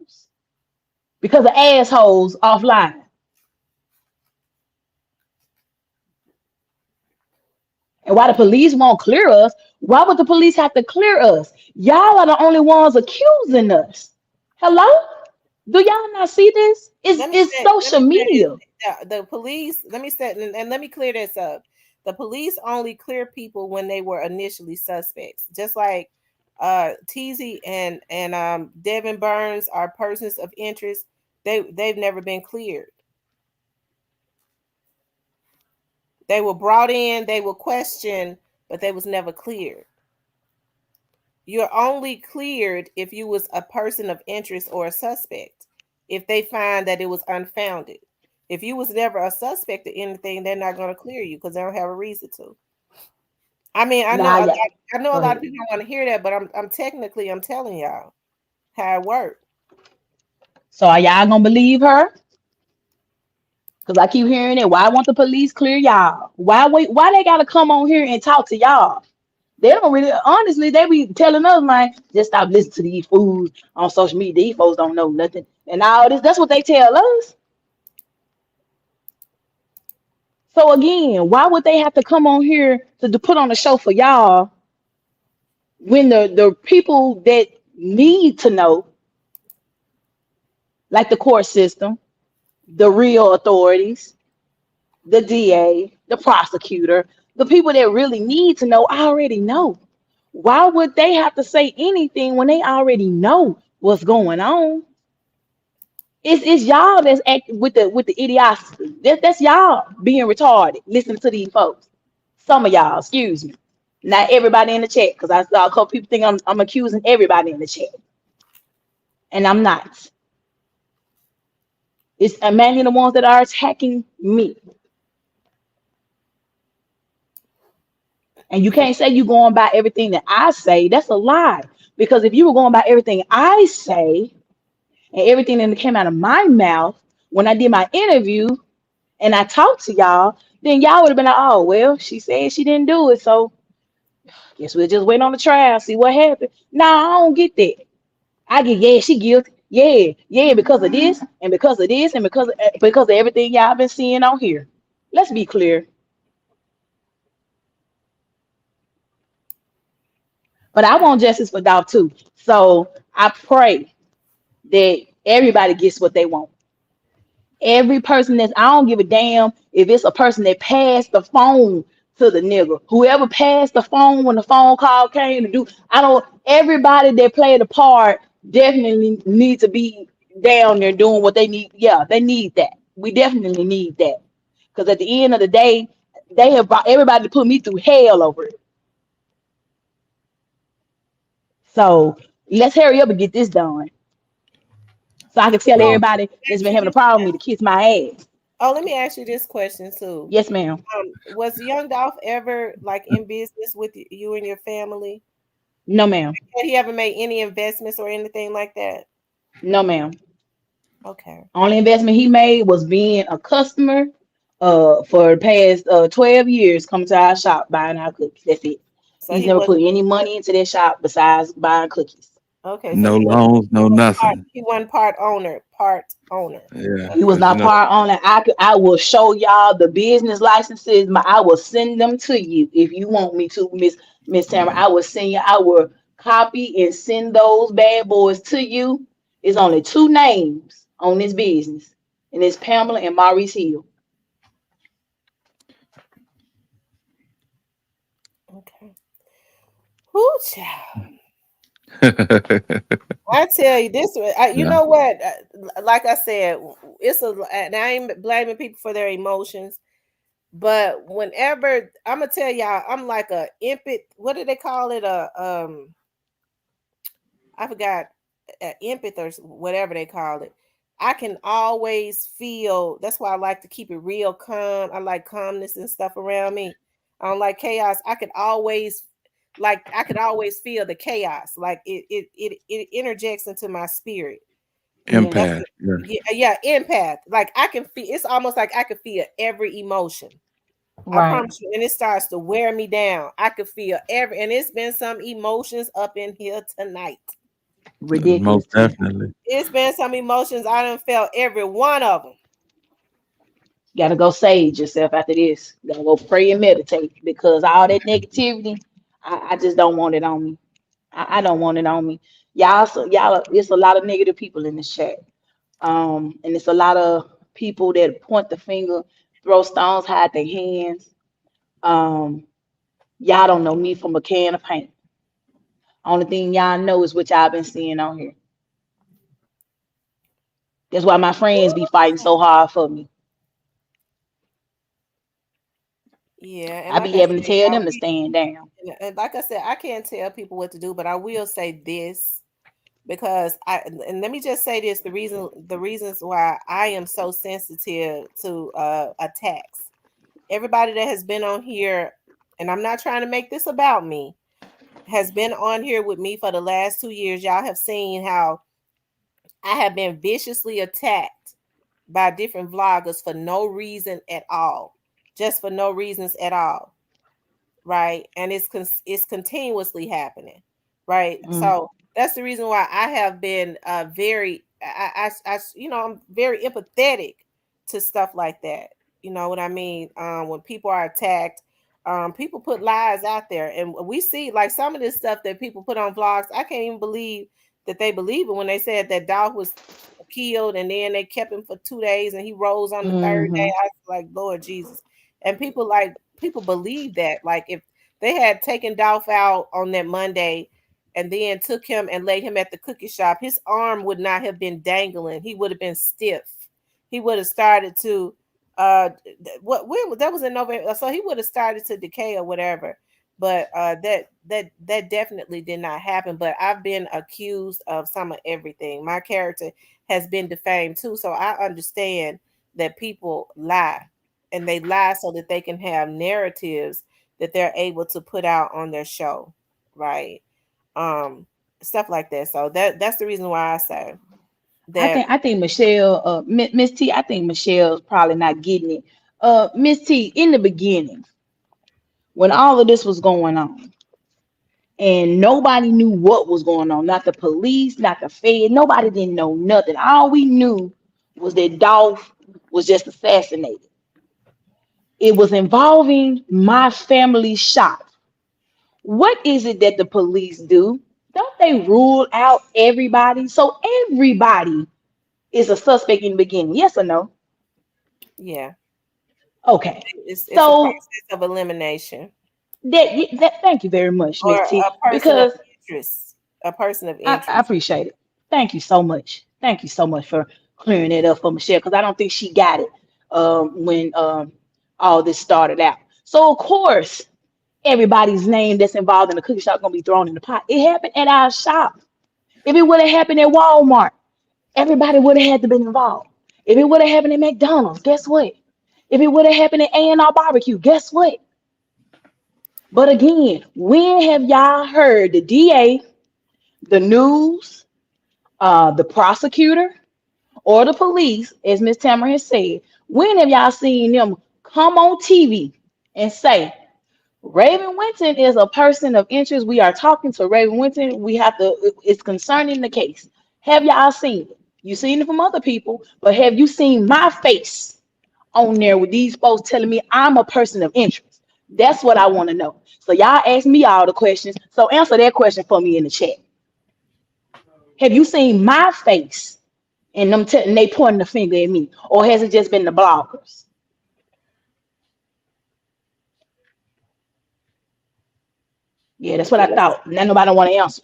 Because of assholes offline. And why the police won't clear us? Why would the police have to clear us? Y'all are the only ones accusing us. Hello? Do y'all not see this? It's Let me social say this. media. The police, let me say, and let me clear this up. The police only clear people when they were initially suspects. Just like Teasy and Devin Burns are persons of interest. They've never been cleared. They were brought in, they were questioned, but they was never cleared. You're only cleared if you was a person of interest or a suspect. If they find that it was unfounded. If you was never a suspect of anything, they're not going to clear you because they don't have a reason to. I mean, Nah, yeah. I know Go a lot ahead. of people don't want to hear that, but I'm telling y'all how it worked. So are y'all gonna believe her? Because I keep hearing it. Why won't the police clear y'all? Why they gotta come on here and talk to y'all? They don't really honestly, they be telling us like just stop listening to these fools on social media. These folks don't know nothing. And all this, that's what they tell us. So again, why would they have to come on here to put on a show for y'all when the people that need to know, like the court system, the real authorities, the DA, the prosecutor, the people that really need to know already know. Why would they have to say anything when they already know what's going on? It's y'all that's acting with the idiocy. That's y'all being retarded, listening to these folks. Some of y'all, excuse me. Not everybody in the chat, because I saw a couple people think I'm accusing everybody in the chat. And I'm not. It's mainly the ones that are attacking me. And you can't say you going by everything that I say. That's a lie. Because if you were going by everything I say and everything that came out of my mouth when I did my interview and I talked to y'all, then y'all would have been like, oh, well, she said she didn't do it. So guess we'll just wait on the trial, see what happens. No, I don't get that. I get, yeah, she guilty. Yeah, because of this and because of this and because of everything y'all been seeing on here. Let's be clear. But I want justice for Dolph too. So I pray that everybody gets what they want. Every person I don't give a damn if it's a person that passed the phone to the nigga. Whoever passed the phone when the phone call came to do, I don't, everybody that played a part definitely need to be down there doing what they need. Yeah, they need that. We definitely need that. Because at the end of the day, they have brought everybody to put me through hell over it. So let's hurry up and get this done. So I can tell Oh, everybody that's been actually, having a problem with me to kiss my ass. oh, let me ask you this question too. Yes, ma'am. Was Young Dolph ever like in business with you and your family? No, ma'am. Had he ever made any investments or anything like that? No, ma'am. Okay. Only investment he made was being a customer for the past 12 years coming to our shop buying our cookies. That's it. So He's he never put wasn't any money into that shop besides buying cookies. okay. So No loans, no nothing. he wasn't part owner. Part owner. Yeah, He was because not part owner. I will show y'all the business licenses. I will send them to you if you want me to, Miss Tamara. I will send you. I will copy and send those bad boys to you. It's only two names on this business, and it's Pamela and Maurice Hill. Okay. Whoo, child. I tell you this, you Yeah. know what? Like I said, it's a. And I ain't blaming people for their emotions, but whenever I'm gonna tell y'all, I'm like a empath. What do they call it? I forgot, empath or whatever they call it. I can always feel. That's why I like to keep it real calm. I like calmness and stuff around me. I don't like chaos. I could always feel the chaos. Like it interjects into my spirit. Yeah. That's Empath. Yeah. yeah, empath. Like I can feel. It's almost like I can feel every emotion. I Right. promise you, and it starts to wear me down. I could feel every, and it's been some emotions up in here tonight. Ridiculous Most too. definitely. It's been some emotions. I done felt every one of them. Gotta go sage yourself after this. Gotta go pray and meditate because all that negativity, I just don't want it on me. I don't want it on me. Y'all, it's a lot of negative people in this chat. And it's a lot of people that point the finger, throw stones, hide their hands. Um, y'all don't know me from a can of paint. Only thing y'all know is what y'all been seeing on here. That's why my friends be fighting so hard for me. Yeah, and I like be I having to said, tell them to stand down. and like I said, I can't tell people what to do, but I will say this because and let me just say this: the reasons why I am so sensitive to attacks. Everybody that has been on here, and I'm not trying to make this about me, has been on here with me for the last 2 years. Y'all have seen how I have been viciously attacked by different vloggers for no reason at all, just for no reasons at all, right? And it's continuously happening, right? Mm. So that's the reason why I have been very, I'm very empathetic to stuff like that. You know what I mean? When people are attacked, people put lies out there, and we see like some of this stuff that people put on vlogs. I can't even believe that they believe it when they said that dog was killed and then they kept him for 2 days and he rose on the third day. Hmm. I was like, Lord Jesus. And people believe that. Like if they had taken Dolph out on that Monday and then took him and laid him at the cookie shop, his arm would not have been dangling. He would have been stiff. He would have started to that was in November. So he would have started to decay or whatever. But that definitely did not happen. But I've been accused of some of everything. My character has been defamed too. So I understand that people lie, and they lie so that they can have narratives that they're able to put out on their show, right? Um, Stuff like that. So that's the reason why I say that. I think Michelle, Miss T, I think Michelle's probably not getting it. Miss T, in the beginning, when all of this was going on, and nobody knew what was going on, not the police, not the Fed, nobody didn't know nothing. All we knew was that Dolph was just assassinated. It was involving my family's shop. What is it that the police do? Don't they rule out everybody? So everybody is a suspect in the beginning. Yes or no? Yeah, Okay. it's a So process of elimination that thank you very much, or Miss T, a person of because interest. A person of I interest. appreciate it. Thank you so much. Thank you so much for clearing it up for Michelle because I don't think she got it when all this started out. So of course, everybody's name that's involved in the cookie shop gonna be thrown in the pot. It happened at our shop. If it would have happened at Walmart, everybody would have had to be involved. If it would have happened at McDonald's, guess what? If it would have happened at A&R Barbecue, guess what? But again, when have y'all heard the DA, the news, the prosecutor, or the police, as Miss Tamara has said, when have y'all seen them come on TV and say, Raven Winton is a person of interest. We are talking to Raven Winton. We have to, it's concerning the case. Have y'all seen it? You seen it from other people, but have you seen my face on there with these folks telling me I'm a person of interest? That's what I want to know. So y'all ask me all the questions. So answer that question for me in the chat. Have you seen my face and them and they pointing the finger at me? Or has it just been the bloggers? Yeah, that's what I thought. Now nobody want to answer.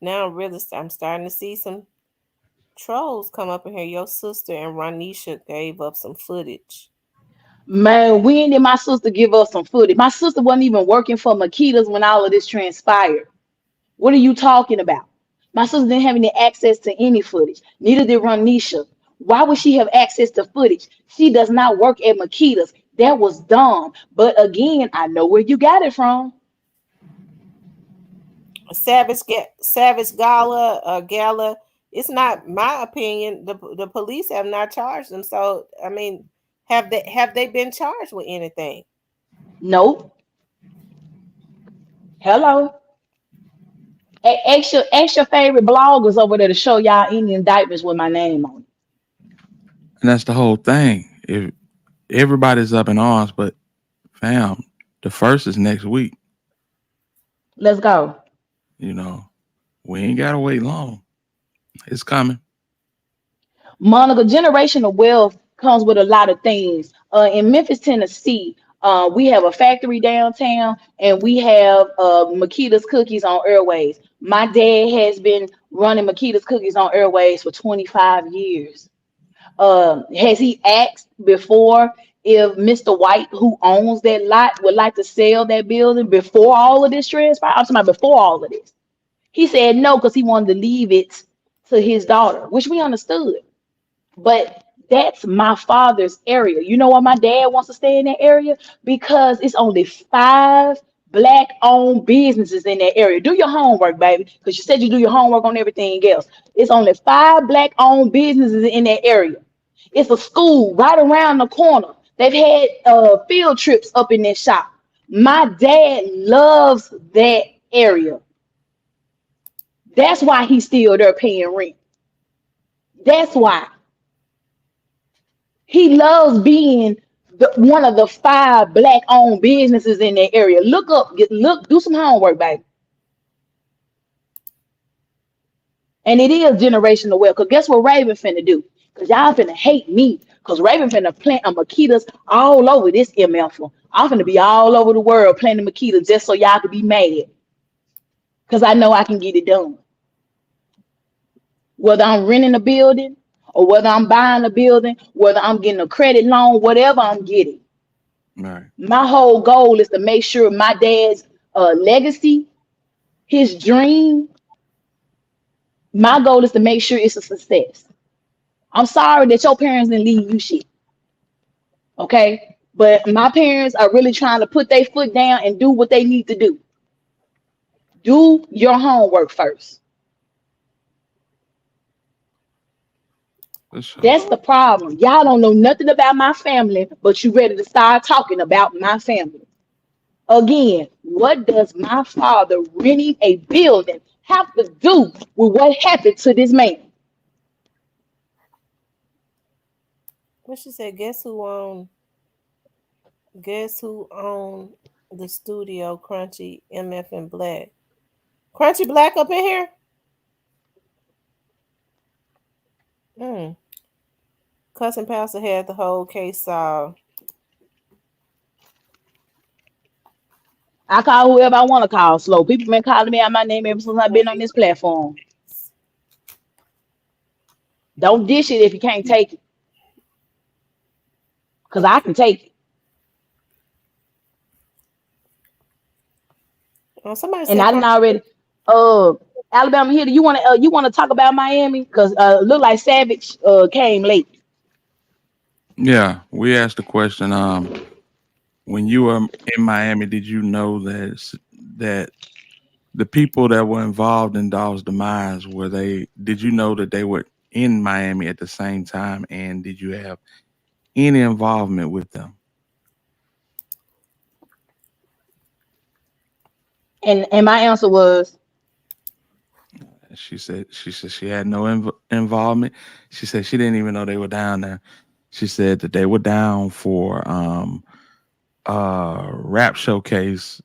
Now I'm starting to see some trolls come up in here. Your sister and Ronisha gave up some footage. Man, when did my sister give us some footage? My sister wasn't even working for Makedas when all of this transpired. What are you talking about? My sister didn't have any access to any footage. Neither did Ronisha. Why would she have access to footage? She does not work at Makedas. That was dumb. But again, I know where you got it from. Savage Gala. It's not my opinion. The police have not charged them. So I mean, have they been charged with anything? Nope. Hello. Ask your favorite bloggers over there to show y'all any indictments with my name on it. And that's the whole thing. If everybody's up in arms, but fam, the first is next week. Let's go. You know, we ain't gotta wait long. It's coming. Monica, generational wealth comes with a lot of things. In Memphis, Tennessee, we have a factory downtown, and we have Makeda's Cookies on Airways. My dad has been running Makeda's Cookies on Airways for 25 years. Has he asked before if Mr. White, who owns that lot, would like to sell that building before all of this transpired? I'm talking about before all of this. He said no because he wanted to leave it to his daughter, which we understood. But that's my father's area. You know why my dad wants to stay in that area? Because it's only 5 Black-owned businesses in that area. Do your homework, baby, because you said you do your homework on everything else. It's only 5 Black-owned businesses in that area. It's a school right around the corner. They've had field trips up in that shop. My dad loves that area. That's why he's still there paying rent. That's why. He loves being one of the 5 Black-owned businesses in that area. Look up, do some homework, baby. And it is generational wealth. Because guess what Raven finna do? Because y'all finna hate me. Because Raven finna plant a Makedas all over this MF. I'm finna be all over the world planting Makedas just so y'all can be mad. Because I know I can get it done. Whether I'm renting a building or whether I'm buying a building, whether I'm getting a credit loan, whatever I'm getting. Right. My whole goal is to make sure my dad's legacy, his dream, my goal is to make sure it's a success. I'm sorry that your parents didn't leave you shit. Okay? But my parents are really trying to put their foot down and do what they need to do. Do your homework first. That's the problem. Y'all don't know nothing about my family, but you ready to start talking about my family. Again, what does my father renting a building have to do with what happened to this man? What she said? Guess who owned the studio? Crunchy, MF, and Black. Crunchy Black up in here. Cousin Pastor had the whole case solved. I call whoever I want to call slow. People been calling me out my name ever since I've been on this platform. Don't dish it if you can't take it. Because I can take it. Somebody And said I didn't Crunchy. already Alabama here. Do you wanna talk about Miami? Because look like Savage came late. Yeah, we asked the question. When you were in Miami, did you know that the people that were involved in Dawes' demise, were they? Did you know that they were in Miami at the same time, and did you have any involvement with them? And my answer was, She said she had no involvement. She said she didn't even know they were down there. She said that they were down for rap showcase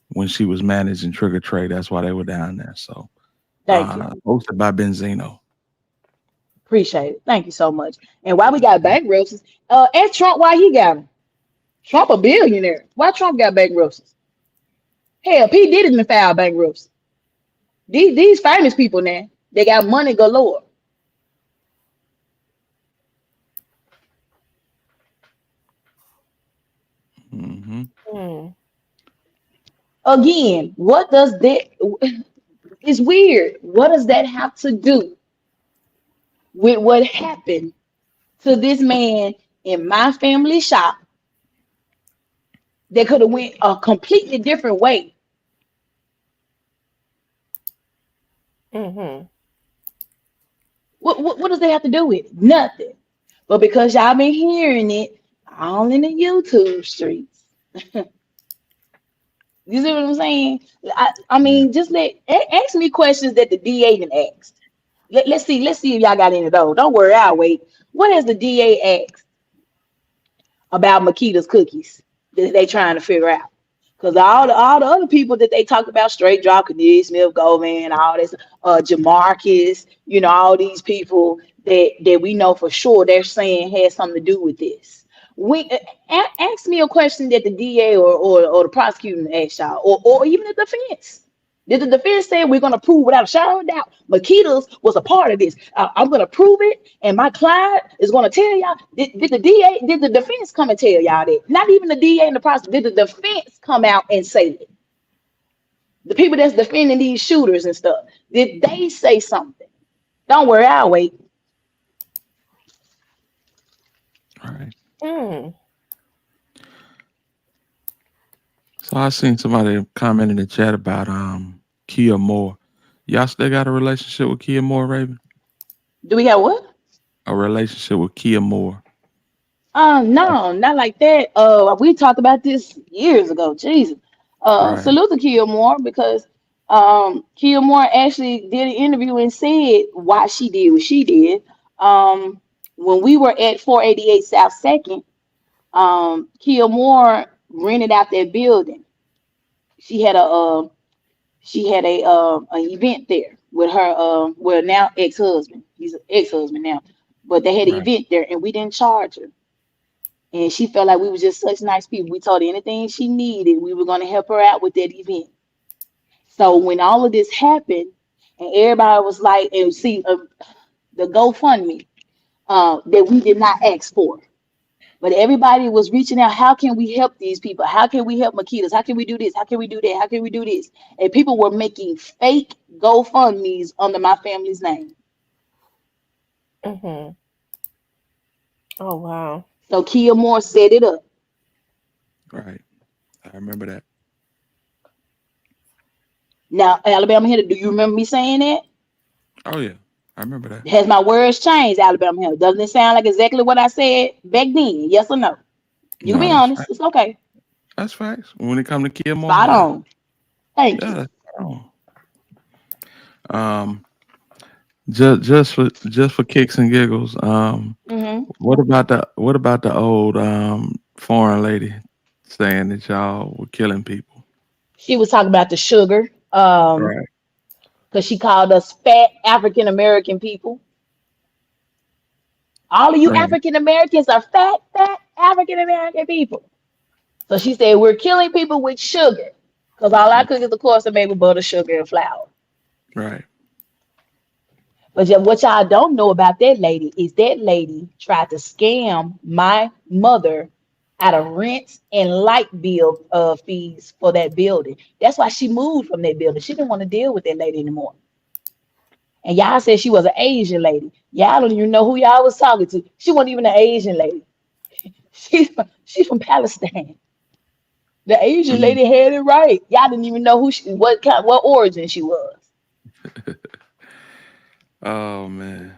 when she was managing Trigger Trade. That's why they were down there. So thank you. hosted by Benzino. Appreciate it. Thank you so much. And why we got bankruptcies? Ask Trump why he got them. Trump a billionaire. Why Trump got bankruptcies? Hell, P. Diddy didn't file bankruptcy. These famous people now, they got money galore. Hmm. Mm. Again, what does that? It's weird. What does that have to do with what happened to this man in my family shop that could have went a completely different way? Mm-hmm. What does that have to do with it? Nothing. But because y'all been hearing it all in the YouTube streets, you see what I'm saying? I Yeah. mean, just ask me questions that the DA didn't ask. Let's see if y'all got any of those. Don't worry, I'll wait. What has the DA asked about Makeda's cookies that they trying to figure out? Because all the other people that they talked about, straight drop, Kadir Smith, Goldman, all this, Jamarcus, all these people that we know for sure they're saying has something to do with this. We ask me a question that the DA or the prosecutor asked y'all, or even the defense. Did the defense say we're going to prove without a shadow of doubt Makeda's was a part of this? I'm going to prove it, and my client is going to tell y'all. Did the DA, did the defense come and tell y'all that? Not even the DA and the prosecutor. Did the defense come out and say it? The people that's defending these shooters and stuff, did they say something? Don't worry, I'll wait. All right. Mm. So I seen somebody comment in the chat about Kia Moore. Y'all still got a relationship with Kia Moore, Raven? Do we have what? A relationship with Kia Moore. No, not like that. We talked about this years ago. Jesus. Right. Salute to Kia Moore because Kia Moore actually did an interview and said why she did what she did. When we were at 488 South Second, Kia Moore rented out that building. She had a an event there with her well now ex-husband. He's an ex-husband now, but they had an Right. event there and we didn't charge her. And she felt like we were just such nice people. We told her anything she needed, we were going to help her out with that event. So when all of this happened, and everybody was like, and see, the GoFundMe that we did not ask for, but everybody was reaching out. How can we help these people? How can we help Makedas? How can we do this? How can we do that? How can we do this? And people were making fake GoFundMe's under my family's name. Mm-hmm. Oh wow. So Kia Moore set it up. Right. I remember that. Now, Alabama Hitter, do you remember me saying that? Oh yeah. I remember that. Has my words changed, Alabama Hill? Doesn't it sound like exactly what I said back then? Yes or no? You can No, be that's honest. fact. It's okay. That's facts. When it comes to Kia Moore, Spot yeah. on. Thank Yeah, you. that's spot on. Just for kicks and giggles. Hmm. What about the old foreign lady saying that y'all were killing people? She was talking about the sugar, Right. because she called us fat African American people. All of you Right. African Americans are fat African American people. So she said we're killing people with sugar, because all I cook is, of course, are made with butter, sugar, and flour. Right. But what y'all don't know about that lady is that lady tried to scam my mother out of rent and light bill fees for that building. That's why she moved from that building. She didn't want to deal with that lady anymore. And y'all said she was an Asian lady. Y'all don't even know who y'all was talking to. She wasn't even an Asian lady. She's from Palestine. The Asian Mm. lady had it right. Y'all didn't even know what origin she was. Oh man,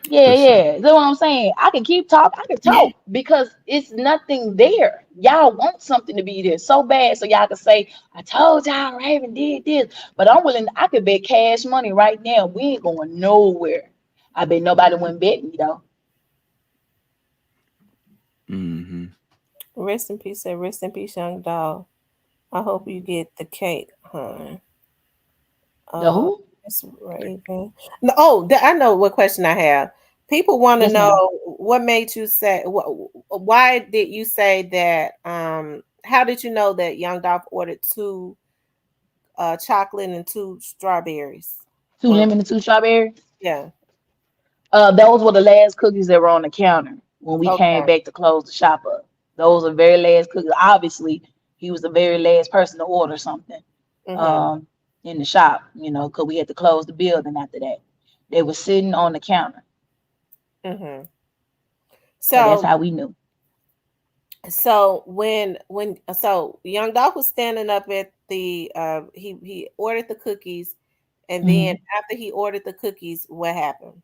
Yeah, for sure. yeah. That's what I'm saying. I can keep talking. I can talk because it's nothing there. Y'all want something to be there so bad, so y'all can say, "I told y'all Raven did this." But I'm willing. I could bet cash money right now. We ain't going nowhere. I bet nobody wouldn't bet me though. Hmm. Rest in peace, and rest in peace, young dog. I hope you get the cake, huh? The Uh, who? it's Raven. No, oh, I know what question I have. People want to Yes, know ma'am. what made you say. Why did you say that? How did you know that Young Dolph ordered two chocolate and two strawberries? Two Or lemon and two strawberries. yeah, Those were the last cookies that were on the counter when we came okay. back to close the shop up. Those are very last cookies. Obviously, he was the very last person to order something Mhm. um, in the shop, because we had to close the building after that. They were sitting on the counter. Mhm. So that's So how we knew. when Young Dolph was standing up at the he ordered the cookies, and then Mhm. after he ordered the cookies, what happened?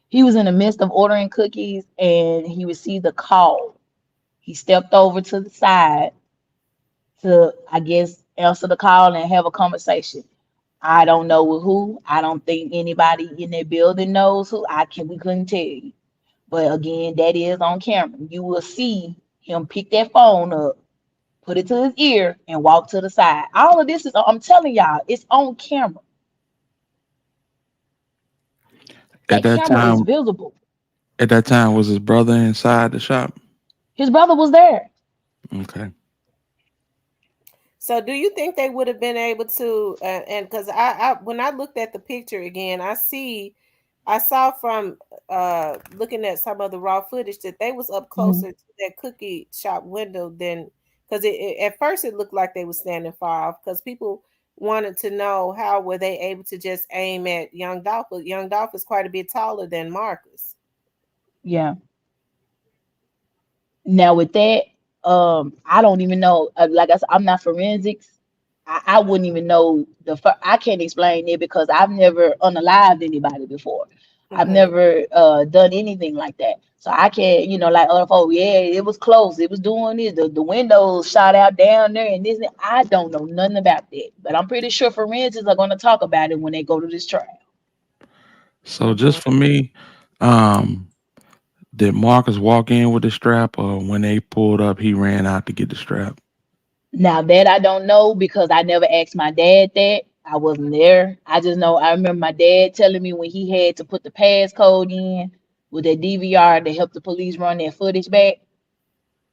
He was in the midst of ordering cookies and he received a call. He stepped over to the side to, I guess, answer the call and have a conversation. I don't know with who. I don't think anybody in that building knows who. We couldn't tell you. But again, that is on camera. You will see him pick that phone up, put it to his ear, and walk to the side. All of this is, I'm telling y'all, it's on camera. At That that camera is time, visible. was his brother inside the shop? His brother was there. Okay. So, do you think they would have been able to? And because when I looked at the picture again, I saw from looking at some of the raw footage that they was up Mhm. closer to that cookie shop window than because at first it looked like they was standing far off because people wanted to know how were they able to just aim at Young Dolph. But Young Dolph is quite a bit taller than Marcus. Yeah. Now with that, I don't even know. Like I said, I'm not forensics. I wouldn't even know I can't explain it because I've never unalived anybody before. I've Mm-hmm. never done anything like that. So I can't, like other folks, yeah, it was close. It was doing this. The windows shot out down there and this. I don't know nothing about that. But I'm pretty sure forensics are going to talk about it when they go to this trial. So Mm-hmm. just for me, um, did Marcus walk in with the strap, or when they pulled up, he ran out to get the strap? Now that I don't know because I never asked my dad that. I wasn't there. I just know I remember my dad telling me when he had to put the passcode in with that DVR to help the police run their footage back.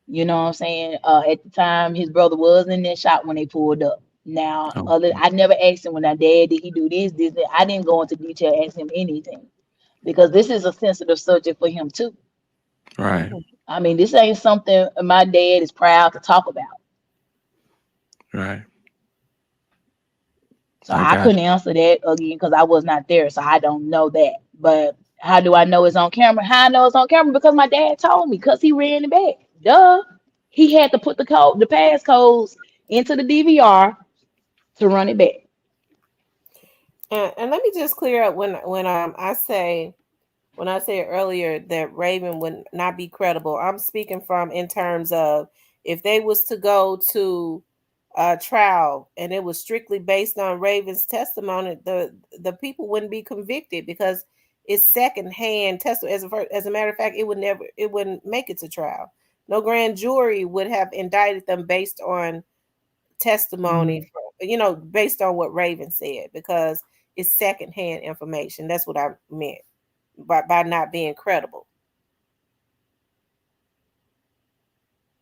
You know what I'm saying? At the time, his brother was in that shop when they pulled up. Now, Oh, I never asked him when I dad did he do this, this, that. I didn't go into detail, ask him anything because this is a sensitive subject for him too. right, I mean, this ain't something my dad is proud to talk about. right. So I I got couldn't answer that again because I was not there. So I don't know that. But how do I know it's on camera? How I know it's on camera? Because my dad told me because he ran it back. Duh. He had to put the passcodes into the DVR to run it back. And let me just clear up when I said earlier that Raven would not be credible, I'm speaking from in terms of if they was to go to a trial and it was strictly based on Raven's testimony, the people wouldn't be convicted because it's secondhand testimony. As a matter of fact, it wouldn't make it to trial. No grand jury would have indicted them based on testimony, Mhm. based on what Raven said because it's secondhand information. That's what I meant by not being credible.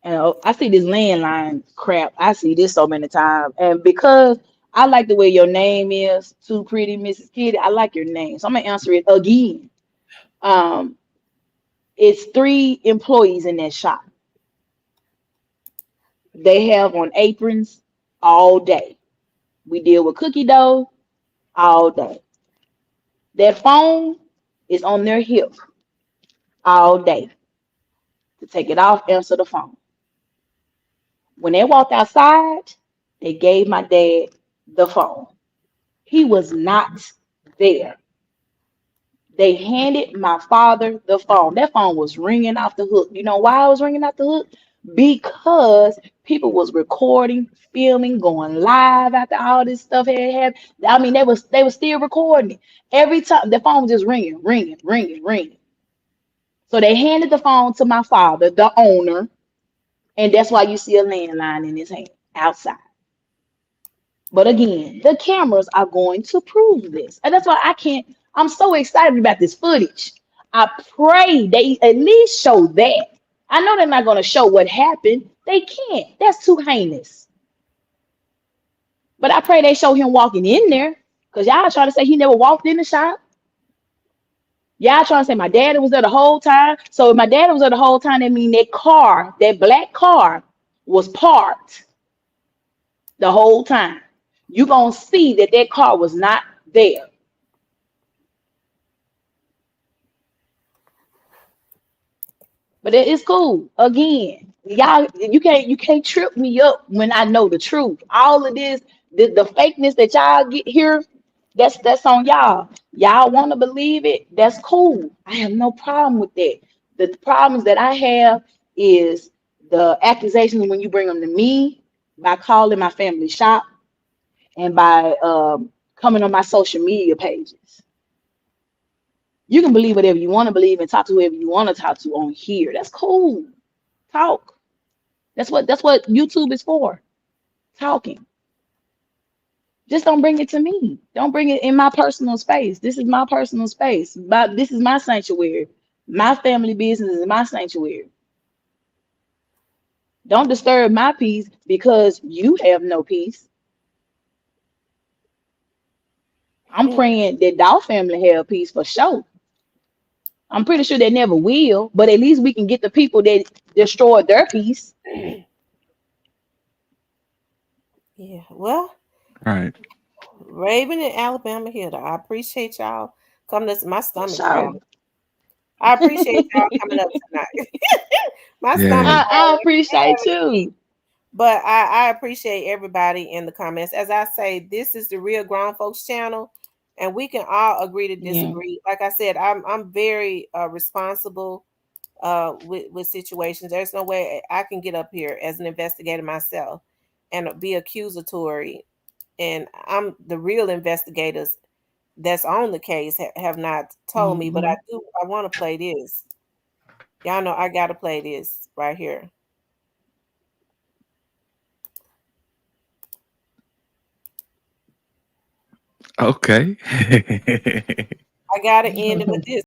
And I see this landline crap. I see this so many times. And because I like the way your name is, Too Pretty Mrs. Kitty, I like your name. So I'm gonna answer it again. Um, it's three employees in that shop. They have on aprons all day. We deal with cookie dough all day. That phone is on their hip all day. To take it off, answer the phone. When they walked outside, they gave my dad the phone. He was not there. They handed my father the phone. That phone was ringing off the hook. You know why it was ringing off the hook? Because people was recording, filming, going live after all this stuff had happened. I mean, they was still recording it. Every time the phone was just ringing, ringing, ringing, ringing. So they handed the phone to my father, the owner, and that's why you see a landline in his hand outside. But again, the cameras are going to prove this. And that's why I'm so excited about this footage. I pray they at least show that. I know they're not going to show what happened. They can't. That's too heinous. But I pray they show him walking in there. Because y'all trying to say he never walked in the shop. Y'all trying to say my daddy was there the whole time. So if my daddy was there the whole time, that means that car, that black car, was parked the whole time. You're going to see that that car was not there. But it's cool. Again, y'all, you can't trip me up when I know the truth. All of this, the fakeness that y'all get here, that's on y'all. Y'all want to believe it? That's cool. I have no problem with that. The problems that I have is the accusations when you bring them to me by calling my family shop and by coming on my social media pages. You can believe whatever you want to believe and talk to whoever you want to talk to on here. That's cool. Talk. That's what YouTube is for. Talking. Just don't bring it to me. Don't bring it in my personal space. This is my personal space. This is my sanctuary. My family business is my sanctuary. Don't disturb my peace because you have no peace. I'm praying that our family have peace for sure. I'm pretty sure they never will, but at least we can get the people that destroyed their peace. Yeah. Well, All right. Raven in Alabama here. I appreciate y'all coming. My For stomach sure. growling. I appreciate y'all coming up tonight. My stomach Yeah. I growling. appreciate you. But I appreciate everybody in the comments. As I say, this is the Real Grown Folks channel, and we can all agree to Yeah. disagree. Like I said, I'm very responsible with situations. There's no way I can get up here as an investigator myself and be accusatory. And I'm the real investigators that's on the case have not told me, but Hmm. I want to play this. Y'all know I gotta play this right here. Okay. I gotta end it with this.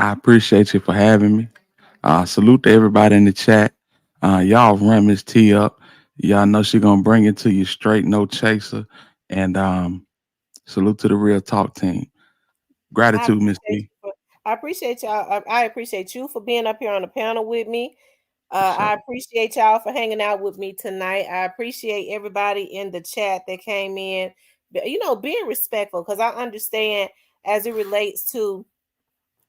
I appreciate you for having me. Salute to everybody in the chat. Y'all run Miss T up. Y'all know she gonna bring it to you straight, no chaser. And salute to the Real Talk team. I Gratitude, Miss appreciate T. you I appreciate y'all. I appreciate you for being up here on the panel with me. For I sure. appreciate y'all for hanging out with me tonight. I appreciate everybody in the chat that came in. Being respectful, because I understand as it relates to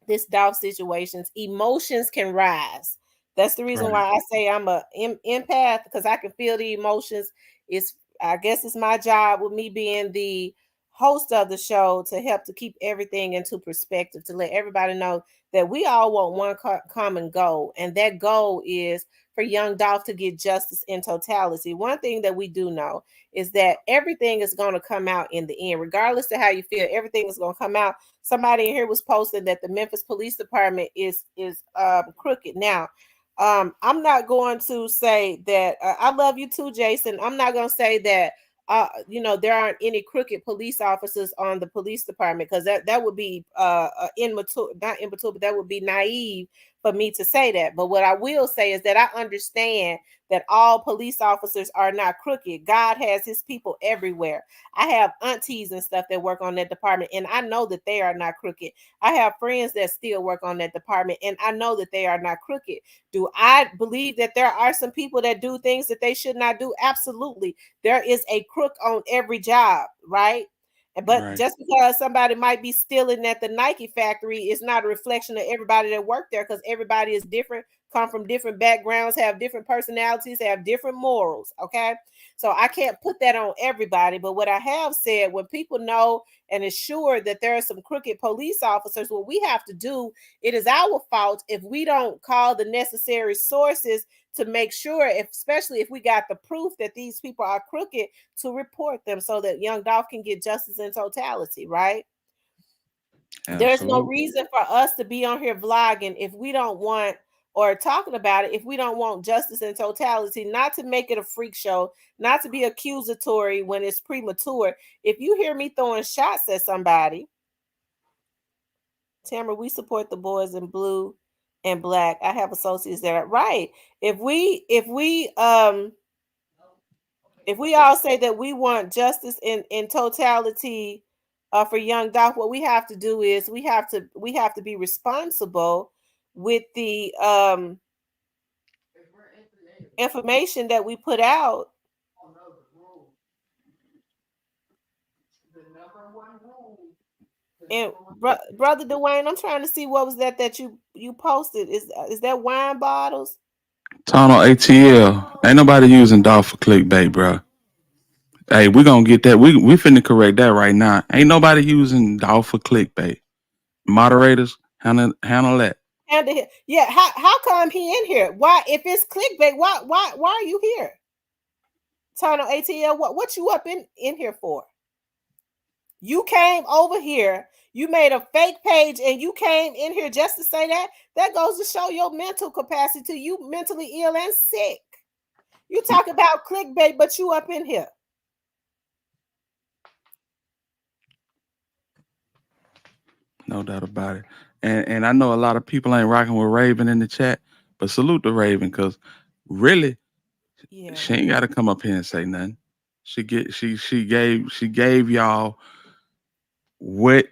this Dolph situations, emotions can rise. That's the reason Right. why I say I'm a empath, because I can feel the emotions. It's I guess it's my job with me being the host of the show to help to keep everything into perspective, to let everybody know that we all want one common goal, and that goal is for young Dolph to get justice in totality. One thing that we do know is that everything is going to come out in the end, regardless of how you feel. Everything is going to come out. Somebody in here was posting that the Memphis Police Department is crooked. Now, I'm not going to say that. I love you too, Jason. I'm not going to say that. There aren't any crooked police officers on the police department, because that would be immature, not immature, but that would be naive for me to say that. But what I will say is that I understand that all police officers are not crooked. God has his people everywhere. I have aunties and stuff that work on that department, and I know that they are not crooked. I have friends that still work on that department, and I know that they are not crooked. Do I believe that there are some people that do things that they should not do? Absolutely. There is a crook on every job, right? But Right. just because somebody might be stealing at the Nike factory is not a reflection of everybody that worked there, because everybody is different, come from different backgrounds, have different personalities, have different morals. Okay. So I can't put that on everybody. But what I have said, when people know and is sure that there are some crooked police officers, what we have to do, it is our fault if we don't call the necessary sources to make sure, especially if we got the proof that these people are crooked, to report them so that young Dolph can get justice in totality, right? There's no Absolutely. reason for us to be on here vlogging if we don't want, or talking about it, if we don't want justice in totality, not to make it a freak show, not to be accusatory when it's premature. If you hear me throwing shots at somebody, Tamara, we support the boys in blue and black. I have associates that are right. If we all say that we want justice in totality for young Doc, what we have to do is we have to be responsible with the information that we put out. And brother Dwayne, I'm trying to see what was that you posted. Is that wine bottles? Tunnel ATL. Ain't nobody using DOL for clickbait, bro. Hey, we gonna get that. We finna correct that right now. Ain't nobody using DOL for clickbait. Moderators, handle that. And yeah, how come he in here? Why, if it's clickbait, why are you here? Tunnel ATL, what you up in here for? You came over here, you made a fake page, and you came in here just to say that. That goes to show your mental capacity. You mentally ill and sick. You talk about clickbait, but you up in here. No doubt about it. And I know a lot of people ain't rocking with Raven in the chat, but salute to Raven, because really Yeah. she ain't gotta come up here and say nothing. She gave y'all what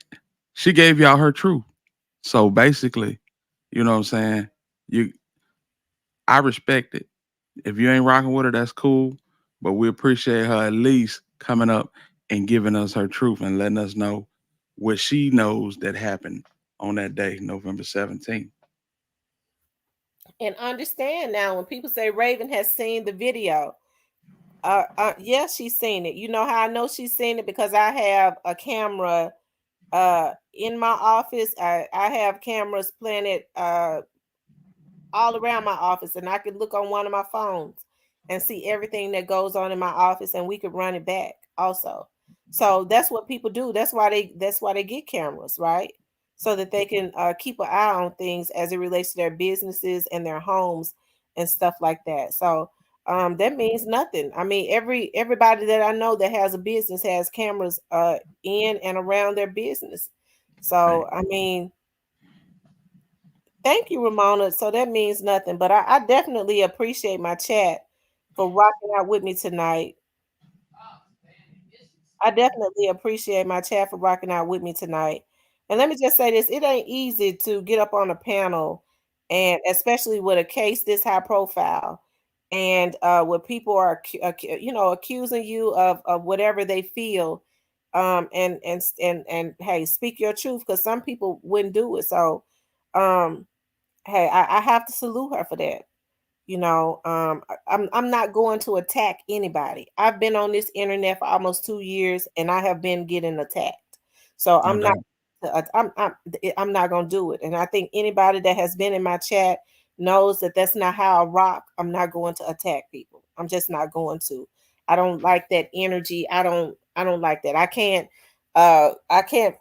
she gave y'all her truth. So basically, you know what I'm saying? You I respect it. If you ain't rocking with her, that's cool. But we appreciate her at least coming up and giving us her truth and letting us know what she knows that happened on that day, November 17th. And understand now, when people say Raven has seen the video, yes, she's seen it. You know how I know she's seen it? Because I have a camera in my office. I have cameras planted all around my office, and I could look on one of my phones and see everything that goes on in my office, and we could run it back also. So that's what people do. That's why they get cameras, right? So that they can keep an eye on things as it relates to their businesses and their homes and stuff like that. So that means nothing. I mean, everybody that I know that has a business has cameras in and around their business. Right. So I mean, Thank you, Ramona. So that means nothing, but I definitely appreciate my chat for rocking out with me tonight. I definitely appreciate my chat for rocking out with me tonight. And let me just say this, it ain't easy to get up on a panel, and especially with a case this high profile, and where people are accusing you of whatever they feel, and hey, speak your truth, because some people wouldn't do it. So um hey, I have to salute her for that. I'm not going to attack anybody. I've been on this internet for almost 2 years, and I have been getting attacked. So No doubt. I'm not gonna do it. And I think anybody that has been in my chat knows that that's not how I rock. I'm not going to attack people. I'm just not going to. I don't like that energy. I don't like that. I can't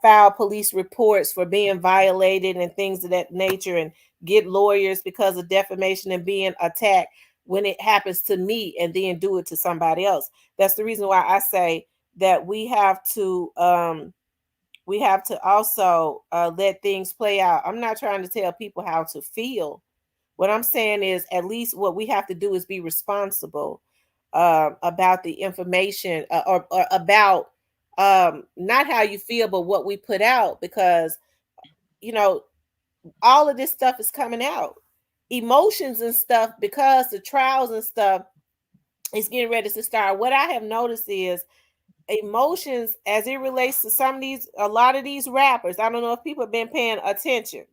file police reports for being violated and things of that nature, and get lawyers because of defamation and being attacked when it happens to me, and then do it to somebody else. That's the reason why I say that we have to also let things play out. I'm not trying to tell people how to feel. What I'm saying is, at least what we have to do is be responsible about the information, or about not how you feel, but what we put out, because you know all of this stuff is coming out, emotions and stuff, because the trials and stuff is getting ready to start. What I have noticed is emotions, as it relates to a lot of these rappers. I don't know if people have been paying attention.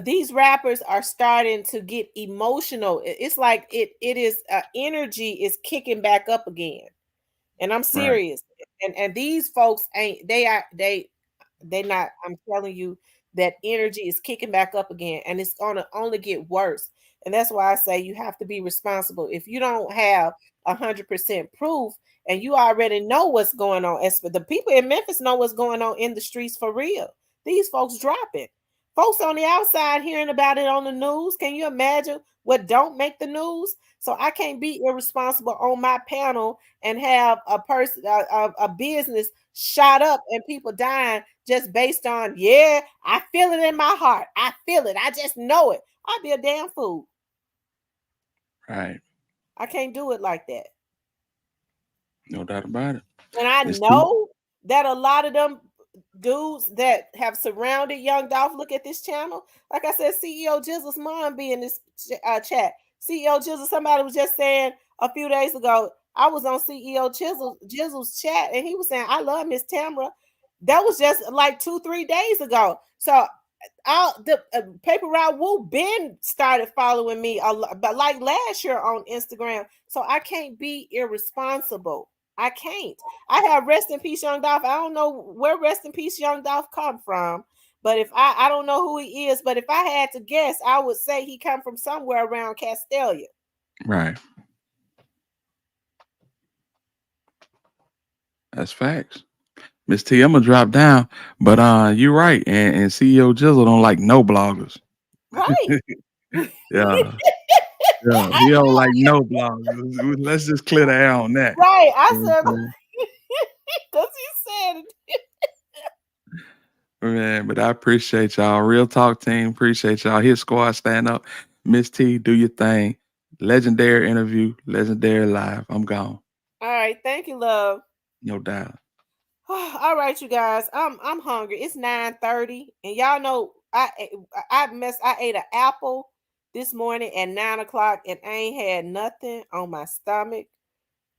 These rappers are starting to get emotional. It's like it is energy is kicking back up again, and I'm Right. serious. And these folks ain't they not. I'm telling you, that energy is kicking back up again, and it's gonna only get worse. And that's why I say you have to be responsible. If you don't have 100% proof, and you already know what's going on, as for the people in Memphis know what's going on in the streets for real. These folks dropping. Folks on the outside hearing about it on the news. Can you imagine what don't make the news? So I can't be irresponsible on my panel and have a person, a business shot up and people dying just based on, yeah, I feel it in my heart. I feel it. I just know it. I'd be a damn fool. Right. I can't do it like that. No doubt about it. And I Miss T. know that a lot of them dudes that have surrounded Young Dolph look at this channel. Like I said, CEO Jizzle's mom be in this chat. CEO Jizzle, somebody was just saying a few days ago, I was on CEO Jizzle's chat, and he was saying, I love Miss Tamra. That was just like 2-3 days ago. So the paper route Woo Ben started following me a lot, but like last year on Instagram. So I can't be irresponsible. I can't. I have rest in peace Young Dolph. I don't know where rest in peace Young Dolph come from, but if I don't know who he is, but if I had to guess, I would say he come from somewhere around Castelia. Right. That's facts. Miss T, I'm gonna drop down, but you're right, and CEO Jizzle don't like no bloggers. Right. Yeah, yeah, he don't like no bloggers. Let's just clear the air on that. Right. I You know said what I'm because he said it. saying? Man, but I appreciate y'all. Real talk team, appreciate y'all. Hit squad, stand up. Miss T, do your thing. Legendary interview, legendary live. I'm gone. All right. Thank you, love. No doubt. All right, you guys. I'm hungry. It's 9:30, and y'all know I ate an apple this morning at 9 o'clock, and I ain't had nothing on my stomach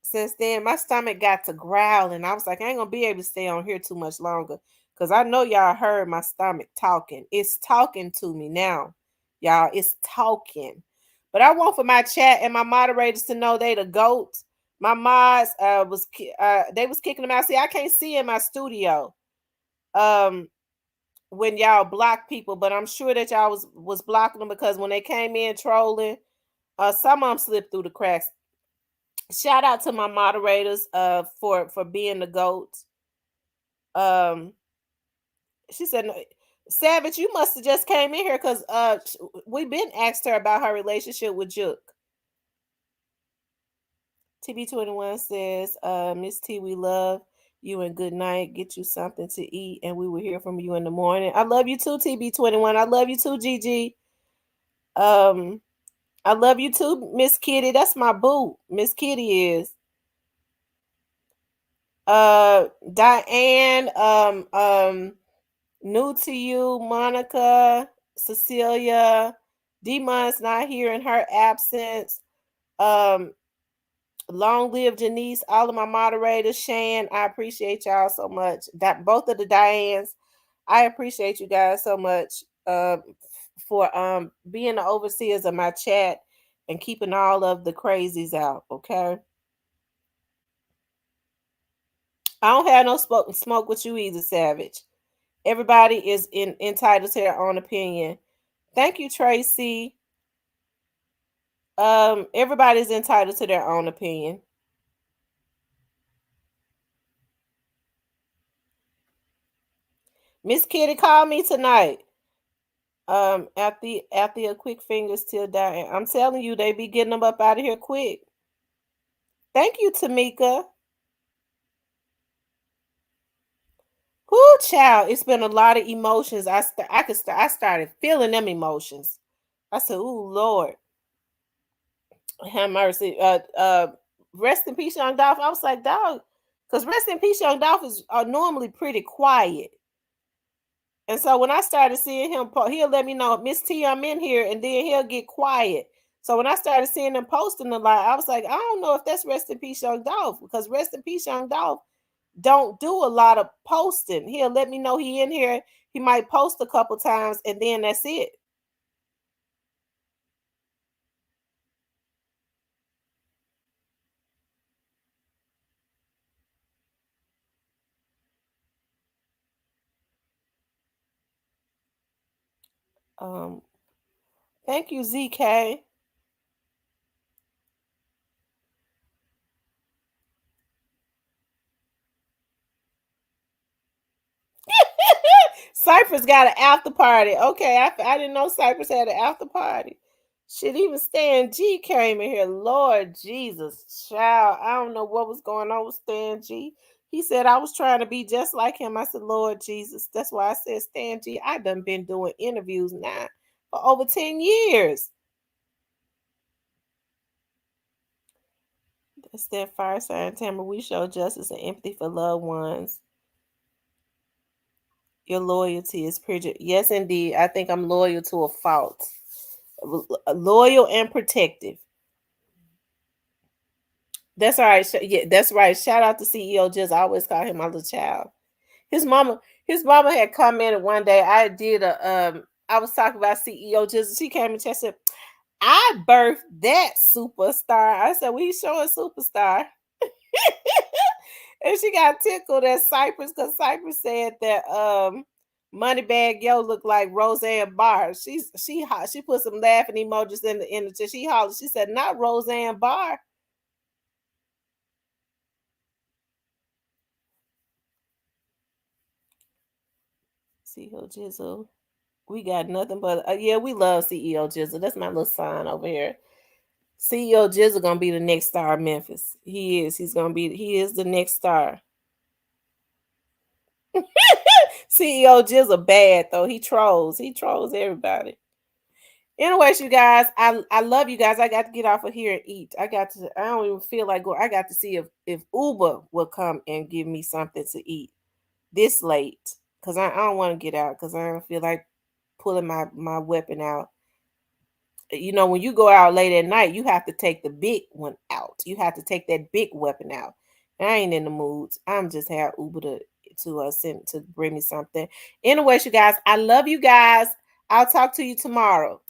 since then. My stomach got to growling. I was like, I ain't gonna be able to stay on here too much longer, because I know y'all heard my stomach talking. It's talking to me now, y'all. It's talking. But I want for my chat and my moderators to know they the goats. My mods they was kicking them out. See, I can't see in my studio um when y'all block people, but I'm sure that y'all was blocking them, because when they came in trolling, some of them slipped through the cracks. Shout out to my moderators for being the goats. Um she said, "No, Savage, you must have just came in here, because we've been asked her about her relationship with Juke." TB21 says, Miss T, we love you and good night. Get you something to eat, and we will hear from you in the morning. I love you too, TB21. I love you too, Gigi. I love you too, Miss Kitty. That's my boo. Miss Kitty is. Diane, new to you, Monica, Cecilia, Demon's not here in her absence. Long live Janice, all of my moderators, Shan. I appreciate y'all so much. That both of the Dianes, I appreciate you guys so much for being the overseers of my chat and keeping all of the crazies out. Okay. I don't have no smoke with you either, Savage. Everybody is entitled to their own opinion. Thank you, Tracy. Everybody's entitled to their own opinion. Miss Kitty called me tonight. After a quick fingers till dying. I'm telling you, they be getting them up out of here quick. Thank you, Tamika. Whoo, child, it's been a lot of emotions. I started feeling them emotions. I said, "Ooh, Lord, have mercy." Rest in peace, Young Dolph. I was like, dog, because rest in peace, Young Dolph are normally pretty quiet. And so when I started seeing him, he'll let me know, Miss T, I'm in here, and then he'll get quiet. So when I started seeing him posting a lot, I was like, I don't know if that's rest in peace, Young Dolph, because rest in peace, Young Dolph don't do a lot of posting. He'll let me know he in here. He might post a couple times, and then that's it. Thank you, ZK. Cypress got an after party. Okay, I didn't know Cypress had an after party. Shit, even Stan G came in here. Lord Jesus, child. I don't know what was going on with Stan G. He said I was trying to be just like him. I said, Lord Jesus. That's why I said, Stan G, I done been doing interviews now for over 10 years. That's that fire sign, Tamara. We show justice and empathy for loved ones. Your loyalty is pure. Yes, indeed. I think I'm loyal to a fault. Loyal and protective. That's all right. Yeah, that's right. Shout out to CEO. Just I always call him my little child. His mama had commented one day. I was talking about CEO. Just she came and said, I birthed that superstar. I said, we showing superstar. And she got tickled at Cypress because Cypress said that Moneybag Yo looked like Roseanne Barr. She put some laughing emojis in the chat. She hollered. She said, not Roseanne Barr. CEO Jizzle. We got nothing but yeah, we love CEO Jizzle. That's my little sign over here. CEO Jizzle gonna be the next star of Memphis. He is. He is the next star. CEO Jizzle bad though. He trolls. He trolls everybody. Anyways, you guys, I love you guys. I got to get off of here and eat. I don't even feel like going. I got to see if Uber will come and give me something to eat this late. Because I don't want to get out because I don't feel like pulling my weapon out. You know, when you go out late at night, you have to take the big one out. You have to take that big weapon out. I ain't in the mood. I'm just have Uber to send to bring me something. Anyways, you guys, I love you guys. I'll talk to you tomorrow.